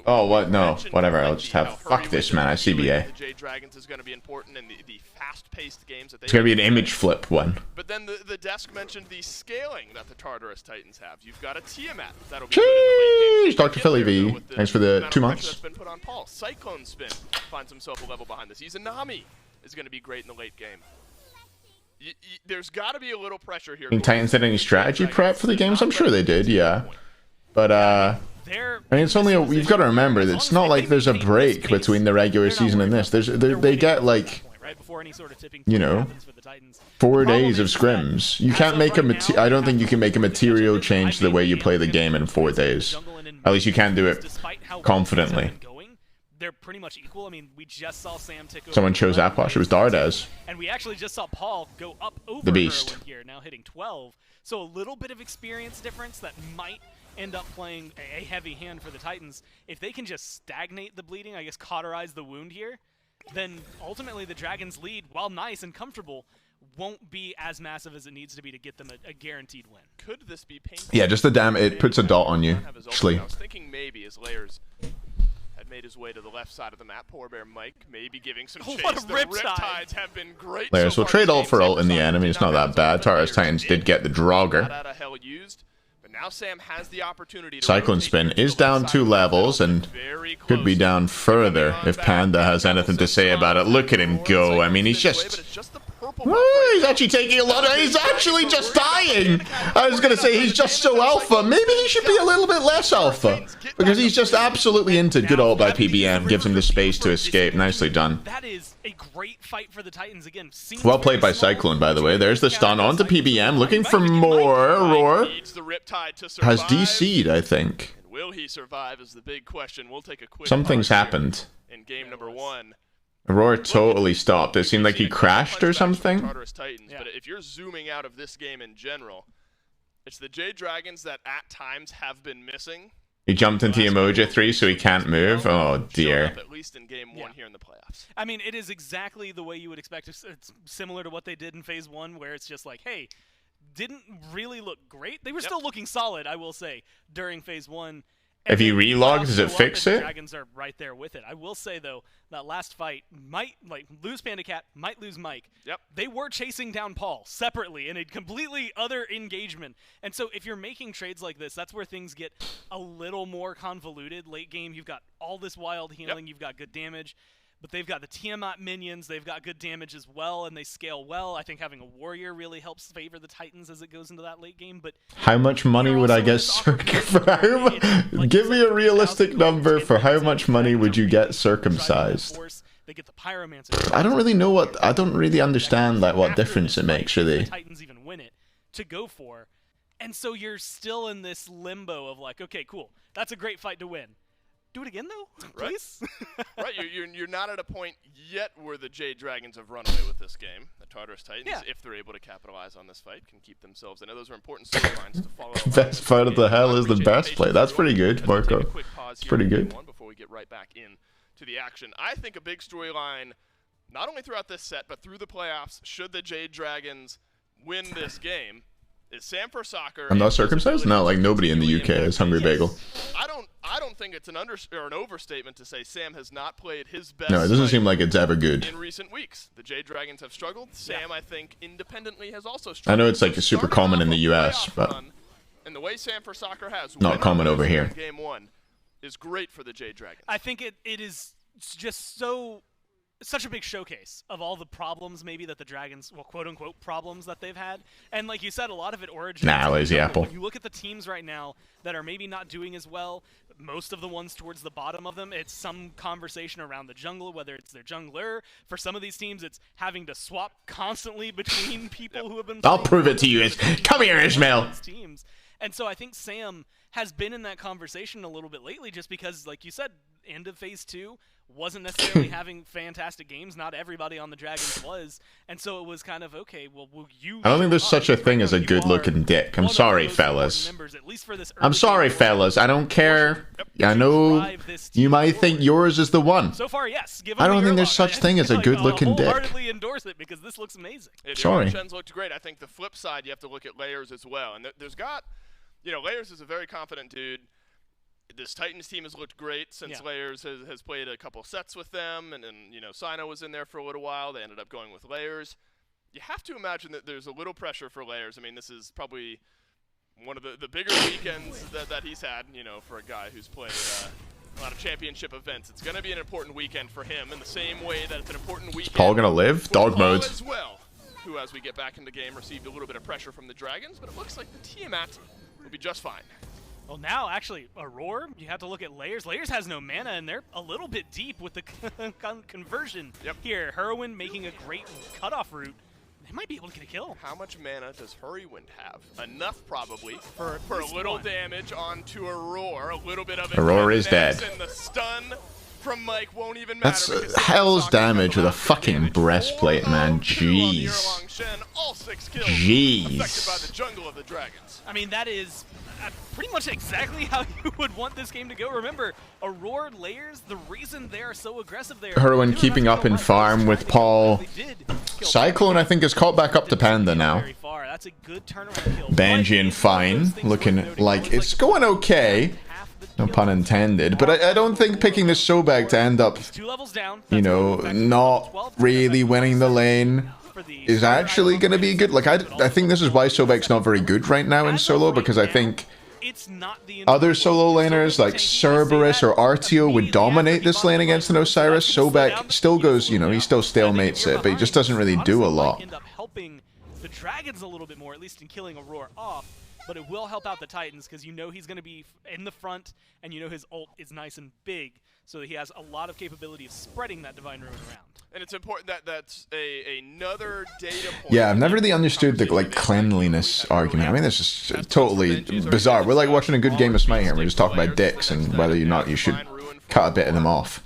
Oh, what? No. Whatever. I'll just have. Fuck this, man. I CBA. It's gonna be an image flip one. But then the desk mentioned the scaling that the Tartarus Titans have. You've got a Tiamat that'll be Jeez, Dr. Philly V. Thanks for the 2 months. That's been put on Paul. Cyclone Spin finds himself a level behind this. Izanami is going to be great in the late game. There's got to be a little pressure here. Think Titans did any strategy prep for the games? I'm sure they did, yeah. But I mean, it's only you've got to remember that it's not like there's a break between the regular season and this. They get like, you know, 4 days of scrims. You can't make I don't think you can make a material change to the way you play the game in 4 days. At least you can do it confidently. They're pretty much equal. I mean, we just saw Sam tick over. Someone chose Aposh. It was Dardes. And we actually just saw Paul go up over the beast here, now hitting 12. So a little bit of experience difference that might end up playing a heavy hand for the Titans. If they can just stagnate the bleeding, I guess cauterize the wound here, then ultimately the Dragons' lead, while nice and comfortable, won't be as massive as it needs to be to get them a guaranteed win. Could this be painful? Yeah, just the damn. It puts a dot on you. Actually. I was thinking maybe as Layers had made his way to the left side of the map. Poor Bear Mike maybe giving some chase. What a the Riptides have been great. Layers will trade ult for ult in the end. I mean, it's not that bad. Tartarus Titans did get the Draugr. Now Sam has the opportunity to Cyclone Spin is down 2 levels and could be down further if Panda has anything to say about it. Look at him go. I mean, he's just... he's actually taking a lot of... He's actually just dying! I was going to say, he's just so alpha. Maybe he should be a little bit less alpha. Because he's just absolutely into good ult by PBM. Gives him the space to escape. Nicely done. That is a great fight for the Titans again. Well played by Cyclone, by the way. There's the stun onto PBM. Looking for more. Roar has DC'd, I think. Will he survive is the big question. We'll take a quick Something's happened. In game number 1. Aurora totally stopped. It seemed like he crashed or something. But if you're zooming out of this game in general, it's the Jade Dragons that at times have been missing. He jumped into Emoji 3 so he can't move. Oh dear. At least in game 1 here in the playoffs. I mean, it is exactly the way you would expect. It's similar to what they did in Phase 1, where it's just like, hey, didn't really look great. They were still looking solid, I will say, during Phase 1. If he relogs, does it fix it? Dragons are right there with it. I will say, though, that last fight might lose Panda Cat, might lose Mike. Yep. They were chasing down Paul separately in a completely other engagement. And so if you're making trades like this, that's where things get a little more convoluted. Late game, you've got all this wild healing, you've got good damage. But they've got the Tiamat minions, they've got good damage as well, and they scale well. I think having a warrior really helps favor the Titans as it goes into that late game. But how much money would I get give me a realistic number for how much money would you get circumcised? They get the pyromancer. I don't really know I don't really understand like what difference it makes, really. The Titans even win it to go for. And so you're still in this limbo of like, okay, cool. That's a great fight to win. Do it again, though, please? Right, you're not at a point yet where the Jade Dragons have run away with this game. The Tartarus Titans, if they're able to capitalize on this fight, can keep themselves. I know those are important storylines to follow. Best part of the hell is the best play. That's pretty good, Marco. It's pretty good. Before we get right back in to the action, I think a big storyline, not only throughout this set, but through the playoffs, should the Jade Dragons win this game, is Sam for Soccer. I'm not circumcised? No, like nobody in the UK is Hungry Bagel. I don't think it's an overstatement to say Sam has not played his best. No, it doesn't seem like it's ever good. In recent weeks, the Jade Dragons have struggled. Sam, I think, independently has also struggled. I know it's like super common in the US, but And the way way Sanford Soccer has Not common over here. Game 1 is great for the Jade Dragons. I think it is just such a big showcase of all the problems maybe that the Dragons, well, quote-unquote problems that they've had. And like you said, a lot of it originates. Nah, lazy apple. When you look at the teams right now that are maybe not doing as well, most of the ones towards the bottom of them, it's some conversation around the jungle, whether it's their jungler. For some of these teams, it's having to swap constantly between people who have been I'll prove it to you. Come here, Ishmael. Teams. And so I think Sam has been in that conversation a little bit lately just because, like you said, end of Phase 2 wasn't necessarily having fantastic games. Not everybody on the Dragons was. And so it was kind of, okay, well, will you... I don't think there's such a thing as a good-looking dick. I'm sorry, fellas. I'm sorry, fellas. I don't care. I know you might think yours is the one. So far, yes. I don't think there's such thing as a good-looking dick. I wholeheartedly endorse it because this looks amazing. Sorry. The looked great. I think the flip side, you have to look at Layers as well. And there's got... You know, Layers is a very confident dude. This Titans team has looked great since Layers has played a couple sets with them. And you know, Sino was in there for a little while. They ended up going with Layers. You have to imagine that there's a little pressure for Layers. I mean, this is probably one of the bigger weekends that he's had, you know, for a guy who's played a lot of championship events. It's going to be an important weekend for him in the same way that it's an important weekend. Is Paul going to live? Dog mode. As well, who, as we get back in the game, received a little bit of pressure from the Dragons, but it looks like the Tiamat will be just fine. Well, now, actually, Aurora, you have to look at Layers. Layers has no mana, and they're a little bit deep with the conversion here. Heroin making a great cutoff route. They might be able to get a kill. How much mana does Hurrywind have? Enough, probably, for a little damage onto Aurora. A little bit of it. Aurora is dead. And the stun from Mike won't even matter. That's hell's damage with a fucking breastplate, man. Jeez. Jeez. Affected by the jungle of the Dragons. I mean, that is pretty much exactly how you would want this game to go. Remember, Aurora Layers, the reason they are so aggressive there. Herwin keeping up in farm with Paul. Cyclone, I think, is caught back up to Panda now. That's a good turnaround kill. Banji and Fine looking like it's going okay. No pun intended. But I don't think picking this Sobek to end up, you know, not really winning the lane is actually going to be good. Like, I think this is why Sobek's not very good right now in solo, because I think other solo laners like Cerberus or Artio would dominate this lane against an Osiris. Sobek still goes, you know, he still stalemates it, but he just doesn't really do a lot. End up helping the Dragons a little bit more, at least in killing Aurora off. But it will help out the Titans because you know he's going to be in the front, and you know his ult is nice and big, so he has a lot of capability of spreading that Divine Ruin around. And it's important that that's another data point. Yeah, I've never really understood the like cleanliness argument. I mean, this is totally bizarre. We're like watching a good game of Smite here. We're just talking about dicks and whether or not you should cut a bit of them off.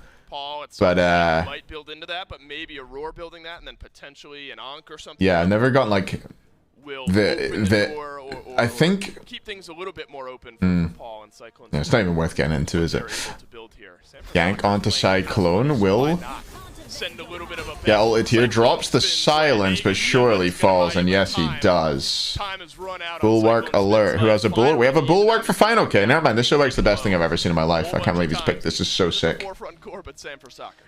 But might build into that, but maybe Aurora building that, and then potentially an Ankh or something. Yeah, I've never gotten like I think keep things a little bit more open for Paul and Cyclone. Yeah, it's not even worth getting into, is it? Yank onto Cyclone will send a little bit of a get ulted here, drops the silence, but surely falls, and yes, he does. Bulwark alert. Who has a bulwark? We have a bulwark for Fine. Okay, never mind. This Sobek's the best thing I've ever seen in my life. I can't believe he's picked this. Is so sick.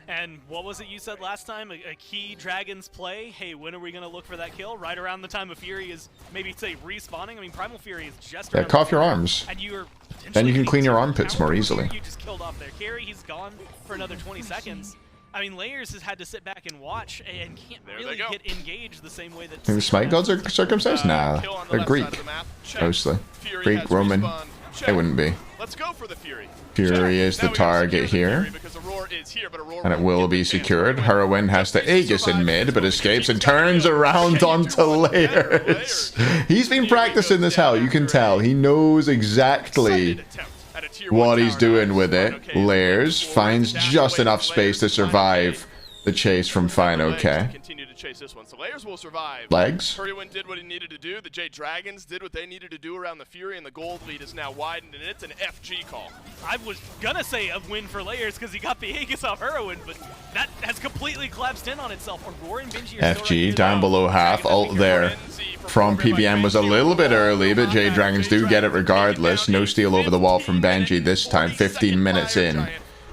And what was it you said last time? A key Dragons play? Hey, when are we going to look for that kill? Right around the time of Fury is maybe, say, respawning? I mean, Primal Fury is just yeah, cough your arms. And you are then you can clean your armpits more easily. You just killed off their carry. He's gone for another 20 seconds. I mean, Layers has had to sit back and watch and can't really get engaged the same way that... Think the Smite gods are circumcised? Nah, they're Greek, mostly. Greek, Roman. They wouldn't be. Let's go for the Fury. Fury is the target here. And it will be secured. Heroin has to Aegis in mid, but escapes and turns around onto Layers. He's been practicing this how you can tell. He knows exactly what he's doing with it. Layers finds just enough space to survive the chase from Fine. Okay. Continue to chase this one. So Layers will survive. Legs. Hurrywin did what he needed to do. The Jade Dragons did what they needed to do around the Fury, and the gold lead is now widened, and it's an FG call. I was gonna say a win for Layers because he got the Aegis off Heroin, but that has completely collapsed in on itself. Aurora and Benji are FG down below half. Ult there from PBM was a little bit early, but Jade Dragons do get it regardless. No steal over the wall from Benji this time. 15 minutes in.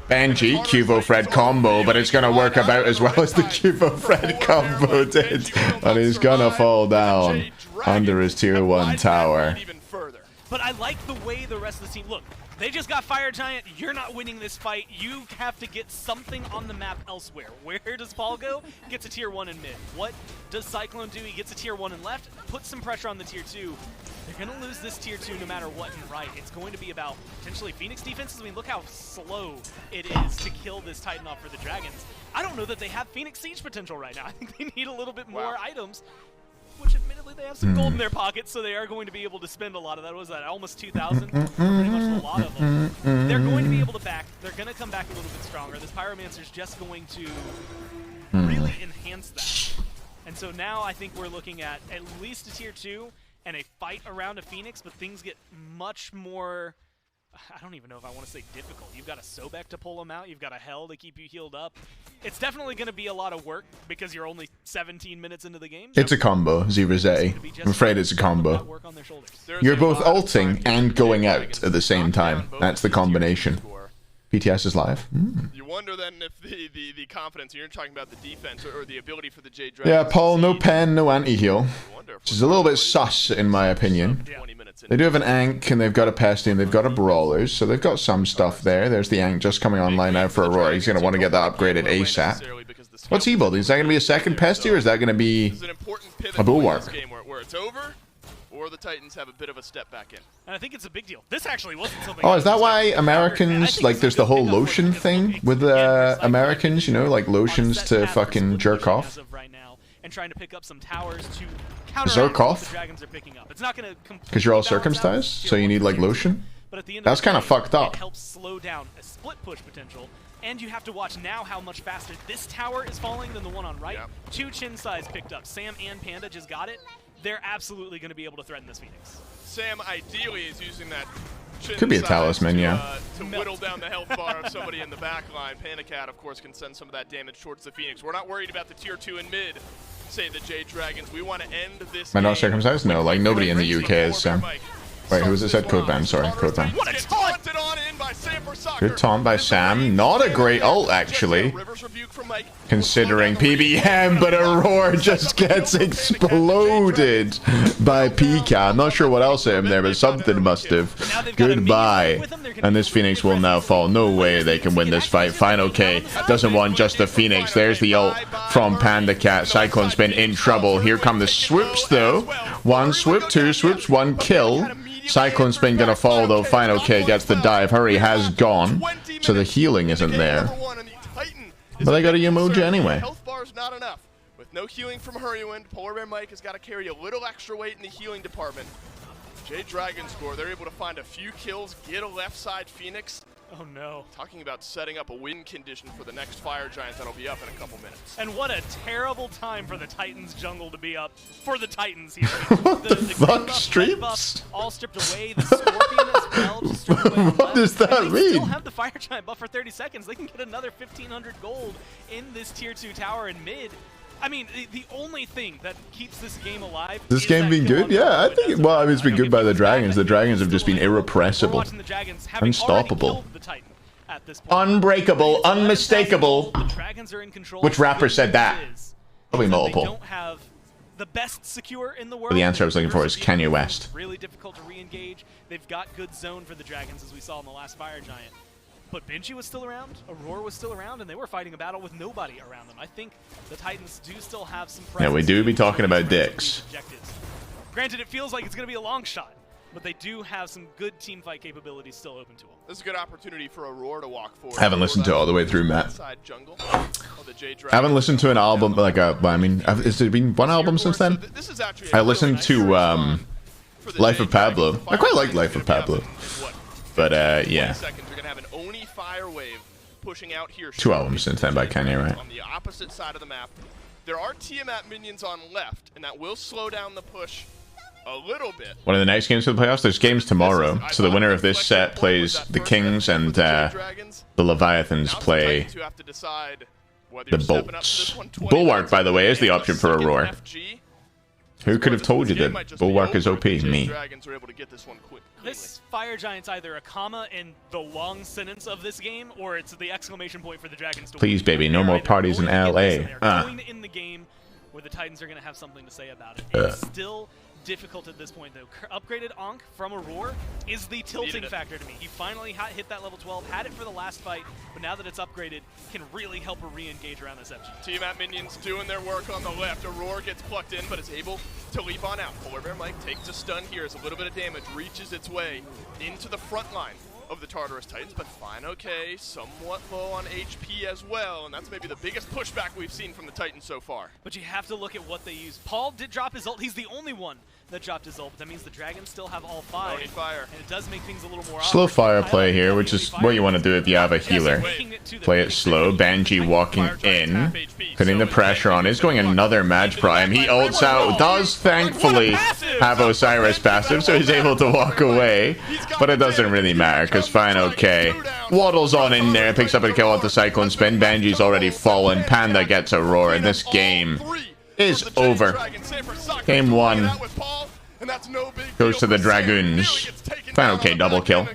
Benji, Cuvo Fred combo, but it's going to work about as well as the Cuvo Fred combo did. And he's going to fall down under his tier 1 tower. But I like the way the rest of the team look. They just got Fire Giant. You're not winning this fight. You have to get something on the map elsewhere. Where does Paul go? Gets a tier 1 in mid. What does Cyclone do? He gets a tier 1 in left, puts some pressure on the tier 2. They're going to lose this tier 2 no matter what in right. It's going to be about potentially Phoenix defenses. I mean, look how slow it is to kill this Titan off for the Dragons. I don't know that they have Phoenix Siege potential right now. I think they need a little bit more items, which admittedly they have some gold in their pockets, so they are going to be able to spend a lot of that. What was that, almost 2,000? Pretty much a lot of them. They're going to be able to back. They're going to come back a little bit stronger. This Pyromancer's just going to really enhance that. And so now I think we're looking at least a tier 2 and a fight around a Phoenix, but things get much more, I don't even know if I want to say difficult. You've got a Sobek to pull them out. You've got a Hell to keep you healed up. It's definitely going to be a lot of work because you're only 17 minutes into the game. It's a combo, HayzerVOD. I'm afraid it's a combo. You're both ulting and going out at the same time. That's the combination. PTS is live. You wonder then if the confidence, you're talking about the defense or the ability for the Jade Dragons. Yeah, Paul, no pen, no anti-heal. Which is a little bit sus in my opinion. They do have an Ankh and they've got a Pesty and they've got a Brawlers, so they've got some stuff there. There's the Ankh just coming online now for Aurora. He's going to want to get that upgraded ASAP. What's he building? Is that going to be a second Pesty or is that going to be a Bulwark? Where it's over, or the Titans have a bit of a step back in. And I think it's a big deal. This actually wasn't something. Oh, is that why Americans, like, there's the whole lotion thing with Americans, you know, like lotions to fucking jerk off? And trying to pick up some towers to counter Zerkoff? the Dragons are picking up. It's not going to Because you're all circumcised, so you need, like, lotion? But at the end That's of kind of fucked up. It helps slow down a split push potential. And you have to watch now how much faster this tower is falling than the one on right. 2 chin size picked up. Sam and Panda just got it. They're absolutely going to be able to threaten this Phoenix. Sam ideally is using that chin Could be a size talisman, to whittle down the health bar of somebody in the back line. Panda Cat, of course, can send some of that damage towards the Phoenix. We're not worried about the tier 2 in mid, say the Jade Dragons. We want to end this Am I not game circumcised? No, like nobody in the UK is, Sam. Wait, who was it said? Code ban, sorry, code ban. What a taunted on in by Sam for soccer. Good taunt by Sam. Not a great ult, actually. Considering PBM, but Aurora just gets exploded by Pika. I'm not sure what else hit him there, but something must have. Goodbye. And this Phoenix will now fall. No way they can win this fight. Final K doesn't want just the Phoenix. There's the ult from Panda Cat. Cyclone's been in trouble. Here come the swoops, though. 1 swoop, 2 swoops, 1 kill. Cyclone Spin gonna fall though. Final K gets the dive. Hurry has gone. So the healing isn't there. But they got a emoji anyway. Health bar's not enough. With no healing from Hurrywind, Polar Bear Mike has got to carry a little extra weight in the healing department. Jade Dragon score, they're able to find a few kills, get a left side Phoenix. Oh no. Talking about setting up a win condition for the next Fire Giant that'll be up in a couple minutes. And what a terrible time for the Titans jungle to be up for the Titans here. What the fuck, Streets? All stripped away, the Scorpion as well, just stripped away. What does that they mean? still have the Fire Giant buff for 30 seconds. They can get another 1,500 gold in this tier 2 tower in mid. I mean, the only thing that keeps this game alive. This game been good? Yeah, I think. Well, I mean, it's been good by the Dragons. The Dragons have just been irrepressible, unstoppable, unbreakable, unmistakable. Which rapper said that? Probably multiple. They don't have the best secure in the world. The answer I was looking for is Kanye West. Really difficult to re-engage. They've got good zone for the Dragons, as we saw in the last Fire Giant. But Benji was still around, Aurora was still around, and they were fighting a battle with nobody around them. I think the Titans do still have some presence. Yeah, we do be talking about dicks. Granted, it feels like it's going to be a long shot, but they do have some good team fight capabilities still open to them. This is a good opportunity for Aurora to walk forward. I haven't listened to it all the way through, Matt. I haven't listened to an album, like I mean, has there been one album since then? I listened to Life of Pablo. I quite like Life of Pablo. But, yeah. Pushing out here 2 albums since then by Kanye, right? On the opposite side of the map, there are Tiamat minions on left, and that will slow down the push a little bit. One of the next games for the playoffs, there's games tomorrow, so the winner of this set plays the Kings, and the Leviathans play the Bolts. Bulwark, by the way, is the option for Aurora. Who could have told you that Bulwark is OP? Me. This Fire Giant's either a comma in the long sentence of this game, or it's the exclamation point for the Dragons to Please, baby, no more parties in LA. Going in the game where the Titans are going to have something to say about it. It's still difficult at this point, though. Upgraded Ankh from Aurora is the tilting factor to me. He finally hit that level 12, had it for the last fight, but now that it's upgraded, can really help her re-engage around this FG. Team at minions doing their work on the left. Aurora gets plucked in, but is able to leap on out. Polar Bear Mike takes a stun here as a little bit of damage reaches its way into the front line of the Tartarus Titans, but fine, okay, somewhat low on HP as well, and that's maybe the biggest pushback we've seen from the Titans so far. But you have to look at what they use. Paul did drop his ult. He's the only one that dropped his ult, but that means the Dragons still have all 5. Fire. And it does make things a little more Slow fire play here, which is what you want to do if you have a healer. Play it slow. Banji walking in, putting the pressure on. Is going another Maj Prime. He ults out. Does thankfully have Osiris passive, so he's able to walk away. But it doesn't really matter, because fine, okay. Waddles on in there, picks up a kill off the Cyclone Spin. Banji's already fallen. Panda gets Aurora, and this game is over. Game 1 goes to the Dragoons. Fine, okay, double kill.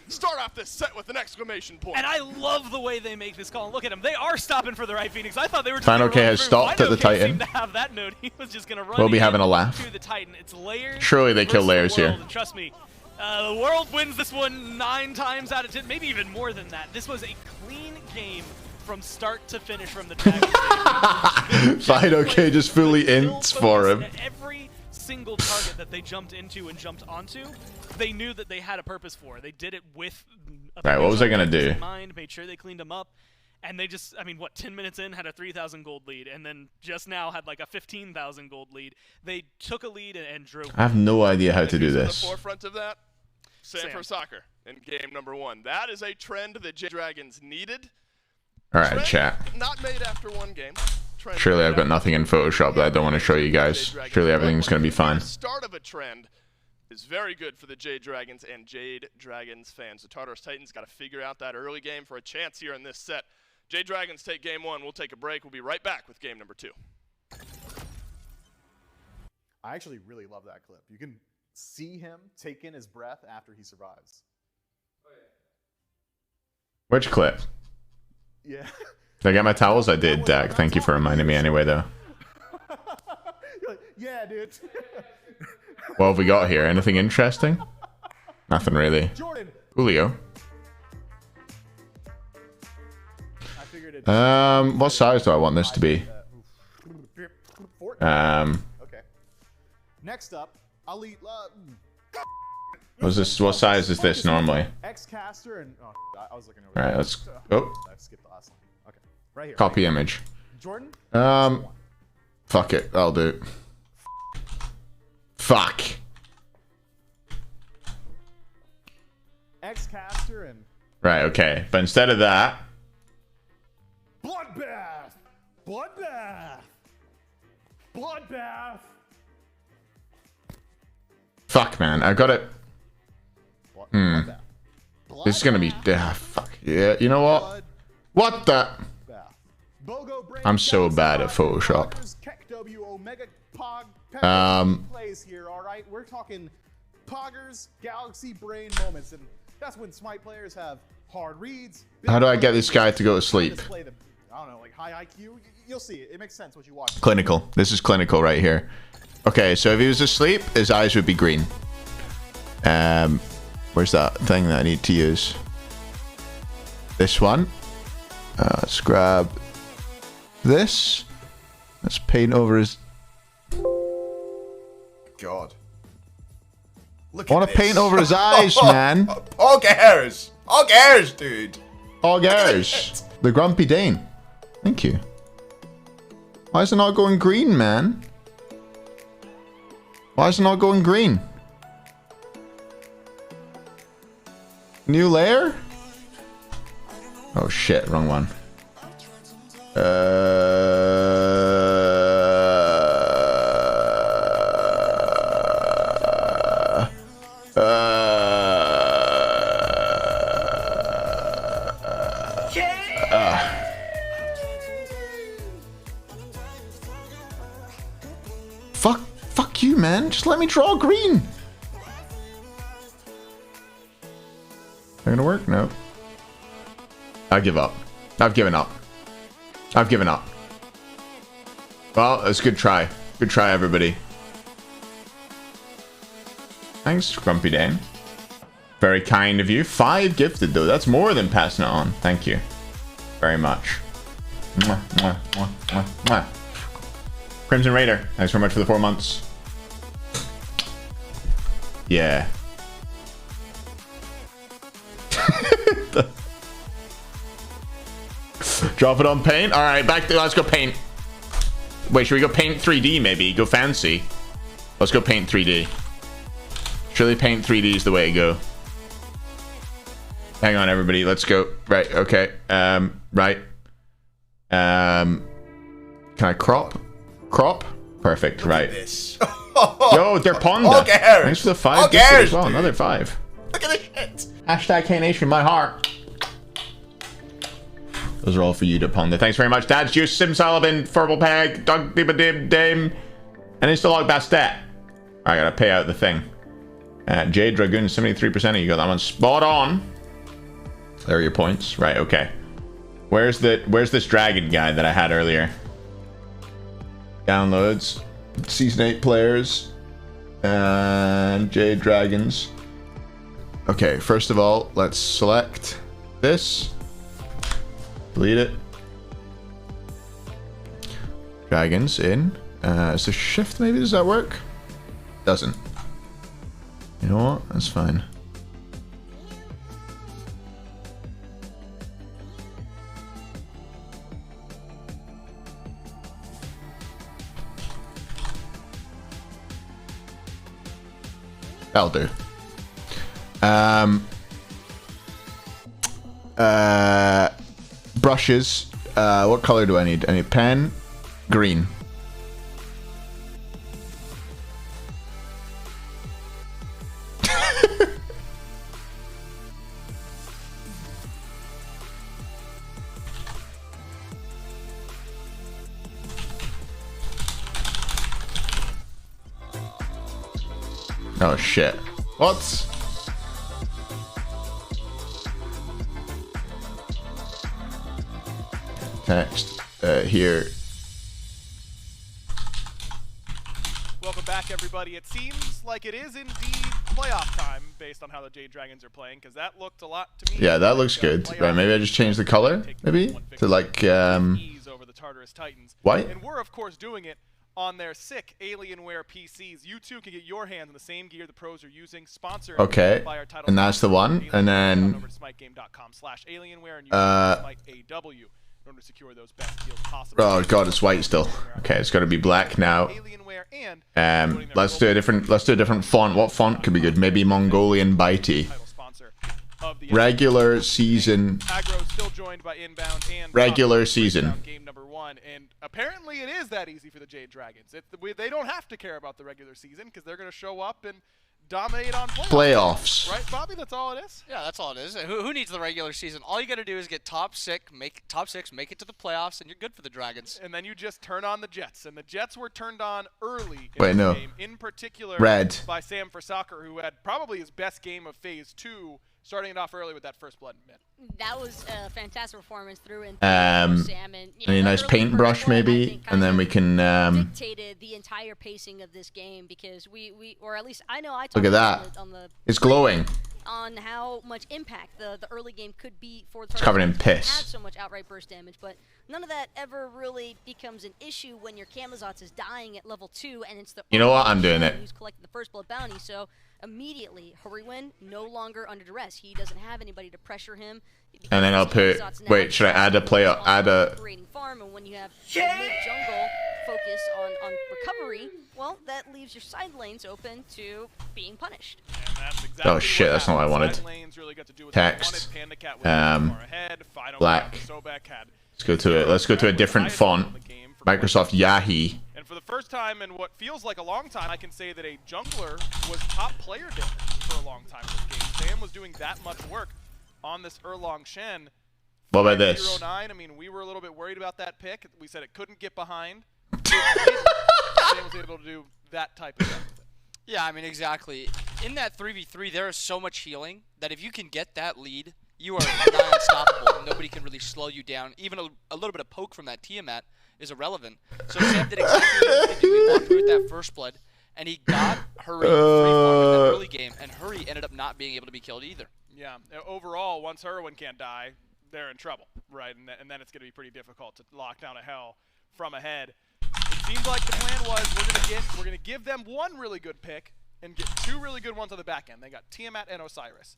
Start off this set with an exclamation point. And I love the way they make this call. Look at them. They are stopping for the right Phoenix. I thought they were just Fine, okay has stopped at the Titan. To have that note. He was just gonna run We'll be having a laugh. to the Titan. It's layers. Surely they kill layers the world, here. and trust me, the world wins this one 9 times out of 10, maybe even more than that. This was a clean game from start to finish from the Dragons. Fine, okay, just fully ints for him. Every single target that they jumped into and jumped onto, they knew that they had a purpose for. They did it with Right, what was I gonna do? in mind, made sure they cleaned them up, and they just, I mean, what, 10 minutes in, had a 3,000 gold lead, and then just now had like a 15,000 gold lead. They took a lead and drove. I have no idea how to do At this. the forefront of that, Sam for soccer in game number 1. That is a trend that J Dragons needed. Alright, chat. Not made after one game. Trend Surely I've got nothing in Photoshop that I don't want to show you guys. Surely everything's going to be fine. The start of a trend is very good for the Jade Dragons and Jade Dragons fans. The Tartarus Titans got to figure out that early game for a chance here in this set. Jade Dragons take game 1. We'll take a break. We'll be right back with game number 2. I actually really love that clip. You can see him take in his breath after he survives. Which clip? Yeah. Did I get my towels? I did, Dak. Thank you for reminding me anyway, though. You're like, yeah, dude. What have we got here? Anything interesting? Nothing really. Julio. What size do I want this to be? Okay. Next up, I'll eat. What size is this normally? X-Caster and I was looking over. All right, let's. Oh. I skipped the last one. Okay. Right here. Copy image. Jordan. Fuck it. I'll do it. Fuck. X-Caster and. Right. Okay. But instead of that. Bloodbath. Bloodbath. Bloodbath. Fuck, man. I got it. This is gonna be. Fuck. Yeah. You know what? What the? I'm so bad at Photoshop. Plays here, all right. We're talking poggers, galaxy brain moments, and that's when Smite players have hard reads. How do I get this guy to go to sleep? I don't know, like high IQ. You'll see it. It makes sense what you watch. Clinical. This is clinical right here. Okay, so if he was asleep, his eyes would be green. Where's that thing that I need to use? This one. Let's grab this. Let's paint over his. God. I want to paint over his eyes, man. All cares, dude. All cares. The Grumpy Dane. Thank you. Why is it not going green, man? Why is it not going green? New layer? Oh shit, wrong one. Fuck you, man. Just let me draw green. Not gonna work? No. I give up. I've given up. I've given up. Well, it's a good try. Good try, everybody. Thanks, Grumpy Dane. Very kind of you. 5 gifted, though. That's more than passing it on. Thank you very much. Mwah, mwah, mwah, mwah, mwah. Crimson Raider, thanks very much for the 4 months. Yeah. Drop it on paint. All right, back to let's go paint. Wait, should we go paint 3D maybe? Go fancy. Let's go paint 3D. Surely paint 3D is the way to go. Hang on, everybody. Let's go. Right. Okay. Right. Can I crop? Crop. Perfect. Right. Yo, they're Ponda. Thanks for the 5 gifted as well. Another 5. Look at this shit. Hashtag K-Nation, my heart. Those are all for you, Ponda. Thanks very much. Dad's Juice, Sim Sullivan, Furball Peg, Doug Dibba Dame, and Instalog Bastet. I gotta pay out the thing. Jade Dragoon, 73% of you got that one spot on. There are your points. Right, okay. Where's this dragon guy that I had earlier? Downloads. Season 8 players. And Jade Dragons. Okay, first of all, let's select this. Delete it. Dragons in. Is a shift maybe? Does that work? Doesn't. You know what? That's fine. That'll do. Brushes. What color do I need? I need pen. Green. Oh shit. What? Text here. Welcome back, everybody. It seems like it is indeed playoff time based on how the Jade Dragons are playing, because that looked a lot to me. Yeah, that looks good. Right, maybe I just change the color, maybe to like white. And we're of course doing it on their sick Alienware PCs. You too can get your hands on the same gear the pros are using. Sponsored by our title. And that's the one. And then over to smiteGame.com/Alienware and use SmiteAW in order to secure those best deals possible. Oh god, it's white still. Okay, it's got to be black now. Let's do a different font. What font could be good? Maybe Mongolian Bitey. Regular season. Still joined by Inbound and regular season. Game number 1, and apparently it is that easy for the Jade Dragons. They don't have to care about the regular season because they're going to show up and dominate on playoffs. Right, Bobby? That's all it is? Yeah, that's all it is. Who needs the regular season? All you got to do is get top 6, make it to the playoffs, and you're good for the Dragons. And then you just turn on the Jets. And the Jets were turned on early in the game, in particular by Sam for Soccer, who had probably his best game of Phase 2, starting it off early with that first blood mid. That was a fantastic performance through and through Sam. And, a nice paintbrush maybe, and then we can dictated the entire pacing of this game because we or at least I know I talked look at that. On the it's glowing. On how much impact the early game could be for the it's covered in piss. Had so much outright burst damage, but none of that ever really becomes an issue when your Camazotz is dying at level 2 and it's the you know what? I'm doing it. Who's collected the first blood bounty, so immediately Hariwin no longer under duress. He doesn't have anybody to pressure him. And then I'll put wait, should I add a player farm, and when you have mid-jungle focus on recovery, well, that leaves your side lanes open to being punished. Exactly oh shit, that's not what I wanted. Really Text. Black. Let's go to a different font. Microsoft Yahi. And for the first time in what feels like a long time, I can say that a jungler was top player damage for a long time in this game. Sam was doing that much work on this Erlong Shen. What about this? 09, I mean, we were a little bit worried about that pick. We said it couldn't get behind. Sam was able to do that type of stuff with it. Yeah, I mean, exactly. In that 3v3, there is so much healing that if you can get that lead, you are nigh unstoppable. Nobody can really slow you down. Even a little bit of poke from that Tiamat is irrelevant. So Sam did exactly what he did. We walked through with that first blood, and he got Hurry free farm in that early game, and Hurry ended up not being able to be killed either. Yeah, overall, once Irwin can't die, they're in trouble, right? And then it's going to be pretty difficult to lock down a Hell from ahead. It seems like the plan was we're going to give them one really good pick and get two really good ones on the back end. They got Tiamat and Osiris.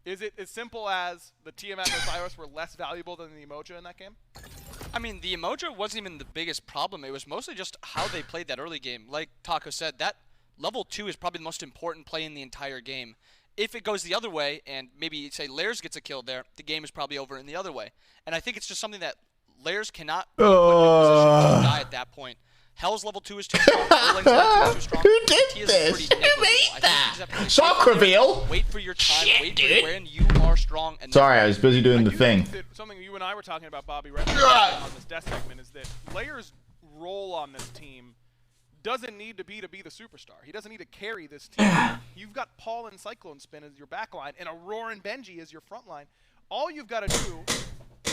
Is it as simple as the Tiamat and Osiris were less valuable than the Emoja in that game? I mean, the Emoja wasn't even the biggest problem. It was mostly just how they played that early game. Like Taco said, that level 2 is probably the most important play in the entire game. If it goes the other way, and maybe, say, Lairs gets a kill there, the game is probably over in the other way. And I think it's just something that Lairs cannot be put in a position to die at that point. Hell's level 2 is too strong. Erlang's level 2 is too strong. Who did this? Who made that? Sock reveal? Wait for your time. Wait for your when you are strong. And sorry, I was busy doing the thing. Something you and I were talking about, Bobby, right on this death segment, is that Lairs' role on this team doesn't need to be the superstar. He doesn't need to carry this team. You've got Paul and Cyclone Spin as your back line, and Aurora and Benji as your front line. All you've got to do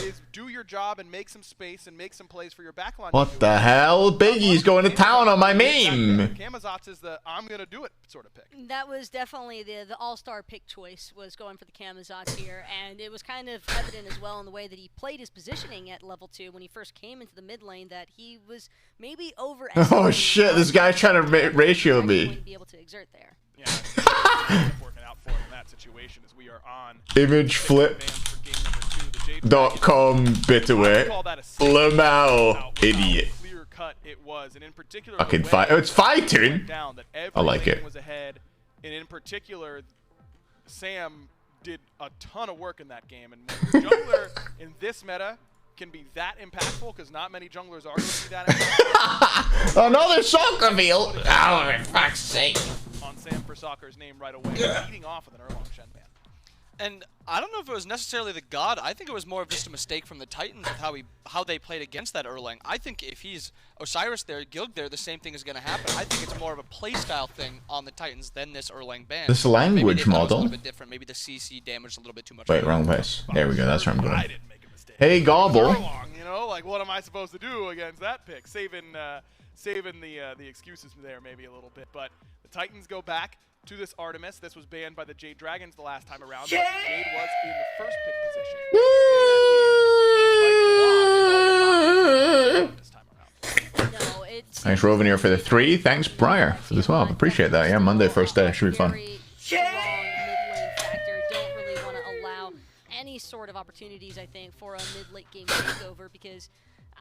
is do your job and make some space and make some plays for your back line. What the hell? Biggie's going to town on my meme. Camazotz is the I'm going to do it sort of pick. That was definitely the all-star pick choice, was going for the Camazotz here, and it was kind of evident as well in the way that he played his positioning at level 2 when he first came into the mid lane, that he was maybe overestimating. Oh shit, this guy's trying to ratio me. Be able to exert there. Yeah, working out for him in that situation as we are on Image flip. .com bitterway. Lamau idiot. Clear cut it was, and in particular, fucking fight. Oh, it's fighting. I like it. Was ahead, and in particular, Sam did a ton of work in that game. And when your jungler in this meta can be that impactful, because not many junglers are going to be that impactful. Another sock reveal. Oh, for fuck's sake. On Sam for Soccer's name right away, leading off with an Erlong Shen ban. And I don't know if it was necessarily the God. I think it was more of just a mistake from the Titans with how they played against that Erlang. I think if he's Osiris there, Gilg there, the same thing is going to happen. I think it's more of a playstyle thing on the Titans than this Erlang ban. This language model. A little bit different. Maybe the CC damaged a little bit too much. Wait, wrong place. There we go. That's where I'm going. Hey, Gobble. You know, like what am I supposed to do against that pick? Saving the excuses there maybe a little bit, but the Titans go back to this Artemis. This was banned by the Jade Dragons the last time around. Jade was in the first pick position in that game. This time around. No, it's Thanks, Rovenir, for the 3. Thanks, Briar, for the 12. Appreciate that. Yeah, Monday, first day. Should be fun. Strong mid-lane factor. Don't really want to allow any sort of opportunities, I think, for a mid-late game takeover, because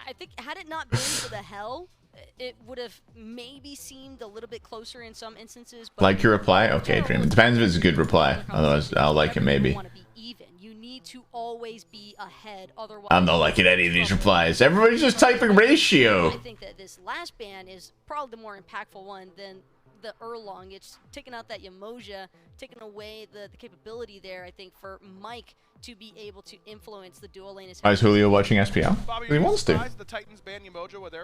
I think had it not been for the Hell, it would have maybe seemed a little bit closer in some instances. But like your reply? Okay, Dream. It depends if it's a good reply. Otherwise, I'll like it maybe. You need to always be ahead. Otherwise, I'm not liking any of these replies. Everybody's just typing ratio. I think that this last ban is probably the more impactful one than the Erlong. It's taking out that Yamoja, taking away the capability there, I think, for Mike to be able to influence the dual lane. Why is Julio watching SPL? He wants to.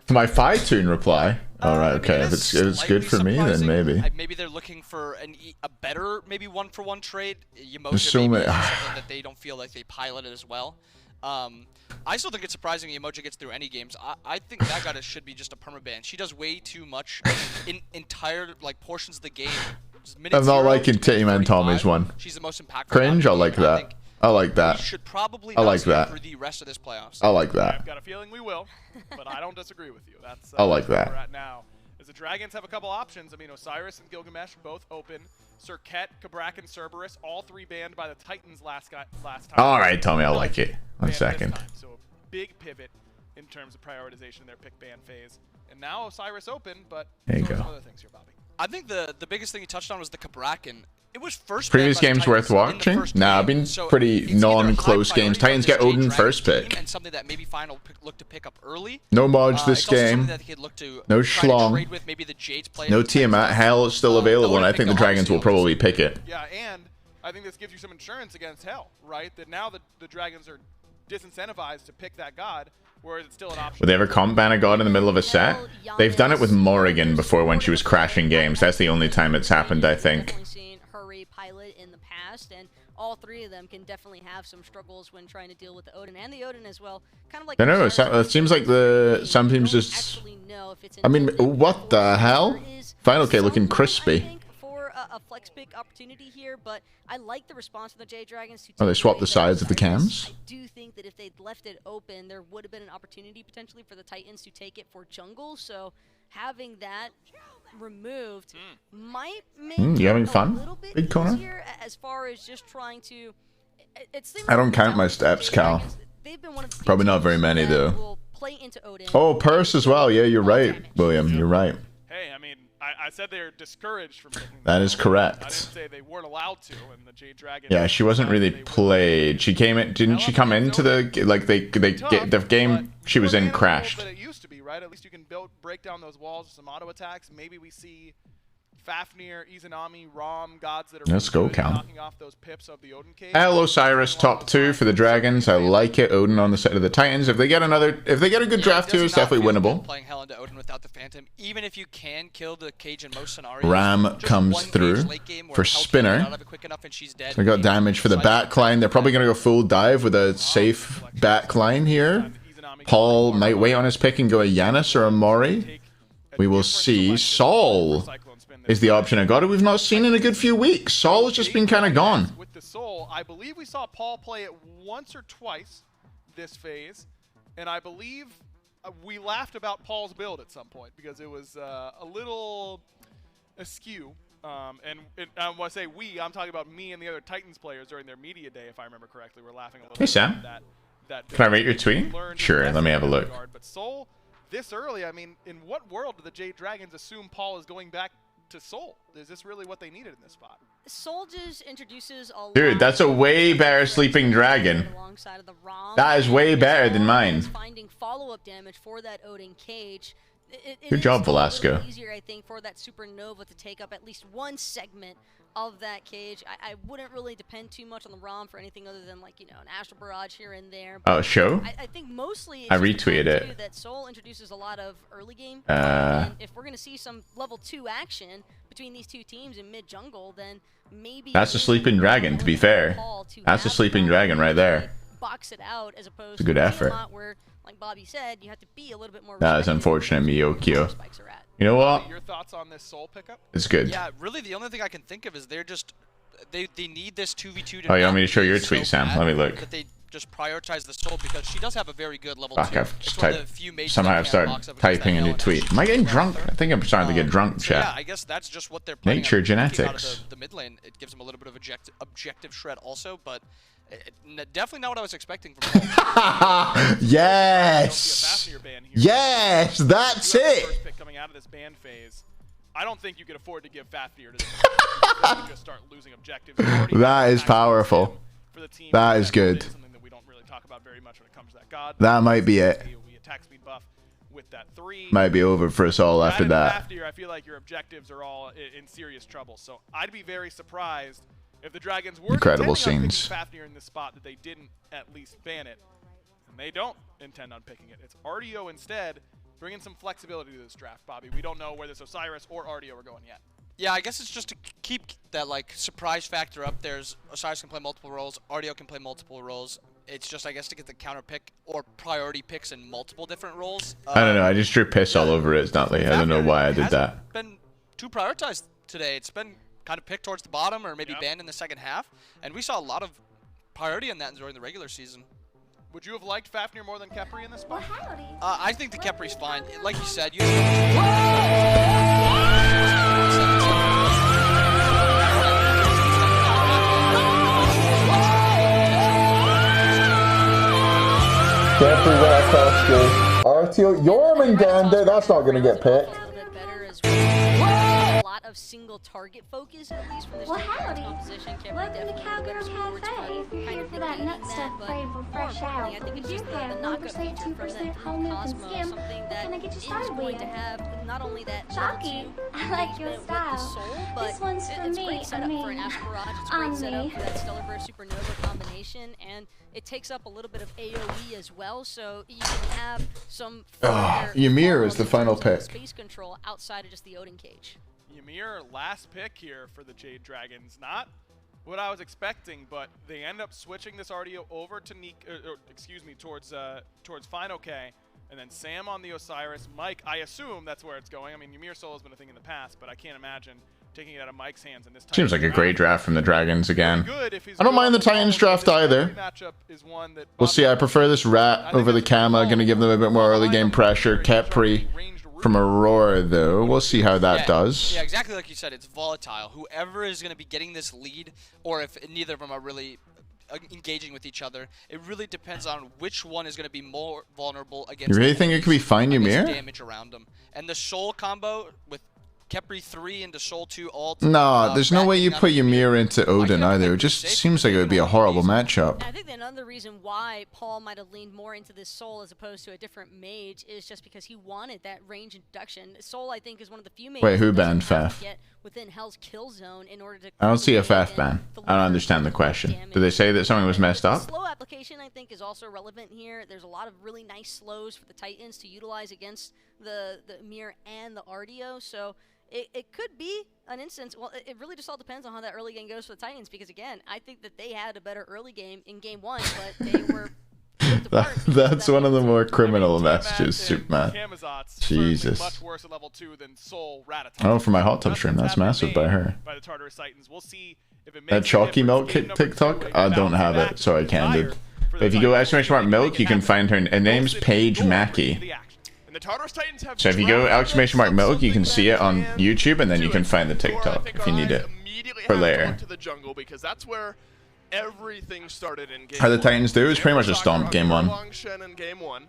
To my Phi-Tune reply. Alright, okay. If it's good for me, then maybe. Maybe they're looking for a better, maybe one-for-one trade. Yamoja so maybe is something that they don't feel like they piloted as well. I still think it's surprising Yamoja gets through any games. I think that guy should be just a permaban. She does way too much in entire portions of the game. I'm not liking Titty Man Tommy's one. She's the most impactful. Cringe? I like that. I like that. Should probably I like that. For the rest of this playoffs. I like that. I've got a feeling we will, but I don't disagree with you. That's I like that. Where we're at now. As the Dragons have a couple options. I mean, Osiris and Gilgamesh both open. Serket, Kabrak, and Cerberus, all 3 banned by the Titans last time. All right, Tommy, I like it. 1 second. So a big pivot in terms of prioritization in their pick ban phase. And now Osiris open, but there you some go. other things here, Bobby. I think the biggest thing you touched on was the Kabrakan. It was first previous games worth watching? Nah, I've been pretty non-close games. Titans get Odin first pick. And something that maybe Final look to pick up early. No Modge this game. No Schlong. No Tiamat. Hell is still available, and I think the Dragons will probably pick it. Yeah, and I think this gives you some insurance against Hell, right? That now the Dragons are disincentivized to pick that god. Or is it still an option? Would they ever comp ban a god in the middle of a set? They've done it with Morrigan before when she was crashing games. That's the only time it's happened, I think. Hurry pilot in the past, and all three of them can definitely have some struggles when trying to deal with the Odin and the Odin as well. Kind of like I don't know. It seems like some teams just. I mean, what the hell? Final K looking crispy. For a flex pick opportunity here, but I like the response from the Jade Dragons. Oh, they swapped the sides of the cams. I do think that if they'd left it open, there would have been an opportunity potentially for the Titans to take it for jungle. So having that removed might make you having it fun, a little bit Big Corner? easier as far as just trying to. I don't count my steps, Cal. Probably not very many though. Oh, Purse as well. Yeah, you're right, William. You're right. Hey, I mean, I said they're discouraged from taking That is correct. I didn't say they weren't allowed to, and the Jade Dragon. Yeah, she wasn't really played. She came in. Didn't she come into the like the game she was in crashed? But it used to be, right? At least you can break down those walls with some auto attacks. Maybe we see Fafnir, Izanami, Rom, gods that are Let's go, Cal. knocking off those pips of the Odin cave. Hello, Cyrus, top 2 for the Dragons. I like it. Odin on the side of the Titans. If they get a good draft too, it's definitely winnable. Playing hell into Odin without the Phantom, even if you can kill the cage in most scenarios. Ram comes through for Spinner. So we got damage for the backline. They're probably going to go full dive with a safe backline here. Paul might wait on his pick and go a Yanis or a Mori. We will see. Saul is the option I got. We've not seen in a good few weeks. Saul has just been kind of gone. With the Soul, I believe we saw Paul play it once or twice this phase, and I believe we laughed about Paul's build at some point because it was a little askew. And when I say we, I'm talking about me and the other Titans players during their media day, if I remember correctly. We're laughing a little Hey, Sam. that Can I rate your tweet? Sure, let me have a look. But Soul, this early, I mean, in what world do the Jade Dragons assume Paul is going back to Soul? Is this really what they needed in this spot? Soul just introduces a Dude, that's a way better sleeping dragon. That is way better than mine. Finding follow-up damage for that Odin cage. Good job, Velasco. Easier, I think, for that Supernova to take up at least one segment of that cage. I wouldn't really depend too much on the ROM for anything other than, like, you know, an Astral Barrage here and there. Oh, show? I think mostly I retweeted it. That Soul introduces a lot of early game. And if we're going to see some level 2 action between these two teams in mid jungle, then maybe That's a sleeping dragon, to be fair. That's a sleeping dragon right there. Box it out as opposed it's a good effort. Where, like Bobby said, you have to be a little bit more. That is unfortunate, Miyokyo. You know what? Your thoughts on this Soul pickup? It's good. Yeah, really the only thing I can think of is they're just they need this 2v2 to Oh, you want me to show your tweet, Sam? Let me look. That they just prioritize the Soul because she does have a very good level 2. I've just somehow I've started typing a new tweet. Am I getting drunk? I think I'm starting to get drunk, chat. Yeah, I guess that's just what they're playing. Nature out genetics. of the mid lane. It gives them a little bit of objective shred also, but definitely not what I was expecting from Yes! Yes, that's it! First pick coming out of this ban phase. I don't think you could afford to give Fafnir to this. You just start losing objectives. That is powerful. That is good. Something that we don't really talk about very much when it comes to that god. That might be it. Attack speed buff with that 3. Might be over for us all after that. Fafnir, I feel like your objectives are all in serious trouble. So I'd be very surprised if the Dragons were incredible intending on scenes. picking Fafnir in this spot that they didn't at least ban it. And they don't intend on picking it. It's RDO instead, bringing some flexibility to this draft, Bobby. We don't know where this Osiris or RDO are going yet. Yeah, I guess it's just to keep that like surprise factor up. There's Osiris can play multiple roles, RDO can play multiple roles. It's just, I guess, to get the counter pick or priority picks in multiple different roles. I don't know. I just drew piss all over it, Nutley. I don't know why I did that. It's been too prioritized today. It's been kind of picked towards the bottom or maybe banned in the second half. And we saw a lot of priority on that during the regular season. Would you have liked Fafnir more than Khepri in this spot? I think the Khepri's fine. Like you said, you Khepri, RTO, Jormungandr, that's not going to get picked. A lot of single target focus, at least from this composition. Welcome to Cowgirl Cafe. If you're here for that nut stuff, brave will fresh out. I think We it's do just get the longer knockup stay feature from 2% that whole milk and Cosmo, skim. something What that can I get you is started going with? to have not only that Shocky. I like your style. Soul, but This one's for it's me. great setup for an Asperage. It's great setup for that Stellar Burst Supernova combination, and it takes up a little bit of AoE as well, so you can have some Ymir is the final pick. Space control outside of just the Odin cage. Ymir, last pick here for the Jade Dragons. Not what I was expecting, but they end up switching this RDO over to towards Final K, and then Sam on the Osiris. Mike, I assume that's where it's going. I mean, Ymir solo has been a thing in the past, but I can't imagine taking it out of Mike's hands in this time. Seems like a great draft from the Dragons again. I don't mind the Titans draft either. We'll see. I prefer this Rat over the Kama. Going to give them a bit more early game pressure. Kepri from Aurora, though. We'll see how that does. Yeah, exactly like you said. It's volatile. Whoever is going to be getting this lead, or if neither of them are really engaging with each other, it really depends on which one is going to be more vulnerable against. You really think it could be fine, Ymir? Damage around them, and the Shoal combo with Kepri 3 into Shoal 2 ult. No, there's no way you put Ymir into Odin either. It just seems like it would be a horrible matchup. I think that another reason why Paul might have leaned more into this Soul as opposed to a different mage is just because he wanted that range introduction. Soul, I think, is one of the few mages Wait, who banned Faf? Within Hell's kill zone in order to. I don't see a Faf ban. I don't understand the question. Did they say that something was messed up? Slow application, I think, is also relevant here. There's a lot of really nice slows for the Titans to utilize against the Ymir and the RDO, so it could be an instance. Well, it really just all depends on how that early game goes for the Titans, because again, I think that they had a better early game in game 1, but they were. That's one of the more criminal messages, Superman. Jesus. Much worse at level 2 than Soul, Oh, for my hot tub stream, that's massive by her. By the Tartarus Titans. We'll see if it makes That chalky milk TikTok? I don't have it, so I candid. But if you go !milk, you can find her. Her name's Paige Mackey. So if you go !milk, you can see it on YouTube, and then you can find the TikTok if you need it for later. To the jungle, because that's where everything started in game How the 1. Titans do is pretty much a stomp game 1. Long Shen in game 1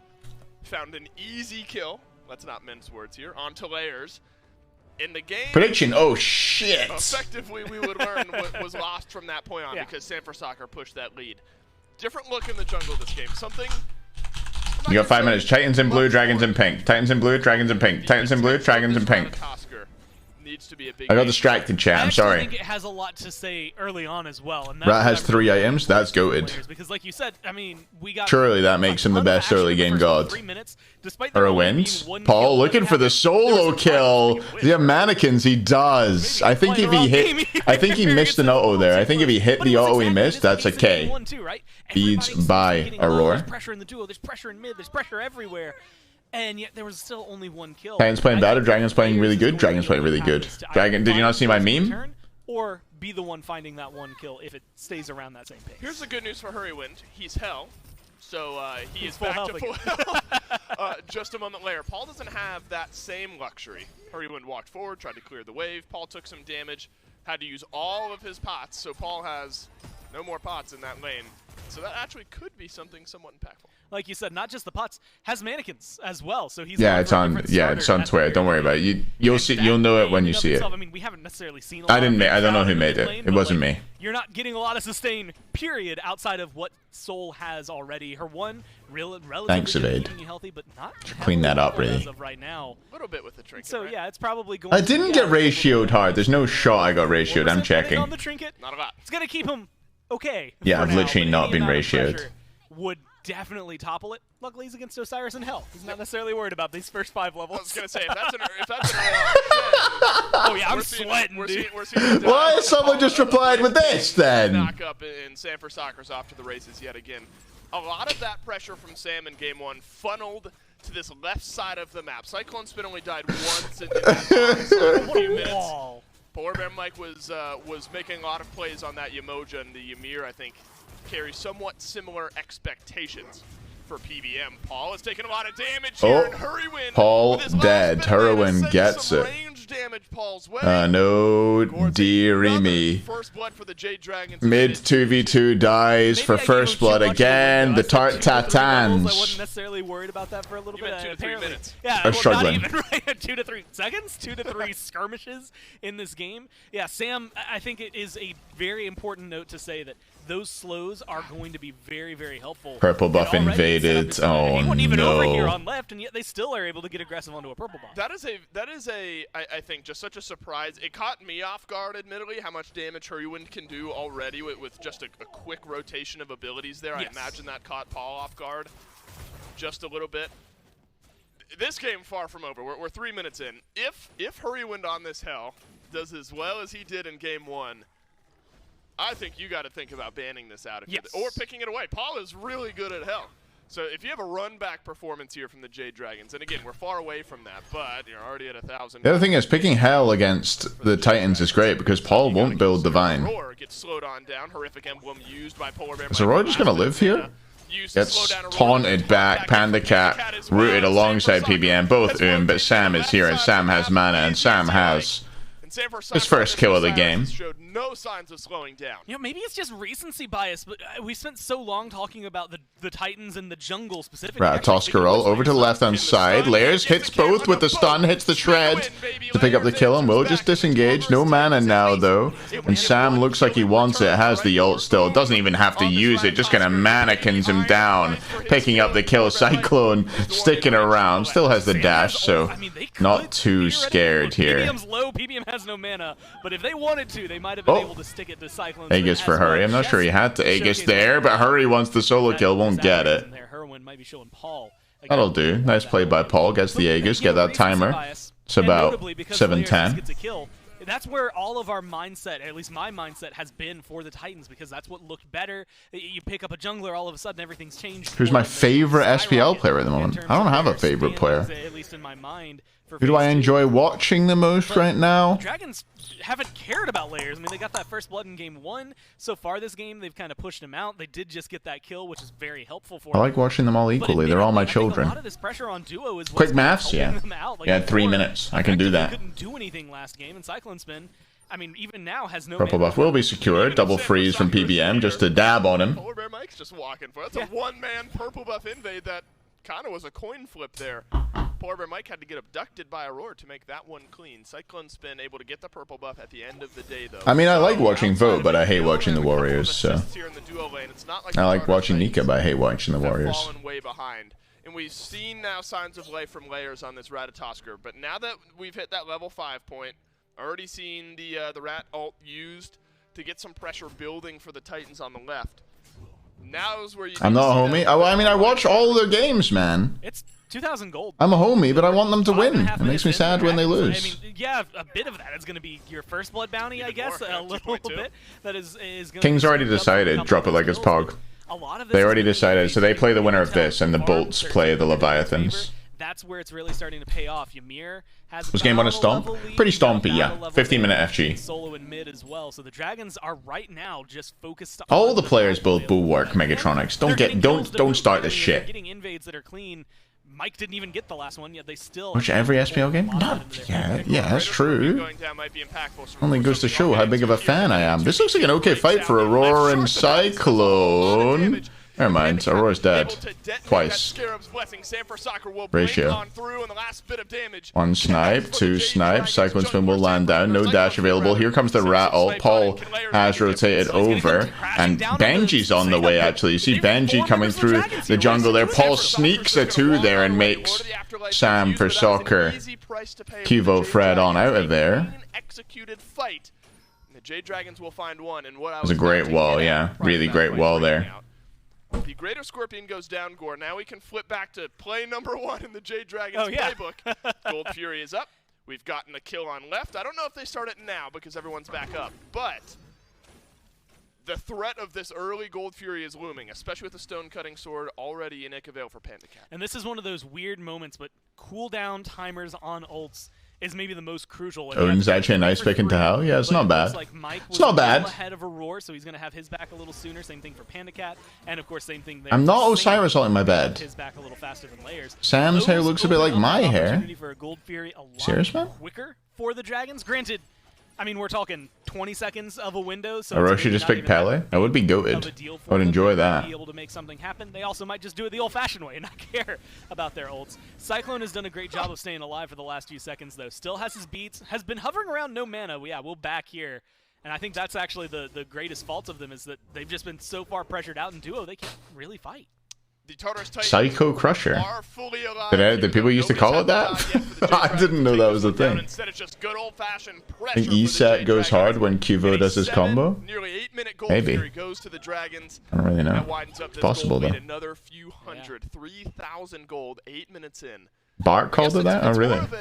found an easy kill. Let's not mince words here. Onto layers. In the game. Prediction. Oh shit. Effectively, we would learn what was lost from that point on because Sanford Soccer pushed that lead. Different look in the jungle this game. Something. You got 5 minutes. Titans in blue, dragons in pink. Titans in blue, dragons in pink. Titans in blue, dragons in pink. I got distracted, chat. I'm sorry. I think it has a lot to say early on as well. And Rat has 3 items. That's goated. Because, like you said, I mean, we got surely that makes him the best early game god. Or a wins. Paul looking for the solo kill. The mannequins he does. I think if he hit, I think he missed an auto there. I think if he hit the auto he missed, that's a K. Beads by Aurora. There's pressure in the duo. There's pressure in mid. There's pressure everywhere. And yet there was still only 1 kill. Titans playing bad or Dragons playing really good? Dragons playing really good. Dragon, did you not see my meme? Or be the one finding that 1 kill if it stays around that same pace. Here's the good news for Hurrywind. He's hell. So he is full back health to full health. Just a moment later. Paul doesn't have that same luxury. Hurrywind walked forward, tried to clear the wave. Paul took some damage, had to use all of his pots. So Paul has no more pots in that lane. So that actually could be something somewhat impactful. Like you said, not just the pots, has mannequins as well. So he's it's on Twitter. Don't worry about it. You'll know it when you see it. I mean, we haven't necessarily seen a lot I don't know who made it. It wasn't me. You're not getting a lot of sustain, period, outside of what Soul has already. Her one relatively Thanks, Evade. Healthy, but not clean that up, really. As of right now. A little bit with the trinket. So yeah, it's probably going. I didn't get ratioed hard. There's no shot I got ratioed. I'm checking. On the trinket, not a lot. It's gonna keep him okay. Yeah, I've literally not been ratioed. Would definitely topple it. Luckily, he's against Osiris and Hell. He's not necessarily worried about these first 5 levels. I was gonna say if that's an oh yeah, I'm sweating, dude. We're seeing why has someone just replied with this then? Knock up and Sanford Soccer's off to the races yet again. A lot of that pressure from Sam in game 1 funneled to this left side of the map. Cyclone Spin only died once in that few minutes. Polar Bear Mike was making a lot of plays on that Yemoja, and the Ymir, I think, carries somewhat similar expectations. for PBM. Paul is taking a lot of damage here, and Hurrywin Paul dead. Hurrywin gets it. No, dearie me. First blood for the Jade Dragons. Mid 2v2 dies for first blood again. The Titans. I wasn't necessarily worried about that for a little bit. 2 to 3 minutes. Yeah, I'm struggling. Not even, right? 2 to 3 seconds, 2 to 3 skirmishes in this game. Yeah, Sam, I think it is a very important note to say that those slows are going to be very, very helpful. Purple buff invaded. Oh he wasn't even no. over here on left, and yet they still are able to get aggressive onto a purple buff. That is I think just such a surprise. It caught me off guard, admittedly, how much damage Hurrywin can do already with just a quick rotation of abilities there. Yes. I imagine that caught Paul off guard just a little bit. This game far from over. We're 3 minutes in. If Hurrywin on this hell does as well as he did in game 1, I think you got to think about banning this out of here, or picking it away. Paul is really good at hell. So if you have a run-back performance here from the Jade Dragons, and again, we're far away from that, but you're already at 1,000. The other thing is, picking Hell against the Titans is great because Paul won't build Divine. Gets slowed on down. Horrific emblem used by Polar Bear. Is Aurora just going to live here? Gets taunted back. Panda Cat rooted alongside PBM. Both but Sam is here, and Sam has mana, and Sam has his first kill of the game. Showed no signs of slowing down. You know, maybe it's just recency bias, but we spent so long talking about the Titans and the jungle specifically. Toscarol over to the left-hand side. Layers hits both with the stun, hits the shred to pick up the kill, and will just disengage. No mana now, though. And Sam looks like he wants it. Has the ult still. Doesn't even have to use it. Just kind of mannequins him down. Picking up the kill. Cyclone sticking around. Still has the dash, so not too scared here. PBM's low. PBM has no mana, but if they wanted to, they might have been able to stick it to Cyclone. Aegis for Hurry. I'm not sure he had to Aegis there, but Hurry wants the solo kill, won't get it. That'll do. Nice play by Paul. Gets the Aegis, get that timer. It's about 7:10. That's where all of our mindset, at least my mindset, has been for the Titans, because that's what looked better. You pick up a jungler, all of a sudden everything's changed. Who's my favorite SPL player at the moment? I don't have a favorite player. At least in my mind. Who do I enjoy watching the most right now? Dragons haven't cared about layers. I mean, they got that first blood in game 1. So far this game, they've kind of pushed them out. They did just get that kill, which is very helpful for them. I like watching them all equally. They're all my children. A lot of this pressure on Duo is quick maths, yeah. Like yeah, 3 minutes. I can do that. Couldn't do anything last game, and Cyclone Spin, I mean, even now has no. Purple buff will be secured. Double freeze from PBM just to dab on him. Polar Bear Mike's just walking for it. That's a one-man purple buff invade that kind of was a coin flip there. Polar Bear Mike had to get abducted by Aurora to make that one clean. Cyclone Spin able to get the purple buff at the end of the day, though. I mean, I like watching VOD, but I hate watching the Warriors, so. I like watching Nika, but I hate watching the Warriors. Fallen way behind. And we've seen now signs of life from layers on this Ratatosker, but now that we've hit that level 5 point, already seen the Rat ult used to get some pressure building for the Titans on the left. Now's where you. I'm not a homie. I mean, I watch all their games, man. It's 2,000 gold. I'm a homie, but I want them to win. It makes me sad when they lose. I mean, yeah, a bit of that is going to be your first blood bounty, I guess. A little bit. That is going King's already decided. Drop it like it's Pog. They already decided, so they play the winner of this, and the Bolts play the Leviathans. That's where it's really starting to pay off. Ymir has was game one a stomp? Pretty stompy, yeah. 15-minute FG. Solo and mid as well. So the Dragons are right now just focused on all the players build Bulwark Megatronics. Don't start this shit. Getting invades that are clean. Mike didn't even get the last one yet. They still watch every SPL game? No, yeah, that's true. Only goes to show how big of a fan I am. This looks like an okay fight for Aurora and Cyclone. Never mind, Aurora's dead. Twice. Ratio. 1 snipe, 2 snipes. Cyclone Spin will land down. No dash available. Here comes the Rat ult. Paul has rotated over. And Benji's on the way, actually. You see Benji coming through the jungle there. Paul sneaks a 2 there and makes Sam for soccer. Kivo Fred on out of there. It was a great wall, yeah. Really great wall there. The Greater Scorpion goes down, Gore. Now we can flip back to play number 1 in the Jade Dragons playbook. Gold Fury is up. We've gotten a kill on left. I don't know if they start it now because everyone's back up, but the threat of this early Gold Fury is looming, especially with the Stone Cutting Sword already in Ikavale for Panda Cat. And this is one of those weird moments, but cooldown timers on ults is maybe the most crucial. Odin's actually a nice pick into hell. Yeah, it's not bad. It's not bad. Ahead of Aurora, so he's going to have his back a little sooner. Same thing for PandaCat, and of course, same thing there. I'm not Osiris on my bed. His back a little faster than Layers. Sam's hair looks a bit like my hair. For a Gold Fury a lot Serious, man? quicker for the Dragons. Granted, I mean, we're talking 20 seconds of a window. So Orochi just picked Pele. I would be goated. I would enjoy that. Be able to make something happen. They also might just do it the old-fashioned way and not care about their ults. Cyclone has done a great job of staying alive for the last few seconds, though. Still has his beats. Has been hovering around no mana. Yeah, we'll back here. And I think that's actually the greatest fault of them is that they've just been so far pressured out in duo, they can't really fight. Psycho Crusher. Did people used to call it that? I didn't know that was a thing. I think ESET goes hard when Kivo does his combo. Maybe. I don't really know. It's possible though. Another few hundred, 3,000 gold, 8 minutes in. Bart called it that? Oh, really? More of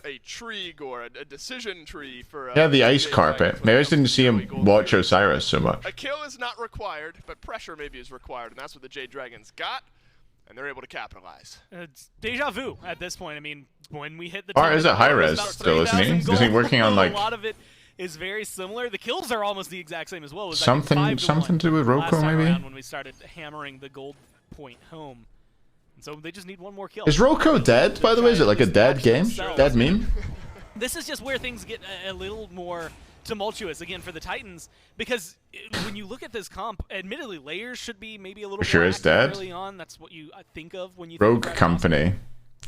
a tree or a decision tree for. Yeah, the ice carpet. Maybe I just didn't see him watch Osiris so much. A kill is not required, but pressure maybe is required, and that's what the Jade Dragons got. And they're able to capitalize. It's deja vu at this point. I mean, when we hit the Or is it HiRez still, isn't he? Is he working on like... A lot of it is very similar. The kills are almost the exact same as well. Something to do with Roko, maybe? When we started hammering the gold point home. And so they just need one more kill. Is Roko dead, by the way? Is it like a dead game? Dead meme? This is just where things get a little more tumultuous again for the Titans, because when you look at this comp, admittedly Layers should be maybe a little more is dead early on. That's what you think of when you Rogue think Company.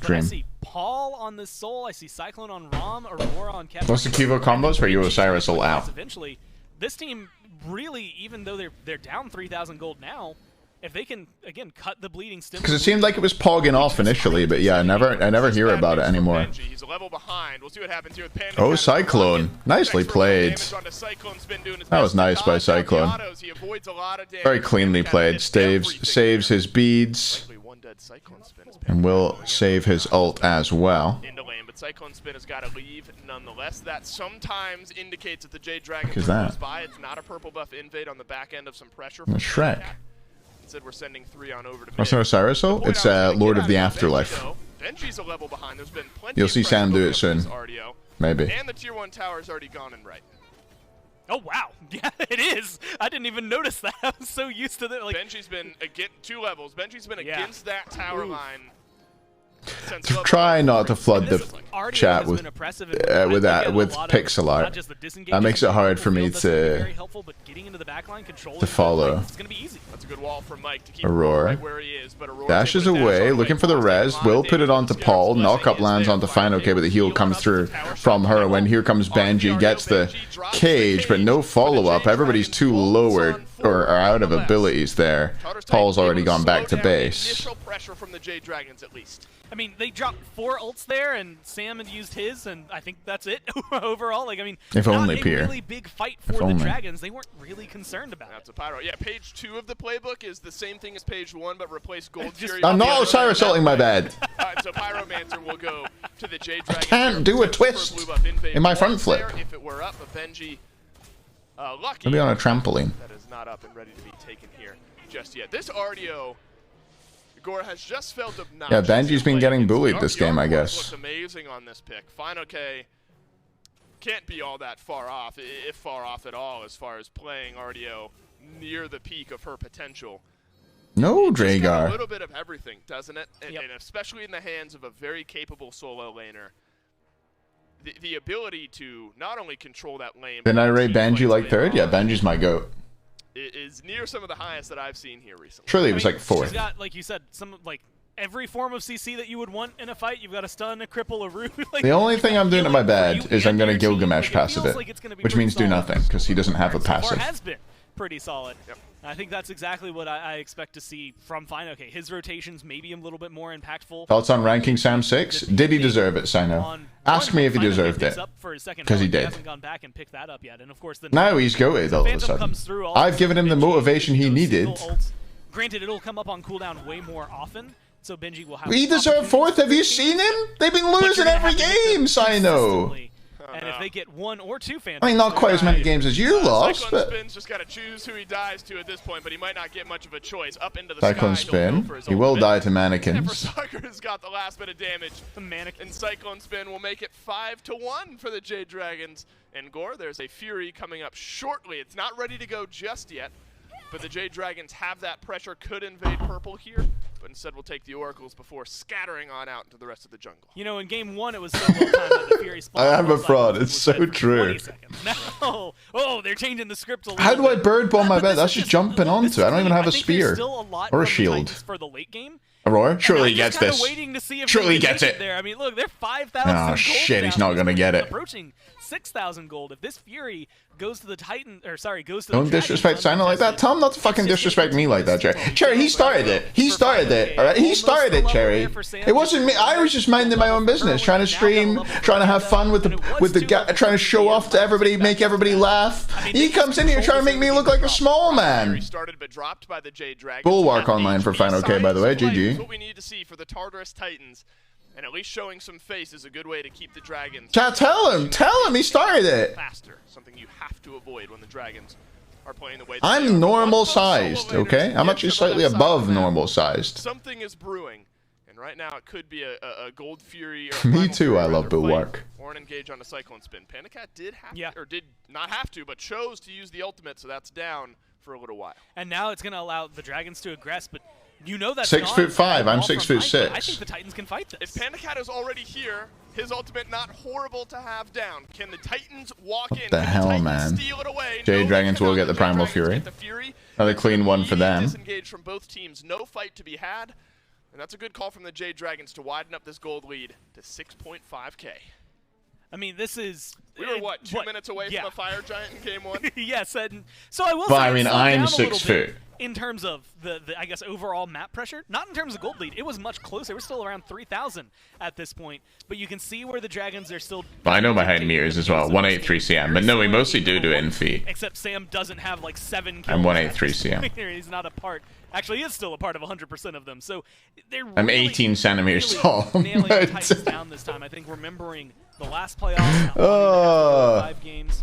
Dream. I see Paul on the Soul, I see Cyclone on Rom, Aurora on Kevin. What's the Kivo combos for you Osiris all out? Eventually, this team really, even though they're down 3,000 gold now, if they can again cut the bleeding stim, because it seemed like it was pogging off initially, but yeah, I never hear about it anymore. He's a level behind. We'll see what happens here with Panda. Oh, Cyclone, nicely played. That was nice by Cyclone. Very cleanly played. Saves his beads, and will save his ult as well. But Cyclone Spin has got to leave nonetheless. That sometimes indicates that the Jade Dragon is that? By. It's not a purple buff invade on the back end of some pressure. From Shrek. Instead, we're sending 3 on over to what's an Osiris ult? It's Lord of the Afterlife. Benji's a level behind. There's been plenty You'll see Sam do it soon. Maybe. And the tier 1 tower is already gone and right. Oh wow, yeah, it is. I didn't even notice that. I was so used to that. Like Benji's been against 2 levels. Benji's been against that tower line. Try not to flood the chat with pixel art. That makes it hard for me to follow. That's a good wall from Mike to keep Aurora. right where he is, but Aurora dashes away, looking for the res. Will put it onto Paul. Knock-up lands onto Fine. Okay, but the heal comes through from her. When here comes Benji, gets the cage, but no follow-up. Everybody's too lowered or are out of abilities there. Paul's already gone back to base. Initial pressure from the Jade Dragons at least. I mean, they dropped 4 ults there, and Sam had used his, and I think that's it overall. Like, I mean, if not only a Pierre. really big fight for the Dragons. They weren't really concerned about That's a pyro. Yeah, page 2 of the playbook is the same thing as page 1, but replace Gold Fury. I'm not Osiris ulting my bed. So Pyromancer will go to the Jade Dragon. I can't do a twist in my front flip. If it were up, a Benji, lucky. Maybe on a trampoline. That is not up and ready to be taken here just yet. This RDO. Gore has just felt obnoxious. Yeah, Benji's been getting bullied this game, I guess. Looks amazing on this pick. Fine, okay. Can't be all that far off, if far off at all, as far as playing RDO near the peak of her potential. No, Dragar. A little bit of everything, doesn't it? And especially in the hands of a very capable solo laner. The ability to not only control that lane. Then I rate Benji like 3rd? Yeah, Benji's my GOAT. Is near some of the highest that I've seen here recently. Surely it was like 4th. She's got, like you said, every form of CC that you would want in a fight. You've got a stun, a cripple, a root. The only thing I'm doing at my bed is I'm going to Gilgamesh passive it, which means do nothing, because he doesn't have a passive. Has been pretty solid. Yep. I think that's exactly what I expect to see from Fine. Okay, his rotations maybe a little bit more impactful. Thoughts on ranking Sam 6? Did he deserve it, Sino? Ask me if he deserved it, because he did. Now he's goated all of a sudden. I've given him the motivation he needed. Granted, it'll come up on cooldown way more often, so Benji will have. He deserved 4th. Have you seen him? They've been losing every game, Sino. And if they get 1 or 2 Phantoms... I mean, not quite as many games as you lost, Cyclone but... Spin's just got to choose who he dies to at this point, but he might not get much of a choice. Up into the Cyclone sky, Spin. He will die to mannequins. Sucker has got the last bit of damage. The mannequin. And Cyclone Spin will make it 5-1 for the Jade Dragons. And Gore, there's a Fury coming up shortly. It's not ready to go just yet, but the Jade Dragons have that pressure, could invade purple here, but instead we'll take the Oracles before scattering on out into the rest of the jungle. You know, in game 1, it was so well timed that the Fury spawned. I am a fraud. It's so true. No. Oh, they're changing the script a little How do I bit. bird bomb my bed? That's just jumping onto it. I don't even have a I think there's spear still a lot or a from the shield. Titans for the late game. Aurora? Surely he I'm gets just kinda this. waiting to see if Surely he they gets make it. there. I mean, look, they're 5,000 Oh gold shit, he's down. not gonna get it. Approaching 6,000 gold. If this Fury goes to the Titan, or sorry, goes to Don't the disrespect Simon like that. Tell him not to fucking disrespect me like that, Cherry. Cherry, he started it. He started it. Alright, he started it, Cherry. It wasn't me. I was just minding my own business, trying to stream, trying to have fun with the trying to show off to everybody, make everybody laugh. He comes in here trying to make me look like a small man. Bulwark online for Final K, by the way. GG. What we need to see for the Tartarus Titans, and at least showing some face is a good way to keep the Dragons. Chat, tell him he started it. Faster, something you have to avoid when the Dragons are playing the way I'm normal sized, okay? I'm actually slightly above normal sized. Something is brewing, and right now it could be a Gold Fury. Or Me too, I love Bulwark. Or an engage on a Cyclone Spin. Panda Cat did not have to, but chose to use the ultimate, so that's down for a little while. And now it's going to allow the Dragons to aggress, but you know that's 6'5". I'm 6'6". I think the Titans can fight this. If Panda Cat is already here, his ultimate not horrible to have down. Can the Titans walk in? What the hell, man? Jade Dragons will get the Primal Fury. Another clean one for them. Disengaged from both teams, no fight to be had, and that's a good call from the Jade Dragons to widen up this gold lead to 6.5K. I mean, this is... We were, what, 2 minutes away from a Fire Giant in game 1? Yes, and so I will but say I mean, I'm 6 foot. In terms of the, I guess, overall map pressure, not in terms of gold lead. It was much closer. We're still around 3,000 at this point. But you can see where the Dragons are still... But I know my height meters as well. 183 CM. But no, we mostly do it in feet. Except Sam doesn't have like 7 kills. I'm 183 CM. He's not a part... Actually, he is still a part of 100% of them. So they're I'm 18 centimeters tall. Nailing the Titans down this time. I think remembering the last playoffs, 5 games,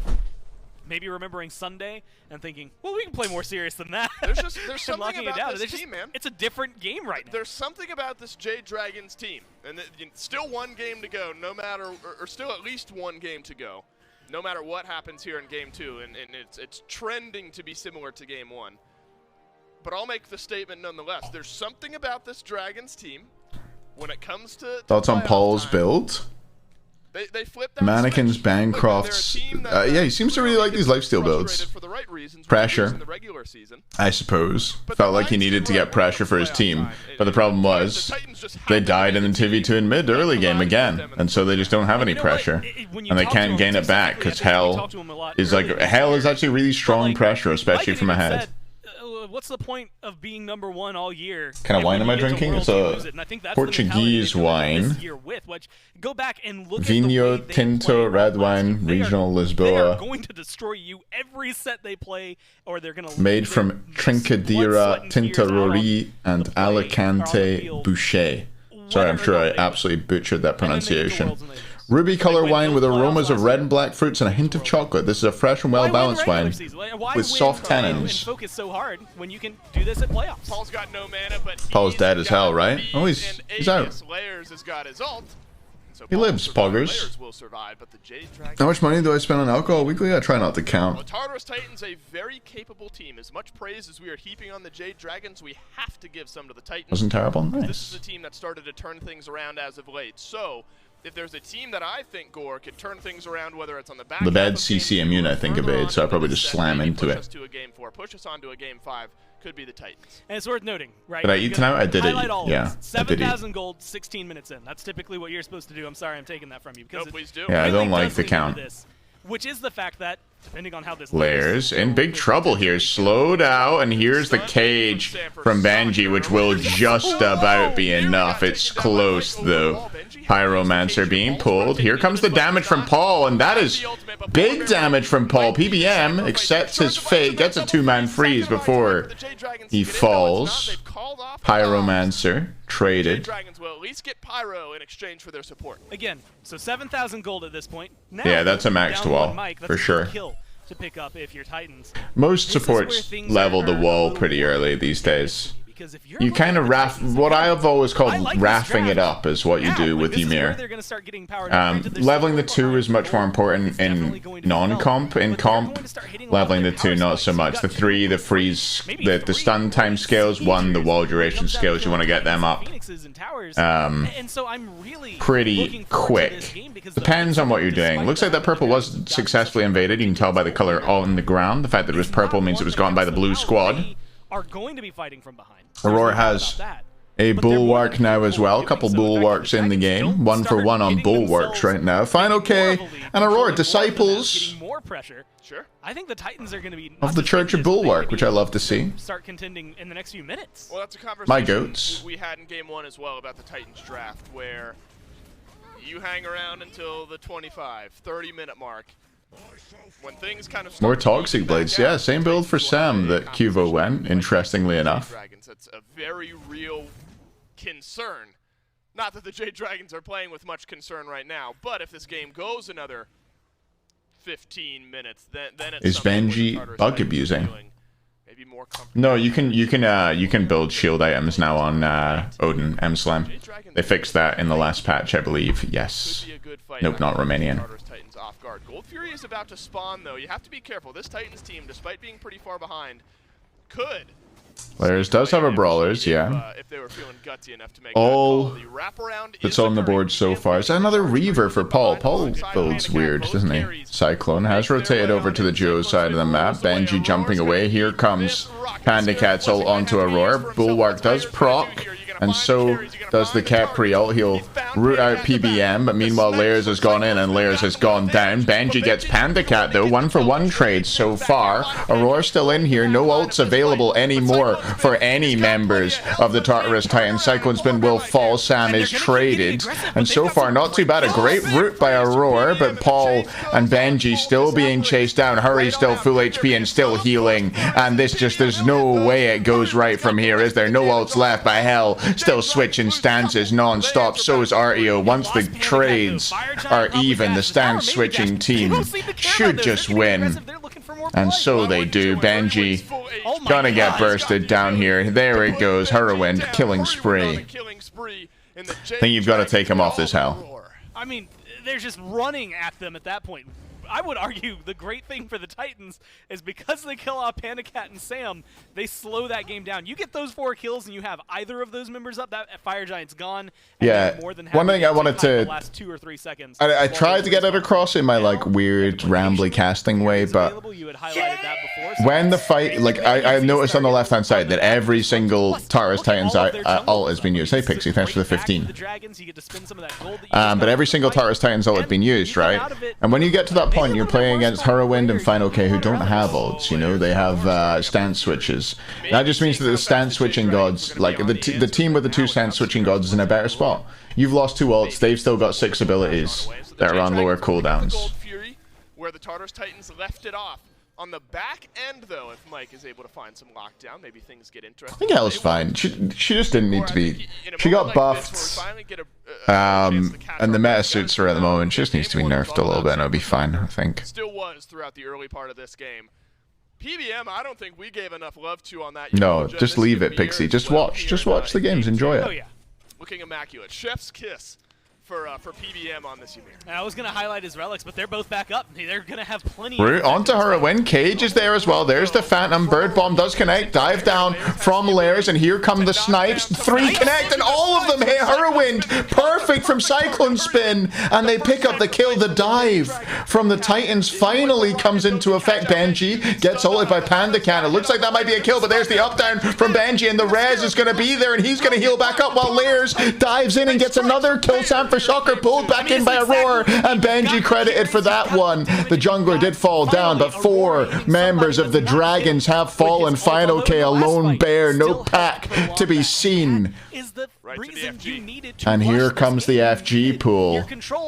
maybe remembering Sunday and thinking, well, we can play more serious than that. There's something about this It's team, man. It's a different game right now. There's something about this Jade Dragons team, and still 1 game to go, no matter, or still at least 1 game to go, no matter what happens here in game 2, and it's trending to be similar to game 1. But I'll make the statement nonetheless. There's something about this Dragons team when it comes to Thoughts on Paul's build? They flip that Mannequins, switch. Bancrofts. Yeah, he seems to really like these lifesteal builds. Pressure, I suppose. Felt like he needed to get pressure for his team. But the problem was, they died in the 2v2 in mid early game again. And so they just don't have any pressure. And they can't gain it back because Hell is actually really strong pressure, especially from ahead. What's the point of being #1 all year? Kind of wine am I drinking? It's a Portuguese wine. Go back and look Vinho Tinto red wine, regional Lisboa. They are going to destroy you every set they play, or they're going to made from Trincadeira, Tintarori, and Alicante Boucher. Sorry, I'm sure I absolutely butchered that pronunciation. Ruby color wine with aromas of red and black fruits and a hint of chocolate. This is a fresh and well-balanced wine with soft tannins. Focus so hard when you can do this at playoffs. Paul's got no mana, but Paul's dead as hell, right? Oh, he's out. Layers has got his ult. So he lives, poggers. Will survive, but the Jade Dragons... How much money do I spend on alcohol weekly? I try not to count. The Tartarus Titans, a very capable team. As much praise as we are heaping on the Jade Dragons, we have to give some to the Titans. Wasn't terrible. Nice. This is a team that started to turn things around as of late. So, if there's a team that I think, Gore, could turn things around, whether it's on the back... The bad CC immune, I think, evade, so I probably just slam into it. Push us to a game 4, push us on to a game 5, could be the Titans. And it's worth noting, right? Did I eat tonight? I did it. Yeah, 7,000 gold, 16 minutes in. That's typically what you're supposed to do. I'm sorry I'm taking that from you. Because no, please do. Yeah, I don't really like the count. Which is the fact that Depending on how this Layers in big trouble here. Slowed out, and here's the cage from Benji, which will just about be enough. It's close, though. Pyromancer being pulled. Here comes the damage from Paul, and that is big damage from Paul. PBM accepts his fate, gets a two-man freeze before he falls. Pyromancer traded. Dragons will at least get Pyro in exchange for their support. Again, so 7,000 gold at this point. Now, yeah, that's a maxed wall, for sure. To pick up if you're Titans. Most supports level the wall pretty early these days. You kind of raff. What I have always called raffing it up is what you do with Ymir. Leveling the 2 is much more important in non-comp. In comp, leveling the 2 not so much. The 3, the freeze, the stun time scales. 1, the wall duration scales. You want to get them up pretty quick. Depends on what you're doing. Looks like that purple was successfully invaded. You can tell by the color on the ground. The fact that it was purple means it was gone by the blue squad. Are going to be fighting from behind. Aurora has a bulwark now as well. A couple bulwarks in the game. 1-for-1 on bulwarks right now. Final K and Aurora, disciples more pressure. Sure. I think the Titans are going to be of the Church of Bulwark, which I love to see. Start contending in the next few minutes. Well, that's a conversation my goats we had in game 1 as well about the Titans draft, where you hang around until the 25-30-minute mark. When things kind of more toxic blades, yeah, same build for Sam that Cuvo went, interestingly enough. Dragons, that's a very real concern. Not that the Jade Dragons are playing with much concern right now, but if this game goes another 15 minutes, then it's is Benji bug abusing? No, you can build shield items now on Odin M-Slam. They fixed that in the last patch, I believe. Yes. Nope, not Romanian. Gold Fury is about to spawn, though. You have to be careful. This Titans team, despite being pretty far behind, could. Players does have a brawlers, yeah. If they were feeling gutsy enough to make all that's on the board so far. Is that another Reaver for Paul? Paul builds weird, doesn't he? Cyclone has rotated over to the duo side of the map. Benji jumping away. Here comes Panda Cat's ult onto Aurora. Bulwark does proc, and so does the Capri ult. He'll root out PBM, but meanwhile Layers has gone in and Layers has gone down. Benji gets Panda Cat though. 1-for-1 trade so far. Aurora still in here. No ults available anymore for any members of the Tartarus Titan. Cyclone Spin will fall. Sam is traded, and so far not too bad. A great route by Aurora, but Paul and Benji still being chased down. Hurry still full HP and still healing, and this just, there's no way it goes right from here, is there? No ults left, by hell. Still switching stances non-stop. So is REO. Once the trades are even, the stance switching team should just win, and so they do. Benji gonna get bursted down here. There it goes. Whirlwind killing spree. I think you've got to take him off this hell. I mean, they're just running at them at that point. I would argue the great thing for the Titans is because they kill off Panda Cat and Sam, they slow that game down. You get those 4 kills and you have either of those members up, that Fire Giant's gone. Yeah, one thing I wanted to... The last 2 or 3 seconds. I tried to get it across in my like weird rambly casting way, but when the fight, like I noticed on the left-hand side that every single Tartarus Titan's ult has been used. Hey Pixie, thanks for the 15. But every single Tartarus Titan's ult has been used, right? And when you get to that point, you're playing against Whirlwind and Final K, who don't have ults, you know, they have stance switches. That just means that the stance switching gods, like the team with the 2 stance switching gods is in a better spot. You've lost 2 ults, they've still got 6 abilities that are on lower cooldowns. Where the Tartarus Titans left it off. On the back end, though, if Mike is able to find some lockdown, maybe things get interesting. I think Hell's fine. She just didn't need to be. She got buffed, and the meta suits her at the moment. She just needs to be nerfed a little bit, and it'll be fine, I think. Still was throughout the early part of this game. PBM, I don't think we gave enough love to on that. No, just leave it, Pixie. Just watch the games. Enjoy it. Oh yeah, looking immaculate. Chef's kiss for PBM on this Ymir. I was going to highlight his relics, but they're both back up. They're going to have plenty. We're on to Whirlwind. Cage is there as well. There's the Phantom. Bird Bomb does connect. Dive down from Layers, and here come the snipes. 3 connect, and all of them hit Whirlwind. Perfect from Cyclone Spin, and they pick up the kill. The dive from the Titans finally comes into effect. Benji gets ulted by Panda Cat. It looks like that might be a kill, but there's the up down from Benji, and the res is going to be there, and he's going to heal back up while Layers dives in and gets another kill. Sam for Shocker, pulled back in by Aurora, and Benji credited for that one. The jungler did fall down, but 4 members of the Dragons have fallen. Final K, a lone bear, no pack to be seen. And here comes the FG pool.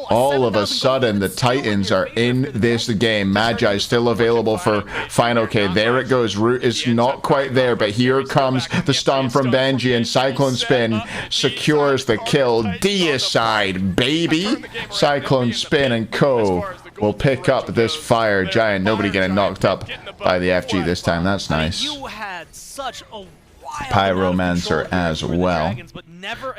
All of a sudden, the Titans are in this game. Magi still available for Final K. There it goes. Root is not quite there, but here comes the stun from Benji, and Cyclone Spin secures the kill. Deicide, baby. Cyclone Spin and co will pick up this Fire Giant. Nobody getting knocked up by the FG this time. That's nice. Pyromancer as well.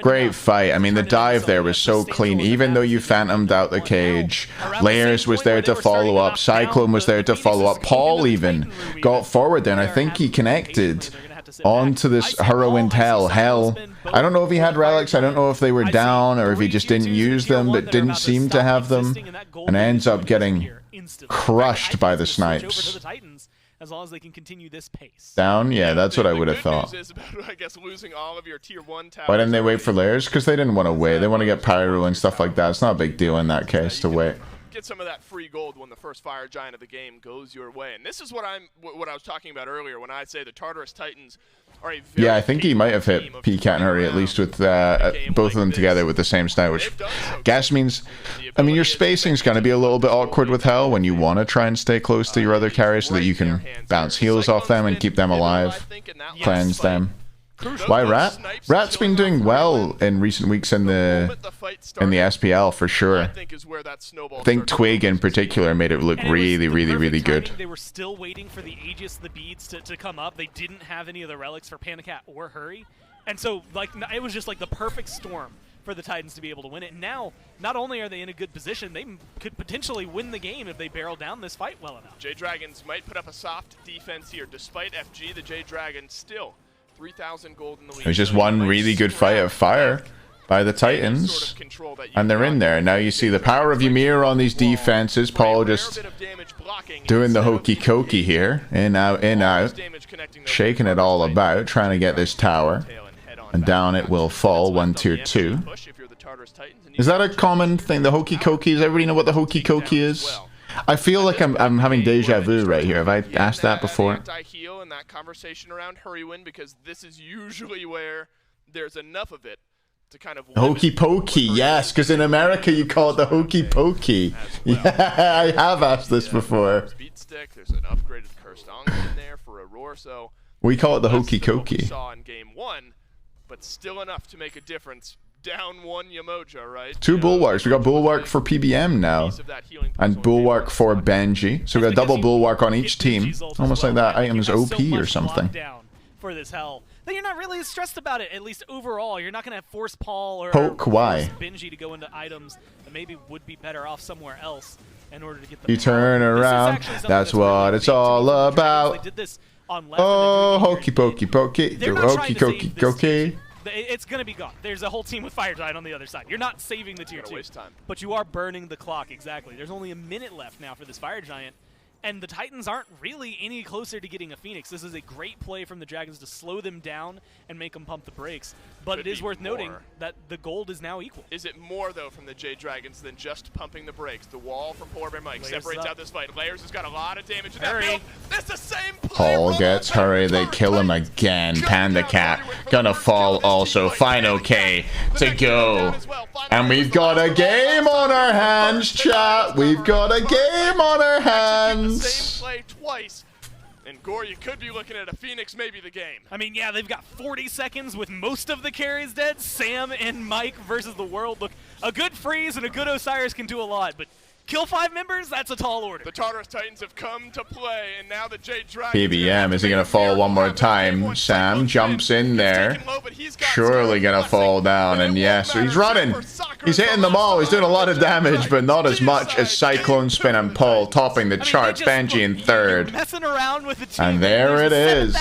Great fight. I mean, the dive there was so clean. Even though you phantomed out the cage, Layers was there to follow up. Cyclone was there to follow up. Paul even got forward there, and I think he connected onto this Whirlwind Hell. I don't know if he had relics. I don't know if they were down or if he just didn't use them, but didn't seem to have them, and ends up getting crushed by the snipes. As long as they can continue this pace. Down? Yeah, that's what I would have thought. I guess losing all of your tier 1 towers. Why didn't they wait for Layers? Because they didn't want to wait. They want to get Pyro and stuff like that. It's not a big deal in that case to wait. Get some of that free gold when the first Fire Giant of the game goes your way. And this is what I was talking about earlier when I say the Tartarus Titans are a very I think he might have hit PCAT and Hurry at least with both of them together with the same snipe, which guess means, I mean, your spacing's going to be a little bit awkward with Hell when you want to try and stay close to your other carriers so that you can bounce heals off them and keep them alive, cleanse them. Why Rat? Rat's been doing well in recent weeks in the SPL for sure. I think Twig in particular made it look really good. They were still waiting for the Aegis, the beads to come up. They didn't have any of the relics for Panicat or Hurry, and so like it was just like the perfect storm for the Titans to be able to win it. And now, not only are they in a good position, they could potentially win the game if they barrel down this fight well enough. J-Dragons might put up a soft defense here. Despite FG, the J-Dragons still 3,000 gold in the lead. It was just one really good fight of fire by the Titans, and they're in there. Now you see the power of Ymir on these defenses. Paul just doing the hokey cokey here. In, out. Shaking it all about, trying to get this tower. And down it will fall, 1 tier 2. Is that a common thing, the hokey cokey? Does everybody know what the hokey cokey is? I feel like I'm having deja vu right here. Have I asked that before? Anti-heal in that conversation around Hurrywin, because this is usually where there's enough of it to kind of hokey pokey, yes, because in America you call it the hokey pokey. Yeah, I have asked this before. Speed stick, there's an upgraded cursed Ong in there for Aurora, so we call it the hokey cokey. Saw in game 1, but still enough to make a difference. Down 1 Yamoja, right? 2 Bulwarks. We got Bulwark for PBM now, and Bulwark for Benji. So we got double Bulwark on each team, almost like that item is OP or something. For this Hell, then you're not really stressed about it. At least overall, you're not going to force Paul or Benji to go into items that maybe would be better off somewhere else in order to get the. You turn around. That's what it's all about. Oh, hokey pokey pokey, hokey cokey cokey. It's going to be gone. There's a whole team with Fire Giant on the other side. You're not saving the tier 2, but you are burning the clock, exactly. There's only a minute left now for this Fire Giant, and the Titans aren't really any closer to getting a Phoenix. This is a great play from the Dragons to slow them down and make them pump the brakes, but it is worth noting that the gold is now equal. Is it more, though, from the J-Dragons than just pumping the brakes? The wall from Polar Bear Mike separates out this fight. Layers has got a lot of damage in that build. That's the same play. Paul gets Hurry, they kill him again. Panda Cat gonna fall also. Final K to go. And we've got a game on our hands, chat. We've got a game on our hands. Same play twice. And Gore, you could be looking at a Phoenix, maybe the game. I mean, yeah, they've got 40 seconds with most of the carries dead. Sam and Mike versus the world. Look, a good freeze and a good Osiris can do a lot, but kill 5 members? That's a tall order. The Tartarus Titans have come to play, and now the J-Dragons... PBM, is he going to fall one more time? Sam jumps in there. Surely going to fall down, and yes, he's running. He's hitting them all. He's doing a lot of damage, but not as much as Cyclone Spin and Paul topping the charts. Benji in 3rd. And there it is.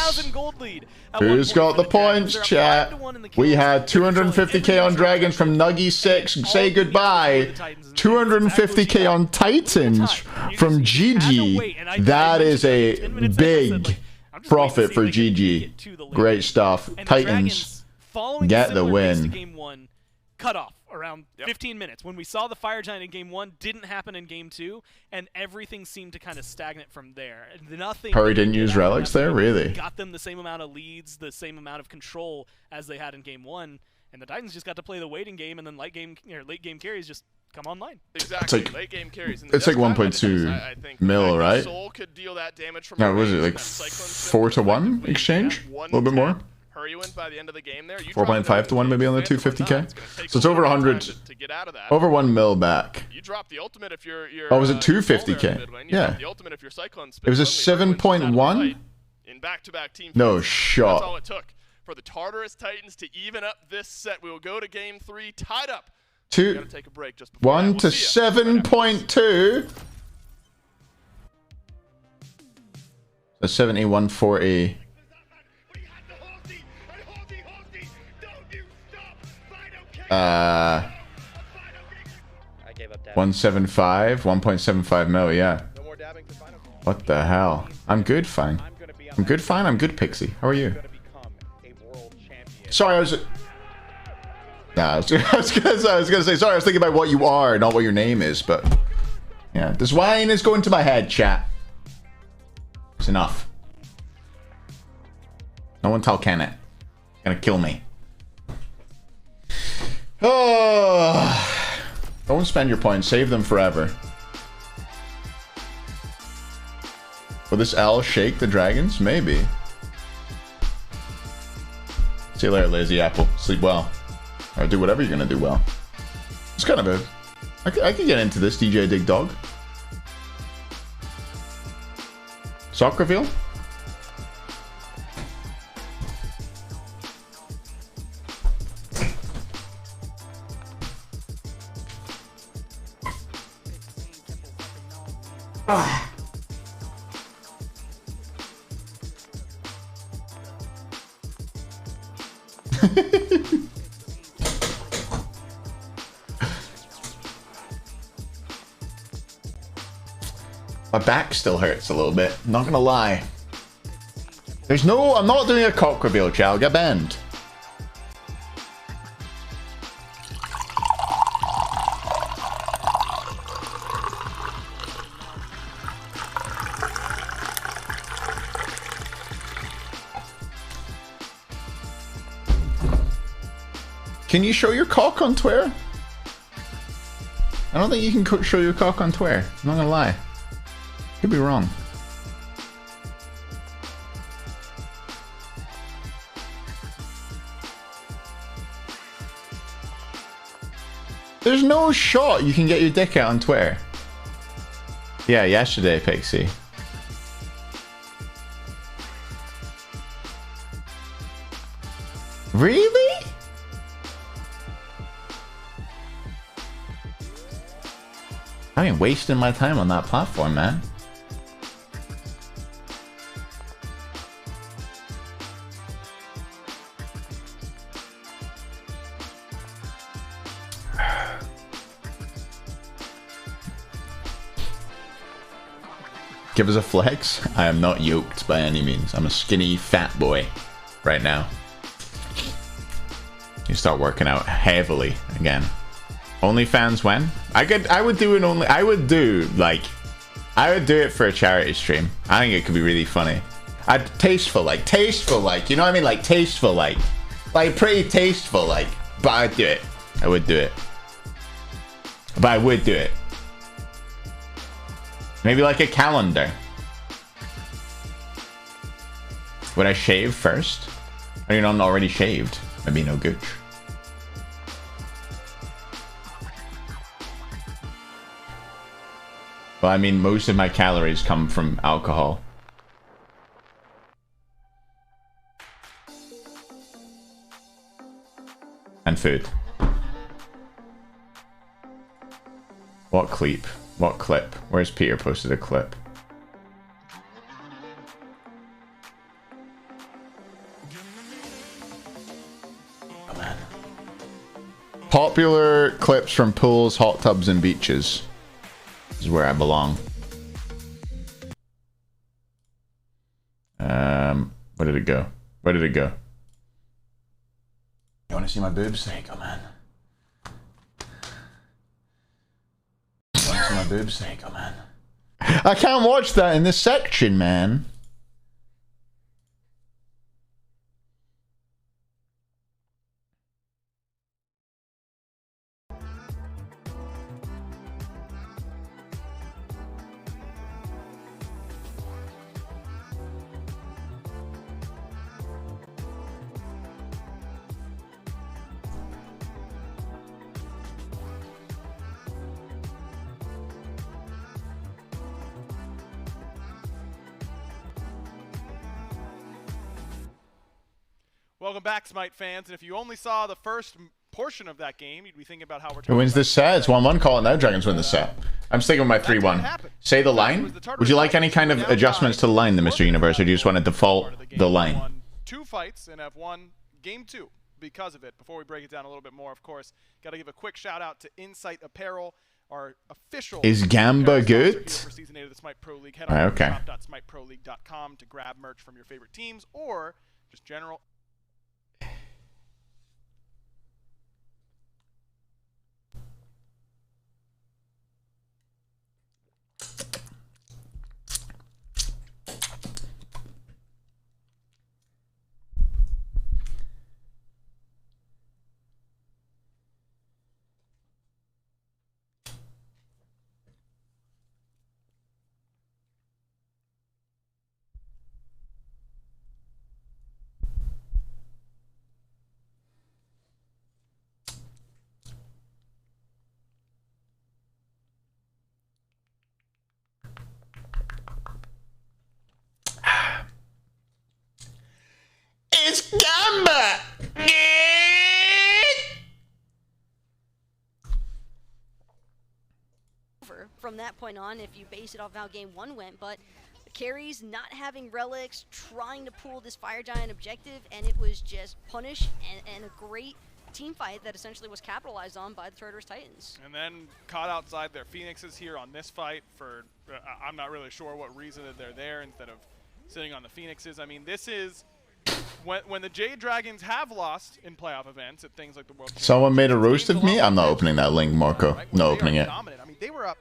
Who's got the points, chat? We had 250k on Dragons from Nuggy 6. Say goodbye. 250k on Titans from GG. That is a big profit for GG. Great stuff. Titans get the win. Cutoff around 15 minutes. When we saw the Fire Giant in Game 1, didn't happen in Game 2, and everything seemed to kind of stagnate from there. Nothing. Hurry didn't use relics there, really? Got them the same amount of leads, the same amount of control as they had in Game 1, and the Titans just got to play the waiting game, and then late game carries just come online. Exactly. It's like, late game carries. And it's like 1.2 mil, right? Soul could deal that damage from No, was it like 4 to 1 exchange? A little bit more? Hurry went by the end of the game there. 4.5 to 1 maybe on the 250k. So it's over 100. To get out of that. Over 1 mil back. You drop the ultimate if you're Oh, was it 250k? Yeah. Yeah. The ultimate if you're Cyclone It was a 7.1? In back-to-back team. No That's shot. all it took for the Tartarus Titans to even up this set. We will go to game 3 tied up. 2 take a break just before 1 to 7.2. So 70, 140. 175, 1.75 mil, yeah. What the hell? I'm good, fine. I'm good, fine. I'm good, Pixie. How are you? Sorry, I was gonna say sorry. I was thinking about what you are, not what your name is. But yeah, this wine is going to my head, chat. It's enough. No one tell Kenneth. He's gonna kill me. Oh. Don't spend your points. Save them forever. Will this L shake the dragons? Maybe. See you later, lazy apple. Sleep well. Or do whatever you're gonna do well. It's kind of a... I could get into this, DJ Dig Dog. Sock reveal? Ah. My back still hurts a little bit, I'm not gonna lie. There's no... I'm not doing a cock reveal, chat. I'll get banned. Can you show your cock on Twitter? I don't think you can show your cock on Twitter. I'm not gonna lie. Could be wrong. There's no shot you can get your dick out on Twitter. Yeah, yesterday, Pixie. Really? I ain't wasting my time on that platform, man. Give us a flex. I am not yoked by any means. I'm a skinny fat boy right now. You start working out heavily again. OnlyFans when? I would do it for a charity stream. I think it could be really funny. Tasteful like, you know what I mean? Like tasteful like pretty tasteful like, but I'd do it. I would do it. But I would do it. Maybe like a calendar. Would I shave first? Are you not already shaved? Maybe no gooch. Well, I mean, most of my calories come from alcohol. And food. What clip? What clip? Where's Peter posted a clip? Oh man. Popular clips from pools, hot tubs, and beaches. This is where I belong. Where did it go? Where did it go? You want to see my boobs? There you go, man. my boobs. There you go, man. I can't watch that in this section, man. Welcome back, Smite fans. And if you only saw the first portion of that game, you'd be thinking about how we're Who wins this set? It's 1-1. Call it now. Dragons win the set. I'm sticking with my 3-1. Say the line. Would you like any kind of adjustments to the line, the Mr. Universe, or do you just want to default the line? 2 fights and have won game 2 because of it. Before we break it down a little bit more, of course, got to give a quick shout out to Insight Apparel, our official. Is Gamba good? For season 8 of the Smite Pro League. Head on okay. shop.smiteproleague.com to grab merch from your favorite teams or just general. It's Gamba! From that point on, if you base it off how game 1 went, but the carries not having relics, trying to pull this Fire Giant objective, and it was just punish and a great team fight that essentially was capitalized on by the Tartarus Titans. And then caught outside their Phoenixes here on this fight for, I'm not really sure what reason that they're there instead of sitting on the Phoenixes. I mean, this is when the Jade Dragons have lost in playoff events at things like the World Someone made a roast of me? I'm not opening that link, Marco. Right? Not opening it. I mean, they were up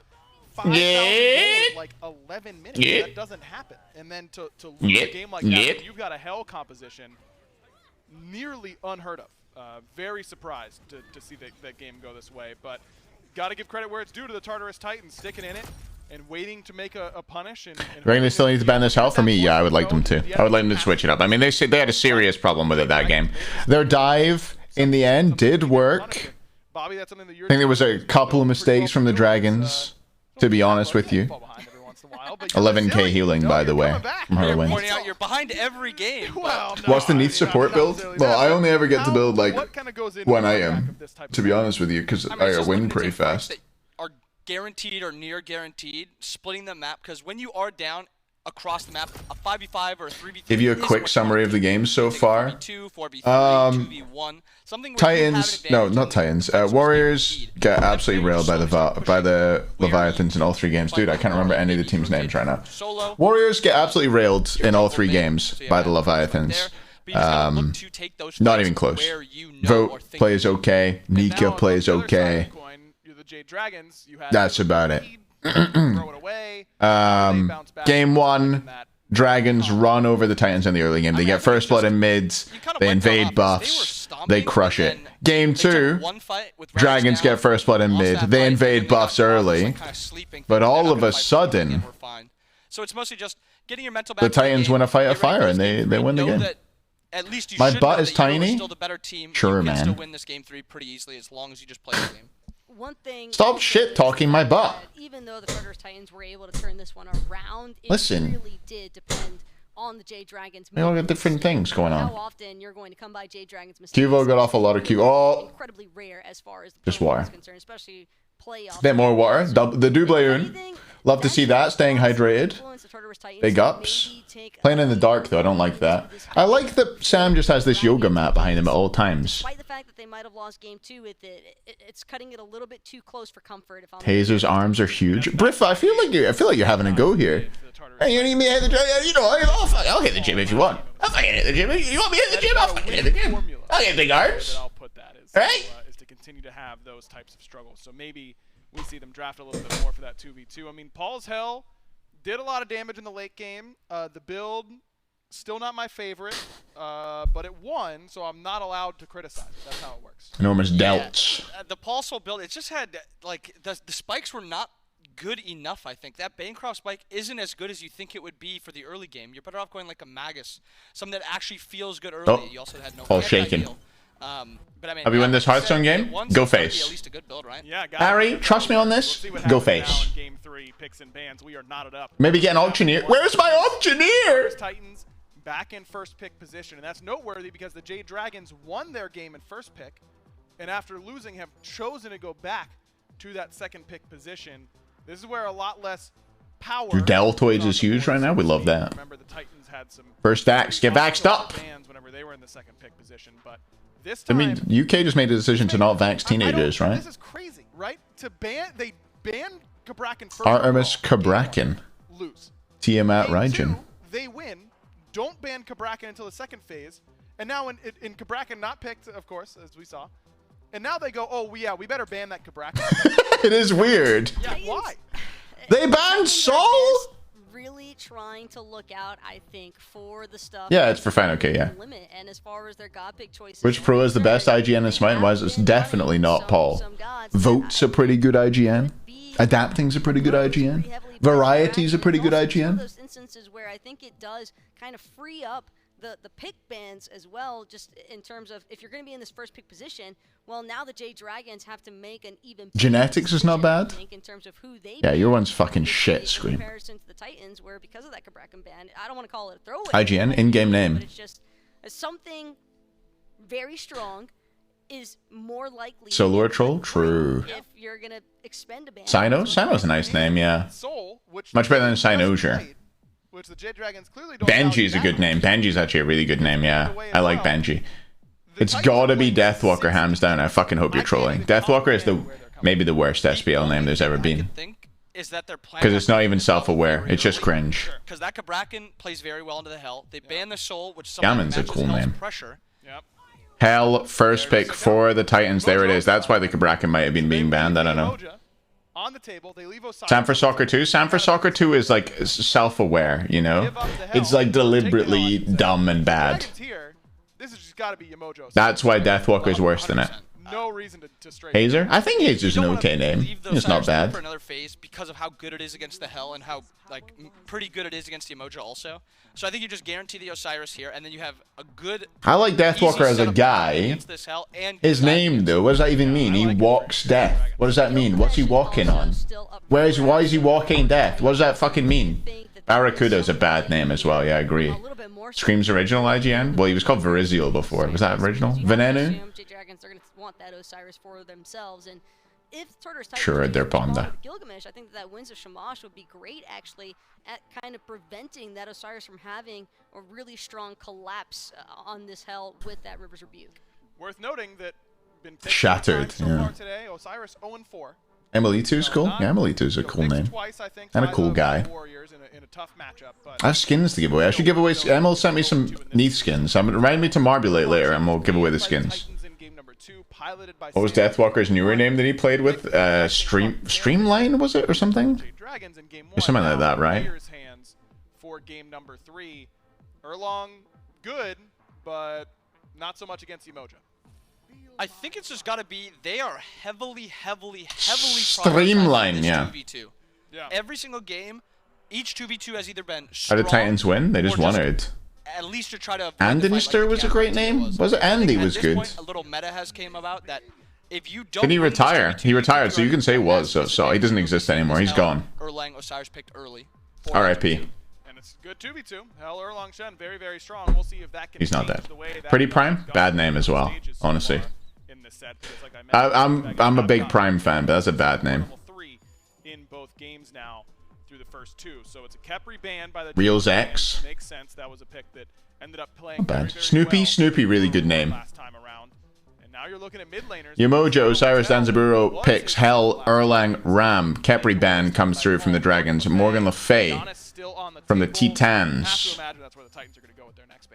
5,000 goals like 11 minutes. That doesn't happen. And then to lose a game like that, you've got a hell composition, nearly unheard of. Very surprised to see that game go this way. But got to give credit where it's due to the Tartarus Titans sticking in it and waiting to make a punish. And reckon they still need to ban this hell? For me, yeah, I would like them to. I would like them to switch it up. I mean, they had a serious problem with it that game. Their dive, in the end, did work. I think there was a couple of mistakes from the Dragons, to be honest with you. 11k healing, by the way, from Herwin. Pointing out you're behind every game. What's the Neath support build? Well, I only ever get to build, like, when I am, to be honest with you, because I win pretty fast. Are guaranteed or near guaranteed, splitting the map, because when you are down across the map, a 5v5 or a 3v3. Give you a quick summary of the game so far. 4v2, 4v3, 2v1. Titans, no, not Titans. Warriors get absolutely railed by the Leviathans in all 3 games. Dude, I can't remember any of the team's names right now. Warriors get absolutely railed in all 3 games by the Leviathans. Not even close. Vote plays okay. Nika plays okay. That's about it. Game 1, Dragons run over the Titans in the early game. They get first blood in mids, they invade buffs, they crush it. Game 2, Dragons get first blood in mid, they invade buffs early, but all of a sudden, the Titans win a fight of fire and they win the game. My butt is tiny? Sure, man. One thing. Stop shit talking my butt. Even though the Tartarus Titans were able to turn this one around, it really did depend on the Jade Dragons. They all got different things going on. How often you're going to come by Jade Dragons' mistakes. Cuvo got off a lot of Q. Oh, incredibly rare as far as the just water. Concerned, especially playoff. Bit more water. The Dublayoon. Love to see that. Staying hydrated. Big ups. Playing in the dark though, I don't like that. I like that Sam just has this yoga mat behind him at all times. Despite the fact that they might have lost game 2 with it, it's cutting it a little bit too close for comfort. If I'm Hayzer's arms are huge. Briffa, I feel like you're having a go here. Hey, you need me to hit the gym? You know, I'll hit the gym if you want. I'll fucking hit the gym. You want me to hit the gym? I'll fucking hit the gym. I'll get big arms. Right? Is to continue to have those types of struggles. So maybe we see them draft a little bit more for that 2v2. I mean, Paul's Hell did a lot of damage in the late game. The build, still not my favorite, but it won, so I'm not allowed to criticize it. That's how it works. Enormous delts. The Paul Soul build, it just had, like, the spikes were not good enough, I think. That Bancroft spike isn't as good as you think it would be for the early game. You're better off going like a Magus, something that actually feels good early. Oh, you also had no Paul shaking. But I mean, Have you won this Hearthstone game? Go face. at least a good build, right? Yeah, guys, Harry, trust me on this. Go face. Game 3 picks and bans. We are knotted up. Maybe get an auctioneer. Where's my auctioneer? Titans back in first pick position, and that's noteworthy because the Jade Dragons won their game in first pick, and after losing have chosen to go back to that second pick position. This is where a lot less power. Your deltoids is huge right now. We love that. Remember, the Titans had some First axe, get vaxxed up. Whenever they were in the second pick position, but this I time, mean, UK just made a decision to not vax teenagers, right? This is crazy, right? They banned Cabrakan first. Artemis Cabrakan. Lose. Tiamat Game Raijin. 2, they win. Don't ban Cabrakan until the second phase, and now in Cabrakan not picked, of course, as we saw. And now they go, oh, yeah, we better ban that Cabrakan. It is weird. Yeah, why? They banned Soul? Really trying to look out, I think, for the stuff. Yeah, it's for fine. Okay, yeah. Limit. And as far as their god pick choices, Which pro is the best IGN in Smite and why is it's definitely not Paul? Vote's a pretty good IGN. Adapting's a pretty good IGN. Variety's a pretty good IGN. Those instances where I think it does kind of free up the pick bans as well, just in terms of if you're going to be in this first pick position, well, now the Jade Dragons have to make an even Genetics is not bad. I think, in terms of who they Yeah, your one's fucking shit, Scream. in comparison to the Titans, where because of that Cabrakan ban, I don't want to call it a throwaway. IGN, in-game name. But it's just something very strong is more likely. Solar Troll? True. If you're going to expend a ban. Sino's a nice name, yeah. Much better than Cynosure. Which the Jade Dragons clearly don't. Benji's a good name. Benji's actually a really good name, yeah. I like Benji. It's gotta be Deathwalker, hands down. I fucking hope you're trolling. Deathwalker is maybe the worst SPL name there's ever been. Because it's not even self-aware. It's just cringe. Because that Cabrakan plays very well into the Hell. They ban the Soul, which Gamon's a cool name. Pressure. Hell, first pick for the Titans. There it is. That's why the Cabrakan might have been being banned. I don't know. On the table, they leave Sam for Soccer 2? Sam for Soccer 2 is like self-aware, you know? It's like deliberately dumb and bad. This has just got to be Yomojo. That's why Deathwalker is worse than it. No reason to straight. Hayzer? I think Hayzer's an okay name. It's not bad. For another phase because of how good it is against the Hell and how like pretty good it is against the Emoja also. So I think you just guarantee the Osiris here, and then you have a good. I like Deathwalker as a guy. His name though, what does that even mean? He walks death. What does that mean? What's he walking on? Why is he walking death? What does that fucking mean? Barracuda's a bad name as well. Yeah, I agree. Scream's original IGN? Well, he was called Verizial before. Was that original? Venenu? Dragons are going to want that Osiris for themselves, and if Tartarus sure, they're Bonda. Gilgamesh, I think that Winds of Shamash would be great actually at kind of preventing that Osiris from having a really strong collapse on this Hell with that River's Rebuke. Worth noting that been Shattered. So far today, Osiris 0-4. Emily2's cool. Yeah, Emily2's a cool name. And a cool guy. I have skins to give away. I should give away. Emil sent me some Neath skins. Remind me to Marbulate later and we'll give away the skins. What was Deathwalker's newer name that he played with? Streamline, was it? Or something? Or something like that, right? For game number 3. Erlong, good, but not so much against Emoja. I think it's just got to be they are heavily Streamline, yeah. 2v2. Every single game, each 2v2 has either been How did Titans win? They just won it. At least to try to. Andinister was a great name. Was it? Andy was good. A little meta has came about that if you don't. Did he retire? He retired, so you can say was. So he doesn't exist anymore. He's gone. Erlang Osiris picked early. R.I.P. And it's good 2v2. Hell, Erlang Shen very strong. We'll see if that can. He's not bad. Pretty Prime, bad name as well. Honestly. I'm a big Prime fan, but that's a bad name. In both games now through the first 2, so it's a Kepri ban by the Reels X. Makes sense. That was a pick that ended up playing. Not bad. Snoopy, really good name. Last time around. And now you're looking at mid laners. Yomojo, Osiris Danzaburo picks Hell, Erlang, Ram. Kepri ban comes through from the Dragons. Morgan Le Fay from the Titans.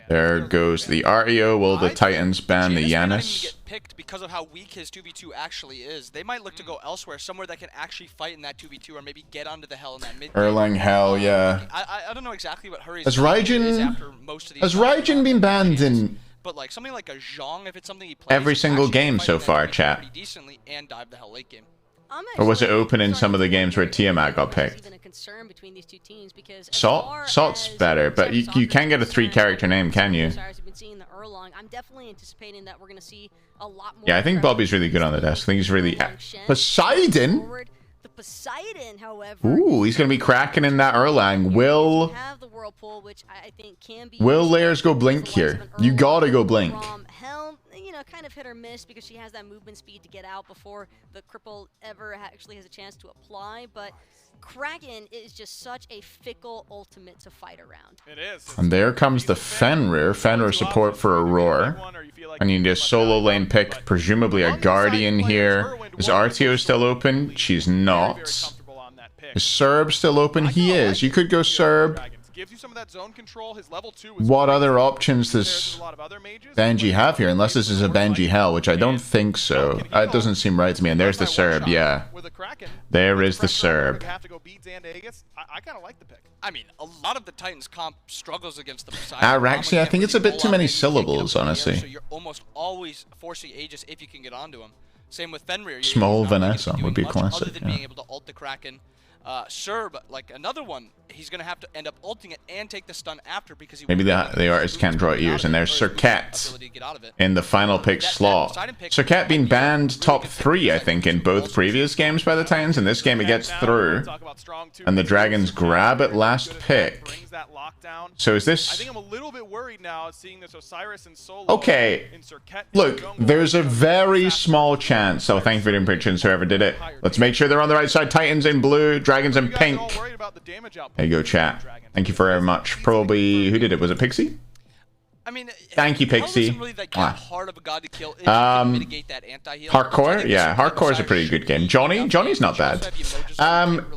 There goes the REO. Will the Titans ban the Yanis? Get picked because of how weak his 2v2 actually is. They might look to go elsewhere, somewhere that can actually fight in that 2v2 or maybe get onto the Hell in that mid. Erlang Hell, yeah. I don't know exactly what HiRez Has Raijin been banned in but like something like a Zhong, if it's something he plays, every single game so far, chat? Pretty decently and dive the Hell late game. Or was it open in some of the games where Tiamat got picked? Salt's better, but you can get a 3-character name, can you? Yeah, I think Bobby's really good on the desk. I think he's really... Poseidon? Poseidon, however, ooh, he's gonna be cracking in that Erlang. Will Layers go blink here? You gotta go blink. Hell, you know, kind of hit or miss because she has that movement speed to get out before the cripple ever actually has a chance to apply. But Kraken is just such a fickle ultimate to fight around. It is. And there comes the Fenrir support for Aurora. I need a solo lane pick, presumably a Guardian here. Is RTO still open? She's not. Is Serb still open? He is. You could go Serb. What other options does Benji have here? Unless this is a Benji Hell, which I don't think so. It doesn't seem right to me. And there's the Serb, yeah. There is the Serb. I kind of like the pick. I mean, a lot of the Titans comp struggles against the Poseidon. Araxi, I think it's a bit too many syllables, honestly. So you're almost always forcing Aegis if you can get onto him. Same with Fenrir. Small Vanessa would be classic. Other than being able to ult the Kraken. Serb, like another one, he's going to have to end up ulting it and take the stun after because he maybe the artist can't draw ears. And there's Serket in the final pick slot. Serket being banned top 3, I think, in both previous games by the Titans. In this game, it gets through. And the Dragons grab it last pick. So is this... I think I'm a little bit worried now seeing this Osiris and Solo. Okay. Look, there's a very small chance. So thank you for the impressions, whoever did it. Let's make sure they're on the right side. Titans in blue, Dragons in pink. There you go, chat. Thank you very much. Probably... Who did it? Was it Pixie? I mean, thank you, Pixie. Really hard of a god to kill if you can mitigate that anti-heal. Hardcore? Yeah, Hardcore is a pretty good game. Johnny's not bad.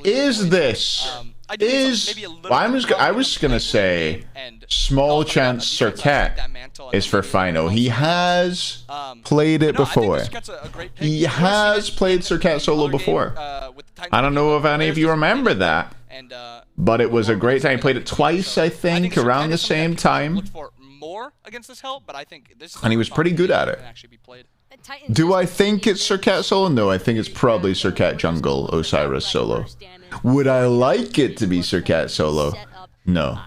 Is this... I was gonna say small chance Serket is for final. He has played it before. He has played Serket solo before. I don't know if any of you remember that, but it was a great time. He played it twice, I think, around the same time. And he was pretty good at it. Do I think it's Serket solo? No, I think it's probably Serket jungle, Osiris solo. Would I like it to be Serket solo? No.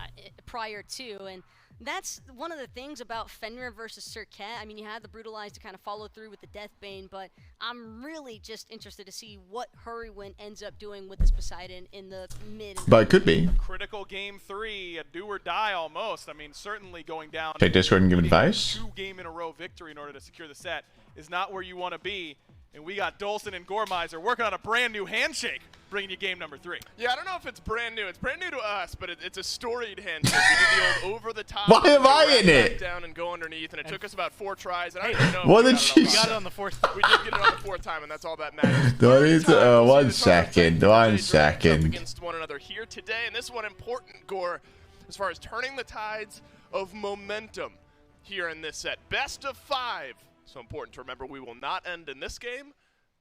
Prior to, and that's one of the things about Fenrir versus Serket. I mean, you had the Brutalize to kind of follow through with the Deathbane, but I'm really just interested to see what Hurrywin ends up doing with this Poseidon in the mid. But it could be. Critical game 3, a do or die almost. I mean, certainly going down. Take Discord and give advice. 2-game-in-a-row victory in order to secure the set is not where you want to be. And we got Dolson and Gormizer working on a brand new handshake, bringing you game number 3. Yeah, I don't know if it's brand new. It's brand new to us, but it's a storied handshake. We did the old over the top. Why am I in it? Down and go underneath, and it took us about 4 tries. And I don't even know. What did she? We got it on the 4th time. We did get it on the 4th time, and that's all that matters. Do I need to? 1 second. 1 second. Against one another here today, and this one important, Gore, as far as turning the tides of momentum here in this set. Best of 5. So important to remember, we will not end in this game.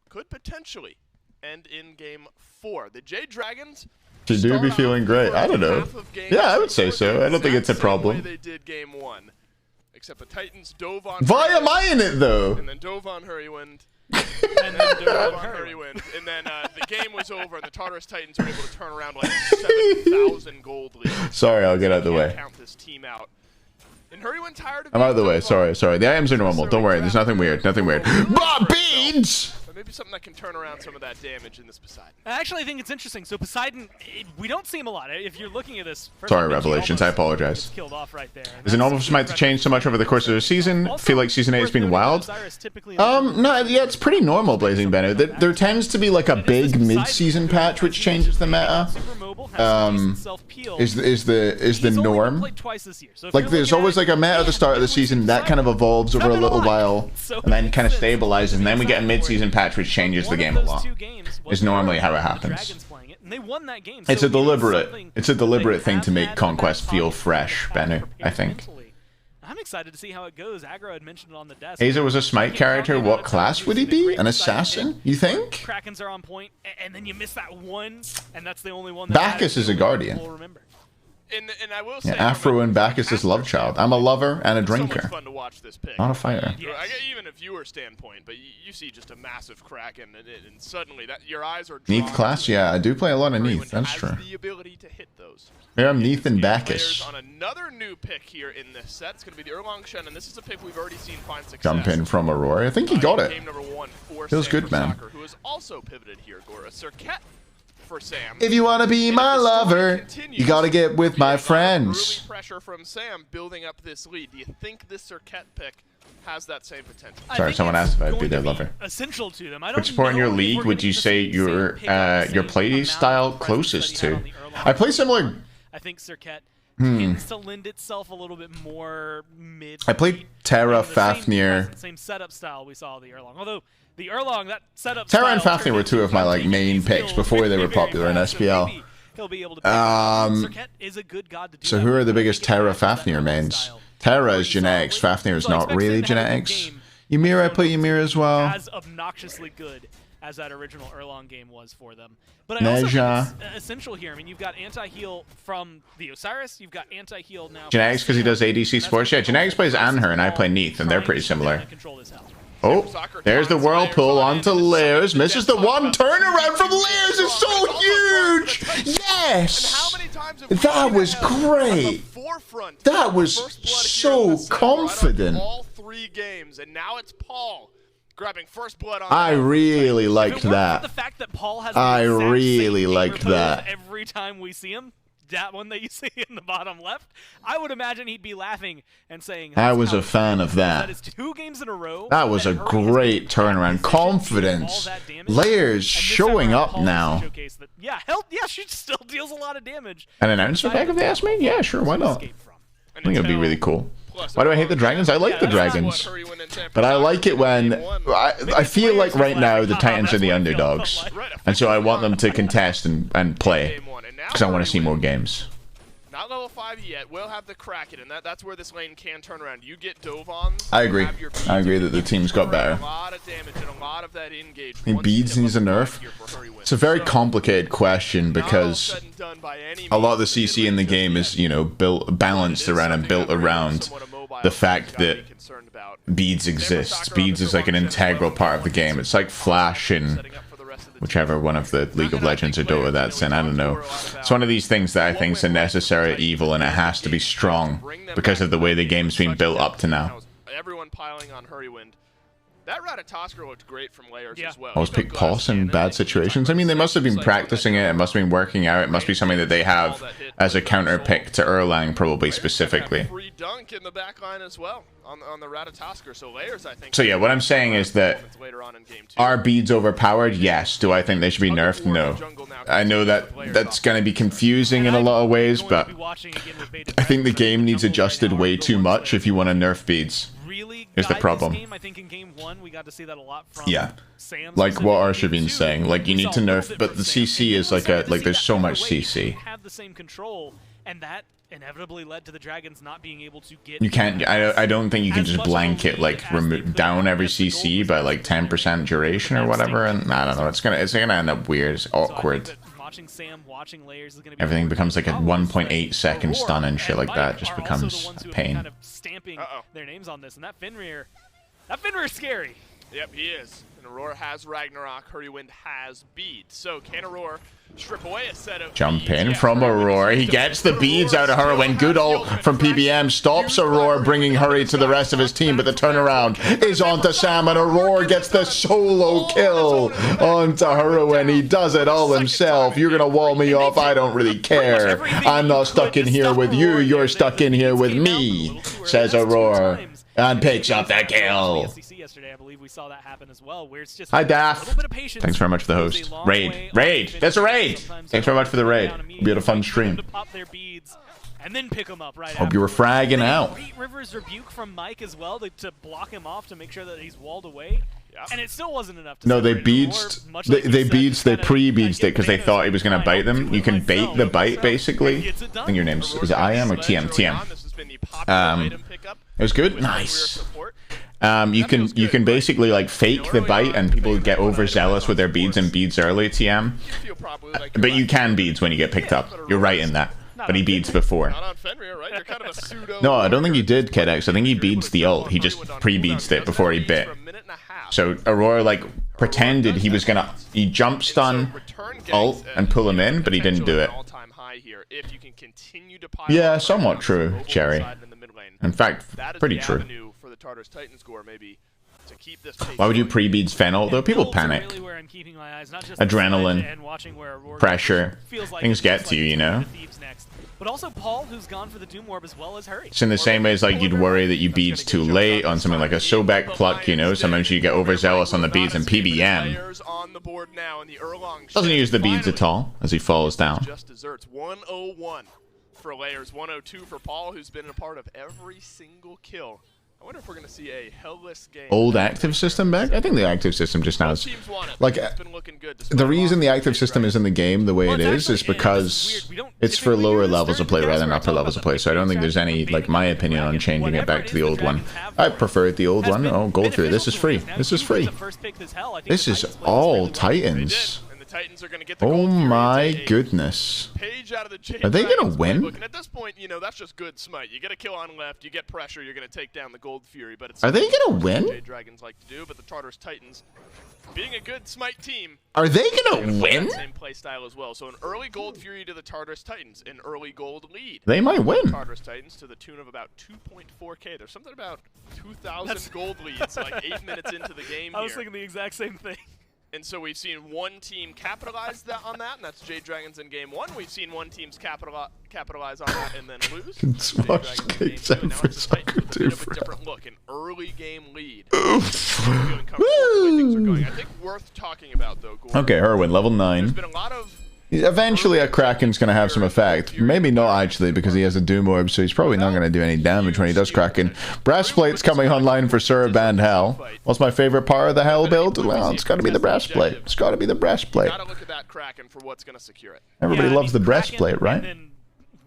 Could potentially end in game 4. The Jade Dragons should do be feeling great. I don't know. Yeah, I would say so. I don't think it's a problem. They did game 1, except the Titans dove on. Why am I in it though? And then dove on Hurrywind. And then dove on Hurrywind. And then the game was over, and the Tartarus Titans were able to turn around like 7,000 gold lead. Sorry, I'll get out of the way. Count this team out. And Hurrywin tired of. I'm out of the way. Sorry. The items are normal. Don't worry. There's nothing weird. Bob Beans! Maybe something that can turn around some of that damage in this Poseidon. I actually think it's interesting. So Poseidon, we don't see him a lot. If you're looking at this... Sorry, Revelations. I apologize. Killed off right there. Is it normal for Smite to change so much over the course of the season? I feel like Season 8 has been wild. No, yeah, it's pretty normal, Blazing Benno. There tends to be like a big mid-season patch which changes the meta. Is the norm. Like there's always like a meta at the start of the season that kind of evolves over a little while and then kind of stabilizes, and then we get a mid-season patch which changes the game a lot. Is normally how it happens. And they won that game. It's so, a deliberate thing to make Conquest feel fresh, Bennu, I think. I'm excited to see how it goes. Aggro had mentioned it on the desk. Hayzer was a Smite character. What class would he be? An assassin, you think? Krakens are on point, and then you miss that one, and that's the only one that Bacchus is a guardian. And I will say, Yeah, Afro and Bacchus is love child. I'm a lover and a drinker. So much fun to watch this pick. Not a fighter. I get even a viewer standpoint, but you see just a massive Kraken, and suddenly that your eyes are. Neath class? Yeah, I do play a lot of Neath. That's true. The ability to hit those. Maybe I'm Neath and Bacchus. On another new pick here in this set, it's going to be the Erlang Shen, and this is a pick we've already seen find success. Jump in from Aurora. I think he got it. Game number 1 for Feels good, man. Soccer, who has also pivoted here. Gora Cirquet for Sam. If you want to be my lover, you got to get with my friends. Early pressure from Sam building up this lead. Do you think this Cirquet pick has that same potential? Sorry, someone asked if I'd be their lover. Essential to them. I don't Which support in your league would you say your play style closest to? I play similar. I think Cirquet tends to lend itself a little bit more mid. I played Terra, Fafnir. Same setup style we saw the Erlang. Although the Erlang, that setup Terra and Fafnir were two of my like main picks before they were popular in SPL. So who are the biggest Terra Fafnir mains? Terra is genetics. Fafnir is not really genetics. Ymir, I play Ymir as well. As obnoxiously good as that original Erlang game was for them. But I also think it's essential here. I mean, you've got anti-heal from the Osiris. You've got anti-heal now. Genetics because he does ADC sports. Yeah, Genetics plays Anher and I play Neath, and they're pretty similar. Oh, there's the Whirlpool onto Layers. Misses the one turnaround from Layers. It's so huge. Yes. That was great. That was so confident. All 3 games, and now it's Paul grabbing first blood on. I really liked that. The fact that Paul has I really liked that. Every time we see him, that one that you see in the bottom left, I would imagine he'd be laughing and saying, I was a fan of that. That is 2 games in a row. That was a great turnaround. Confidence. Layers showing up now. Yeah, she still deals a lot of damage. An announcement pack if they ask me? Yeah, sure, why not? I think it'd be really cool. Why do I hate the dragons? I like the dragons. But I like it when... I feel like right now the Titans are the underdogs. And so I want them to contest and play. Because I want to see more games. Not level 5 yet. We'll have the Kraken, and that's where this lane can turn around. You get Dovons. I agree. I agree that the team's got better. A lot of damage and a lot of that engage. I think Beads needs a nerf. It's a very complicated question because a lot of the CC in the game is, you know, balanced around and built around the fact that Beads exists. Beads is like an integral part of the game. It's like Flash and whichever one of the League of Legends or Dota that's in, I don't know. It's one of these things that I think is a necessary evil and it has to be strong because of the way the game's been built up to now. Everyone piling on Hurrywind. That Ratatosker looked great from Layers as well. Always pick Pulse in bad situations. I mean, they must have been practicing it. It must have been working out. It must be something that they have as a counter pick to Erlang, probably specifically. Free dunk in the back line as well on the Ratatosker. So Layers, I think. So yeah, what I'm saying is that are Beads overpowered? Yes. Do I think they should be nerfed? No. I know that that's going to be confusing in a lot of ways, but I think the game needs adjusted way too much if you want to nerf Beads. Is the problem. I think in game 1 we got to see that a lot from Sam, like what Arshavin's saying, like you need to nerf, but the CC is like there's so much CC. Have the same control, and that inevitably led to the Dragons not being able to get. You can't. I don't think you can just blanket like remove down every CC by like 10% duration or whatever, and I don't know. It's gonna end up weird. It's awkward. Watching Sam, watching Layers is gonna be everything becomes like a 1.8 second stun and shit like that. Just becomes a pain. Kind of stamping their names on this, and that Fenrir is scary. Yep, he is. And Aurora has Ragnarok, Hurrywind has Bead. So can Aurora strip away a set of jump in from Aurora. He gets the beads out of Hurrywind. Good ult from PBM stops Aurora, bringing Hurry to the rest of his team, but the turnaround is onto Sam, and Aurora gets the solo kill onto Hurrywind. He does it all himself. You're gonna wall me off, I don't really care. I'm not stuck in here with you, you're stuck in here with me, says Aurora. And picks up that kill. Yesterday, I believe we saw that happen as well, where it's just Hi, Daff. a little bit of patience. Thanks very much for the host. Raid. There's a raid. Thanks very much for the raid. Be a fun stream. To pop their beads and then pick them up right Hope you were fragging out. Great Rivers rebuke from Mike as well to block him off to make sure that he's walled away. And it still wasn't enough to No, they beads. They pre-beadsed it because they thought he was going to bite them. You can bait the bite, basically. I think your name's... Is it IM or TM? TM. It was good? Nice. You can basically like fake the bite and people get overzealous with their beads and beads early, TM. But you can beads when you get picked up. You're right in that. But he beads before. No, I don't think he did, KedX. I think he beads the ult. He just pre-beads it before he bit. So Aurora like pretended he was gonna jump stun ult and pull him in, but he didn't do it. Yeah, somewhat true, Cherry. In fact, pretty true. Why would you pre-beads Fennel? Though people panic. Adrenaline, pressure, things get to you, you know? But also Paul, who's gone for the Doom Orb as well as Hurry. It's in the same way as like you'd worry that you beads too late on something like a Sobek Pluck, you know? Sometimes you get overzealous on the beads, and PBM doesn't use the beads at all as he falls down. Just desserts 101 for Layers, 102 for Paul, who's been a part of every single kill. I wonder if we're going to see a hellless game. Old active system back? I think the active system just now is... Like, the reason the active system is in the game the way it is because it's for lower levels of play rather than upper levels of play. So I don't think there's any, like, my opinion on changing it back to the old one. I prefer the old one. Oh, Gold Fury. This is free. This is free. This is all Titans. Oh my goodness. Are they gonna win? And at this point, you know, that's just good smite. You get a kill on left, you get pressure, you're gonna take down the Gold Fury, but it's Are they gonna win? Jade Dragons like to do, but the Tartarus Titans, being a good smite team, are they gonna win? Same play style as well. So an early Gold Fury to the Tartarus Titans, an early gold lead. They might win. Tartarus Titans to the tune of about 2.4k. There's something about 2,000 gold leads like 8 minutes into the game. I was thinking the exact same thing. And so we've seen one team capitalize on that, and that's Jade Dragons in game one. We've seen one team capitalize on that and then lose. Different look, an early game lead. Feeling comfortable with the way things are going. I think worth talking about though. Gordon, okay, Irwin, level 9. There's been a lot of eventually a Kraken's going to have some effect. Maybe not actually because he has a Doom Orb, so he's probably not going to do any damage when he does Kraken. Breastplate's coming online for Suraband Hell. What's my favorite part of the Hell build? Well, it's got to be the breastplate. It's got to be the breastplate. Everybody loves the breastplate, right?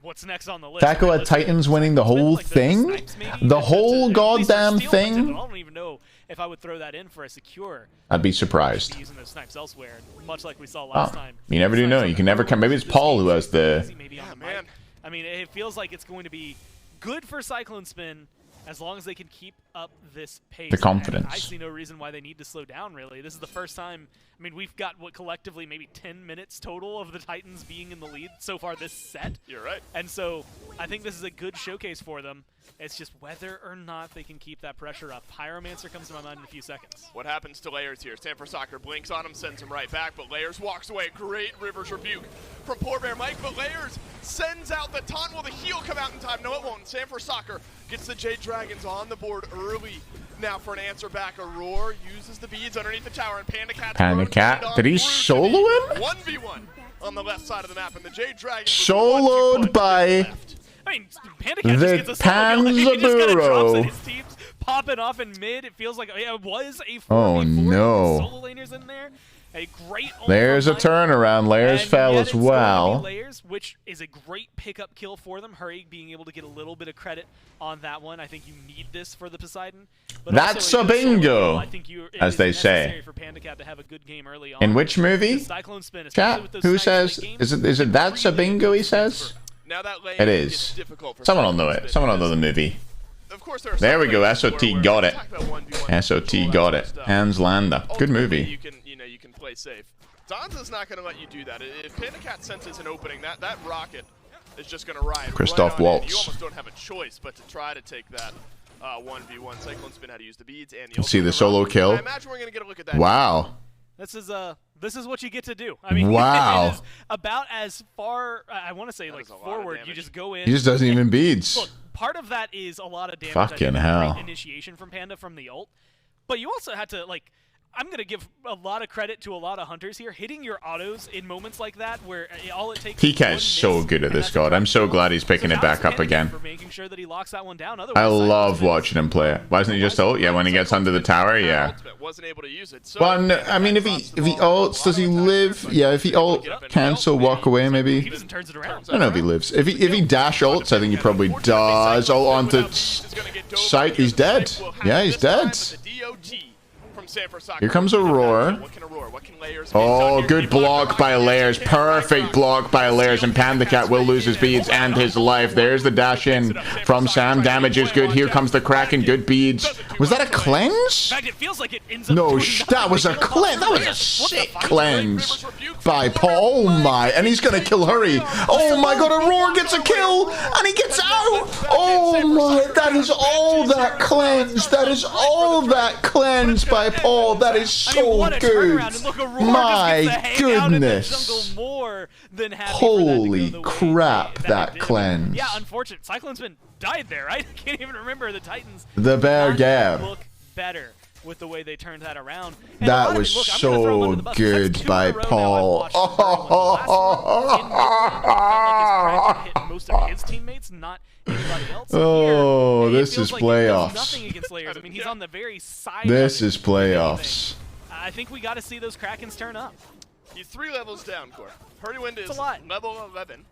What's next on the list? Taco at Titans winning the whole thing? The whole goddamn thing? I don't even know if I would throw that in for a secure. I'd be surprised. Using those snipes elsewhere, much like we saw last time. You never do know. You can never come. Maybe it's Paul who has the... Yeah, man. I mean, it feels like it's going to be good for Cyclone Spin as long as they can keep up this pace. The confidence. I see no reason why they need to slow down, really. This is the first time. I mean, we've got, what, collectively maybe 10 minutes total of the Titans being in the lead so far this set. You're right. And so I think this is a good showcase for them. It's just whether or not they can keep that pressure up. Pyromancer comes to my mind in a few seconds. What happens to Layers here? Sanford Soccer blinks on him, sends him right back, but Layers walks away. Great Rivers rebuke from Poor Bear Mike, but Layers sends out the taunt. Will the heal come out in time? No, it won't. Sanford Soccer gets the Jade Dragons on the board early. Now for an answer back, Aurora uses the beads underneath the tower, and Panda Cat, did he solo him? 1v1 on the left side of the map, and the Jade Dragons soloed by I mean, Panda Cat just gets a solo. He just kind of drops it. His team's popping off in mid. It feels like it was a 4v4 no. solo laners in there. A great There's a turnaround. Layers fell as well. Layers, which is a great pickup kill for them. Hurry being able to get a little bit of credit on that one. I think you need this for the Poseidon. But that's a bingo, as they say. For Panda Cat to have a good game early on. In which movie? Cat, who says? Is it that's a bingo? He says. Now that lane it is. Someone will know it. Someone will know the movie. Of course, there we go. SOT got it. SOT got it. Hans Landa. Good movie. You can play safe. Zanza's not going to let you do that. If Panda Cat senses an opening, that rocket is just going to ride. Christoph Waltz. You almost don't have a choice but to try to take that 1v1. Cyclone Spin had to use the beads and the see the solo kill. I imagine we're going to get a look at that. Wow. This is what you get to do. I mean, wow. It is about as far, I want to say, like, forward. You just go in. He just doesn't even beads. Look, part of that is a lot of damage. Fucking hell. Great initiation from Panda from the ult. But you also had to, like, I'm going to give a lot of credit to a lot of hunters here. Hitting your autos in moments like that where all it takes PK is so good at this god. I'm so glad he's picking it back up again. For making sure that he locks that one down. I love watching him play it. Why isn't he just ult? Yeah, when he gets under the tower, yeah. Well, no, I mean, if he ults, does he live? Yeah, if he ult, cancel, walk away, maybe. I don't know if he lives. If he dash ults, I think he probably does. Ult onto sight. He's dead. Yeah, he's dead. Here comes Aurora. Oh, good block by Layers. Perfect block by Layers. And PandaCat will lose his beads and his life. There's the dash in from Sam. Damage is good. Here comes the Kraken. Good beads. Was that a cleanse? No, that was a cleanse. That was a sick cleanse by Paul. Oh my. And he's going to kill Hurry. Oh my god, Aurora gets a kill. And he gets out. Oh my. That is all that cleanse. That is all that cleanse by Paul. That is so good. My goodness. Holy crap, that cleanse. Yeah, unfortunate. Cyclone's been died there, right? I can't even remember the Titans. The bear gab. Look better with the way they turned that around. And that was so good by Paul. Most of his teammates, not anybody else. Oh, this is playoffs. Nothing against Layers. I mean, he's on the very side. This is playoffs. I think we got to see those Krakens turn up. He's 3 levels down, Core. Hurrywind is level 11.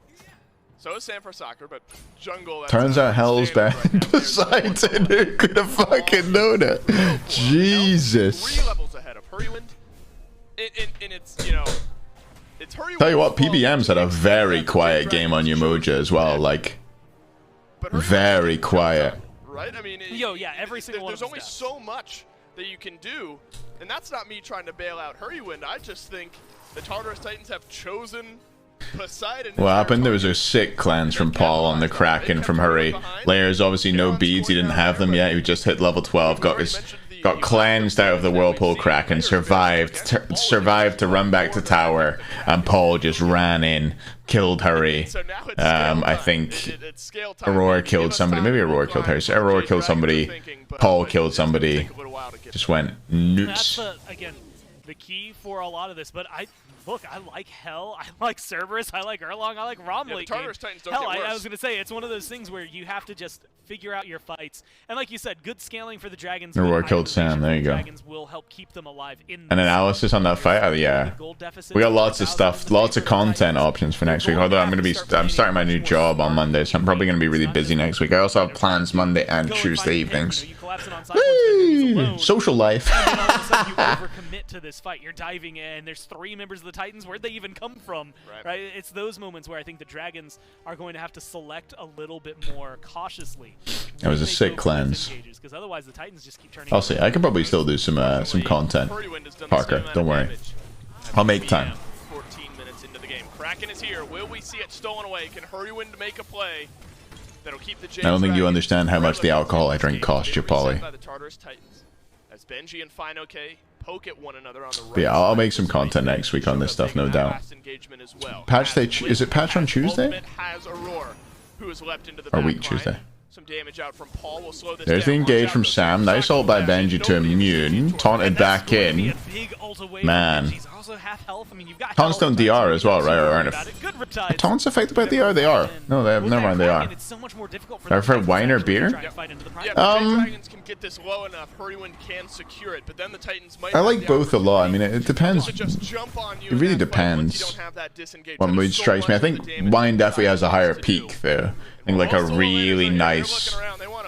So is Sanford Soccer, but jungle. Turns out Hell's bad. Poseidon, who could have fucking known it? Jesus. 3 levels ahead of Hurrywind. And it's, you know, it's Hurrywind. Tell you what, PBM's had a very quiet game on Umoja as well. Like, very quiet. Right? I mean, every single one. There's only so much that you can do, and that's not me trying to bail out Hurrywind. I just think the Tartarus Titans have chosen Poseidon. What happened? There was a sick cleanse from Paul on the Kraken from Hurry. Layers obviously no beads. He didn't have them yet. He just hit level 12. Got cleansed out of the Whirlpool Kraken. Survived to run back to tower, and Paul just ran in, killed Hurry. I think Aurora killed somebody. Maybe Aurora killed Hurry. So Aurora killed somebody. Paul killed somebody. Just went nuts. That's again the key for a lot of this. But I like Hell, I like Cerberus, I like Erlong, I like Romley. Hell, I was gonna say it's one of those things where you have to just figure out your fights. And like you said, good scaling for the Dragons. Aurora killed Sam. There you go. Dragons will help keep them alive in an analysis on that fight. Oh, yeah, we got lots of stuff, lots of content options for next week. Although I'm starting my new job on Monday, so I'm probably gonna be really busy next week. I also have plans Monday and Tuesday evenings. Social life. And then all of a sudden you overcommit to this fight. You're diving in. There's 3 members of the Titans. Where'd they even come from? Right? It's those moments where I think the Dragons are going to have to select a little bit more cautiously. That was a sick cleanse. Because otherwise the Titans just keep turning. I'll see. I can probably still do some content. Parker, don't worry. I'll make time. 14 minutes into the game. Kraken is here. Will we see it stolen away? Can Hurrywind make a play? I don't think you understand how much the alcohol I drink costs you, Polly. As Benji and FinoK poke at one another on the right. But yeah, I'll make some content next week on this stuff, no doubt. Patch day, is it patch on Tuesday? Or week Tuesday? Some damage out from Paul will slow this There's the engage from Sam. Nice ult by Benji to immune. Taunted back in. Man. Taunts don't DR as well, right? Or aren't are taunts affected by DR? They are. No, they have. Never mind, they are. Are for wine or beer? Dragons can get this low enough. Hurrywind can secure it, but then the Titans might. I like both a lot. I mean, it depends. It really depends what mood strikes me. I think wine definitely has a higher peak there. I think like a really nice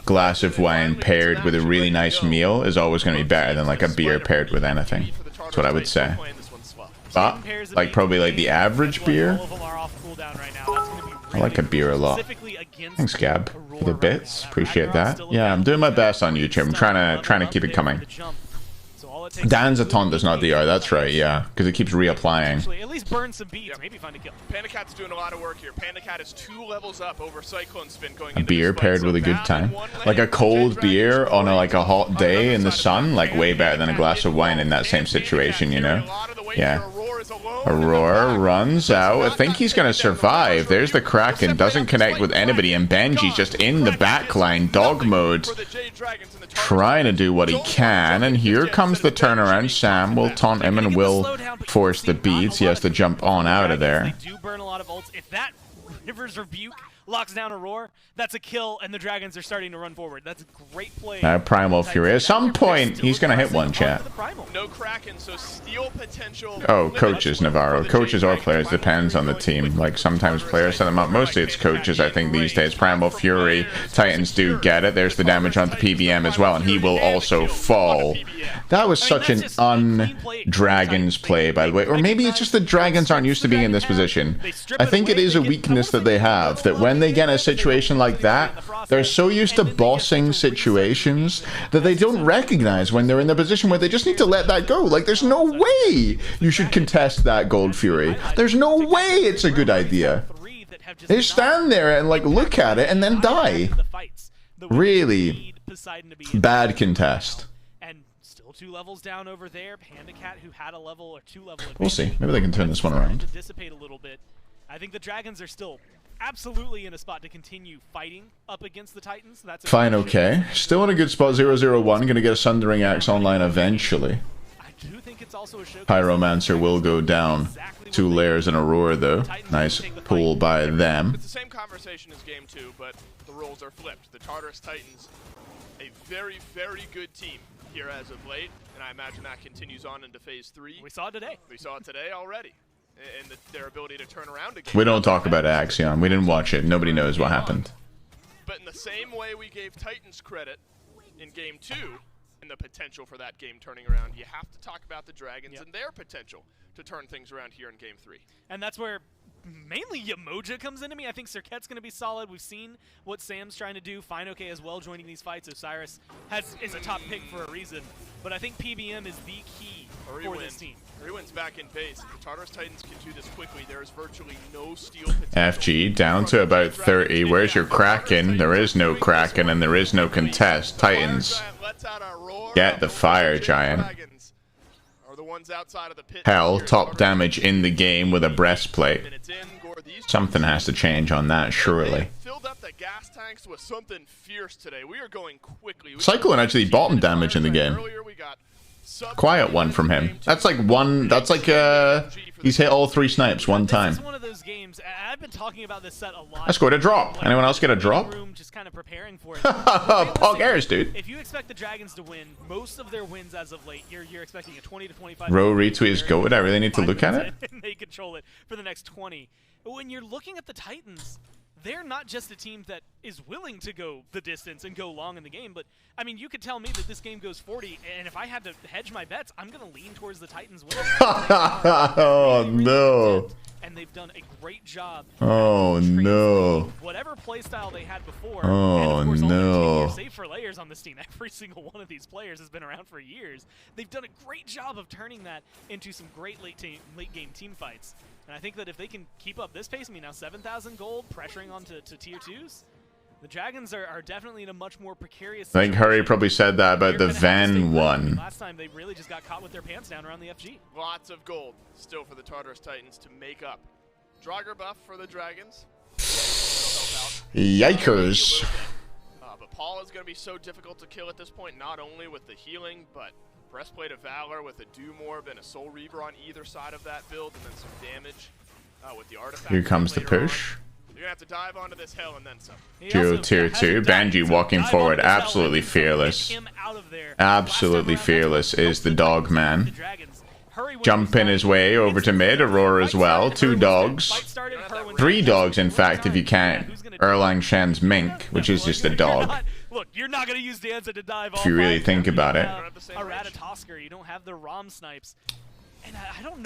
glass of wine paired with a really nice meal is always going to be better than like a beer paired with anything. That's what I would say. But like probably like the average beer. I like a beer a lot. Thanks, Gab, for the bits. Appreciate that. Yeah, I'm doing my best on YouTube. I'm trying to keep it coming. So all it takes Dan's a taunt that's not DR, that's right, yeah. Because it keeps reapplying. actually at least burn some beats, maybe find a kill. Panda Cat's doing a lot of work here. Panda Cat is 2 levels up over Cyclone Spin going A into beer paired with a good time. Like a cold beer on like a hot day in the sun, like way better than a glass of wine in that same situation, you know? Yeah. Aurora runs out. I think he's going to survive. There's the Kraken. Doesn't connect with anybody. And Benji's just in the backline. Dog mode. Trying to do what he can. And here comes the turnaround. Sam will taunt him and will force the beats. He has to jump on out of there. They do burn a lot of ults. If that River's Rebuke locks down Aurora, that's a kill, and the Dragons are starting to run forward. That's a great play. Primal Fury. At some point, he's going to hit one, chat. No Kraken, so steal potential. Oh, coaches, Navarro. Coaches or players, depends on the team. Like, sometimes players set them up. Mostly it's coaches, I think, these days. Primal Fury, Titans do get it. There's the damage on the PBM as well, and he will also fall. That was such an un-Dragons play, by the way. Or maybe it's just the Dragons aren't used to being in this position. I think it is a weakness that they have, that when they get in a situation like that, they're so used to bossing situations that they don't recognize when they're in the position where they just need to let that go. Like, there's no way you should contest that Gold Fury. There's no way it's a good idea. They just stand there and, like, look at it and then die. Really bad contest. And still 2 levels down over there. Panda Cat, who had a level or 2 level advantage. We'll see. Maybe they can turn this one around. To dissipate a little bit. I think the Dragons are still absolutely in a spot to continue fighting up against the Titans. That's fine, okay. Still in a good spot, 001. Gonna get a Sundering Axe online eventually. I do think it's also a showcase. Pyromancer will go down. 2 layers in Aurora, though. Nice pull by them. It's the same conversation as game 2, but the roles are flipped. The Tartarus Titans, a very, very good team here as of late, and I imagine that continues on into phase 3. We saw it today. We saw it today already. And their ability to turn around again. We don't talk about Axion. We didn't watch it. Nobody knows what happened. But in the same way we gave Titans credit in game 2 and the potential for that game turning around, you have to talk about the Dragons and their potential to turn things around here in game 3. And that's where mainly Yamoja comes into me. I think Circuit's going to be solid. We've seen what Sam's trying to do. Fine, okay, as well joining these fights. Osiris is a top pick for a reason. But I think PBM is the key for this team. Rewinn's back in base. If the Tartarus Titans can do this quickly, there is virtually no steal potential. FG down to about 30. Where's your Kraken? There is no Kraken and there is no contest. Titans get the Fire Giant. Hell, top damage in the game with a breastplate. Something has to change on that, surely. Filled up the gas tanks with something fierce today. We are going quickly. Cyclone actually bottom damage in the game. Quiet one from him. That's like one. That's like he's hit all 3 snipes one time. This is one of those games. I've been talking about this set a lot. I scored a drop. Anyone else get a drop? Just kind of preparing for it. Pog airs, dude. If you expect the Dragons to win, most of their wins as of late, you're expecting a 20 to 25. Row retweet is goated. I really need to look at it. They control it for the next 20. But when you're looking at the Titans, they're not just a team that is willing to go the distance and go long in the game, but I mean, you could tell me that this game goes 40, and if I had to hedge my bets, I'm going to lean towards the Titans winning. Oh, no. And they've done a great job. Oh, no. Whatever playstyle they had before. Oh, and of course, no. Save for layers on this team. Every single one of these players has been around for years. They've done a great job of turning that into some great late game team fights. And I think that if they can keep up this pace, I mean, now 7,000 gold, pressuring on to tier 2s, the Dragons are definitely in a much more precarious situation. I think Hurry probably said that about the Ven one. Last time they really just got caught with their pants down around the FG. Lots of gold still for the Tartarus Titans to make up. Draugr buff for the Dragons. Yikers. But Paul is going to be so difficult to kill at this point, not only with the healing, but Breastplate of Valor with a Doom Orb and a Soul Reaver on either side of that build, and then some damage with the artifact. Here comes the push. You're going to have to dive onto this hell and then some. Duo tier 2. Banji walking forward. Absolutely fearless. Absolutely fearless is the dog man. Jumping his way over to mid. Aurora as well. 2 dogs. 3 dogs, in fact, if you count Erlang Shen's Mink, which is just a dog. Look, you're not going to use Danza to dive off. If you really think about it. A Ratatosker, you don't have the ROM snipes.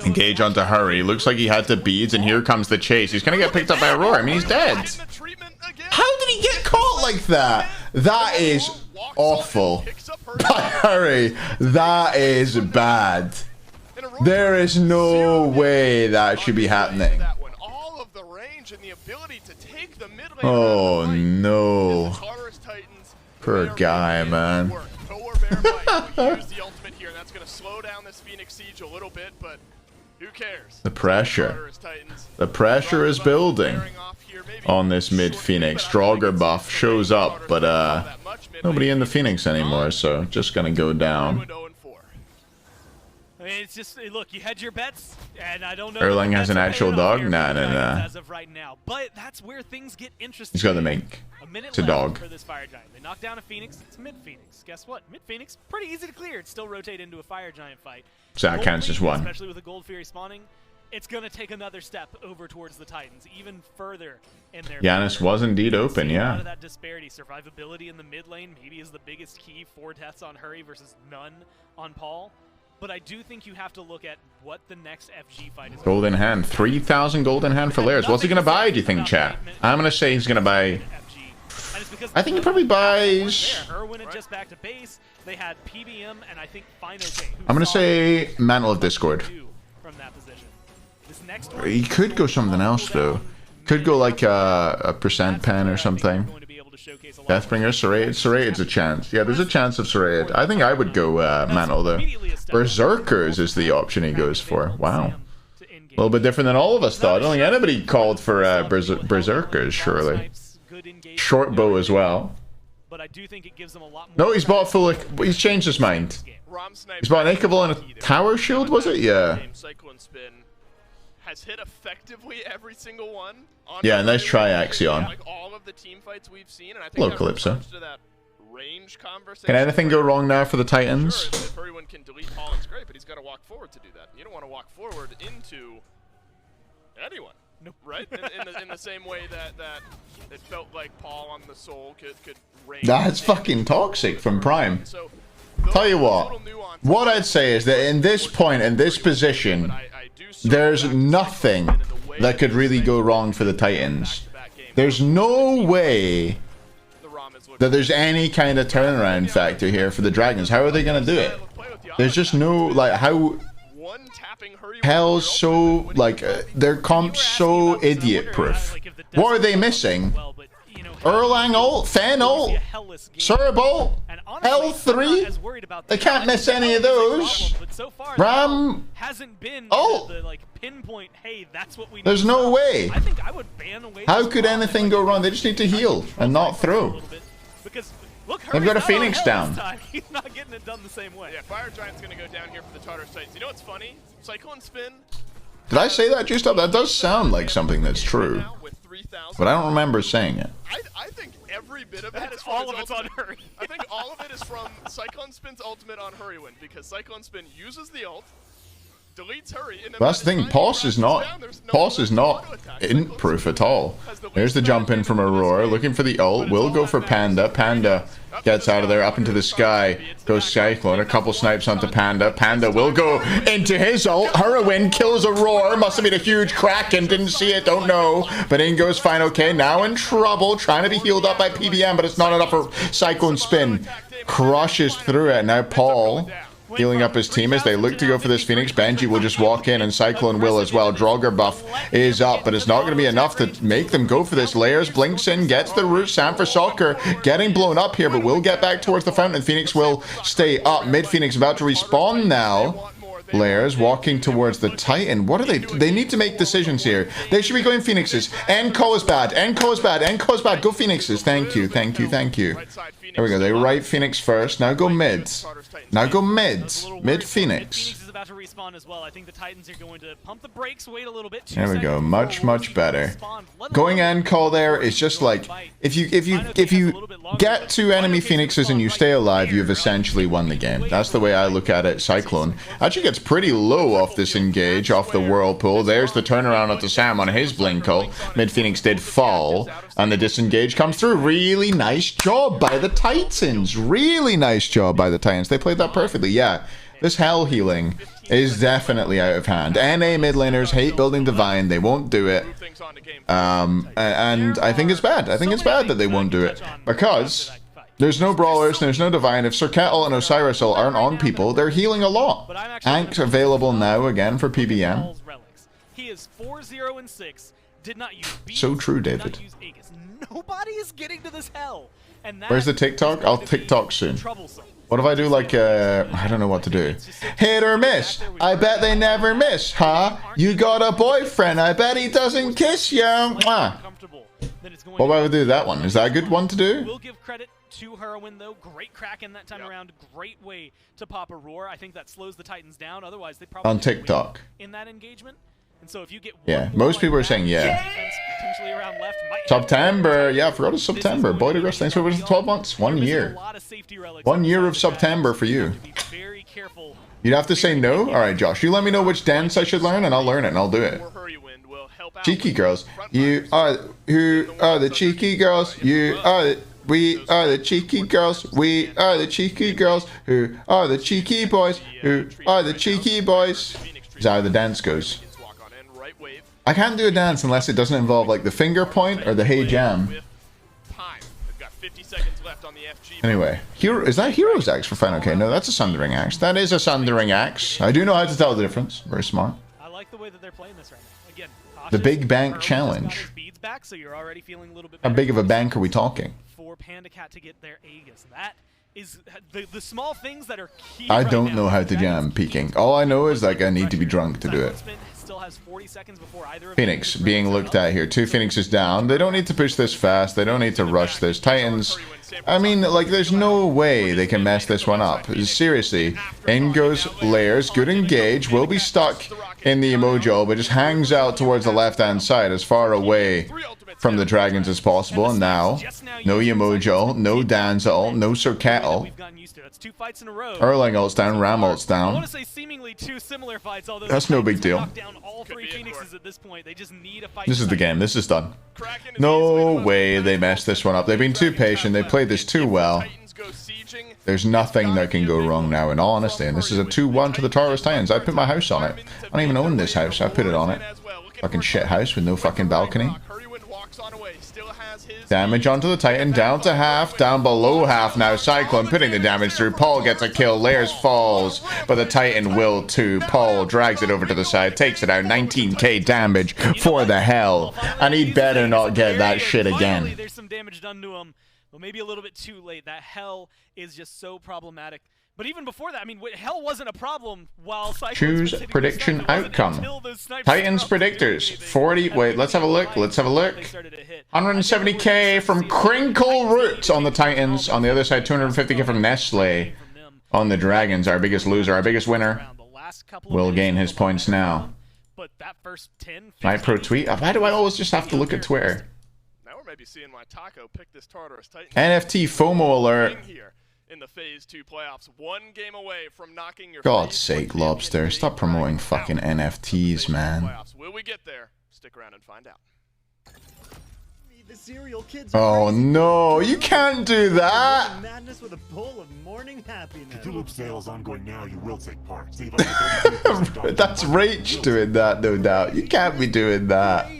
Engage onto Hurry. Looks like he had the beads, and here comes the chase. He's gonna get picked up by Aurora. I mean, he's dead. How did he get caught like that? That is awful. By Hurry. That is bad. There is no way that should be happening. Oh no. Poor guy, man. The pressure. The pressure is building on this mid Phoenix. Draugr buff shows up, but nobody in the Phoenix anymore, so just gonna go down. I mean, it's just, look, you had your bets, and I don't know. Erlang has an actual dog? Nah. As of right now, but that's where things get interesting. He's got the mink. It's a dog. For this Fire Giant. They knock down a Phoenix. It's mid-Phoenix. Guess what? Mid-Phoenix, pretty easy to clear. It's still rotate into a Fire Giant fight. So that counts as one. Especially with the Gold Fury spawning, it's going to take another step over towards the Titans, even further in their Giannis was indeed open, A lot yeah. of that disparity, survivability in the mid lane maybe is the biggest key. 4 deaths on Hurry versus none on Paul. But I do think you have to look at what the next FG fight is. Golden hand. 3,000 golden hand for Lairs. What's he going to buy, do you think, chat? I'm going to say he's going to buy... I think he probably buys... Just back to base. They had PBM and I think I'm going to say Mantle of Discord. From that position. This next He could go something else, though. Could go like a percent pen or something. Deathbringer, Serrated, a chance. Yeah, there's a chance of Serrated. I think I would go Mantle, though. Berserkers is the option he goes for. Wow. A little bit different than all of us thought. I don't think anybody called for Berserkers, surely. Short bow as well. No, he's bought full... He's changed his mind. He's bought an Ichabod and a Tower Shield, was it? Yeah. Has hit effectively every single one. Yeah, nice try, Axion. Like all of the team fights we've seen, and I think Hello, Calypso. that range conversation. Can anything go wrong now for the Titans? Sure, if everyone can delete Paul, it's great, but he's got to walk forward to do that. You don't want to walk forward into anyone, right? In the same way that it felt like Paul on the Soul could range. That's fucking toxic from Prime. Tell you what I'd say is that in this point, in this position, there's nothing that could really go wrong for the Titans. There's no way that there's any kind of turnaround factor here for the Dragons. How are they going to do it? There's just no, like, how... Hell's so, like, their comp's so idiot-proof. What are they missing? Erlang ult, Fen ult, Serb ult, L3. They can't miss any of those. Ram ult. There's no way. How could anything go wrong? They just need to heal and not throw. They've got a Phoenix down. He's not getting it done the same way. Yeah, Fire Giant's going to go down here for the Tartarus Titans. You know what's funny? Cyclone Spin. Did I say that, Juiced Up? That does sound like something that's true. But I don't remember saying it. I think every bit of that is all of it's on Hurry. I think all of it is from Cyclone Spin's ultimate on Hurrywin, because Cyclone Spin uses the ult, deletes Hurry, and That's the thing. Pulse is not int proof at all. There's the jump in from Aurora, looking for the ult. Will go for Panda. Panda gets out of there, up into the sky. Goes Cyclone. A couple snipes onto Panda. Panda will go into his ult. Hurrywin kills Aurora. Must have been a huge Kraken. Didn't see it. Don't know. But in goes Fine OK. Now in trouble. Trying to be healed up by PBM, but it's not enough for Cyclone Spin. Crushes through it. Now Paul healing up his team as they look to go for this Phoenix. Benji will just walk in, and Cyclone will as well. Draugr buff is up, but it's not going to be enough to make them go for this. Layers blinks in, gets the root. Sam for Soccer getting blown up here, but will get back towards the fountain. Phoenix will stay up. Mid Phoenix about to respawn now. Layers walking towards the Titan. What are they? They need to make decisions here. They should be going Phoenixes. Enco is bad. Enco is bad. Enco is bad. Go Phoenixes. Thank you. Thank you. Thank you. There we go. They right Phoenix first. Now go mids. Now go mids. Mid Phoenix. About to respawn as well. I think the Titans are going to pump the brakes, wait a little bit. There we go. Much better. Going end call there is just like if you get to enemy Phoenixes and you stay alive, you've essentially won the game. That's the way I look at it. Cyclone actually gets pretty low off this engage, off the whirlpool. There's the turnaround onto Sam on his blink ult. Mid Phoenix did fall, and the disengage comes through. Really nice job by the Titans. Really nice job by the Titans. They played that perfectly. Yeah. This hell healing is definitely out of hand. NA mid laners hate building Divine. They won't do it. And I think it's bad. I think it's bad that they won't do it. Because there's no Brawlers, there's no Divine. If Sir Kettle and Osiris aren't on people, they're healing a lot. Ank's available now again for PBM. He is 4-0-6. Did not use beats, So true, David. Nobody is getting to this hell. And Where's the TikTok? I'll TikTok soon. What if I do like, I don't know what to do. Hit or miss? I bet they never miss, huh? You got a boyfriend. I bet he doesn't kiss you. Mwah. What about we do that one? Is that a good one to do? We'll give credit to Heroin, though. Great Kraken that time around. Great way to pop a roar. I think that slows the Titans down. Otherwise, they probably on TikTok. In that engagement. And so if you get most people are saying September. Yeah, I forgot it's September. Boy, Rush, thanks for 12 months. 1 year. 1 year of September for you. You'd have to say no? Alright, Josh, you let me know which dance I should learn and I'll learn it and I'll do it. Cheeky girls. You are who are the cheeky girls? You are we are the cheeky girls. We are the cheeky girls. Who are the cheeky boys? Who are the cheeky boys? Is that how the dance goes? I can't do a dance unless it doesn't involve like the finger point or the hey jam. Anyway, is that Hero's Axe for Final K? No, that's a Sundering Axe. That is a Sundering Axe. I do know how to tell the difference. Very smart. I like the way that they're playing this right now. Again, the Big Bank Challenge. Back, so you're already feeling a little bit how big of a bank are we talking? For Panda Cat to get their Aegis. That is the small things that are key. I don't know how to jam peeking. All I know is like I need to be drunk to do it. Still has 40 seconds before either Phoenix being looked at here. 2 Phoenixes down. They don't need to push this fast. They don't need to rush this. Titans, I mean, like, there's no way they can mess this one up. Seriously. In goes Layers. Good engage. Will be stuck in the Emojo, but just hangs out towards the left-hand side as far away from the dragons as possible. And now, no Emojo, no Danzel, no Sir Kettle. Erling ults down, Ram ults down. I want to say seemingly 2 similar fights, although that's no big deal. All 3 Phoenixes at this point. They just need a fight. This is the game. This is done. No way they messed this one up. They've been too patient. They played this too well. There's nothing that can go wrong now, in all honesty. And this is a 2-1 to the Taurus Titans. I put my house on it. I don't even own this house. I put it on it. Fucking shit house with no fucking balcony. Damage onto the Titan, down to half, down below half now. Cyclone putting the damage through. Paul gets a kill. Layers falls, but the Titan will too. Paul drags it over to the side, takes it out. 19k damage for the hell. And he better not get that shit again. There's some damage done to him, but maybe a little bit too late. That hell is just so problematic. But even before that, I mean, hell wasn't a problem while choose prediction outcome. Titans predictors 40. Wait, let's have a look. Let's have a look. 170k from Crinkle Root on the Titans. On the other side, 250k from Nestle on the Dragons. Our biggest loser, our biggest winner, will gain his points now. Night Pro tweet. Why do I always just have to look at Twitter? Now we're maybe seeing my taco pick this Tartarus Titan. NFT FOMO alert. In the Phase 2 playoffs, 1 game away from knocking your God's sake, Lobster, stop promoting fucking NFTs, man. Will we get there? Stick around and find out. Oh no, you can't do that. Madness with a bowl of morning happiness. Tulip sales ongoing now. You will take part. Save That's Rach doing that, no doubt. You can't be doing that.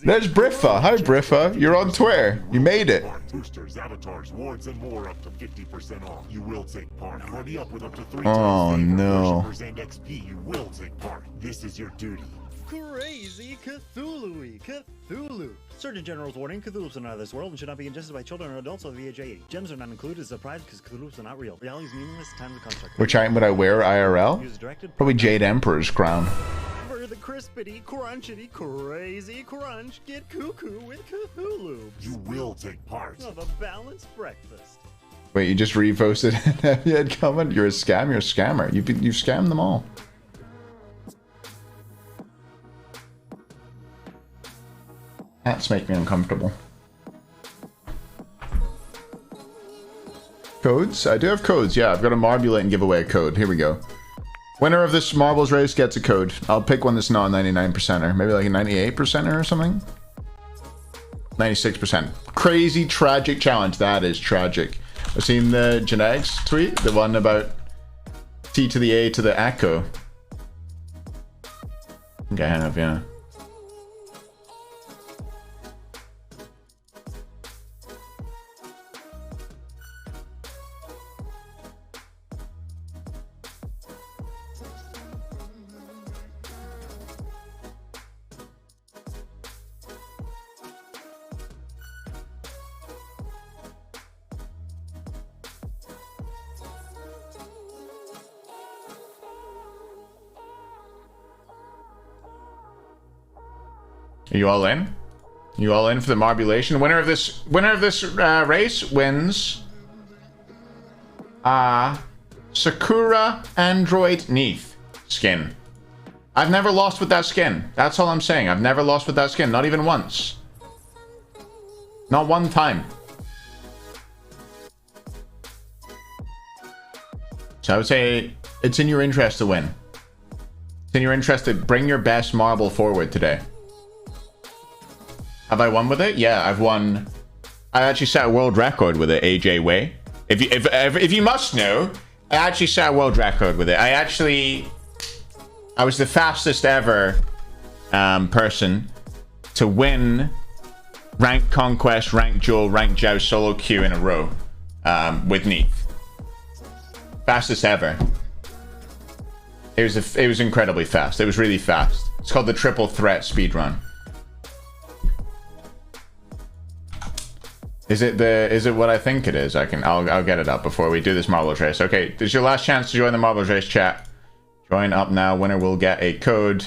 There's Briffa. Hi, Briffa. You're on Twitter. You made it. Boosters, avatars, wards, and more up to 50% off. You will take part. Party up with up to 3 oh no. And XP. You will take part. This is your duty. Crazy Cthulhu-y. Cthulhu. Surgeon General's warning, Cthulhu's are not of this world and should not be ingested by children or adults of the age 80. Gems are not included as a prize because Cthulhu's are not real. Reality is meaningless, time's a construct. Which item would I wear IRL? Probably Jade Emperor's crown. For the crispity, crunchity, crazy crunch, get cuckoo with Cthulhu. You will take part. Of a balanced breakfast. Wait, you just reposted heavy comment? You're a scam, you're a scammer. You've scammed them all. Hats make me uncomfortable. Codes? I do have codes, yeah. I've got to marbulate and give away a code. Here we go. Winner of this marbles race gets a code. I'll pick one that's not a 99%er. Maybe like a 98%er or something? 96%. Crazy, tragic challenge. That is tragic. I've seen the genetics tweet. The one about T to the A to the echo. I think I have, yeah. Are you all in? You all in for the Marbulation? Winner of this race wins Sakura Android Neath skin. I've never lost with that skin. That's all I'm saying. I've never lost with that skin. Not even once. Not one time. So I would say it's in your interest to win. It's in your interest to bring your best marble forward today. Have I won with it? Yeah, I've won. I actually set a world record with it, AJ Way. If you must know, I actually set a world record with it. I was the fastest ever person to win Ranked Conquest, Ranked Duel, Ranked Joust, Solo Queue in a row with Neath. Fastest ever. It was incredibly fast. It was really fast. It's called the Triple Threat Speedrun. Is it what I think it is? I'll get it up before we do this Marbles Race. Okay, this is your last chance to join the Marbles Race chat. Join up now. Winner will get a code.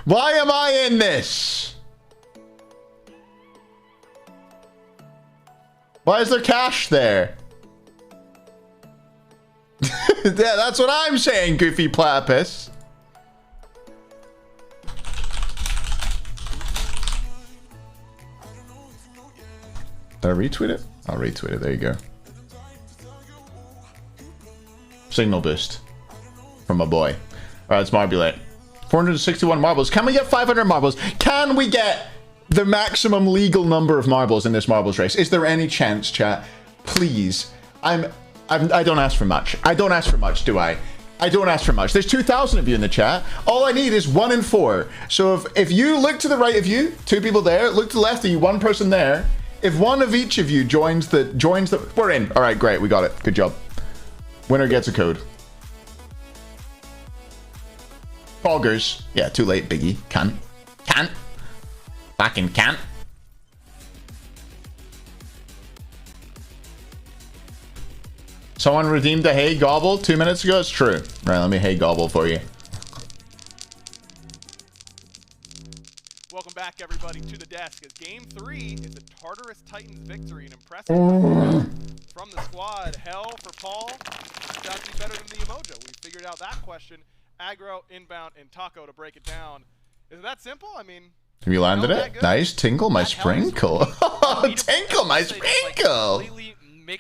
Why am I in this? Why is there cash there? Yeah, that's what I'm saying, Goofy Platypus. Did I retweet it? I'll retweet it. There you go. Signal boost from my boy. All right, let's marbulate. 461 marbles. Can we get 500 marbles? Can we get the maximum legal number of marbles in this marbles race? Is there any chance, chat? Please. I don't ask for much. I don't ask for much, do I? I don't ask for much. There's 2,000 of you in the chat. All I need is 1 in 4. So if you look to the right of you, 2 people there, look to the left of you, 1 person there. If one of each of you joins the, we're in. All right, great, we got it. Good job. Winner gets a code. Foggers. Yeah, too late, Biggie. Can't. Fucking can't. Someone redeemed a Hay Gobble 2 minutes ago? It's true. Right, let me Hay Gobble for you. Welcome back, everybody, to the desk. As Game 3 is a Tartarus Titans victory. An impressive from the squad. Hell for Paul. Got to be better than the Emoja. We figured out that question. Aggro, inbound, and Taco to break it down. Is it that simple? I mean... Have you landed it? Nice. Tinkle my sprinkle. Tinkle my sprinkle!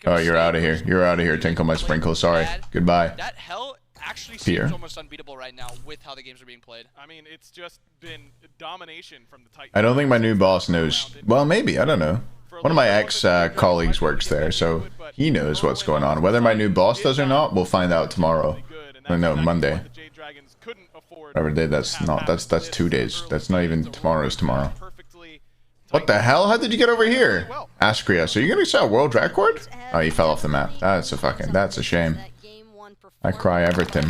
Oh, you're out of here. You're out of here. Tinkle my sprinkle. Sorry. Goodbye. That hell actually seems almost unbeatable right now with how the games are being played. I mean, it's just been domination from the Titans. I don't think my new boss knows. Well, maybe. I don't know. One of my ex-colleagues works there, so he knows what's going on. Whether my new boss does or not, we'll find out tomorrow. Or no, Monday. Whatever day that's not. That's 2 days. That's not even tomorrow's tomorrow. What the hell? How did you get over here? Askria, so you're gonna set a world record? Oh, you fell off the map. That's a shame. I cry Everton.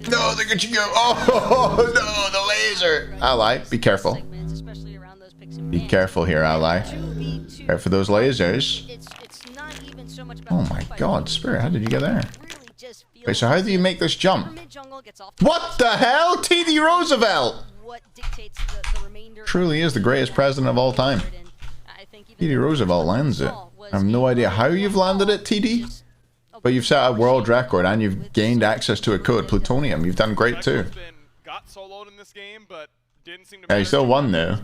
No, look at you go. Oh, no, the laser. Ally, be careful. Be careful here, Ally. Care for those lasers. Oh my god, Spirit, how did you get there? Wait, so how do you make this jump? What the hell? TD Roosevelt! Truly is the greatest president of all time. TD Roosevelt lands it. I have no idea how you've landed it, TD. But you've set a world record and you've gained access to a code, Plutonium. You've done great too. Yeah, you still won though.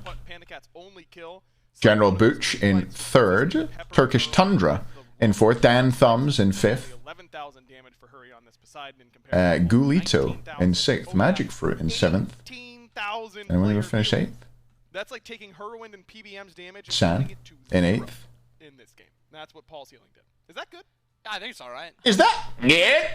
General Butch in 3rd. Turkish Tundra in 4th. Dan Thumbs in 5th. Gulito in 6th. Magic Fruit in 7th. And when we finish 8th? That's like taking Whirlwind and PBM's damage and Sam putting it to in 0 8th. in this game. That's what Paul's healing did. Is that good? I think it's all right. Is that good?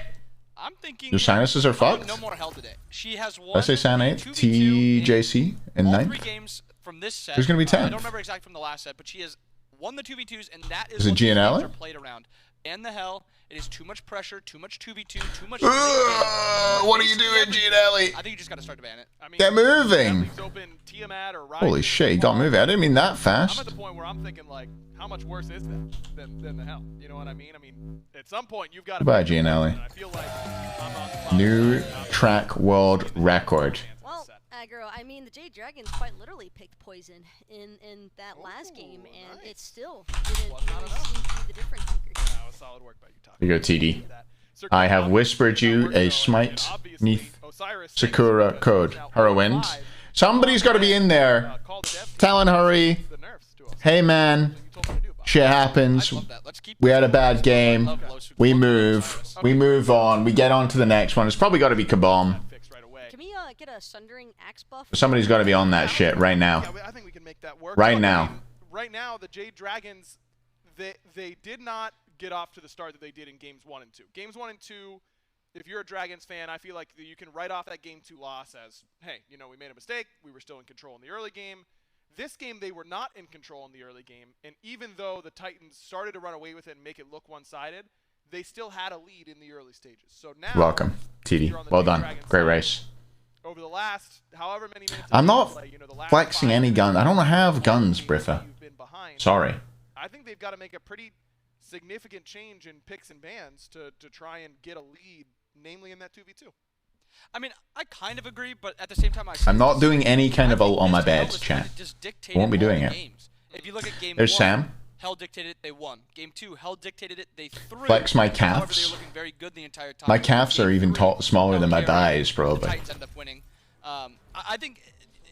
I'm thinking Your sinuses are fucked. no more hell today. She has Did won. I say Sam 8th? TJC in all 9th? 3 games from this set. Who's gonna be 10th? I don't remember exactly from the last set, but she has won the 2v2s, and that Is it what these GNL? games are played around. And the hell, it is too much pressure, too much 2v2, too much. What are you doing, GNL? I think you just got to start to ban it. I mean, Get moving. Open Tiamat or Holy shit, he got moving. I didn't mean that I'm fast. at the point where I'm thinking like, how much worse is that than the hell? You know what I mean? I mean, at some point you've got to. Goodbye, GNL. I feel like New track world record. Well, Aggro, I mean, the Jade Dragons quite literally picked poison in that last game, and it still didn't really seem to be the difference maker. That was solid work by you, Taki. Here you go, TD. I have whispered you a smite neath Sakura code. Whirlwind. Somebody's got to be in there telling Hurry, hey man, shit happens. We had a bad game. We move on. We get on to the next one. It's probably got to be Kabam. Can we get a Sundering Axe buff? Somebody's got to be on that shit right now. I think we can make that work. Right now. Right now, the Jade Dragons, they did not get off to the start that they did in games 1 and 2. Games 1 and 2, if you're a Dragons fan, I feel like you can write off that game 2 loss as, hey, you know, we made a mistake. We were still in control in the early game. This game, they were not in control in the early game, and even though the Titans started to run away with it and make it look one-sided, they still had a lead in the early stages. So now, welcome, TD. Well done. Great race. Over the last however many minutes, I'm not flexing any gun. I don't have guns, Briffa. Sorry. I think they've got to make a pretty significant change in picks and bans to try and get a lead, namely in that 2v2. I mean, I kind of agree, but at the same time, I'm not doing any kind of ult on my bed, chat. I won't be doing it. If you look at game There's 1, Sam. Hell dictated it, they won. Game 2, Hell dictated it, they threw. Flex my However, they were calves. looking very good the entire time. My calves are even smaller than my thighs, The probably. Titans ended up winning. I think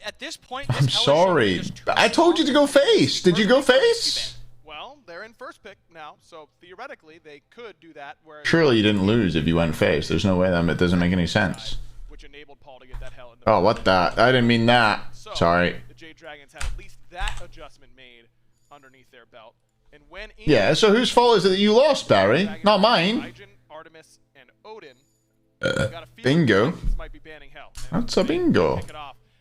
at this point, I'm sorry. I told you to go face. Did you go face? Well, they're in first pick now, so theoretically they could do that. Where Surely you didn't lose if you went face. There's no way that it doesn't make any sense. which enabled Paul to get that hell in the Oh, what that? I didn't mean that. So, Sorry. The Jade Dragons had at least that adjustment made underneath their belt. And when Yeah, so whose fault is it that you lost, Barry? Not mine. Artemis and Odin Bingo. might be banning hell. That's a bingo.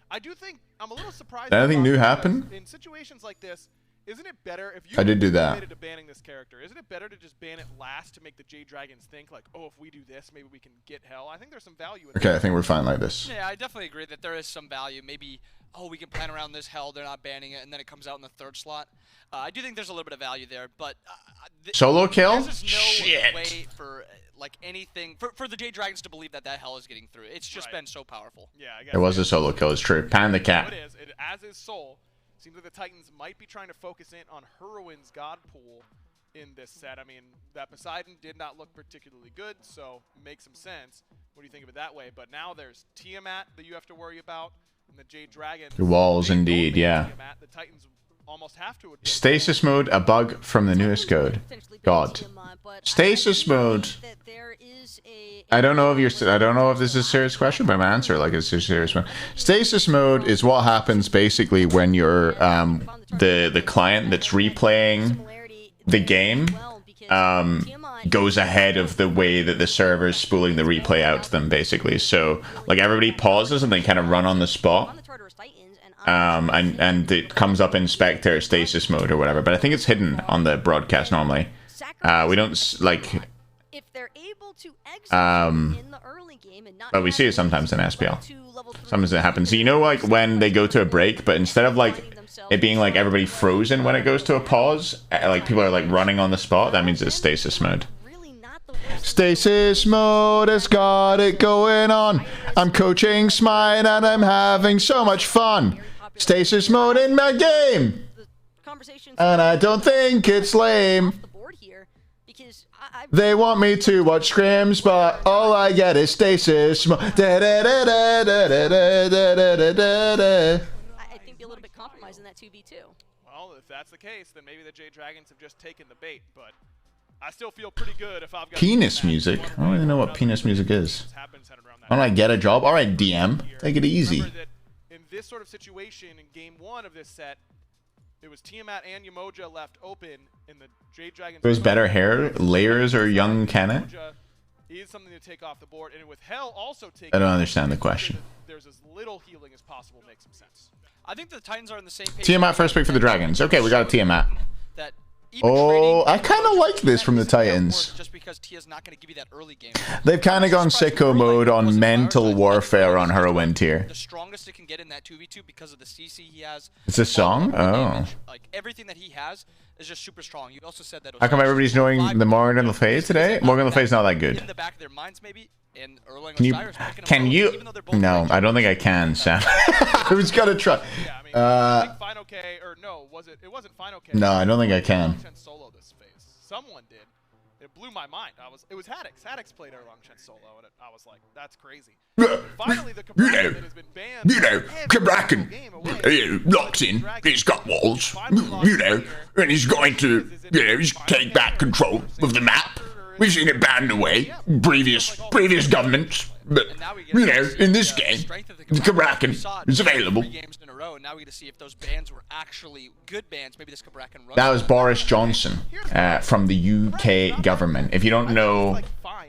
I do think I'm a little surprised. Did anything new happen? In situations like this, isn't it better if you I did do that. committed to banning this character? Isn't it better to just ban it last to make the Jade Dragons think like, oh, if we do this, maybe we can get hell? I think there's some value in Okay, that. I think we're fine like this. Yeah, I definitely agree that there is some value. Maybe, oh, we can plan around this hell, they're not banning it, and then it comes out in the 3rd slot. I do think there's a little bit of value there, but Solo kill? There's just no Shit. way for like anything for the Jade Dragons to believe that that hell is getting through. It's just been so powerful. Yeah, I guess It was a solo kill, it's true. Pan the cat. It is. As is Soul. Seems like the Titans might be trying to focus in on Hurwin's God pool in this set. I mean, that Poseidon did not look particularly good, so it makes some sense when you think of it that way. But now there's Tiamat that you have to worry about, and the Jade Dragon. The walls, indeed, yeah. The Titans almost have to. Stasis mode, a bug from the newest code. God. Stasis mode. I don't know if this is a serious question, but I'm gonna answer it like it's a serious one. Stasis mode is what happens basically when you're the client that's replaying the game goes ahead of the way that the server's spooling the replay out to them, basically. So like everybody pauses and they kind of run on the spot. And it comes up in Spectre stasis mode or whatever, but I think it's hidden on the broadcast normally. We don't like. If they're able to execute in the early game and not But we see it sometimes in SPL. Sometimes it happens. So you know, like when they go to a break, but instead of like it being like everybody frozen when it goes to a pause, like people are like running on the spot. That means it's stasis mode. Stasis mode has got it going on. I'm coaching Smite and I'm having so much fun. Stasis mode in my game. And I don't think it's lame. They want me to watch scrims, but all I get is stasis mode. I think be a little bit compromised in that 2v2. Well, if that's the case, then maybe the Jade Dragons have just taken the bait, but I still feel pretty good if I've got Penis music? I don't even know what penis music is. Why don't I get a job? Alright, DM. Take it easy. in this sort of situation in game 1 of this set, it was Tiamat and Yamoja left open in the Jade Dragons. Those better hair layers or young Kennet? Is something to take off the board, and with Hell also taking. I don't understand the question. There's as little healing as possible makes some sense. I think the Titans are on the same page. Tiamat first pick for the Dragons. Okay, we got a Tiamat. Oh, I kind of like this from the Titans. Just because Tia's not going to give you that early game. They've kind of gone sicko mode on mental warfare on Heroin tier. The strongest it can get in that 2v2 because of the CC he has. It's a song? Oh. Like everything that he has is just super strong. You also said that. How come everybody's knowing the Morgan Le Fay today? Morgan Le Fay's not that good. In the back of their minds, maybe. And Can you? No, I don't think I can, Sam. Who's got to try? Final K or no? Was it? It wasn't Final K. No, I don't think I can. Solo this phase. Someone did. It blew my mind. It was Haddix. Haddix played Erlang Chen solo, and I was like, that's crazy. Finally, the Cabrakan that has been banned. Cabrakan locks in. He's got walls. And he's going to, he's take back control of the map. We've seen it banned away. Previous governments. But, in this game, the Cabrakan is available. Now we get to see if those bans were actually good bans. Maybe this Cabrakan run. That was Boris Johnson from the UK government. If you don't know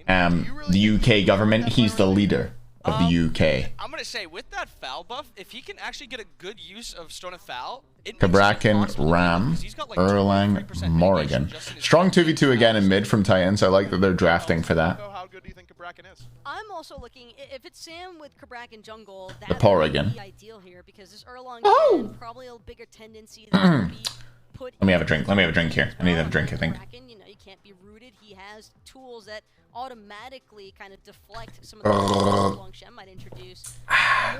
the UK government, he's the leader of the UK. I'm going to say, with that foul buff, if he can actually get a good use of Stone of Foul, Cabrakan, Ram, Erlang, Morrigan. Strong 2v2 again in mid from Titans. I like that they're drafting for that. How good do you think Cabrakan is? I'm also looking, if it's Sam with Cabrakan jungle, The Porrigan. be ideal here because this Erlang probably a bigger tendency that be put. Let me have a drink. Let me have a drink here. I need to have a drink, I think. You know, you can't be rooted. He has tools that automatically kind of deflect some of the Erlang Shem might introduce.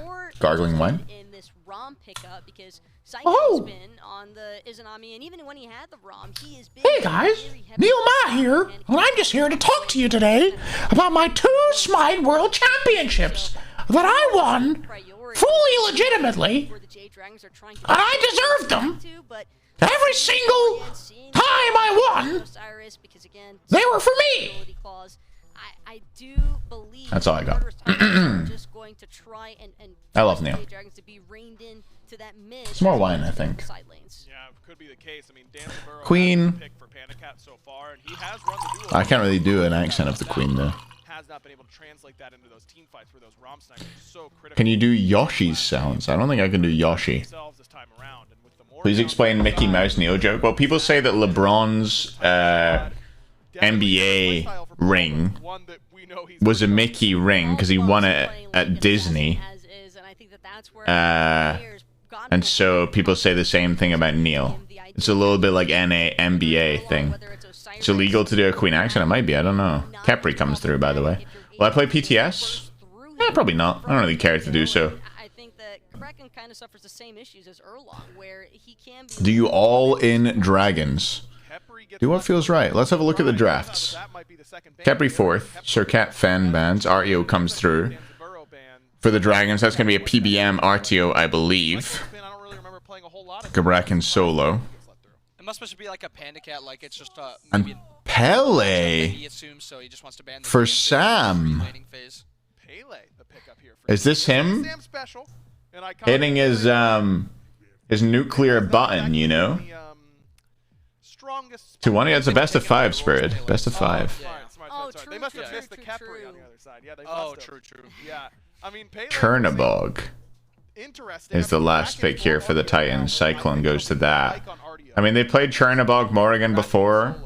More Gargling wine. In this ROM pickup because Psycho's been on the Izanami, and even when he had the ROM, he is been. Hey guys, Neil Ma here, and I'm just here to talk to you today about my 2 Smite World Championships that I won fully legitimately, and I deserved them. Every single time I won, they were for me. I do believe that's all I got. Just going to try and I love Neil. to be reined in to that mid. It's more wine, I think. Yeah, could be the case. I mean, Dan Burrow Queen. picked for Panda so far, and he has run the duel. I can't really do an accent of the Queen though. Has not been able to translate that into those team fights where those ROM snipers are so critical. Can you do Yoshi's sounds? I don't think I can do Yoshi. Please explain Mickey Mouse Neo joke. Well, people say that LeBron's NBA ring was a Mickey ring because he won it at Disney. And so people say the same thing about Neil. It's a little bit like NBA thing. It's illegal to do a Queen accent. It might be. I don't know. Capri comes through, by the way. Will I play PTS? Probably not. I don't really care to do so. I think that Kraken kind of suffers the same issues as Erlang, where he can be. Do you all in Dragons? Do what feels right. Let's have a look at the drafts. Capri 4th. Sircat Fen bans. REO comes through. For the Dragons, that's going to be a PBM RTO, I believe. Cabrakan solo. It must be like a Panda Cat, like it's just and Pele for Sam. Is this him hitting his nuclear button? You know. 2-1. It's a best of 5, Spirit. Best of 5. Oh, true. They must have missed the Capri on the other side. Yeah, they must have. True. Yeah. I mean, Chernabog is the last pick here for the Titans. Cyclone goes to that. I mean, they played Chernabog Morrigan before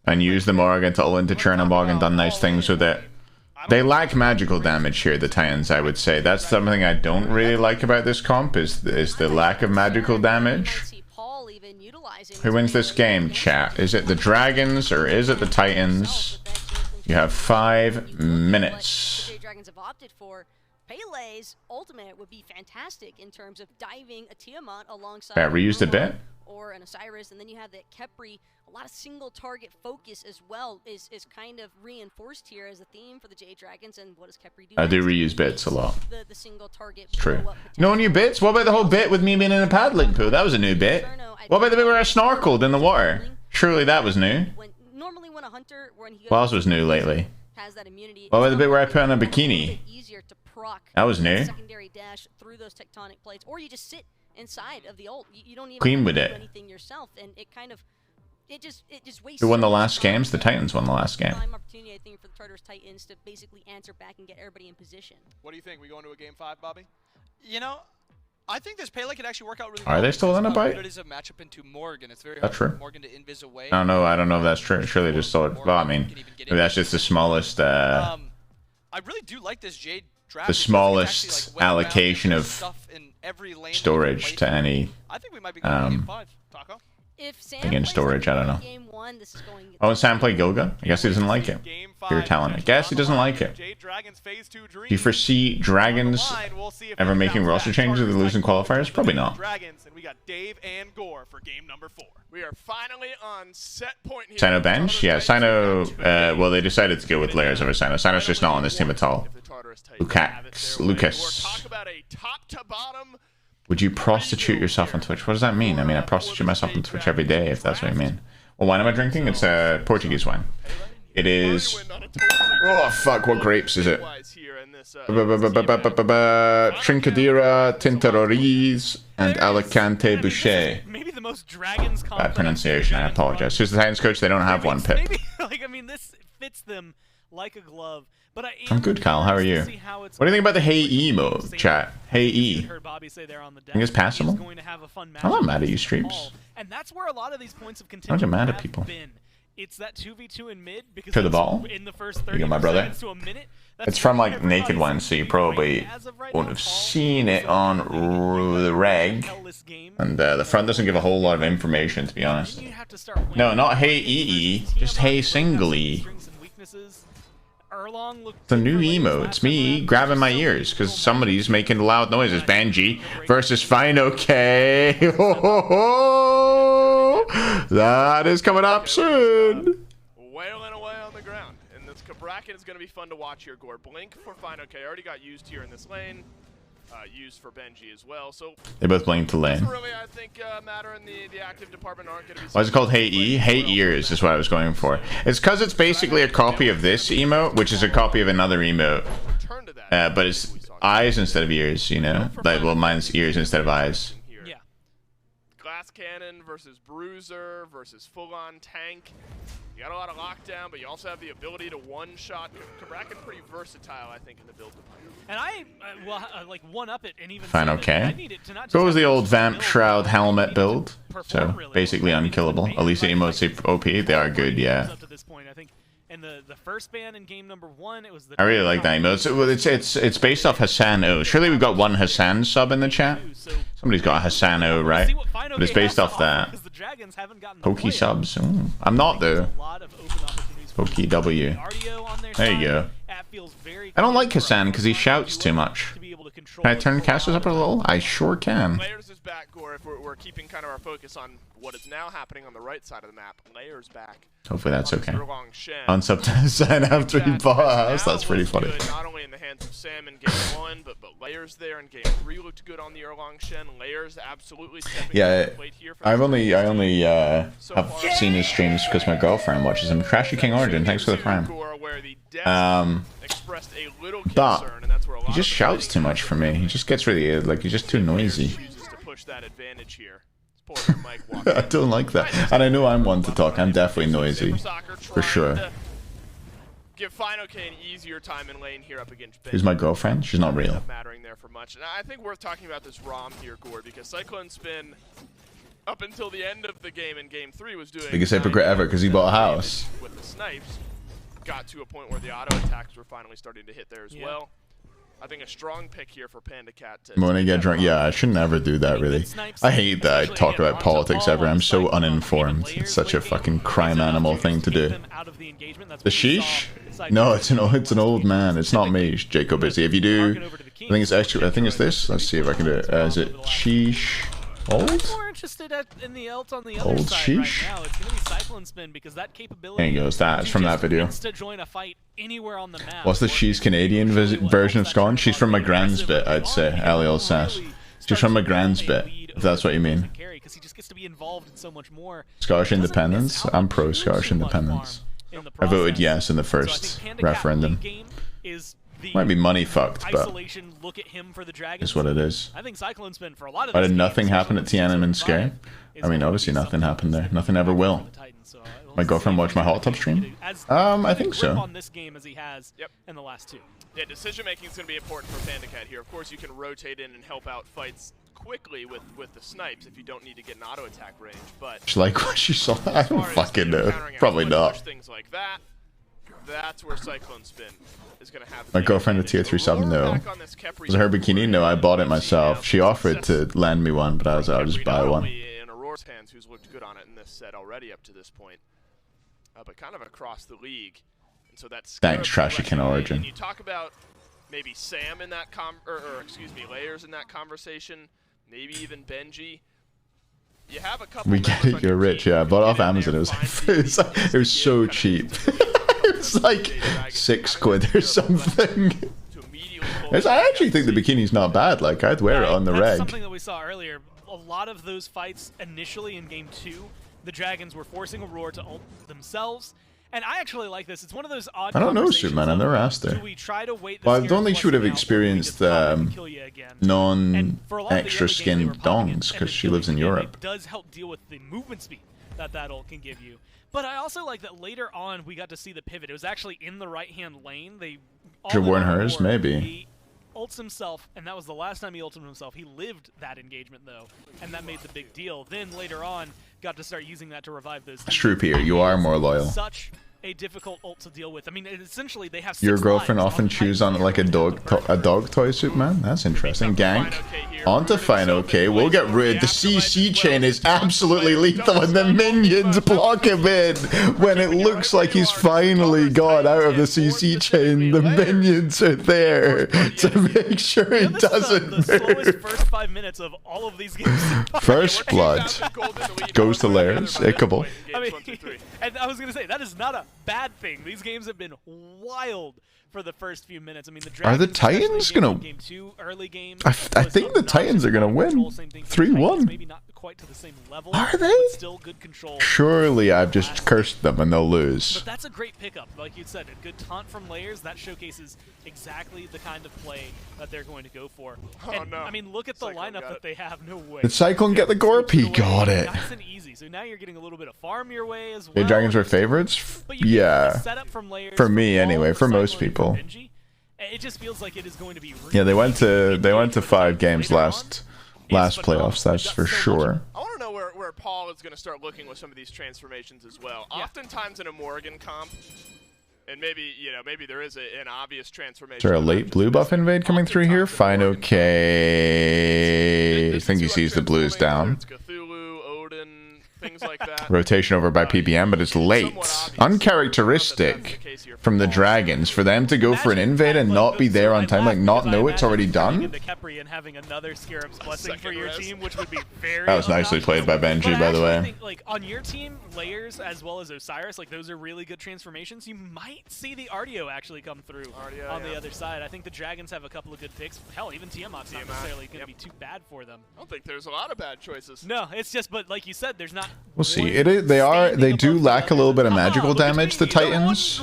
and used the Morrigan to ult into Chernabog and done nice things with it. They lack magical damage here, the Titans, I would say. That's something I don't really like about this comp, is the lack of magical damage. Who wins this game, chat? Is it the Dragons or is it the Titans? You have 5 minutes. Dragons have opted for Pele's ultimate would be fantastic in terms of diving a Tiamat alongside reused a bit. Or an Osiris, and then you have that Kepri. A lot of single target focus as well is kind of reinforced here as a theme for the Jade Dragons. And what does Kepri do? I do reuse bits a lot. The single target. It's true. No new bits? What about the whole bit with me being in a paddling pool? That was a new bit. What about the bit where I snorkeled in the water? Surely that was new. Normally when a hunter, What else was new lately? Has that immunity. What about the bit where I put on a bikini? proc That was new. secondary dash through those tectonic plates, or you just sit inside of the ult. You don't even Clean have with to it. do anything yourself, and it kind of it just wastes. Who won so the much last time. games? The Titans won the last game. Prime opportunity, I think, for the Tartarus Titans to basically answer back and get everybody in position. What do you think? We going to a game 5, Bobby? You know, I think this Pele could actually work out really Are well. they still in a bite? It is a matchup into Morgan. It's very That's hard for true. Morgan to invis away. I don't know. I don't know if that's true. Surely just still. Well, I mean, maybe that's just the smallest. I really do like this Jade draft. The smallest allocation of storage to any. I think we might be going to game 5. Taco? If Sam Again, storage. I don't know. game 1, this is going. Oh, and Sam played Gilga. I guess he doesn't like it. Pure talent. I guess he doesn't like it. Do you foresee Dragons ever making roster changes if they lose in qualifiers? Probably not. Dragons, and we got Dave and Gore for game number 4. We are finally on set point here. Sino bench? Yeah, Sino. Well, they decided to go with layers over Sino. Sino's just not on this team at all. Lucas. Talk about a top to bottom. Would you prostitute yourself on Twitch? What does that mean? I mean, I prostitute myself on Twitch every day, if that's what you mean. What wine am I drinking? It's a Portuguese wine. It is... Oh, fuck. What grapes is it? Trincadeira, Tintororiz, and Alicante Boucher. Maybe the most Dragons combo. Bad pronunciation. I apologize. Who's the Titans coach? They don't have one, Pip. Maybe, like, I mean, this fits them like a glove. But I'm good, Kyle. How are you? What do you think about the Hey E mode, chat? Hey E. I think it's passable. I'm not mad at you, streams. And that's where a lot of these points of I'm contention not mad at people. It's that 2v2 in mid because To the ball. in the first You 30 got my brother. seconds to a minute. It's from like Naked One, so you probably won't have seen it on the reg. And the front doesn't give a whole lot of information, to be honest. No, not Hey EE, just Hey Single E. The new emotes, me grabbing my ears because somebody's making loud noises. Banji versus Fine OK. That is coming up soon. Wailing away on the ground. And this bracket is going to be fun to watch here, Gore. Blink for Fine OK. Already got used here in this lane. Used for Benji as well. So They both blink to lane. really, I think, matter in the active department aren't going to be. Why is it called Hey E? Hey Ears is what I was going for. It's because it's basically a copy of this emote, which is a copy of another emote. But it's eyes instead of ears, you know? Like, well, mine's ears instead of eyes. Yeah. Glass Cannon versus Bruiser versus full-on tank. You got a lot of lockdown, but you also have the ability to one-shot. Bracket pretty versatile, I think, in the build department. And I, like, one-up it and even Fine, okay. Go with the old Vamp Shroud Helmet build. So, basically unkillable. At least the emotes are OP. They are good, yeah. Up to this point, I think. And the first ban in game number 1, it was the. I really like that emote. Well, it's based off Hassan O. Surely we've got one Hassan sub in the chat. Somebody's got a Hassan O, right? But it's based off that. Pokey subs. Ooh. I'm not though. Pokey W. There you go. I don't like Hassan because he shouts too much. Can I turn casters up a little? I sure can. Layers is back, Gore, if we're keeping kind of our focus on what is now happening on the right side of the map. Layers back. Hopefully that's okay. Unsub to Hassan after he bought a house. That's pretty funny. Not only in the hands of Sam in game 1, but Layers there in game 3 looked good on the Erlong Shen. Layers absolutely stepping Yeah, up the plate here. I only have seen his streams because my girlfriend watches him. Trashy King Origin, thanks for the prime. But he just shouts too much for me. He just gets really like he's just too noisy. I don't like that, and I know I'm one to talk. I'm definitely noisy, for sure. Give Fine OK an easier time in lane here up against Ben. Who's my girlfriend? She's not real. Mattering there for much. And I think worth talking about this ROM here, Gore, because Cyclone Spin, up until the end of the game in game 3, was doing Biggest hypocrite ever because he bought a house. With the snipes, got to a point where the auto attacks were finally starting to hit there as well. I think a strong pick here for Panda Cat. When I get drunk, yeah, I should never do that, really. I hate that I talk about politics ever. I'm so uninformed. It's such a fucking crime animal thing to do. The sheesh? No, it's an old man. It's not me, Jacob Busy. If you do, I think it's actually, I think it's this. Let's see if I can do it. Is it sheesh? Old? More interested in the ult on the other Old side sheesh? right now. It's gonna be Cyclone Spin because that capability. There he goes. That is from that video. To join a fight anywhere on the map. What's the she's Canadian version of Scotland? She's from my grand's bit, I'd say. Aliel Sass. She's from my grand's bit, if that's what you mean. Because he just gets to be involved in so much more. Scottish independence? I'm pro Scottish independence. I voted yes in the first referendum. Is Might be money fucked, but isolation look at him for the Dragons. is what it is. I think Cyclone Spin for a lot of Why these did games, nothing happen at Tiananmen Sky? I mean, obviously nothing happened there. Nothing ever will. My girlfriend watched my hot tub stream? I think so. On this game as he has in the last two. Yeah, decision making is going to be important for PandaCat here. Of course, you can rotate in and help out fights quickly with the snipes if you don't need to get an auto attack range. But She like what she saw? I don't fucking know. Probably not. Things like that. That's where Cyclone Spin is going to have. My girlfriend a tier 3 sub, no. Was it her bikini? No, I bought it myself. She offered to lend me one, but I was like, I'll just buy one. In Aurora's hands, who's looked good on it in this set already up to this point, but kind of across the league. And so that's Thanks, Trashican Origin. And you talk about maybe Sam in that excuse me, Layers in that conversation, maybe even Benji. You have a couple. We get it, you're rich. Yeah, I bought it off Amazon. It was so cheap. It was like 6 quid or something. I actually think the bikini's not bad. Like, I'd wear it on the reg. Something that we saw earlier. A lot of those fights initially in game 2, the Dragons were forcing Aurora to ult themselves. And I actually like this. It's one of those odd. I don't know, Superman. I never asked her. Well, I don't think she would have experienced non-extra skinned dongs because she lives in Europe. It does help deal with the movement speed that ult can give you. But I also like that later on we got to see the pivot. It was actually in the right-hand lane. They should have worn hers, maybe. He ults himself, and that was the last time he ulted himself. He lived that engagement, though, and that made the big deal. Then later on, got to start using that to revive those. That's true, Pierre. You are more loyal. Such a difficult ult to deal with. I mean, essentially, they have 6 Your girlfriend lives often chews on like a dog toy, Superman? That's interesting. Gank. Onto fine, okay. We'll get rid. The CC chain is absolutely lethal, and the minions block him in. When it looks like he's finally got out of the CC chain, the minions are there to make sure it doesn't move. First 5 minutes of all of these games. First blood goes to Layers. Ickable. I mean, and I was gonna say that is not a bad thing. These games have been wild for the first few minutes. I mean, are the Titans gonna? Game 2, early game, I think the Titans are gonna win 3-1. Maybe not quite to the same level. Are they? Still good control. Surely I've just cursed them and they'll lose. But that's a great pickup, like you said. A good taunt from Layers that showcases exactly the kind of play that they're going to go for. And, I mean, look at the lineup that they have. No way. Did Cyclone get the Gorp? He got it. Nice and easy. So now you're getting a little bit of farm your way as well. The Dragons are favorites? Yeah. For me, anyway. For most people. It just feels like it is going to be. Yeah, they went to 5 games last playoffs. That's for sure. I want to know where Paul is going to start looking with some of these transformations as well. Yeah. Oftentimes in a Morgan comp, and maybe there is an obvious transformation. Is there a late blue buff invade coming through here? Fine, okay. I think he sees the blues down. Things like that. Rotation over by PBM, but it's late. Uncharacteristic from the Dragons for them to go for an invade and not be there on time, like not know it's already done. And having another Scarab's Blessing for your team, which would be very. That was nicely played by Benji, by the way. I think, like on your team, Layers as well as Osiris, like those are really good transformations. You might see the Artio actually come through on the other side. I think the Dragons have a couple of good picks. Hell, even Tiamat's not necessarily going to be too bad for them. I don't think there's a lot of bad choices. No, it's just, but like you said, there's not. We'll see. They do lack a little bit of magical damage, the Titans.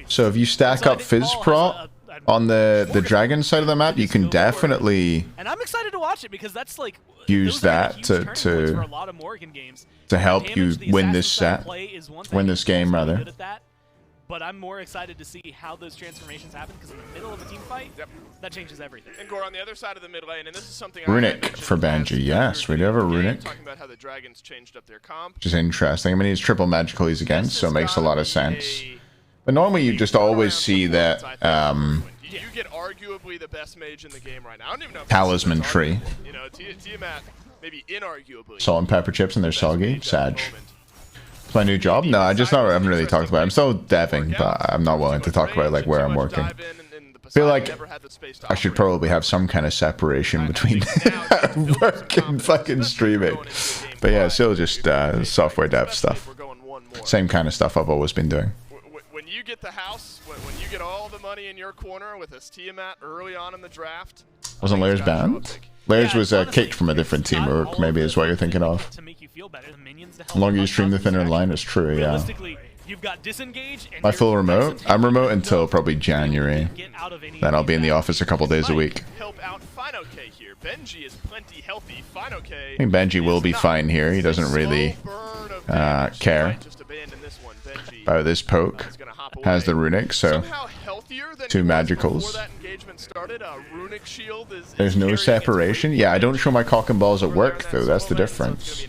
So if you stack up Fizz Prot on the Dragon side of the map, you can definitely. And I'm excited to watch it because that's like use that to help you win this set, win this game rather. But I'm more excited to see how those transformations happen because in the middle of a team fight, that changes everything. And Gore on the other side of the mid lane, and this is something Runic for Benji. Yes, we do have a Runic. Talking about how the Dragons changed up their comp. Which is interesting. I mean, he's triple magical he's against, so it makes a lot of sense. But normally you just always see that you get arguably the best mage in the game right now. I don't even know if Talisman tree. You know, Tiamat maybe inarguably. Salt and pepper chips and they're soggy. Sag. It's my new job? No, I haven't really talked about it. I'm still deving, but I'm not willing to talk about like where I'm working. I feel like I should probably have some kind of separation between work and fucking streaming. But yeah, still just software dev stuff. Same kind of stuff I've always been doing. When you get the house, when you get all the money in your corner with this Tiamat early on in the draft. Wasn't Layers banned? Layers was kicked from a different team, or maybe is what you're thinking of. The longer you stream the thinner line, it's true, yeah. You've got disengage. And Am I full remote? I'm remote until probably January. Then I'll be in the office a couple days a week. Help out FinoK here. Benji is plenty healthy. FinoK. I think Benji will be fine here. He doesn't really care about this poke. Has the runic, so 2 magicals. There's no separation. Yeah, I don't show my cock and balls at work though. That's the difference.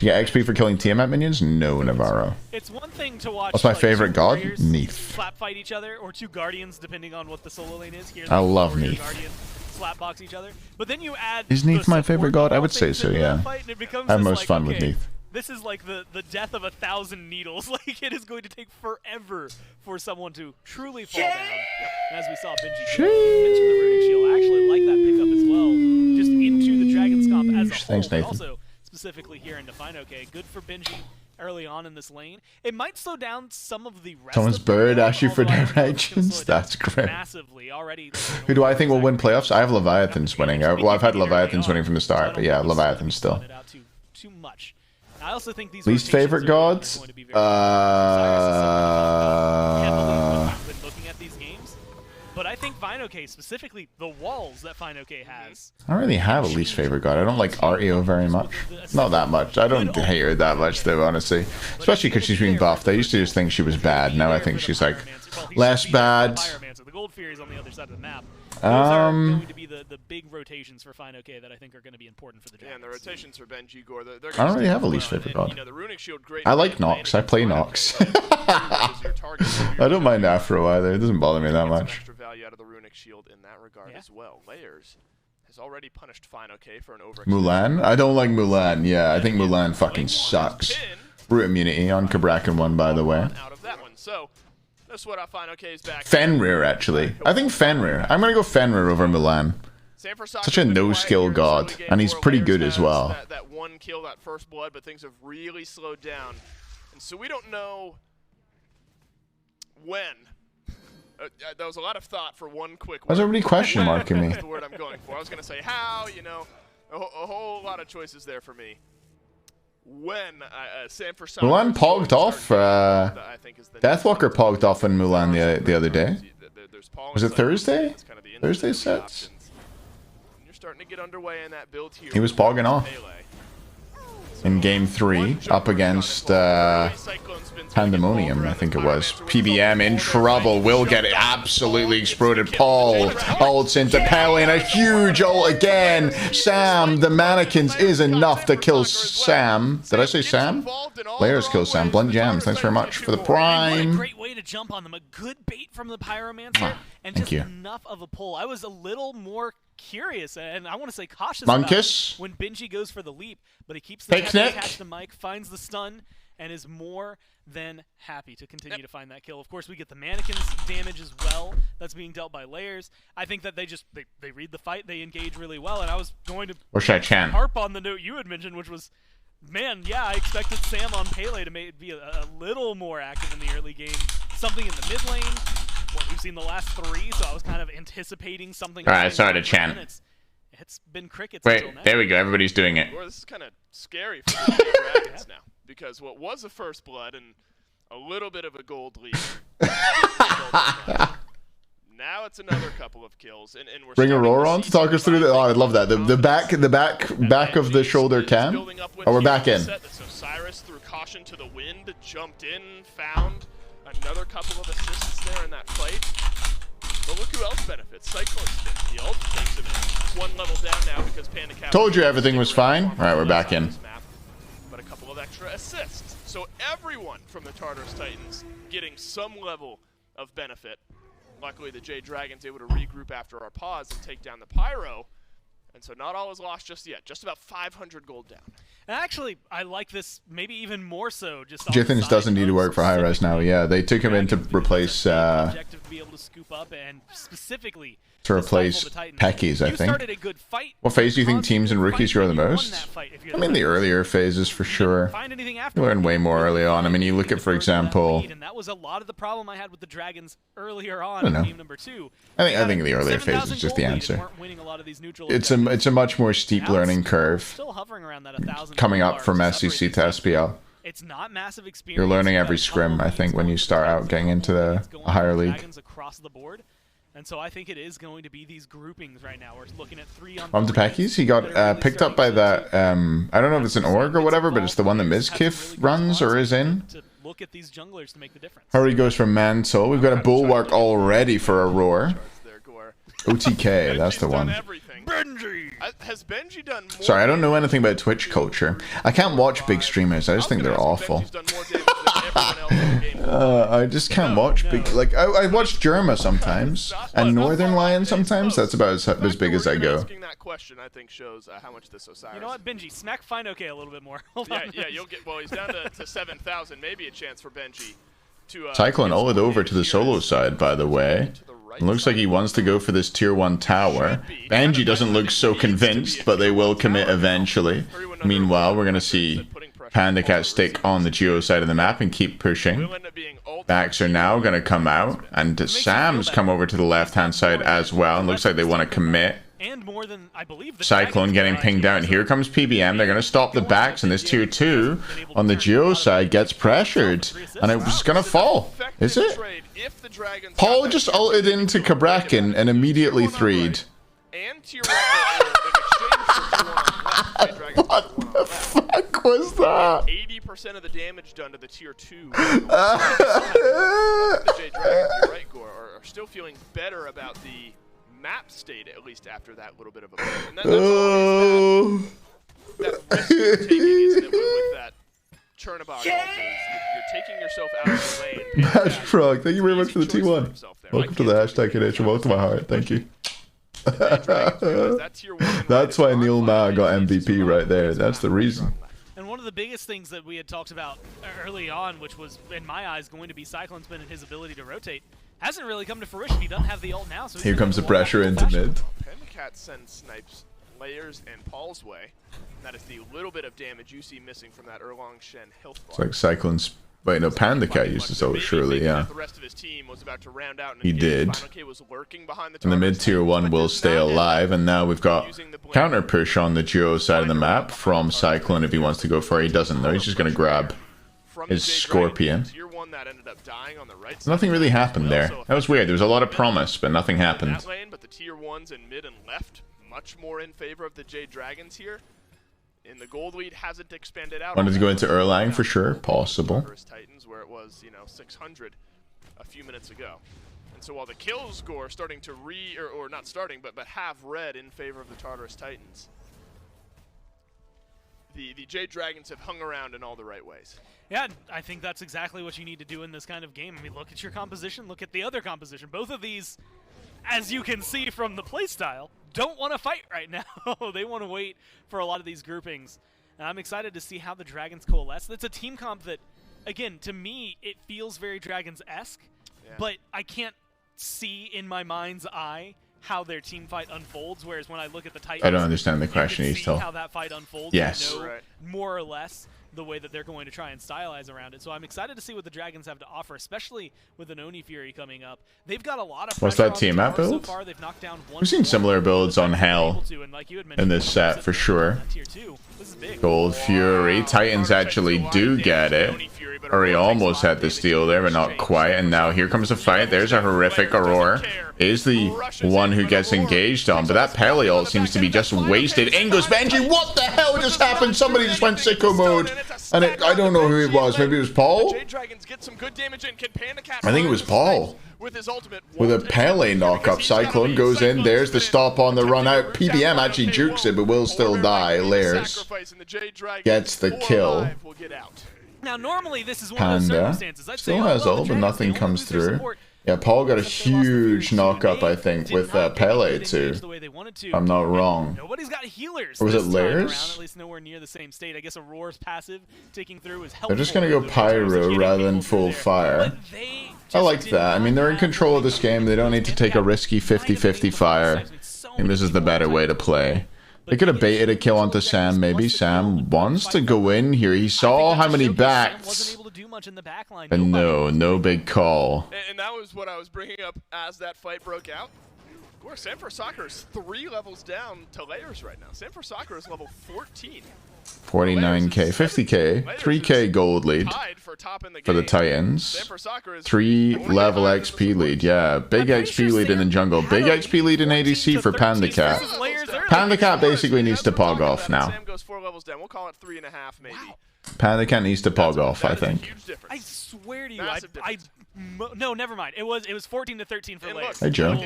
Yeah, XP for killing Tiamat minions? No, Navarro. It's one thing to watch. What's my favorite god? Neith. Slap fight each other, or 2 guardians, depending on what the solo lane is. Here, I love Neith. Slap box each other, but then you add. Is Neith my favorite god? I would say so. Yeah. I have most fun with Neith. This is like the death of 1,000 needles. Like, it is going to take forever for someone to truly fall down. And as we saw Benji mention the runic shield, I actually like that pickup as well. Just into the Dragon's Comp as a whole. Thanks, Nathan. Also, specifically here into FinoK. Good for Benji early on in this lane. It might slow down some of the rest Someone's of the bird game, asked you for directions. That's great. massively already. Who do I think will win playoffs? I have Leviathans winning. Well, I've had Leviathans winning from the start, but yeah, Leviathans still. Too much. I also think these Least favorite gods? looking at these games, but I think FinoK, specifically the walls that FinoK has. I don't really have a least favorite god. I don't like REO very much. Not that much. I don't hate her that much though, honestly. Especially because she's being buffed. I used to just think she was bad. Now I think she's like less bad. The Gold Fury's on the other side of the map. Those are going to be the big rotations for FinoK that I think are going to be important for the Dragons. Yeah, and the rotations for Benji Gore. I don't really have a least favorite god. I like Nox. I play Nox. I don't mind Afro either. It doesn't bother me that much. Extra value out of the runic shield in that regard as well. Layers has already punished FinoK for an over. Mulan? I don't like Mulan. Yeah, I think Mulan fucking sucks. Root immunity on Kabrakan 1, by the way. Out of that one. So that's what FinoK is back. Fenrir, actually. I think Fenrir. I'm gonna go Fenrir over Mulan. Such a no-skill god, and he's pretty good as well. That one kill, that first blood, but things have really slowed down, and so we don't know when. That was a lot of thought for one quick word. Why's everybody question marking me? That's the word I'm going for. I was gonna say how, you know, a whole lot of choices there for me. When Mulan pogged off. Deathwalker pogged off in Mulan the other day. Was it Thursday? Thursday sets. You're starting to get underway in that build here. He was pogging off in game 3 up against Pandemonium, I think it was. PBM in trouble. Will get it absolutely exploded. Paul ults into Pele and a huge ult again. Sam, the mannequins is enough to kill Sam. Did I say Sam? Layers kill Sam. Blunt Jams, thanks very much for the prime. Great way to jump on them. A good bait from the Pyromancer and just enough of a pull. I was a little more curious and I want to say cautious about when Benji goes for the leap, but he keeps the attached to Mike, finds the stun, and is more than happy to continue to find that kill. Of course, we get the mannequins damage as well. That's being dealt by Layers. I think that they read the fight, they engage really well, and I was going to harp on the note you had mentioned, which was, man, yeah, I expected Sam on Pele to be a little more active in the early game. Something in the mid lane. What we've seen the last 3, so I was kind of anticipating something. All right, sorry to chant. It's been crickets. Wait, there we go. Everybody's doing it. Well, this is kind of scary for the Dragons now, because what was a first blood and a little bit of a gold lead. Now it's another couple of kills, and we're bring Aurora on to talk us through the. Oh, I'd love that. The back of the shoulder cam. Oh, we're back in. So Cyrus, through caution to the wind, jumped in, found another couple of assists there in that fight. But look who else benefits. Cyclone Spin. The ult takes him in 1 level down now because Panda Cat. Told you everything was fine. All right, we're back in. But a couple of extra assists. So everyone from the Tartarus Titans getting some level of benefit. Luckily, the Jade Dragon's able to regroup after our pause and take down the Pyro. And so not all is lost just yet. Just about 500 gold down. And actually, I like this maybe even more so. Just Jithins doesn't need to work for HiRez now. Yeah, they took him in to replace objective to be able to scoop up and specifically to replace Peckies, I think. What phase do you think teams and rookies grow the most? I mean, the earlier phases for sure. You learn way more early on. I mean, you look at, for example. And that was a lot of the problem I had with the Dragons earlier on in game number 2. I think the earlier phase is just the answer. It's a much more steep learning curve. Still hovering around that 1,000. Coming up from SEC to SPL. It's not massive experience. You're learning every scrim, I think, when you start out getting into the higher league. Across the board. And so I think it is going to be these groupings right now. We're looking at 3 on Omtapekis, he got picked up by that, I don't know if it's an org or whatever, but it's the one that Mizkif runs or is in. Look at these junglers to make the difference. Hurry goes for Mantle. We've got a Bulwark already for Aurora. OTK, that's the one. Benji! Has Benji done more? Sorry, I don't know anything about Twitch culture. I can't watch big streamers. I just think they're awful. I just can't watch big. Like I watch Germa sometimes and Northern Lion sometimes. That's about as big as I go. Asking that question, I think, shows how much this Osiris. You know what, Benji? Smack Fine OK a little bit more. Yeah, you'll get. Well, he's down to 7,000. Maybe a chance for Benji to. Cyclone ulted over to the solo side, by the way. It looks like he wants to go for this tier 1 tower. Benji doesn't look so convinced, but they will commit eventually. Meanwhile, we're going to see PandaCat stick on the Geo side of the map and keep pushing. Backs are now going to come out, and Sam's come over to the left-hand side as well. And looks like they want to commit. And more than I believe the Cyclone getting pinged out. And here comes PBM. They're going to stop the backs, and this tier 2 on the Geo side gets pressured. And it was going to fall. Is it? Paul just ulted into Kabrakin and immediately 3'd. What the fuck was that? 80% of the damage done to the tier 2. The J Dragons, you're right, Gore, are still feeling better about the map state, at least after that little bit of a break. And that's always that risk you're taking, isn't it, with that Chernobog ult, you're taking yourself out of the lane. Bash Frog, thank you very much for the T1. Welcome to the hashtag connection. Welcome to my heart. Thank you. That's why Neil Ma got MVP right there. That's the reason. And one of the biggest things that we had talked about early on, which was, in my eyes, going to be Cyclone Spin and his ability to rotate, hasn't really come to fruition. He doesn't have the ult now. So here comes the pressure into mid. PandaCat sends snipes Layers and Paul's way. That is the little bit of damage you see missing from that Erlong Shen health bar. It's like Cyclone's. Wait, no, PandaCat used to ult, surely, yeah. He did. And the mid tier 1 will stay alive, and now we've got counter push on the Geo side of the map from Cyclone if he wants to go for it. He doesn't though, he's just going to grab his Scorpion. Nothing really happened there. That was weird, there was a lot of promise, but nothing happened. But the tier 1s in mid and left, much more in favor of the Jade Dragons here. And the gold lead hasn't expanded out. Wanted to go into Erlang for sure, possible. Titans, where it was, 600 a few minutes ago. And so while the kill score are starting to or not starting, but have red in favor of the Tartarus Titans, the Jade Dragons have hung around in all the right ways. Yeah, I think that's exactly what you need to do in this kind of game. I mean, look at your composition, look at the other composition. Both of these, as you can see from the playstyle, don't want to fight right now. They want to wait for a lot of these groupings. And I'm excited to see how the Dragons coalesce. It's a team comp that, again, to me, it feels very Dragons-esque, but I can't see in my mind's eye how their team fight unfolds, whereas when I look at the Titans, I don't understand the question, you can see Eastel. how that fight unfolds. Yes. You know more or less the way that they're going to try and stylize around it. So I'm excited to see what the Dragons have to offer, especially with an Oni Fury coming up. They've got a lot of What's that team map build? So far. They've knocked down We've seen similar builds on Hell in this set for sure. Gold Fury. Titans actually do get it. Or he almost had the steal there, but not quite. And now here comes a fight. There's a horrific Aurora. Is the one who gets engaged on, but that Pele ult seems to be just wasted. In goes Benji. What the hell just happened? Somebody just went sicko mode. And I don't know who it was. Maybe it was Paul? I think it was Paul. With a Pele knock-up, Cyclone goes in. There's the stop on the run out. PBM actually jukes it, but will still die. Layers gets the kill. Now, normally this is one of those circumstances. I'd still has ult, but nothing comes through. Yeah, Paul got a huge knock-up, I think, with Pele too. I'm not wrong. Nobody's got healers. Or was it Layers? Around, at least nowhere near the same state. I guess Aurora's passive taking through is helpful. They're just gonna go Pyro rather than full fire. I like that. I mean, they're in control of this game. They don't need to take a risky 50-50 fire. I think this is the better way to play. They could have baited a kill onto Sam. Maybe Sam wants to go in here. He saw how many backs. And no big call. And that was what I was bringing up as that fight broke out. Of course, Sanford Soccer is 3 levels down to Layers right now. Sanford Soccer is level 14. 49k, 50k, 3k gold lead for the Titans. 3 level XP lead. Yeah, big XP lead in the jungle. Big XP lead in ADC for Panda Cat. Panda Cat basically needs to pog off now. Sam goes 4 levels down. We'll call it 3.5 maybe. Panda Cat needs to pog off, I think. I swear to you, no, never mind. It was 14 to 13 for Layers. Hey Joe.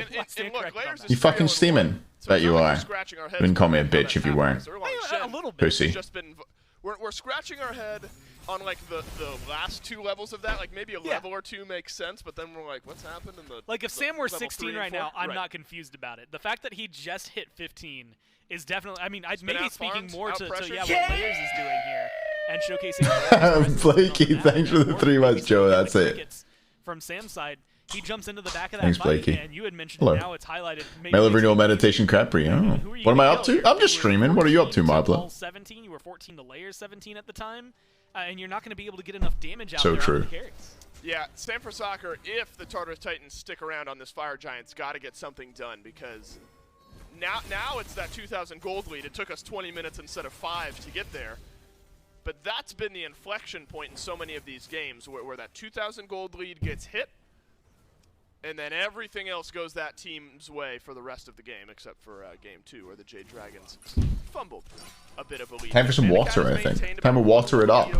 You fucking steaming? Bet you are. You wouldn't call me a bitch if you weren't. A little bit. Pussy. We're scratching our head on like the last 2 levels of that. Like maybe a level or 2 makes sense, but then we're like, what's happened in the like if Sam were 16 right now, I'm not confused about it. The fact that he just hit 15 is definitely. I mean, I'd maybe speaking more to what Layers is doing here and showcasing. Blakey, thanks for the 3 months, Joe. That's it. From Sam's side, he jumps into the back of that Thanks, fight, Blakey. and you had mentioned Hello. now it's highlighted. Mail of renewal meditation Capri. Oh. What am I up to? I'm just streaming. What are you up to, Marbla? 17, you were 14 to Layers 17 at the time, and you're not going to be able to get enough damage out So there true. on the carries. Yeah, Stanford Soccer, if the Tartarus Titans stick around on this Fire Giants, got to get something done because now it's that 2,000 gold lead. It took us 20 minutes instead of 5 to get there. But that's been the inflection point in so many of these games where that 2,000 gold lead gets hit, and then everything else goes that team's way for the rest of the game, except for Game 2, where the Jade Dragons fumbled a bit of a lead. Time for some water, I think. Time to water it up.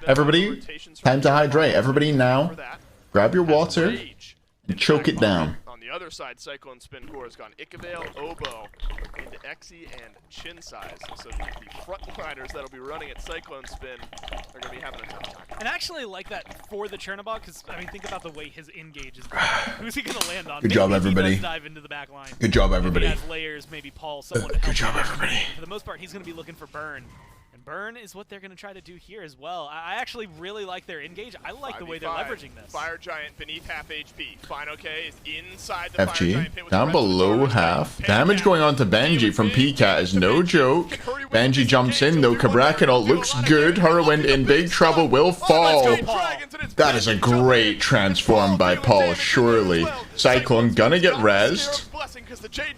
Everybody, time to hydrate. Everybody now, grab your water and choke it down. On the other side, Cyclone Spin Core has gone Ichabale, Oboe, into Exy, and Chin Size. So the frontliners that'll be running at Cyclone Spin are going to be having a tough time. And I actually like that for the Chernobog, because, I mean, think about the way his engage is. Who's he going to land on? Good job, everybody. He does dive into the back line. Good job, everybody. If he has Layers, maybe Paul, someone to help. Good job, everybody. For the most part, he's going to be looking for Burn. And Burn is what they're going to try to do here as well. I actually really like their engage. I like the way they're leveraging this. Fire Giant beneath half HP. Final K is inside the Fire FG, Giant pit with down below half. Damage going on to Benji from PCAT is no joke. Benji jumps in though. Kabrakanot looks good. Whirlwind in big trouble, will fall. That is a great transform by Paul, surely. Cyclone gonna get rezzed.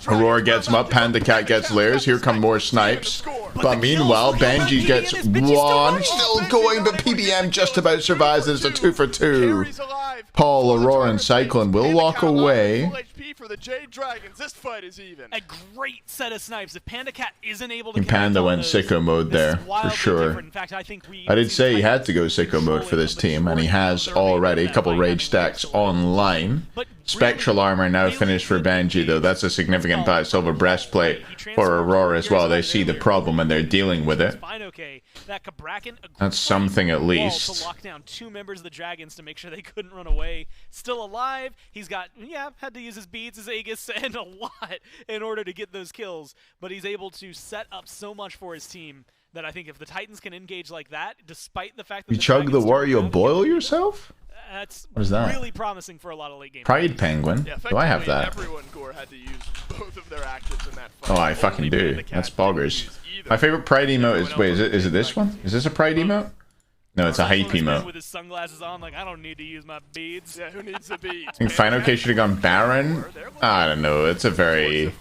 Aurora gets him up, Panda Cat gets Layers. Here come more snipes. But meanwhile, Benji gets one. Still going, but PBM just about survives. It's a 2 for 2. Paul, Aurora, and Cyclone will walk away. For the Jade Dragons, this fight is even. A great set of snipes. If Panda Cat isn't able to Panda went sicko mode there, for sure. In fact, I think I did say he had to go sicko mode for this team, and he has already. A couple rage stacks online. Spectral armor now finished for Benji, though. That's a significant buy. Silver breastplate for Aurora as well. They see the problem and they're dealing with it. That's something at least. To lock down 2 members of the Dragons to make sure they couldn't run away. Still alive. He's got, had to use his beads, his Aegis, and a lot in order to get those kills. But he's able to set up so much for his team that I think if the Titans can engage like that, despite the fact that You chug the Wario boil yourself? That's what is that? Really promising for a lot of late game. Pride Penguin? Do I have that? Everyone Gore had to use both of their actives in that fight. Oh, I fucking do. That's boggers. My favorite Pride emote is, wait, is it this one? Is this a Pride emote? No, it's a hype emote. With his sunglasses on, like, I don't need to use my beads. Yeah, who needs the beads? I think Final K should have gone Baron. I don't know. It's a very...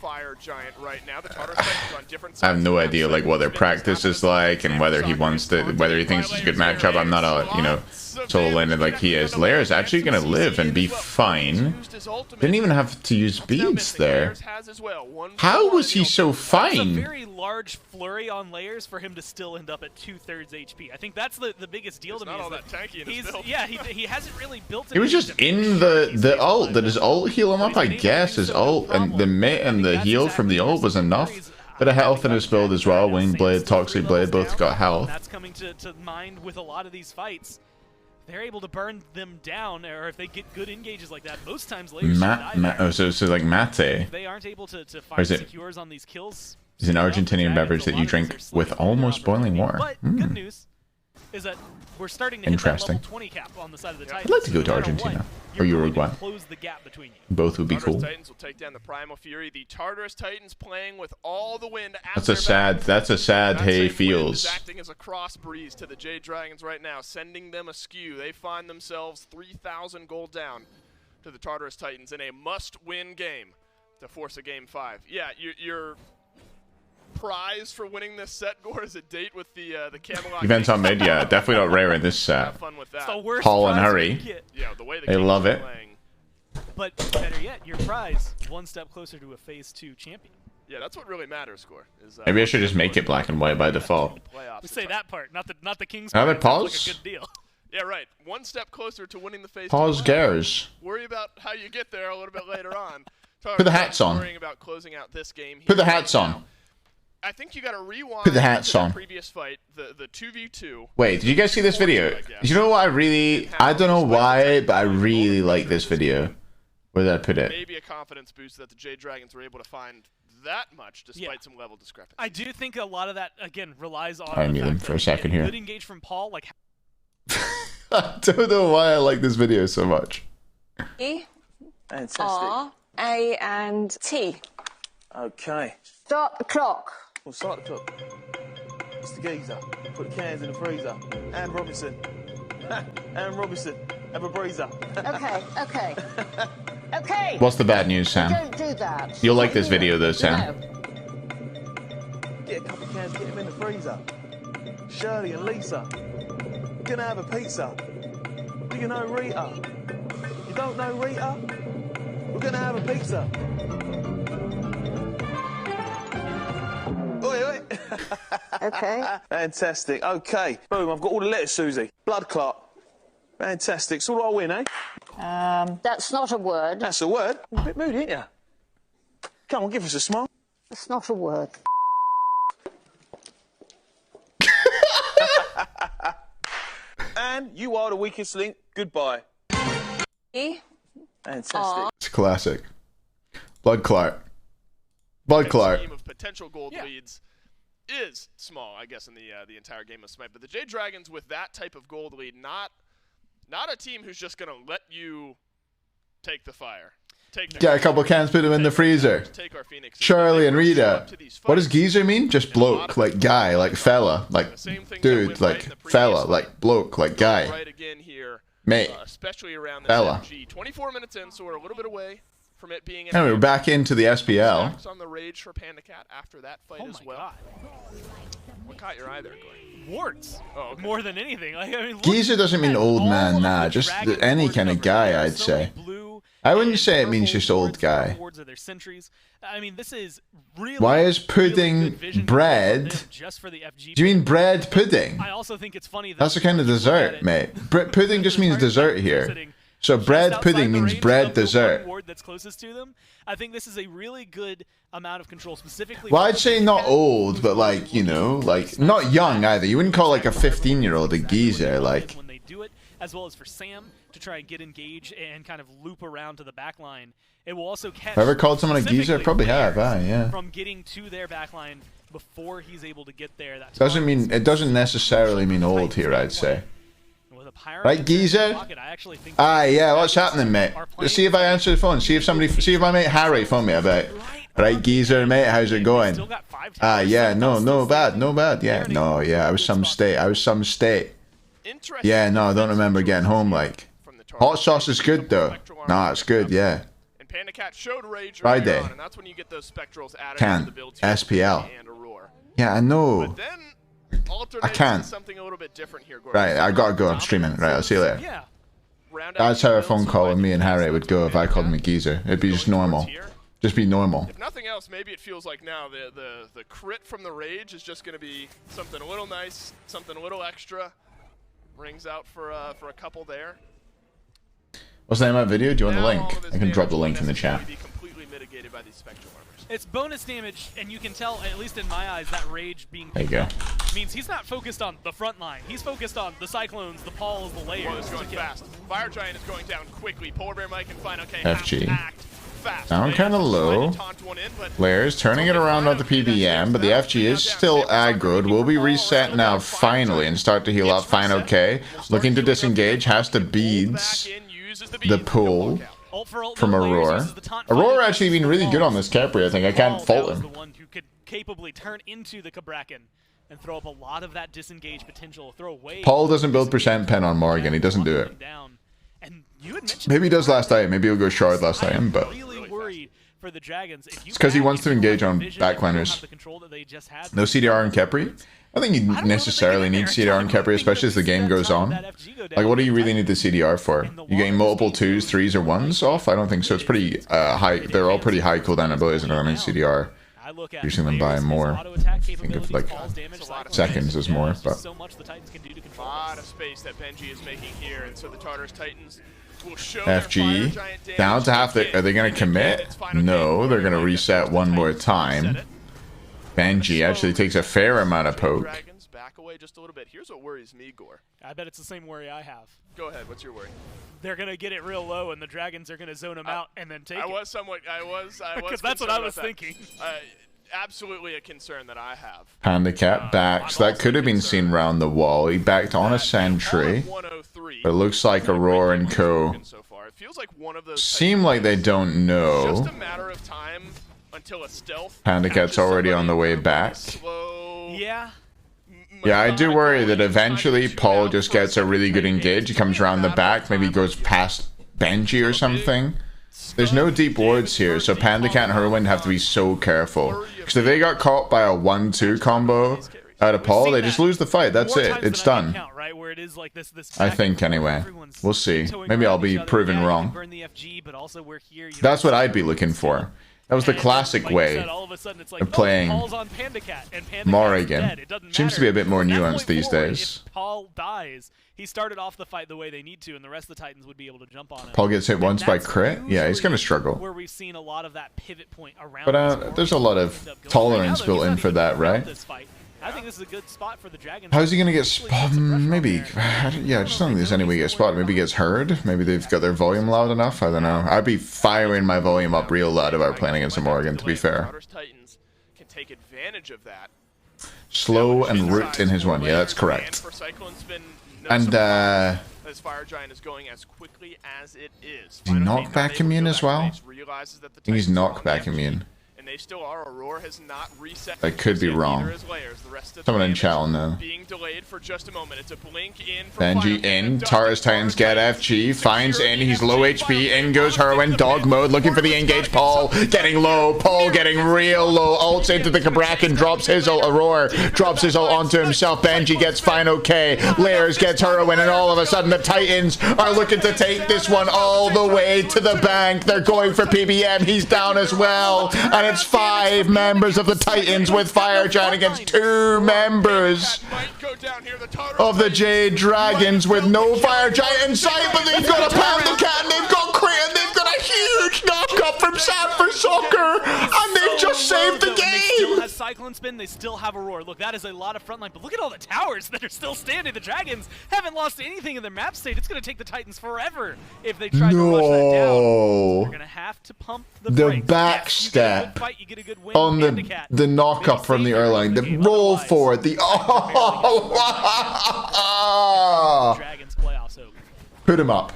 I have no idea like what their practice is like and whether he wants to, whether he thinks it's a good matchup. I'm not a, soul landed like he is. Lair is actually gonna live and be fine. Didn't even have to use beads there. How was he so fine? It's a very large flurry on Layers for him to still end up at 2/3 HP. I think that's the biggest deal to me. He hasn't really built. He was just in the ult. Did his ult heal him up? I guess his ult and the heal from the ult was enough. Bit of health in his build as well. Winged Blade, Toxic Blade, both got health. That's coming to mind with a lot of these fights. They're able to burn them down, or if they get good engages like that, most times Layers so like mate. They aren't able to find secures on these kills. It's an Argentinian beverage that you drink with almost boiling water. But good news is that we're starting to hit that level 20 cap on the side of the Titans. I'd like to go to Argentina or Uruguay. Close the gap between you. Both would be cool. Titans will take down the Primal Fury. The Tartarus Titans playing with all the wind. That's a sad Hay feels. Acting as a cross breeze to the Jade Dragons right now, sending them askew. They find themselves 3,000 gold down to the Tartarus Titans in a must-win game to force a Game 5. Yeah, you're prize for winning this set, Gore, is a date with the Camelot. Events on mid, yeah, definitely not rare in this set. Have fun with that. It's the worst Paul and prize Hurry. you can get. Yeah, the way the They Kings love are it. playing. But better yet, your prize one step closer to a Phase 2 champion. Yeah, that's what really matters, Gore. Is, Maybe I should just make it black and white by default. We say that part, not the Kings Another part. It sounds pause? like a good deal. Yeah, right. One step closer to winning the Phase 2. Pause Gares. Worry about how you get there a little bit later on. Put the hats on. Worrying about closing out this game. Put the hats on. I think you got to rewind. Put the hats to on. The previous fight, the 2v2. Wait, did you guys see this video? You know what I don't know why, but I really like this video. Where did I put it? Maybe a confidence boost that the Jade Dragons were able to find that much despite some level discrepancy. I do think a lot of that, again, relies on I knew them for a second here. good engage from Paul. Like, I don't know why I like this video so much. E, R, A, and T. Okay. Start the clock. We'll start the clock. Mr. Geezer, put the cans in the freezer. And Robinson. And Robinson. Have a breezer. Okay, okay. Okay. What's the bad news, Sam? Don't do that. You'll like this video though, Sam. Get a couple of cans, get them in the freezer. Shirley and Lisa. Gonna have a pizza. Do you know Rita? You don't know Rita? We're gonna have a pizza. Oi, oi. Okay. Fantastic. Okay. Boom, I've got all the letters, Susie. Blood clot. Fantastic. So what do I win, eh? That's not a word. That's a word. You're a bit moody, ain't you? Come on, give us a smile. That's not a word. And you are the weakest link. Goodbye. E, Fantastic. It's classic. Blood clot. Blood clot. Team of potential gold leads is small, I guess, in the entire game of Smite. But the Jade Dragons with that type of gold lead, not a team who's just gonna let you take the fire. Get a couple cans, put them in the freezer. Charlie and Rita. What does geezer mean? Just bloke, like guy, like fella, like dude, like fella, like bloke, like guy. Right again here, mate, especially around this fella. MG. 24 minutes in, so we're a little bit away from it being. And we're back into the SPL. Stacks on the rage for Panda Cat after that fight as well. What caught your eye there, Corey? Warts. Oh, okay. More than anything. Like, I mean, Geezer doesn't mean old man, nah. Just any kind of guy, I'd say. I wouldn't say it means just old guy. I mean, this is really. Why is pudding bread? Do you mean bread pudding? I also think it's funny that that's a kind of dessert, mate. Pudding just means dessert here. So bread pudding means bread dessert. That's closest to them. I think this is a really good amount of control, specifically. Well, I'd say not old, but like, you know, like not young either. You wouldn't call like a 15-year-old a geezer, like. When they do it, as well as for Sam to try and get engaged and kind of loop around to the back line. It will also catch. Have I ever called someone a geezer? Probably have. Yeah. From getting to their back line before he's able to get there. That doesn't mean it doesn't necessarily mean old here, I'd say. Right, geezer? Yeah, what's happening, mate? Let's see if I answer the phone. See if my mate Harry phoned me about. Right, geezer, mate, how's it going? Yeah, no bad. Yeah, no, yeah, I was some state. Yeah, no, I don't remember getting home, like. Hot sauce is good, though. Nah, it's good, yeah. And Panda Cat showed rage Friday. on, and that's when you get those spectrals added Can't. to the build SPL. and Aurora. Yeah, I know. But then I can't. Something a little bit different here, Gordon. Right, I gotta go. I'm streaming. Right, I'll see you later. Yeah. That's how a phone call with me and Harry would go if I called him a geezer. It'd be just normal. Just be normal. If nothing else, maybe it feels like now the crit from the rage is just going to be something a little nice, something a little extra. Rings out for a couple there. What's the name of that video? Do you want the link? I can drop the link in the chat. It's bonus damage, and you can tell, at least in my eyes, that rage being there you go. Means he's not focused on the front line. He's focused on the Cyclones, the Pauls, the layers. Well, it's going fast. Fire Giant is going down quickly. Polar Bear Mike and Fine OK FG. fast. Down kind of low. Layers turning it around on the PBM, but the FG is still aggroed. Will be reset now finally and start to heal up. Fine OK. Looking to disengage. Has to beads the pull from Aurora. Aurora actually been really good on this Capri, I think. I can't fault him. The one who could capably turn into the Cabrakan and throw up a lot of that disengage potential. Throw away. Paul doesn't build percent pen on Morgan. He doesn't do it. Maybe he does last time. Maybe he'll go shard last time, but. Really worried for the Dragons. It's because he wants to engage on backliners. No CDR and Kepri? I think you necessarily need CDR and Kepri, especially as the game goes on. Like, what do you really need the CDR for? You getting multiple 2s, 3s, or 1s off? I don't think so. It's pretty high. They're all pretty high cooldown abilities, and I mean CDR. Using them by more. I think of like seconds is more, but. A lot of space that Benji is making here, and so the Tartarus Titans will show FG down to half. Are they going to commit? No, they're going to reset one more time. Benji actually takes a fair amount of poke. Back away just a little bit. Here's what worries me, Gore. I bet it's the same worry I have. Go ahead. What's your worry? They're gonna get it real low, and the Dragons are gonna zone them out and then take it. I was because that's what I was thinking. Absolutely a concern that I have. Panda Cat backs. That could have been seen round the wall. He backed on a sentry. But it looks like Aurora and Co. Seem like they don't know. Just a matter of time until a stealth. Panda Cat's already on the way back. Yeah. Yeah, I do worry that eventually Paul just gets a really good engage. He comes around the back, maybe goes past Benji or something. There's no deep wards here, so Panda Cat and Herwind have to be so careful. Because if they got caught by a 1-2 combo out of Paul, they just lose the fight. That's it. It's done. I think, anyway. We'll see. Maybe I'll be proven wrong. That's what I'd be looking for. That was the classic way of playing Morrigan. Seems to be a bit more nuanced these days. Paul dies. He started off the fight the way they need to, and the rest of the Titans would be able to jump on him. Paul gets hit once by crit? Yeah, he's going to struggle. Where we've seen a lot of that pivot point around. But there's a lot of tolerance built in for that, right? I think this is a good spot for the Dragons. How's he going to get spotted? Maybe. Yeah, I just don't think there's any way to get spotted. Maybe he gets heard. Maybe they've got their volume loud enough. I don't know. I'd be firing my volume up real loud if I were playing against a Morrigan, to be fair. Titans can take advantage of that. Slow and root in his one. Yeah, that's correct. And, as Fire Giant is going as quickly as it is. Is he knockback immune as well? I think he's knockback immune. They still are. Aurora has not reset. I could be wrong. Someone in chat will know. Being delayed for just a moment. It's a blink in. Benji in. Tartarus Titans get FG. Finds in. He's low HP. In goes Herwin. Dog mode. Looking for the engage. Paul getting low. Paul getting real low. Ults into the Cabrakan. Drops his ult. Aurora drops his ult onto himself. Benji gets fine okay. Layers gets Herwin. And all of a sudden the Titans are looking to take this one all the way to the bank. They're going for PBM. He's down as well. And it's 5 members of the Titans with Fire Giant against 2 members of the Jade Dragons with no Fire Giant in sight, but they've got a Panda Cat and they've got Crit and they've got a huge knock-up from Sam for Soccer, and they've just saved the game! They still have Cyclone Spin, they still have Aurora. Look, that is a lot of frontline, but look at all the towers that are still standing. The Dragons haven't lost anything in their map state. It's going to take the Titans forever if they try to rush that down. They're going to have to pump the brakes. Backstep on the knock-up from the Erlang, the roll forward, the Dragons playoffs over. Put him up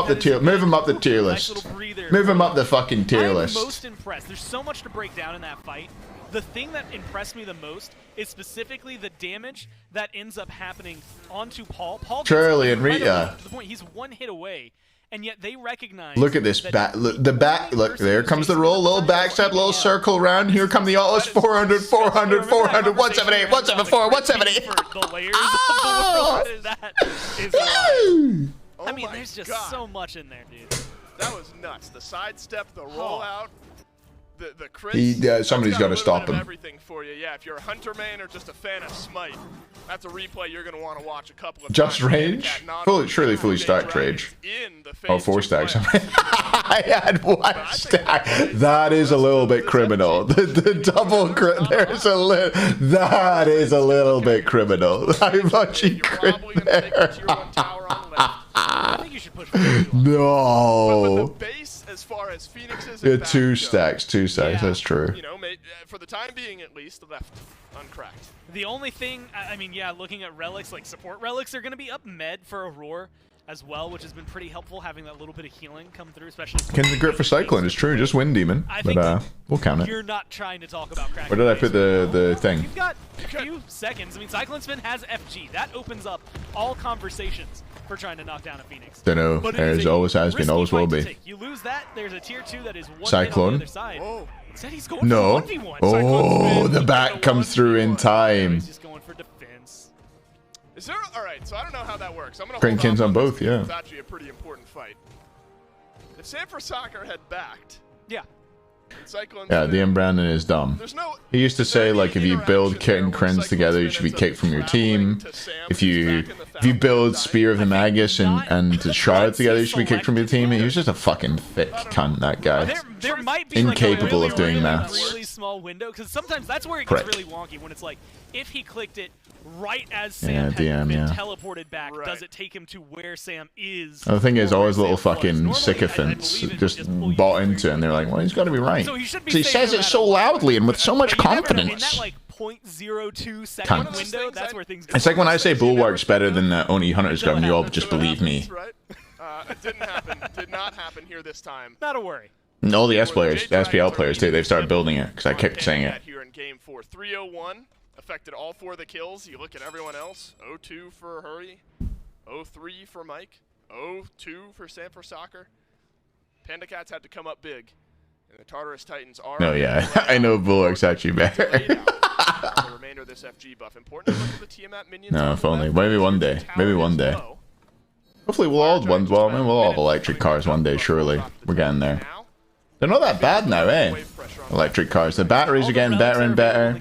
the tier, move him up the tier list, move him up the fucking tier list. I'm most impressed. There's so much to break down in that fight. The thing that impressed me the most is specifically the damage that ends up happening onto Paul. Charlie and Rita. To the point he's 1 hit away. And yet they recognize. Look at this back. Look, there comes the roll. Little backstep, little circle round. Here come the alts. 400, 400, 400, 178, 174, 170. Oh! That is wild. I mean, there's just so much in there, dude. That was nuts. The sidestep, the rollout, the crit. Somebody's got to stop him. Everything for you. Yeah, if you're a Hunter main or just a fan of Smite, that's a replay you're going to want to watch a couple of Just times. rage? Surely fully stacked rage. Oh, 4 stacks. I had 1 stack. That is a little bit criminal. The double crit, that is a little bit criminal. How much he crit there? I think you should push No. But the base, as far as Phoenixes and 2 stacks, 2 stacks, that's true. You know, for the time being at least, left uncracked. The only thing, I mean, yeah, looking at relics, like support relics, are going to be up med for Aurora as well, which has been pretty helpful, having that little bit of healing come through, especially. Can the grip for Cyclone is true, just Wind Demon, but we'll count it. You're not trying to talk about cracking. Where did I put the thing? You've got a few seconds. I mean, Cyclone Spin has FG. That opens up all conversations. for trying to knock down a Phoenix. Don't know. HiRez always has been, always will be. You lose that, there's a tier 2 that is one Cyclone. on the other side. Whoa. Instead, he's going No. for 1v1. Oh, the back comes through in time. He's just going for defense. Is there? All right, so I don't know how that works. I'm gonna Krinkins on both, yeah. It's actually a pretty important fight. If Sanford Soccer had backed, yeah. Yeah, DM Brandon is dumb. He used to say, like, if you build Kit and Krins together, you should be kicked from your team. If you build Spear of the Magus and Shard together, you should be kicked from your team. He was just a fucking thick cunt, that guy. There might be Incapable like of doing maths. really small window, because sometimes that's where it gets really wonky, when it's like, if he clicked it right as Sam had been teleported back, does it take him to where Sam is? The thing is, all his little fucking sycophants just bought into it, and they're like, well, he's got to be right. So he says it so loudly and with so much confidence. In that like 0.02 second window, that's where things go. It's like when I say Bulwark's better than Oni Hunter's gun, you all just believe me. it didn't happen. Did not happen here this time. Not a worry. And all the SPL players too, they've started building it, because I kept saying it. Here in game 4, 301 affected all 4 of the kills. You look at everyone else. 0-2 for Hurry, 0-3 for Mike, 0-2 for Sanford Soccer. Panda Cats had to come up big, and the Tartarus Titans are. No, yeah, I know Bulwark's actually better. The remainder of this FG buff. Important to look at the Tiamat minions. No, if only. Maybe one day. Maybe one day. Hopefully we'll all we'll all have electric cars one day. Surely we're getting there. They're not that bad now, eh? Electric cars. The batteries are getting better and better.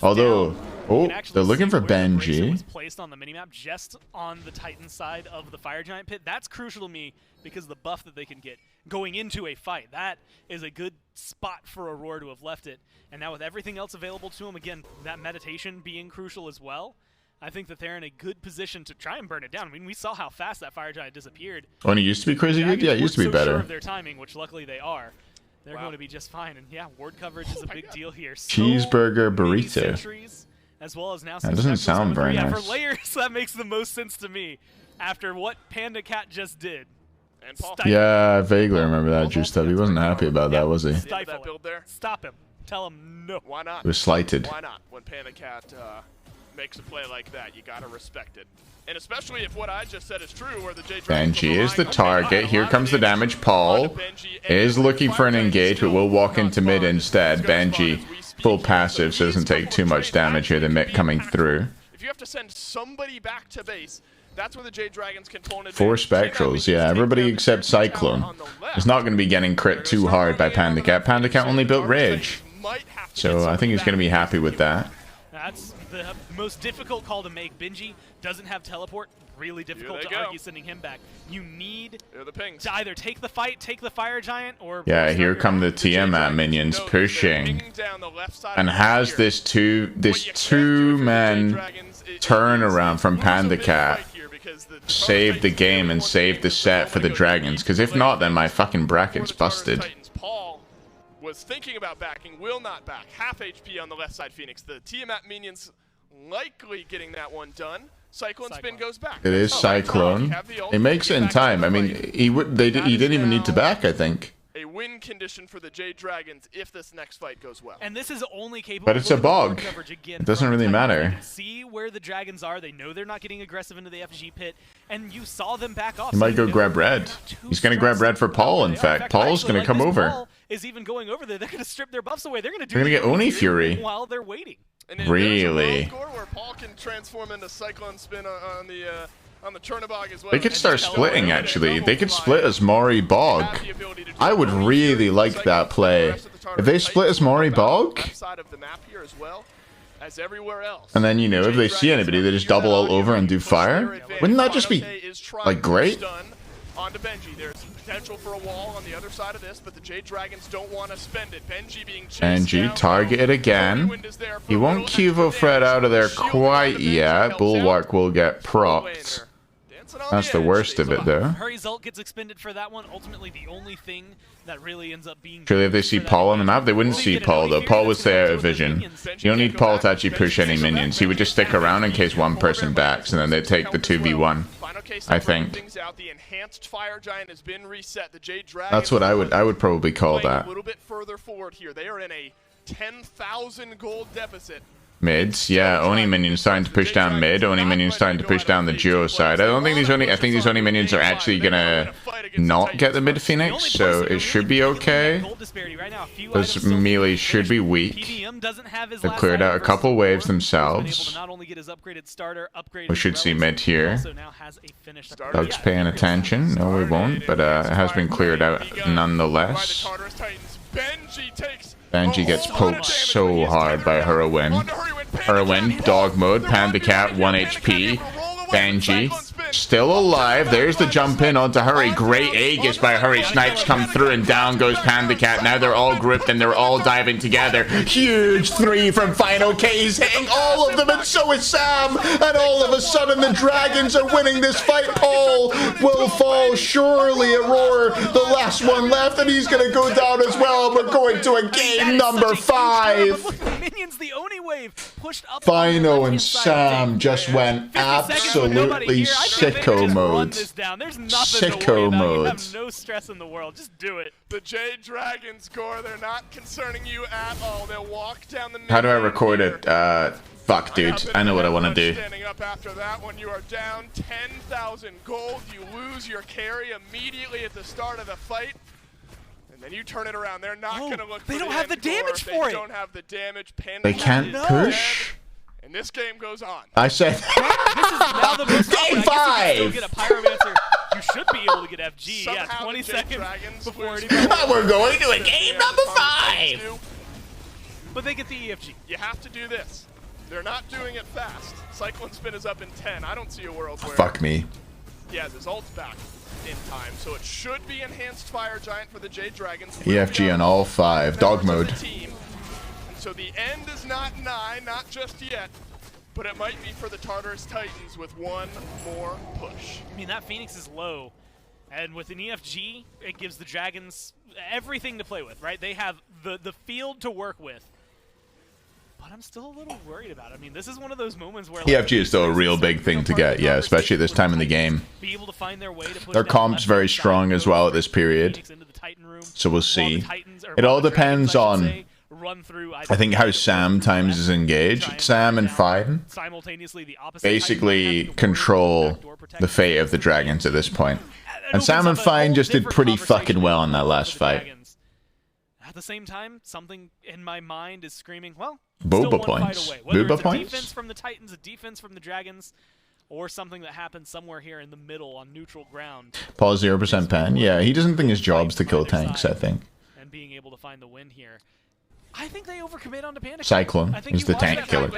Although, oh, they're looking for Benji. Was placed on the minimap just on the Titan side of the Fire Giant pit. That's crucial to me because of the buff that they can get going into a fight. That is a good spot for Aurora to have left it. And now with everything else available to him, again, that meditation being crucial as well, I think that they're in a good position to try and burn it down. I mean, we saw how fast that Fire Giant disappeared. Oh, and it used to be crazy good? Yeah, it used to be better. Sure of their timing, which luckily they are. They're going to be just fine. And yeah, ward coverage is a big deal here. Cheeseburger burrito. As well as now that doesn't sound very nice. For layers, that makes the most sense to me after what Panda Cat just did. Yeah, I vaguely remember that Juice Tub. He wasn't happy about that, was he? Stifle him. Stop him. Tell him no. Why not? He was slighted. Why not? When Panda Cat makes a play like that, you gotta respect it. And especially if what I just said is true, where the J Benji is the target. Here comes the damage. Paul is looking for an engage, but will walk into mid instead. Benji, full passive, so doesn't take too much damage here. The mid coming through. If you have to send somebody back to base, that's where the Jade Dragons can pull an advantage. 4 Spectrals, yeah. Everybody except Cyclone is not going to be getting crit too hard by Panda Cat. Panda Cat only built Rage, so I think he's going to be happy with that. That's the most difficult call to make. Benji doesn't have teleport. Really difficult to argue sending him back. You need to either take the fight, take the Fire Giant, or... Yeah, here come the Tiamat minions pushing. And has this two-man turnaround from Panda Cat saved the game and saved the set for the Dragons? Because if not, then my fucking bracket's busted. Was thinking about backing, will not back. Half HP on the left side, Phoenix. The Tiamat minions likely getting that one done. Cyclone spin goes back. It is Cyclone. He makes it in time. I mean, he didn't even need to back, I think. A win condition for the Jade Dragons if this next fight goes well. And this is only capable. But it's a bog. It doesn't really matter. They can see where the Dragons are. They know they're not getting aggressive into the FG pit, and you saw them back off. He might go grab red. He's going to grab red for Paul. In fact, Paul's going to come over. Paul is even going over there. They're going to strip their buffs away. They're going to do. They're going to get Oni Fury while they're waiting. Really? Where Paul can transform into Cyclone spin on the Chernobog as well. They could start splitting, actually. They could split as Mori Bog. I would really like that play. If they split as Mori Bog, and then, you know, if they see anybody, they just double all over and do fire. Wouldn't that just be, like, great? Onto Benji. There's potential for a wall on the other side of this, but the Jade Dragons don't want to spend it. Benji being chased down. Targeted again. He won't Cuvo Fred out of there quite yet. Bulwark will get propped. That's the worst of it, though. Hurry's ult gets expended for that one. Ultimately, the only thing that really ends up being... Surely if they see Paul on the map, they wouldn't see Paul, though. Paul was there out of vision. You don't need Paul to actually push any minions. He would just stick around in case one person backs, and then they take the 2v1. I think. That's what I would probably call that. A little bit further forward here. They are in a 10,000 gold deficit Mids, yeah, Oni minions starting to push down mid, Oni minions starting to push down the duo side. I think these Oni minions are actually gonna not get the mid Phoenix, so it should be okay. Those melee should be weak. They've cleared out a couple waves themselves. We should see mid here. Doug's paying attention. No, we won't, but it has been cleared out nonetheless. Benji gets poked so hard by Hurwin, dog mode, Panda Cat, 1 HP. Benji, still alive. There's the jump in onto Hurry. Great Aegis by Hurry. Snipes come through and down goes Panda Cat. Now they're all grouped and they're all diving together. Huge 3 from Final K. He's hitting all of them and so is Sam. And all of a sudden the Dragons are winning this fight. Paul will fall. Surely Aurora, the last one left, and he's going to go down as well. We're going to a game number 5. Minions, the Oni wave pushed up. Final and Sam just went absolutely sicko mode. Sicko mode. Have no stress in the world. Just do it. The Jade Dragons core, they're not concerning you at all. They'll walk down the. How do I record it? Fuck, dude. I know what I want to do. Standing up after that one, you are down 10,000 gold. You lose your carry immediately at the start of the fight. And then you turn it around. They're not going to look for They don't have the damage for it. They don't have the damage. They can't push. And this game goes on. I said this is now the most Game 5! You get a Pyromancer, you should be able to get FG. Yeah, 20 seconds before it even. We're going to a game number 5! But they get the EFG. You have to do this. They're not doing it fast. Cyclone Spin is up in 10. I don't see a world where... Fuck me. He has his ults back in time, so it should be Enhanced Fire Giant for the Jade Dragons. EFG on all 5. Dog mode. So the end is not nigh, not just yet, but it might be for the Tartarus Titans with one more push. I mean, that Phoenix is low, and with an EFG, it gives the Dragons everything to play with, right? They have the field to work with. But I'm still a little worried about it. I mean, this is one of those moments where EFG is still a real big thing to get, yeah, especially at this time in the game. Be able to find their way to push their comp's very strong as well at this period, so we'll see. It all depends on, I think, how Sam times is engaged. Sam and Fine basically control the fate of the Dragons at this point. And Sam and Fine just did pretty fucking well in that last fight. At the same time, something in my mind is screaming, well, Boba points. Boba points? Defense from the Titans, a defense from the Dragons, or something that happens somewhere here in the middle on neutral ground. Paul's 0% pen. Yeah, he doesn't think his job's to kill tanks, I think. And being able to find the win here. I think they overcommit onto Panda. Cyclone is the tank killer.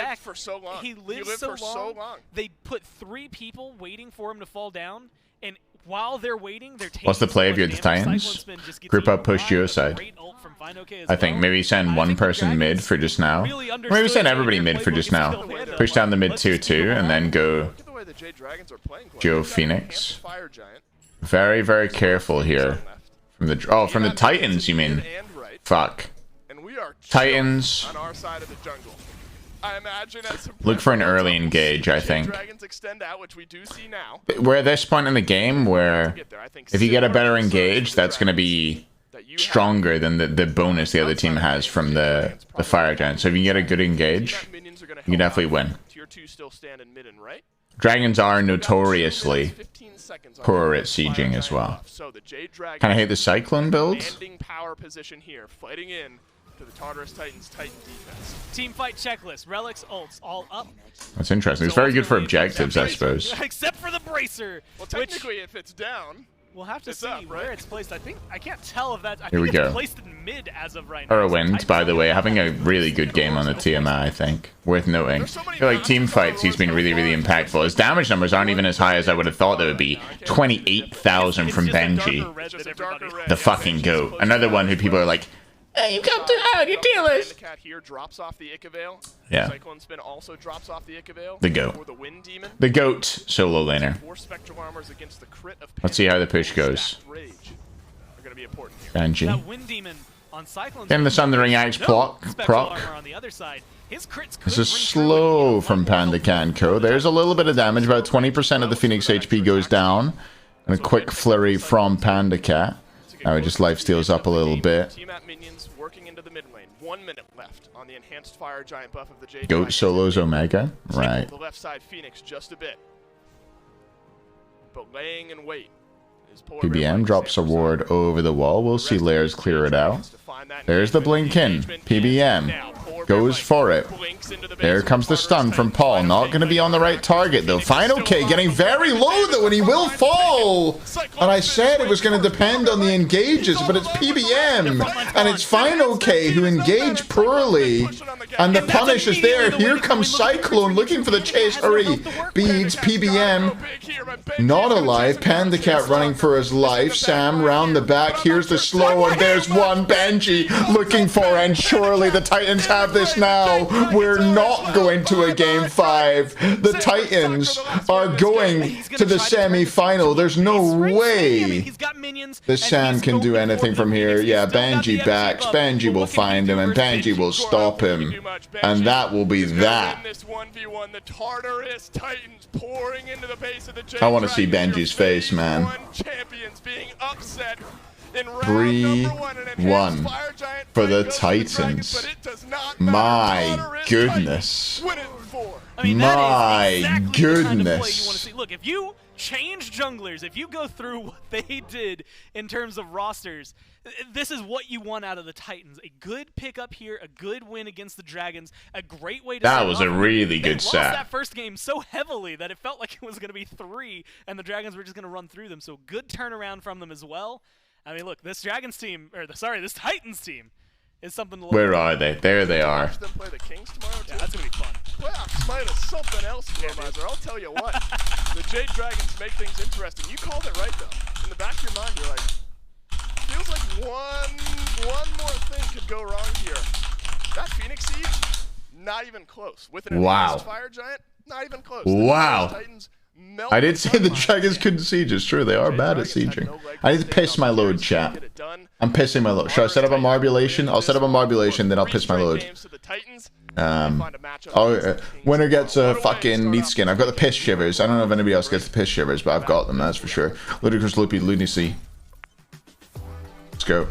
He lives so long. They put 3 people waiting for him to fall down, and while they're waiting, they're taking. What's the play of your Titans? Group up, push duo side. I think maybe send one person mid for just now. Maybe send everybody mid for just now. Push down the mid 2-2 and then go Joe Phoenix. Very, very careful here. From the Titans, you mean? Fuck. Titans. Look for an early engage, I think. We're at this point in the game where if you get a better engage, that's going to be stronger than the bonus the other team has from the Fire Giant. So if you get a good engage, you can definitely win. Dragons are notoriously poor at sieging as well. Kind of hate the Cyclone build. To the Tartarus Titans Titan defense. Team fight checklist, relics, ults, all up. That's interesting. It's very good for objectives, I suppose. Except for the bracer. Well, technically, if it's down, we'll have to see where it's placed. I can't tell if that. Here we go. It's placed in mid as of right now. Erwind, by the way, having a really good game on the TMI, I think. Worth noting. I feel like team fights, he's been really, really impactful. His damage numbers aren't even as high as I would have thought they would be. 28,000 from Benji. The fucking GOAT. Another one who people are like, hey, you come to out, your dealers. The cat here drops off the Ica-Veil. Yeah. Cyclone Spin also drops off the Ica-Veil. The GOAT. The GOAT solo laner. Let's see how the push goes. Benji. Then the Sundering Axe proc. This is slow from Panda Cat & Co. There's a little bit of damage. About 20% of the Phoenix HP goes down. And a quick flurry from Panda Cat. Now he just lifesteals up a little bit. Team at minions working into the mid lane. 1 minute left on the enhanced fire giant buff of the Jade. Goat solos Omega. Right. The left side Phoenix just a bit. But laying in wait. PBM drops a ward over the wall. We'll see Lairs clear it out. There's the blink in. PBM goes for it. There comes the stun from Paul. Not going to be on the right target, though. Final K getting very low, though, and he will fall. And I said it was going to depend on the engages, but it's PBM. And it's Final K who engaged poorly. And the punish is there. Here comes Cyclone looking for the chase. Hurry. Beads, PBM. Not alive. Panda Cat running for his life. Sam round the back. Here's the slow one. There's one. Benji looking for, and surely the Titans have this now. We're not going to a game 5. The Titans are going to the semi-final. There's no way the Sam can do anything from here. Yeah, Benji backs. Benji will find him, and Benji will stop him. And that will be that. I want to see Benji's face, man. 3-1 for the Titans. My goodness. My goodness. Look, if you change junglers, if you go through what they did in terms of rosters, this is what you want out of the Titans. A good pickup here, a good win against the Dragons, a great way to that was a really good set. They lost that first game so heavily that it felt like it was going to be 3, and the Dragons were just going to run through them. So good turnaround from them as well. I mean, look, this Dragons team, or this Titans team, is something to look Where are they? There they are. Them play the Kings tomorrow, too. Yeah, that's gonna be fun. Playoff Smite is something else, Hayzer. I'll tell you what. The Jade Dragons make things interesting. You called it right, though. In the back of your mind, you're like, feels like one more thing could go wrong here. That Phoenix Siege, not even close. With an enhanced fire giant, not even close. Wow. I did say the Dragons couldn't siege. It's true, they are bad at sieging. I need to piss my load, chat. I'm pissing my load. Should I set up a Marbulation? I'll set up a Marbulation, then I'll piss my load. Winner gets a fucking Neath Skin. I've got the Piss Shivers. I don't know if anybody else gets the Piss Shivers, but I've got them, that's for sure. Ludicrous Loopy Lunacy. Let's go.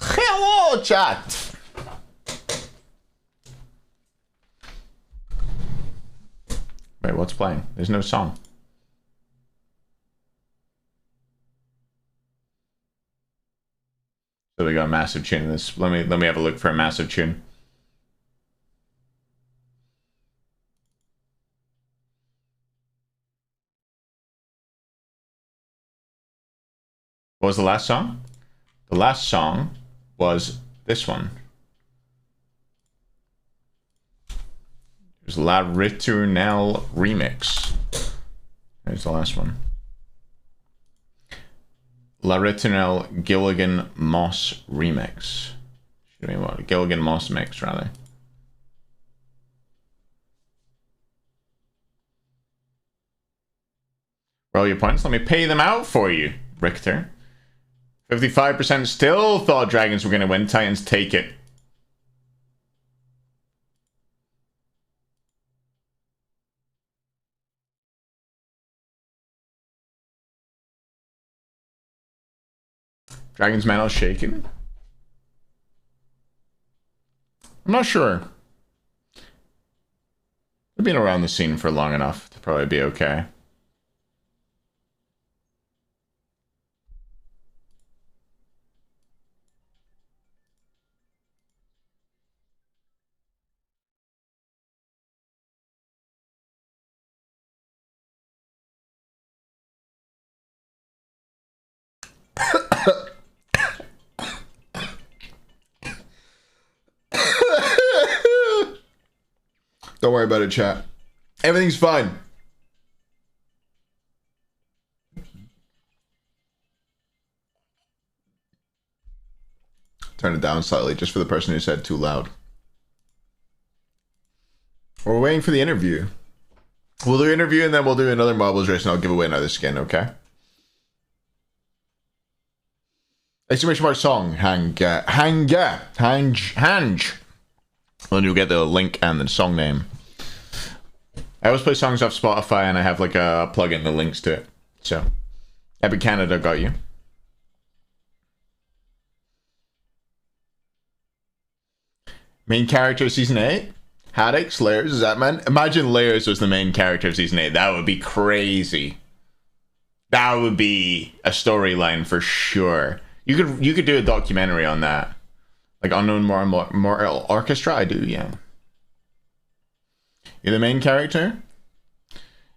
Hello, chat. Wait, what's playing? There's no song. So we got a massive tune in this. Let me have a look for a massive tune. What was the last song? The last song was this one. It was La Ritournelle Remix. There's the last one. La Ritournelle Gilligan Moss Remix. Should be what? Gilligan Moss Mix, rather. Roll your points. Let me pay them out for you, Richter. 55% still thought Dragons were going to win. Titans take it. Dragons mantle shaken? I'm not sure. They've been around the scene for long enough to probably be okay. Don't worry about it, chat. Everything's fine. Turn it down slightly just for the person who said too loud. We're waiting for the interview. We'll do an interview and then we'll do another marbles race and I'll give away another skin, okay? Exclamation mark song. Hang. Then you'll get the link and the song name. I always play songs off Spotify and I have like a plugin that links to it. So, Epic Canada got you. Main character of season 8? Haddix, Layers, is that man? Imagine Layers was the main character of season 8. That would be crazy. That would be a storyline for sure. You could do a documentary on that. Like Unknown Mortal Orchestra? I do, yeah. You're the main character?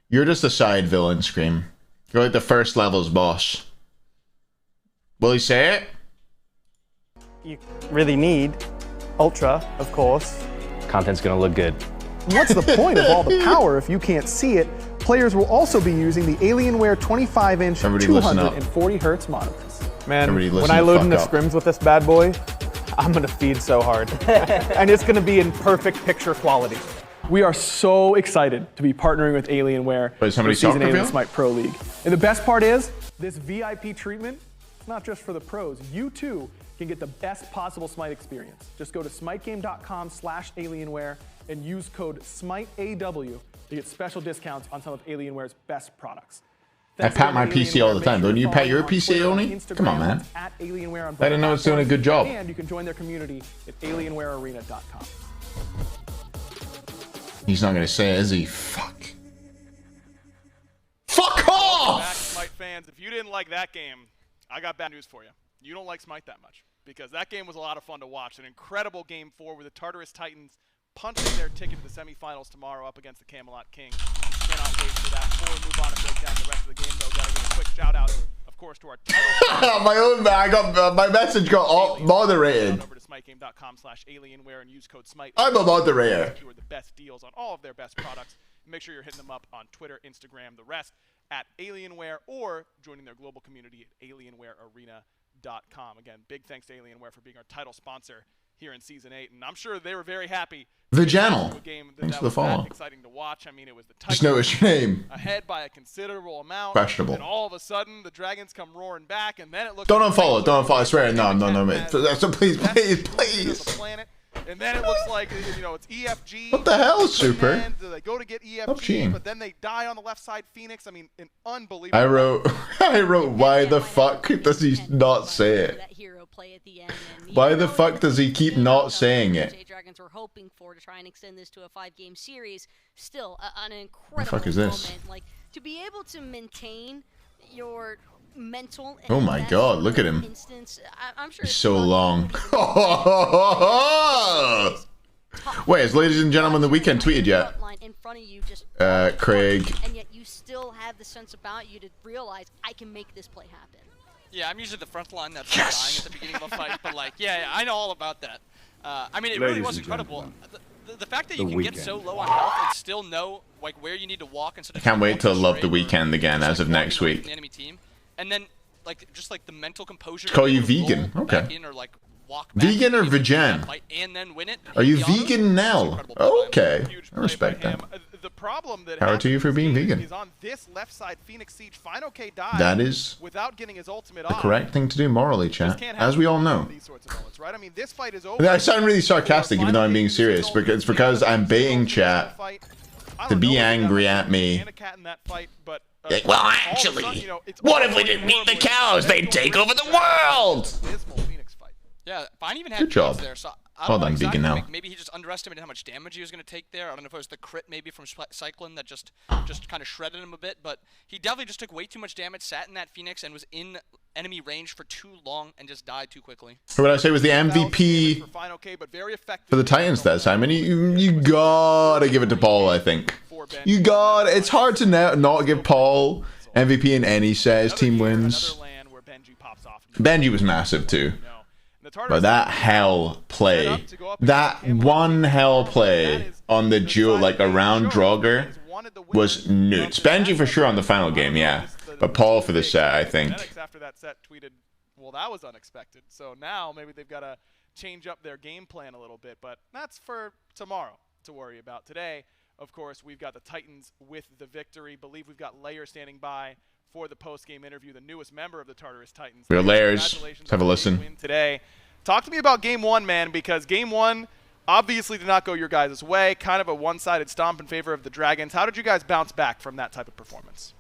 You're just a side villain, Scream. You're like the first level's boss. Will he say it? You really need Ultra, of course. Content's gonna look good. What's the point of all the power if you can't see it? Players will also be using the Alienware 25-inch 240 Hz monitors. Man, when I load into scrims with this bad boy, I'm gonna feed so hard. And it's gonna be in perfect picture quality. We are so excited to be partnering with Alienware for Season 8 of the Smite Pro League. And the best part is, this VIP treatment, it's not just for the pros. You too can get the best possible Smite experience. Just go to smitegame.com/Alienware and use code SMITEAW to get special discounts on some of Alienware's best products. I pat my PC all the time. Don't you pat your PC, Oni? Come on, man. I didn't know it's doing a good job. And you can join their community at alienwarearena.com. He's not gonna say it, is he? Fuck. Fuck off! Back, Smite fans, if you didn't like that game, I got bad news for you. You don't like Smite that much. Because that game was a lot of fun to watch. An incredible game 4 with the Tartarus Titans punching their ticket to the semifinals tomorrow up against the Camelot King. Cannot wait for that. Before we move on and break down the rest of the game, though, gotta give a quick shout out, of course, to our title. I got my message got all moderated. Over to smitegame.com/Alienware and use code SMITE. I'm a moderator. You are the best deals on all of their best products. Make sure you're hitting them up on Twitter, Instagram, the rest at Alienware, or joining their global community at alienwarearena.com. Again, big thanks to Alienware for being our title sponsor here in Season 8, and I'm sure they were very happy. The channel. Thanks for the follow. Exciting to watch. I mean, it was the Just notice your name. Ahead by a considerable amount. Questionable. And all of a sudden, the Dragons come roaring back, and then it looks. Don't unfollow. Don't unfollow. I swear. No, mate. So please. The planet. And then it looks like, you know, it's EFG. What the hell, Super? They go to get Stop EFG, cheating. but then they die on the left side Phoenix. I mean, an unbelievable. I wrote, why the fuck does he not say it? Why the fuck does he keep not saying it? Dragons were hoping for to try and extend this to a 5-game series. Still, an incredible The fuck is this? moment. Like, to be able to maintain your mental. Oh my god, look at him. Instance, I'm sure He's so long. Wait, ladies and gentlemen, the weekend tweeted yet? In front of you, just Craig. and yet you still have the sense about you to realize I can make this play happen. Yeah, I'm usually the front line that's dying at the beginning of a fight, but like, yeah, I know all about that. I mean, it really was incredible. The fact that you can get so low on health and still know like where you need to walk instead I of can't wait to love the weekend again as of next week. the enemy team, and then like just like the mental composure. Call to you be able to vegan, roll okay. back in or, like, walk back Vegan in or and win vegan? that fight and then win it. Are you vegan now? Okay, I respect that. The problem that Power to you for being vegan. is on this left side Phoenix Siege. Final K died That is without getting his ultimate the off. correct thing to do morally, chat, as we all know. These sorts of moments, right? I mean, this fight is over. I sound really sarcastic even though I'm being serious, because it's because I'm baiting chat to be angry at me. Like, well, actually, what if we didn't beat the cows? They'd take over the world! Yeah, Fine even had Good job. kills there, so I Well don't know done, exactly, vegan now. like, maybe he just underestimated how much damage he was going to take there. I don't know if it was the crit maybe from Cyclone that just kind of shredded him a bit, but he definitely just took way too much damage, sat in that Phoenix, and was in enemy range for too long and just died too quickly. What I say was the MVP for the Titans that time, and you gotta give it to Paul, I think. It's hard to not give Paul MVP in any set as team wins. Benji was massive too. But that hell play, that one hell play on the duel, like around Draugr, was nuts. Benji for sure on the final game, yeah. But Paul for the set, I think. After that set tweeted, well, that was unexpected. So now maybe they've got to change up their game plan a little bit. But that's for tomorrow to worry about. Today, of course, we've got the Titans with the victory. Believe we've got Layer standing by for the post-game interview, the newest member of the Tartarus Titans. We're Layers. Let's have a listen. Today. Talk to me about Game 1, man, because Game 1 obviously did not go your guys' way. Kind of a one-sided stomp in favor of the Dragons. How did you guys bounce back from that type of performance?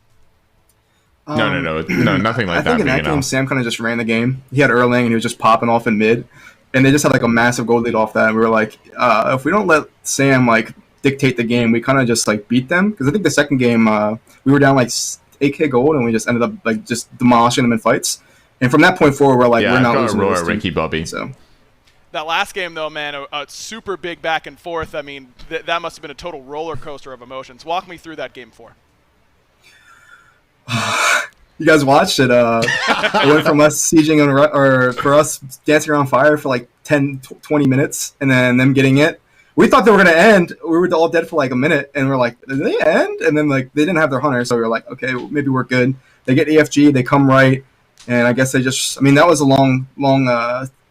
No, nothing like that. I think in that game, Sam kind of just ran the game. He had Erlang, and he was just popping off in mid. And they just had, like, a massive gold lead off that. And we were like, if we don't let Sam, like, dictate the game, we kind of just, like, beat them. Because I think the second game, we were down, like, 8k gold, and we just ended up, like, just demolishing them in fights. And from that point forward, we're like, we're not losing to Ricky Bobby. So that last game, though, man, a super big back and forth. I mean, that must have been a total roller coaster of emotions. Walk me through that Game 4. You guys watched it. It went from us sieging or for us dancing around fire for like 10, 20 minutes, and then them getting it. We thought they were going to end. We were all dead for like a minute, and we're like, did they end? And then like they didn't have their hunter, so we were like, okay, well, maybe we're good. They get EFG, they come right. And I guess they just, I mean, that was a long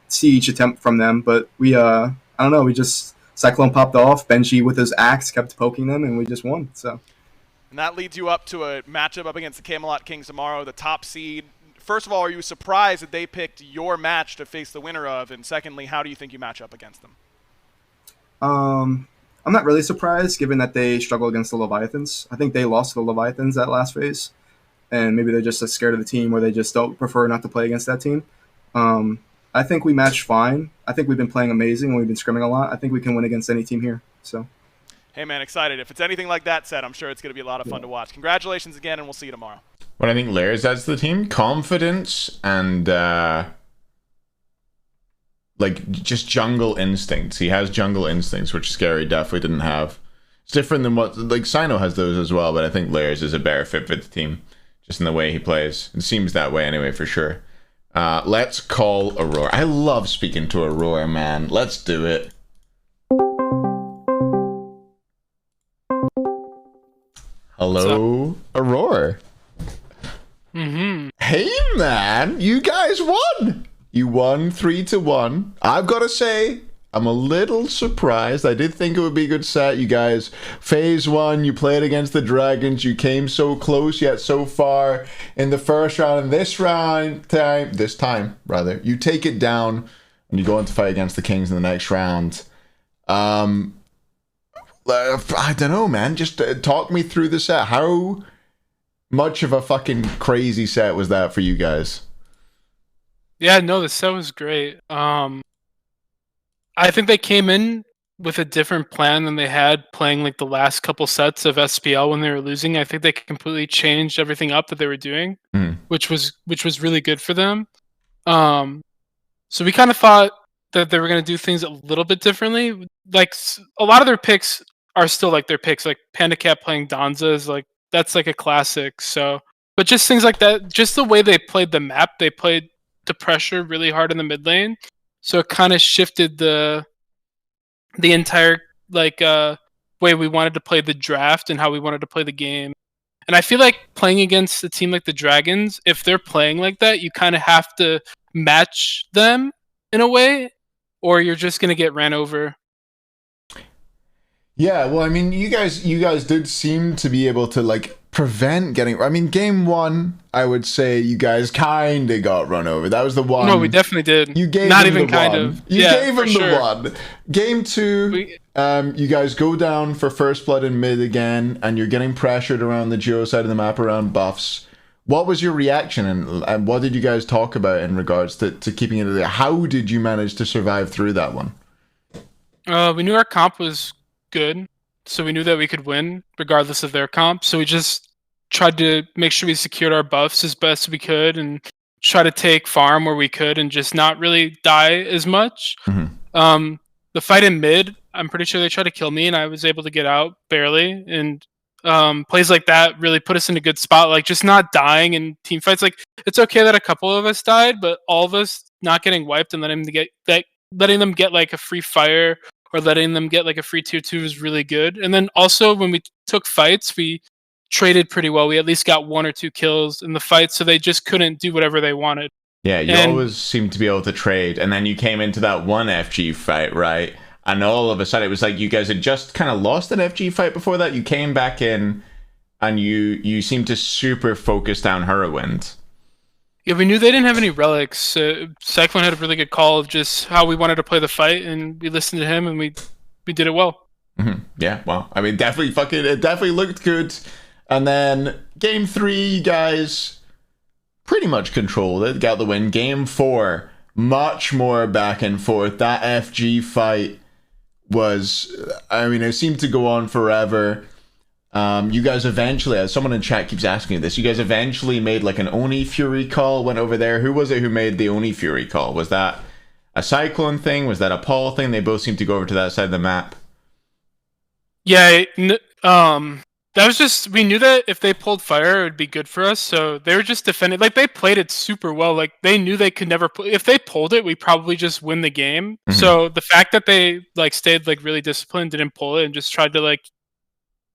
siege attempt from them. But we, I don't know, we just, Cyclone popped off. Benji with his axe kept poking them, and we just won. So. And that leads you up to a matchup up against the Camelot Kings tomorrow, the top seed. First of all, are you surprised that they picked your match to face the winner of? And secondly, how do you think you match up against them? I'm not really surprised, given that they struggle against the Leviathans. I think they lost to the Leviathans that last phase. And maybe they're just scared of the team, or they just don't prefer not to play against that team. I think we match fine. I think we've been playing amazing, and we've been scrimming a lot. I think we can win against any team here. So, hey, man, excited. If it's anything like that set, I'm sure it's going to be a lot of fun to watch. Congratulations again, and we'll see you tomorrow. What I think Layers adds to the team, confidence and like just jungle instincts. He has jungle instincts, which Scary definitely didn't have. It's different than what, like, Sino has those as well, but I think Layers is a better fit for the team. Just in the way he plays. It seems that way anyway, for sure. Let's call Aurora. I love speaking to Aurora, man. Let's do it. Hello, Aurora. Hey, man. You guys won. You won 3-1. I've got to say, I'm a little surprised. I did think it would be a good set. You guys, phase 1, you played against the Dragons. You came so close yet so far in the first round. And this time, you take it down and you go into fight against the Kings in the next round. I don't know, man. Just talk me through the set. How much of a fucking crazy set was that for you guys? Yeah, no, the set was great. I think they came in with a different plan than they had playing like the last couple sets of SPL when they were losing. I think they completely changed everything up that they were doing, which was really good for them. So we kind of thought that they were going to do things a little bit differently. Like a lot of their picks are still like their picks. Like Panda Cat playing Danza is like that's like a classic. So, but just things like that, just the way they played the map, they played the pressure really hard in the mid lane. So it kind of shifted the entire like way we wanted to play the draft and how we wanted to play the game. And I feel like playing against a team like the Dragons, if they're playing like that, you kind of have to match them in a way, or you're just gonna get ran over. Yeah, well, I mean, you guys did seem to be able to like prevent getting. I mean, game one, I would say you guys kind of got run over. That was the one. No, we definitely did. You gave not him even the kind one. of. You yeah, gave him the sure. one. Game two, you guys go down for first blood in mid again, and you're getting pressured around the duo side of the map around buffs. What was your reaction, and what did you guys talk about in regards to keeping it there? How did you manage to survive through that one? We knew our comp was good, so we knew that we could win regardless of their comp. So we just tried to make sure we secured our buffs as best we could and try to take farm where we could and just not really die as much. The fight in mid, I'm pretty sure they tried to kill me and I was able to get out barely. And plays like that really put us in a good spot. Like just not dying in team fights. Like it's okay that a couple of us died, but all of us not getting wiped and letting them get like a free fire or letting them get like a free 2-2 was really good. And then also when we took fights, we traded pretty well. We at least got 1 or 2 kills in the fight, so they just couldn't do whatever they wanted. Yeah, you always seem to be able to trade, and then you came into that one FG fight, right? And all of a sudden, it was like you guys had just kind of lost an FG fight before that. You came back in, and you seemed to super focus down Whirlwind. Yeah, we knew they didn't have any relics. Cyclone had a really good call of just how we wanted to play the fight, and we listened to him, and we did it well. Yeah, well, I mean, it definitely looked good. And then game 3, you guys pretty much controlled it, got the win. Game 4, much more back and forth. That FG fight was, I mean, it seemed to go on forever. You guys eventually, as someone in chat keeps asking me this, you guys eventually made like an Oni Fury call, went over there. Who was it who made the Oni Fury call? Was that a Cyclone thing? Was that a Paul thing? They both seemed to go over to that side of the map. Yeah, that was just, we knew that if they pulled fire, it would be good for us. So they were just defending, like they played it super well. Like they knew they could never, if they pulled it, we probably just win the game. So the fact that they like stayed like really disciplined, didn't pull it, and just tried to like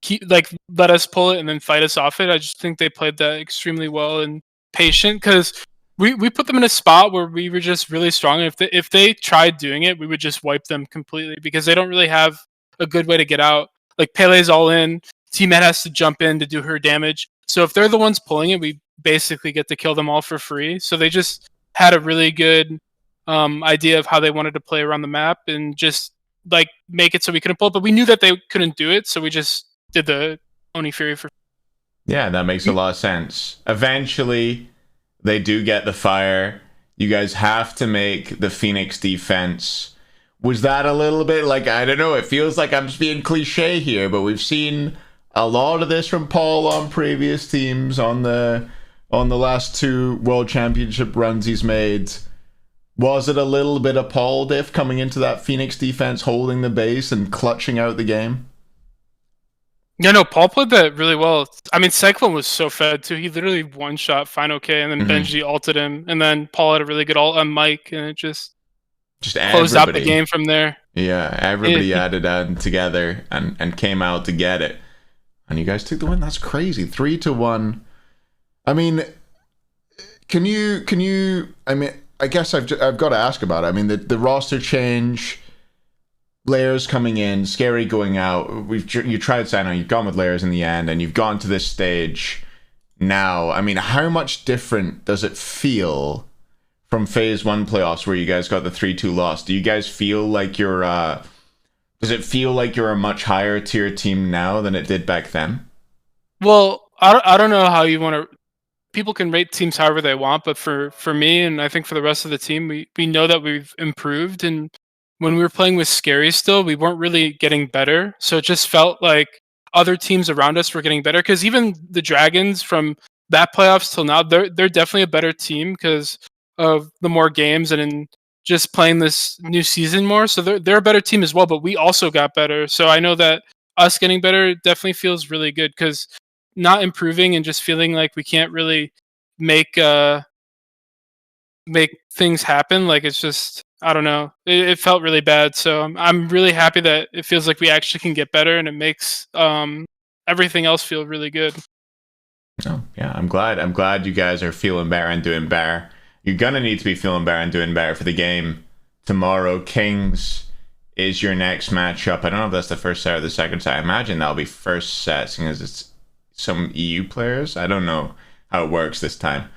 keep like let us pull it and then fight us off it. I just think they played that extremely well and patient, because we put them in a spot where we were just really strong. And if they tried doing it, we would just wipe them completely because they don't really have a good way to get out. Like Pele's all in. T-Met has to jump in to do her damage. So if they're the ones pulling it, we basically get to kill them all for free. So they just had a really good idea of how they wanted to play around the map and just like make it so we couldn't pull it. But we knew that they couldn't do it, so we just did the Oni Fury for. Yeah, that makes a lot of sense. Eventually, they do get the fire. You guys have to make the Phoenix defense. Was that a little bit like, I don't know, it feels like I'm just being cliche here, but we've seen a lot of this from Paul on previous teams, on the last 2 World Championship runs he's made. Was it a little bit of Paul diff coming into that Phoenix defense, holding the base and clutching out the game? Yeah, no, Paul played that really well. I mean, Cyclone was so fed too. He literally one-shot Fine OK, and then Benji ulted him, and then Paul had a really good ult on Mike, and it just closed out the game from there. Yeah, everybody added on together and came out to get it. And you guys took the win. That's crazy. 3-1. I mean, can you? I mean, I guess I've got to ask about it. I mean, the roster change, layers coming in, scary going out. You tried Sino, you've gone with layers in the end, and you've gone to this stage now. I mean, how much different does it feel from Phase 1 playoffs where you guys got the 3-2 loss? Do you guys feel like you're Does it feel like you're a much higher tier team now than it did back then? Well, I don't know how you want to. People can rate teams however they want, but for me, and I think for the rest of the team, we know that we've improved. And when we were playing with Scary still, we weren't really getting better. So it just felt like other teams around us were getting better. Because even the Dragons from that playoffs till now, they're definitely a better team because of the more games and in just playing this new season more. So they're a better team as well. But we also got better. So I know that us getting better definitely feels really good because not improving and just feeling like we can't really make things happen. Like it's just, I don't know. It felt really bad. So I'm really happy that it feels like we actually can get better, and it makes everything else feel really good. Oh, yeah, I'm glad you guys are feeling better and doing better. You're gonna need to be feeling better and doing better for the game tomorrow. Kings is your next matchup. I don't know if that's the first set or the second set. I imagine that'll be first set, seeing as it's some EU players. I don't know how it works this time.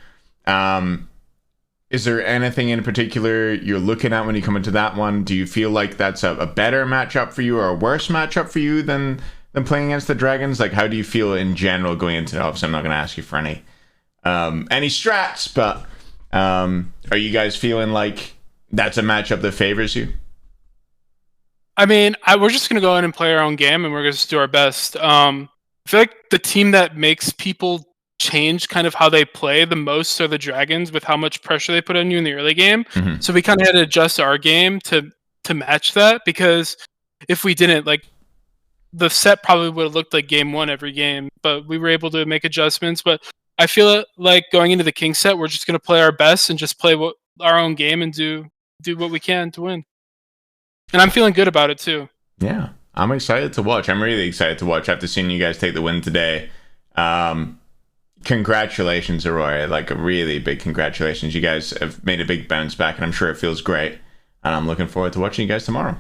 Is there anything in particular you're looking at when you come into that one? Do you feel like that's a better matchup for you or a worse matchup for you than playing against the Dragons? Like, how do you feel in general going into it? Obviously, I'm not going to ask you for any strats, but are you guys feeling like that's a matchup that favors you? I mean, we're just going to go in and play our own game, and we're going to do our best. I feel like the team that makes people change kind of how they play the most are the Dragons, with how much pressure they put on you in the early game. Mm-hmm. So we kind of had to adjust our game to match that, because if we didn't, like, the set probably would have looked like game one every game, but we were able to make adjustments. But I feel like going into the King set, we're just going to play our best and just play our own game and do what we can to win. And I'm feeling good about it too. Yeah, I'm excited to watch. I'm really excited to watch after seeing you guys take the win today. Congratulations, Aurora. Like, a really big congratulations. You guys have made a big bounce back, and I'm sure it feels great. And I'm looking forward to watching you guys tomorrow.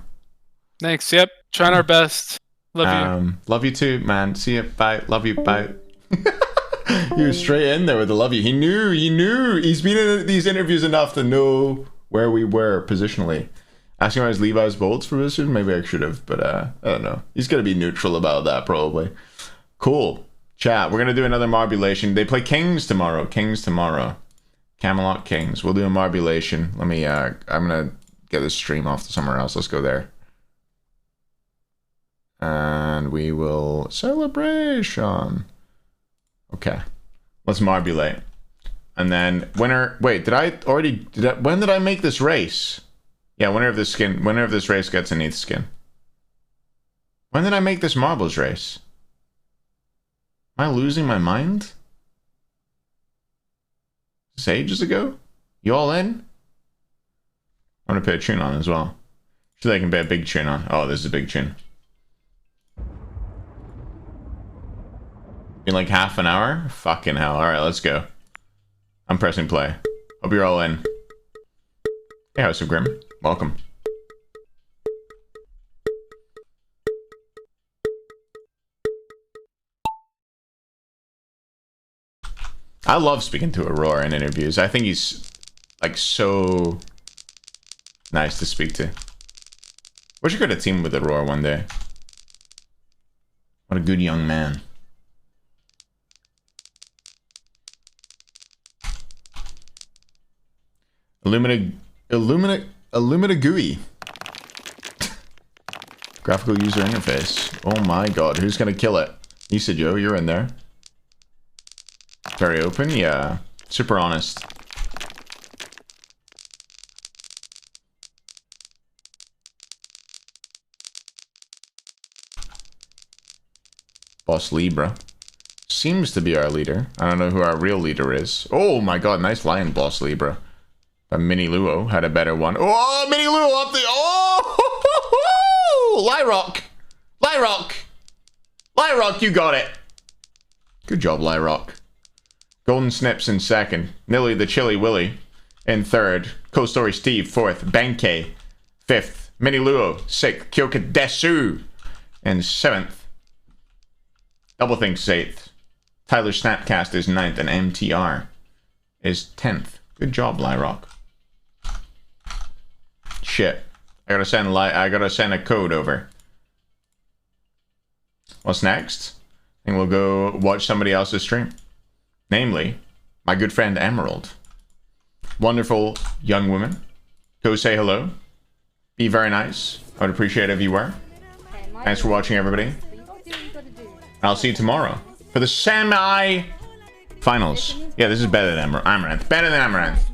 Thanks. Yep. Trying our best. Love you. Love you too, man. See you. Bye. Love you. Bye. He was straight in there with the love you. He knew. He's been in these interviews enough to know where we were positionally. Asking about his Levi's bolts position? Maybe I should have, but I don't know. He's going to be neutral about that, probably. Cool. Chat, we're going to do another Marbulation. They play Kings tomorrow. Camelot Kings. We'll do a Marbulation. Let me, I'm going to get this stream off to somewhere else. Let's go there. And we will celebration. Okay. Let's Marbulate. And then winner, wait, when did I make this race? Yeah, winner of this race gets an ETH skin. When did I make this marbles race? Am I losing my mind? This ages ago? You all in? I'm gonna put a tune on as well. So they can put a big tune on. Oh, this is a big tune. In like half an hour? Fucking hell. Alright, let's go. I'm pressing play. Hope you're all in. Hey, House of Grim. Welcome. I love speaking to Aurora in interviews. I think he's like so nice to speak to. Wish I could have teamed with Aurora one day. What a good young man. Illumina GUI. Graphical user interface. Oh my god, who's gonna kill it? Nisa Joe, you're in there. Very open, yeah. Super honest. Boss Libra. Seems to be our leader. I don't know who our real leader is. Oh my god, nice line, Boss Libra. Mini Luo had a better one. Oh, Mini Luo up the... Oh! Lyrock, you got it. Good job, Lyrock. Golden Snips in second. Nilly the Chili Willy in third. Kostory Steve fourth. Benkei fifth. Mini Luo sixth. Kyoka Desu in seventh. Double Thinks eighth. Tyler Snapcast is ninth, and MTR is 10th. Good job, Lyrock. Shit. I gotta send a code over. What's next? I think we'll go watch somebody else's stream. Namely, my good friend Emerald. Wonderful young woman. Go say hello. Be very nice. I would appreciate it if you were. Thanks for watching, everybody. I'll see you tomorrow for the semi-finals. Yeah, this is better than Amaranth. Better than Amaranth.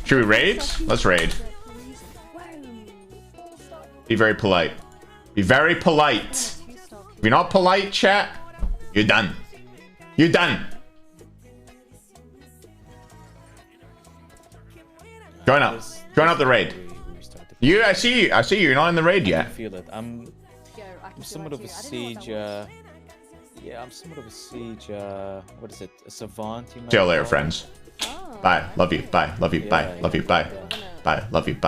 Should we raid? Let's raid. Be very polite. Be very polite. If you're not polite, chat, you're done. You're done. Join up. Join up the raid. I see you. I see you. You're not in the raid yet. I feel it. I'm somewhat of a siege. Yeah, I'm somewhat of a siege. What is it? A savant? See you later, friends. Bye. Love you. Bye. Love you. Bye. Love you. Bye. Bye. Love you. Bye.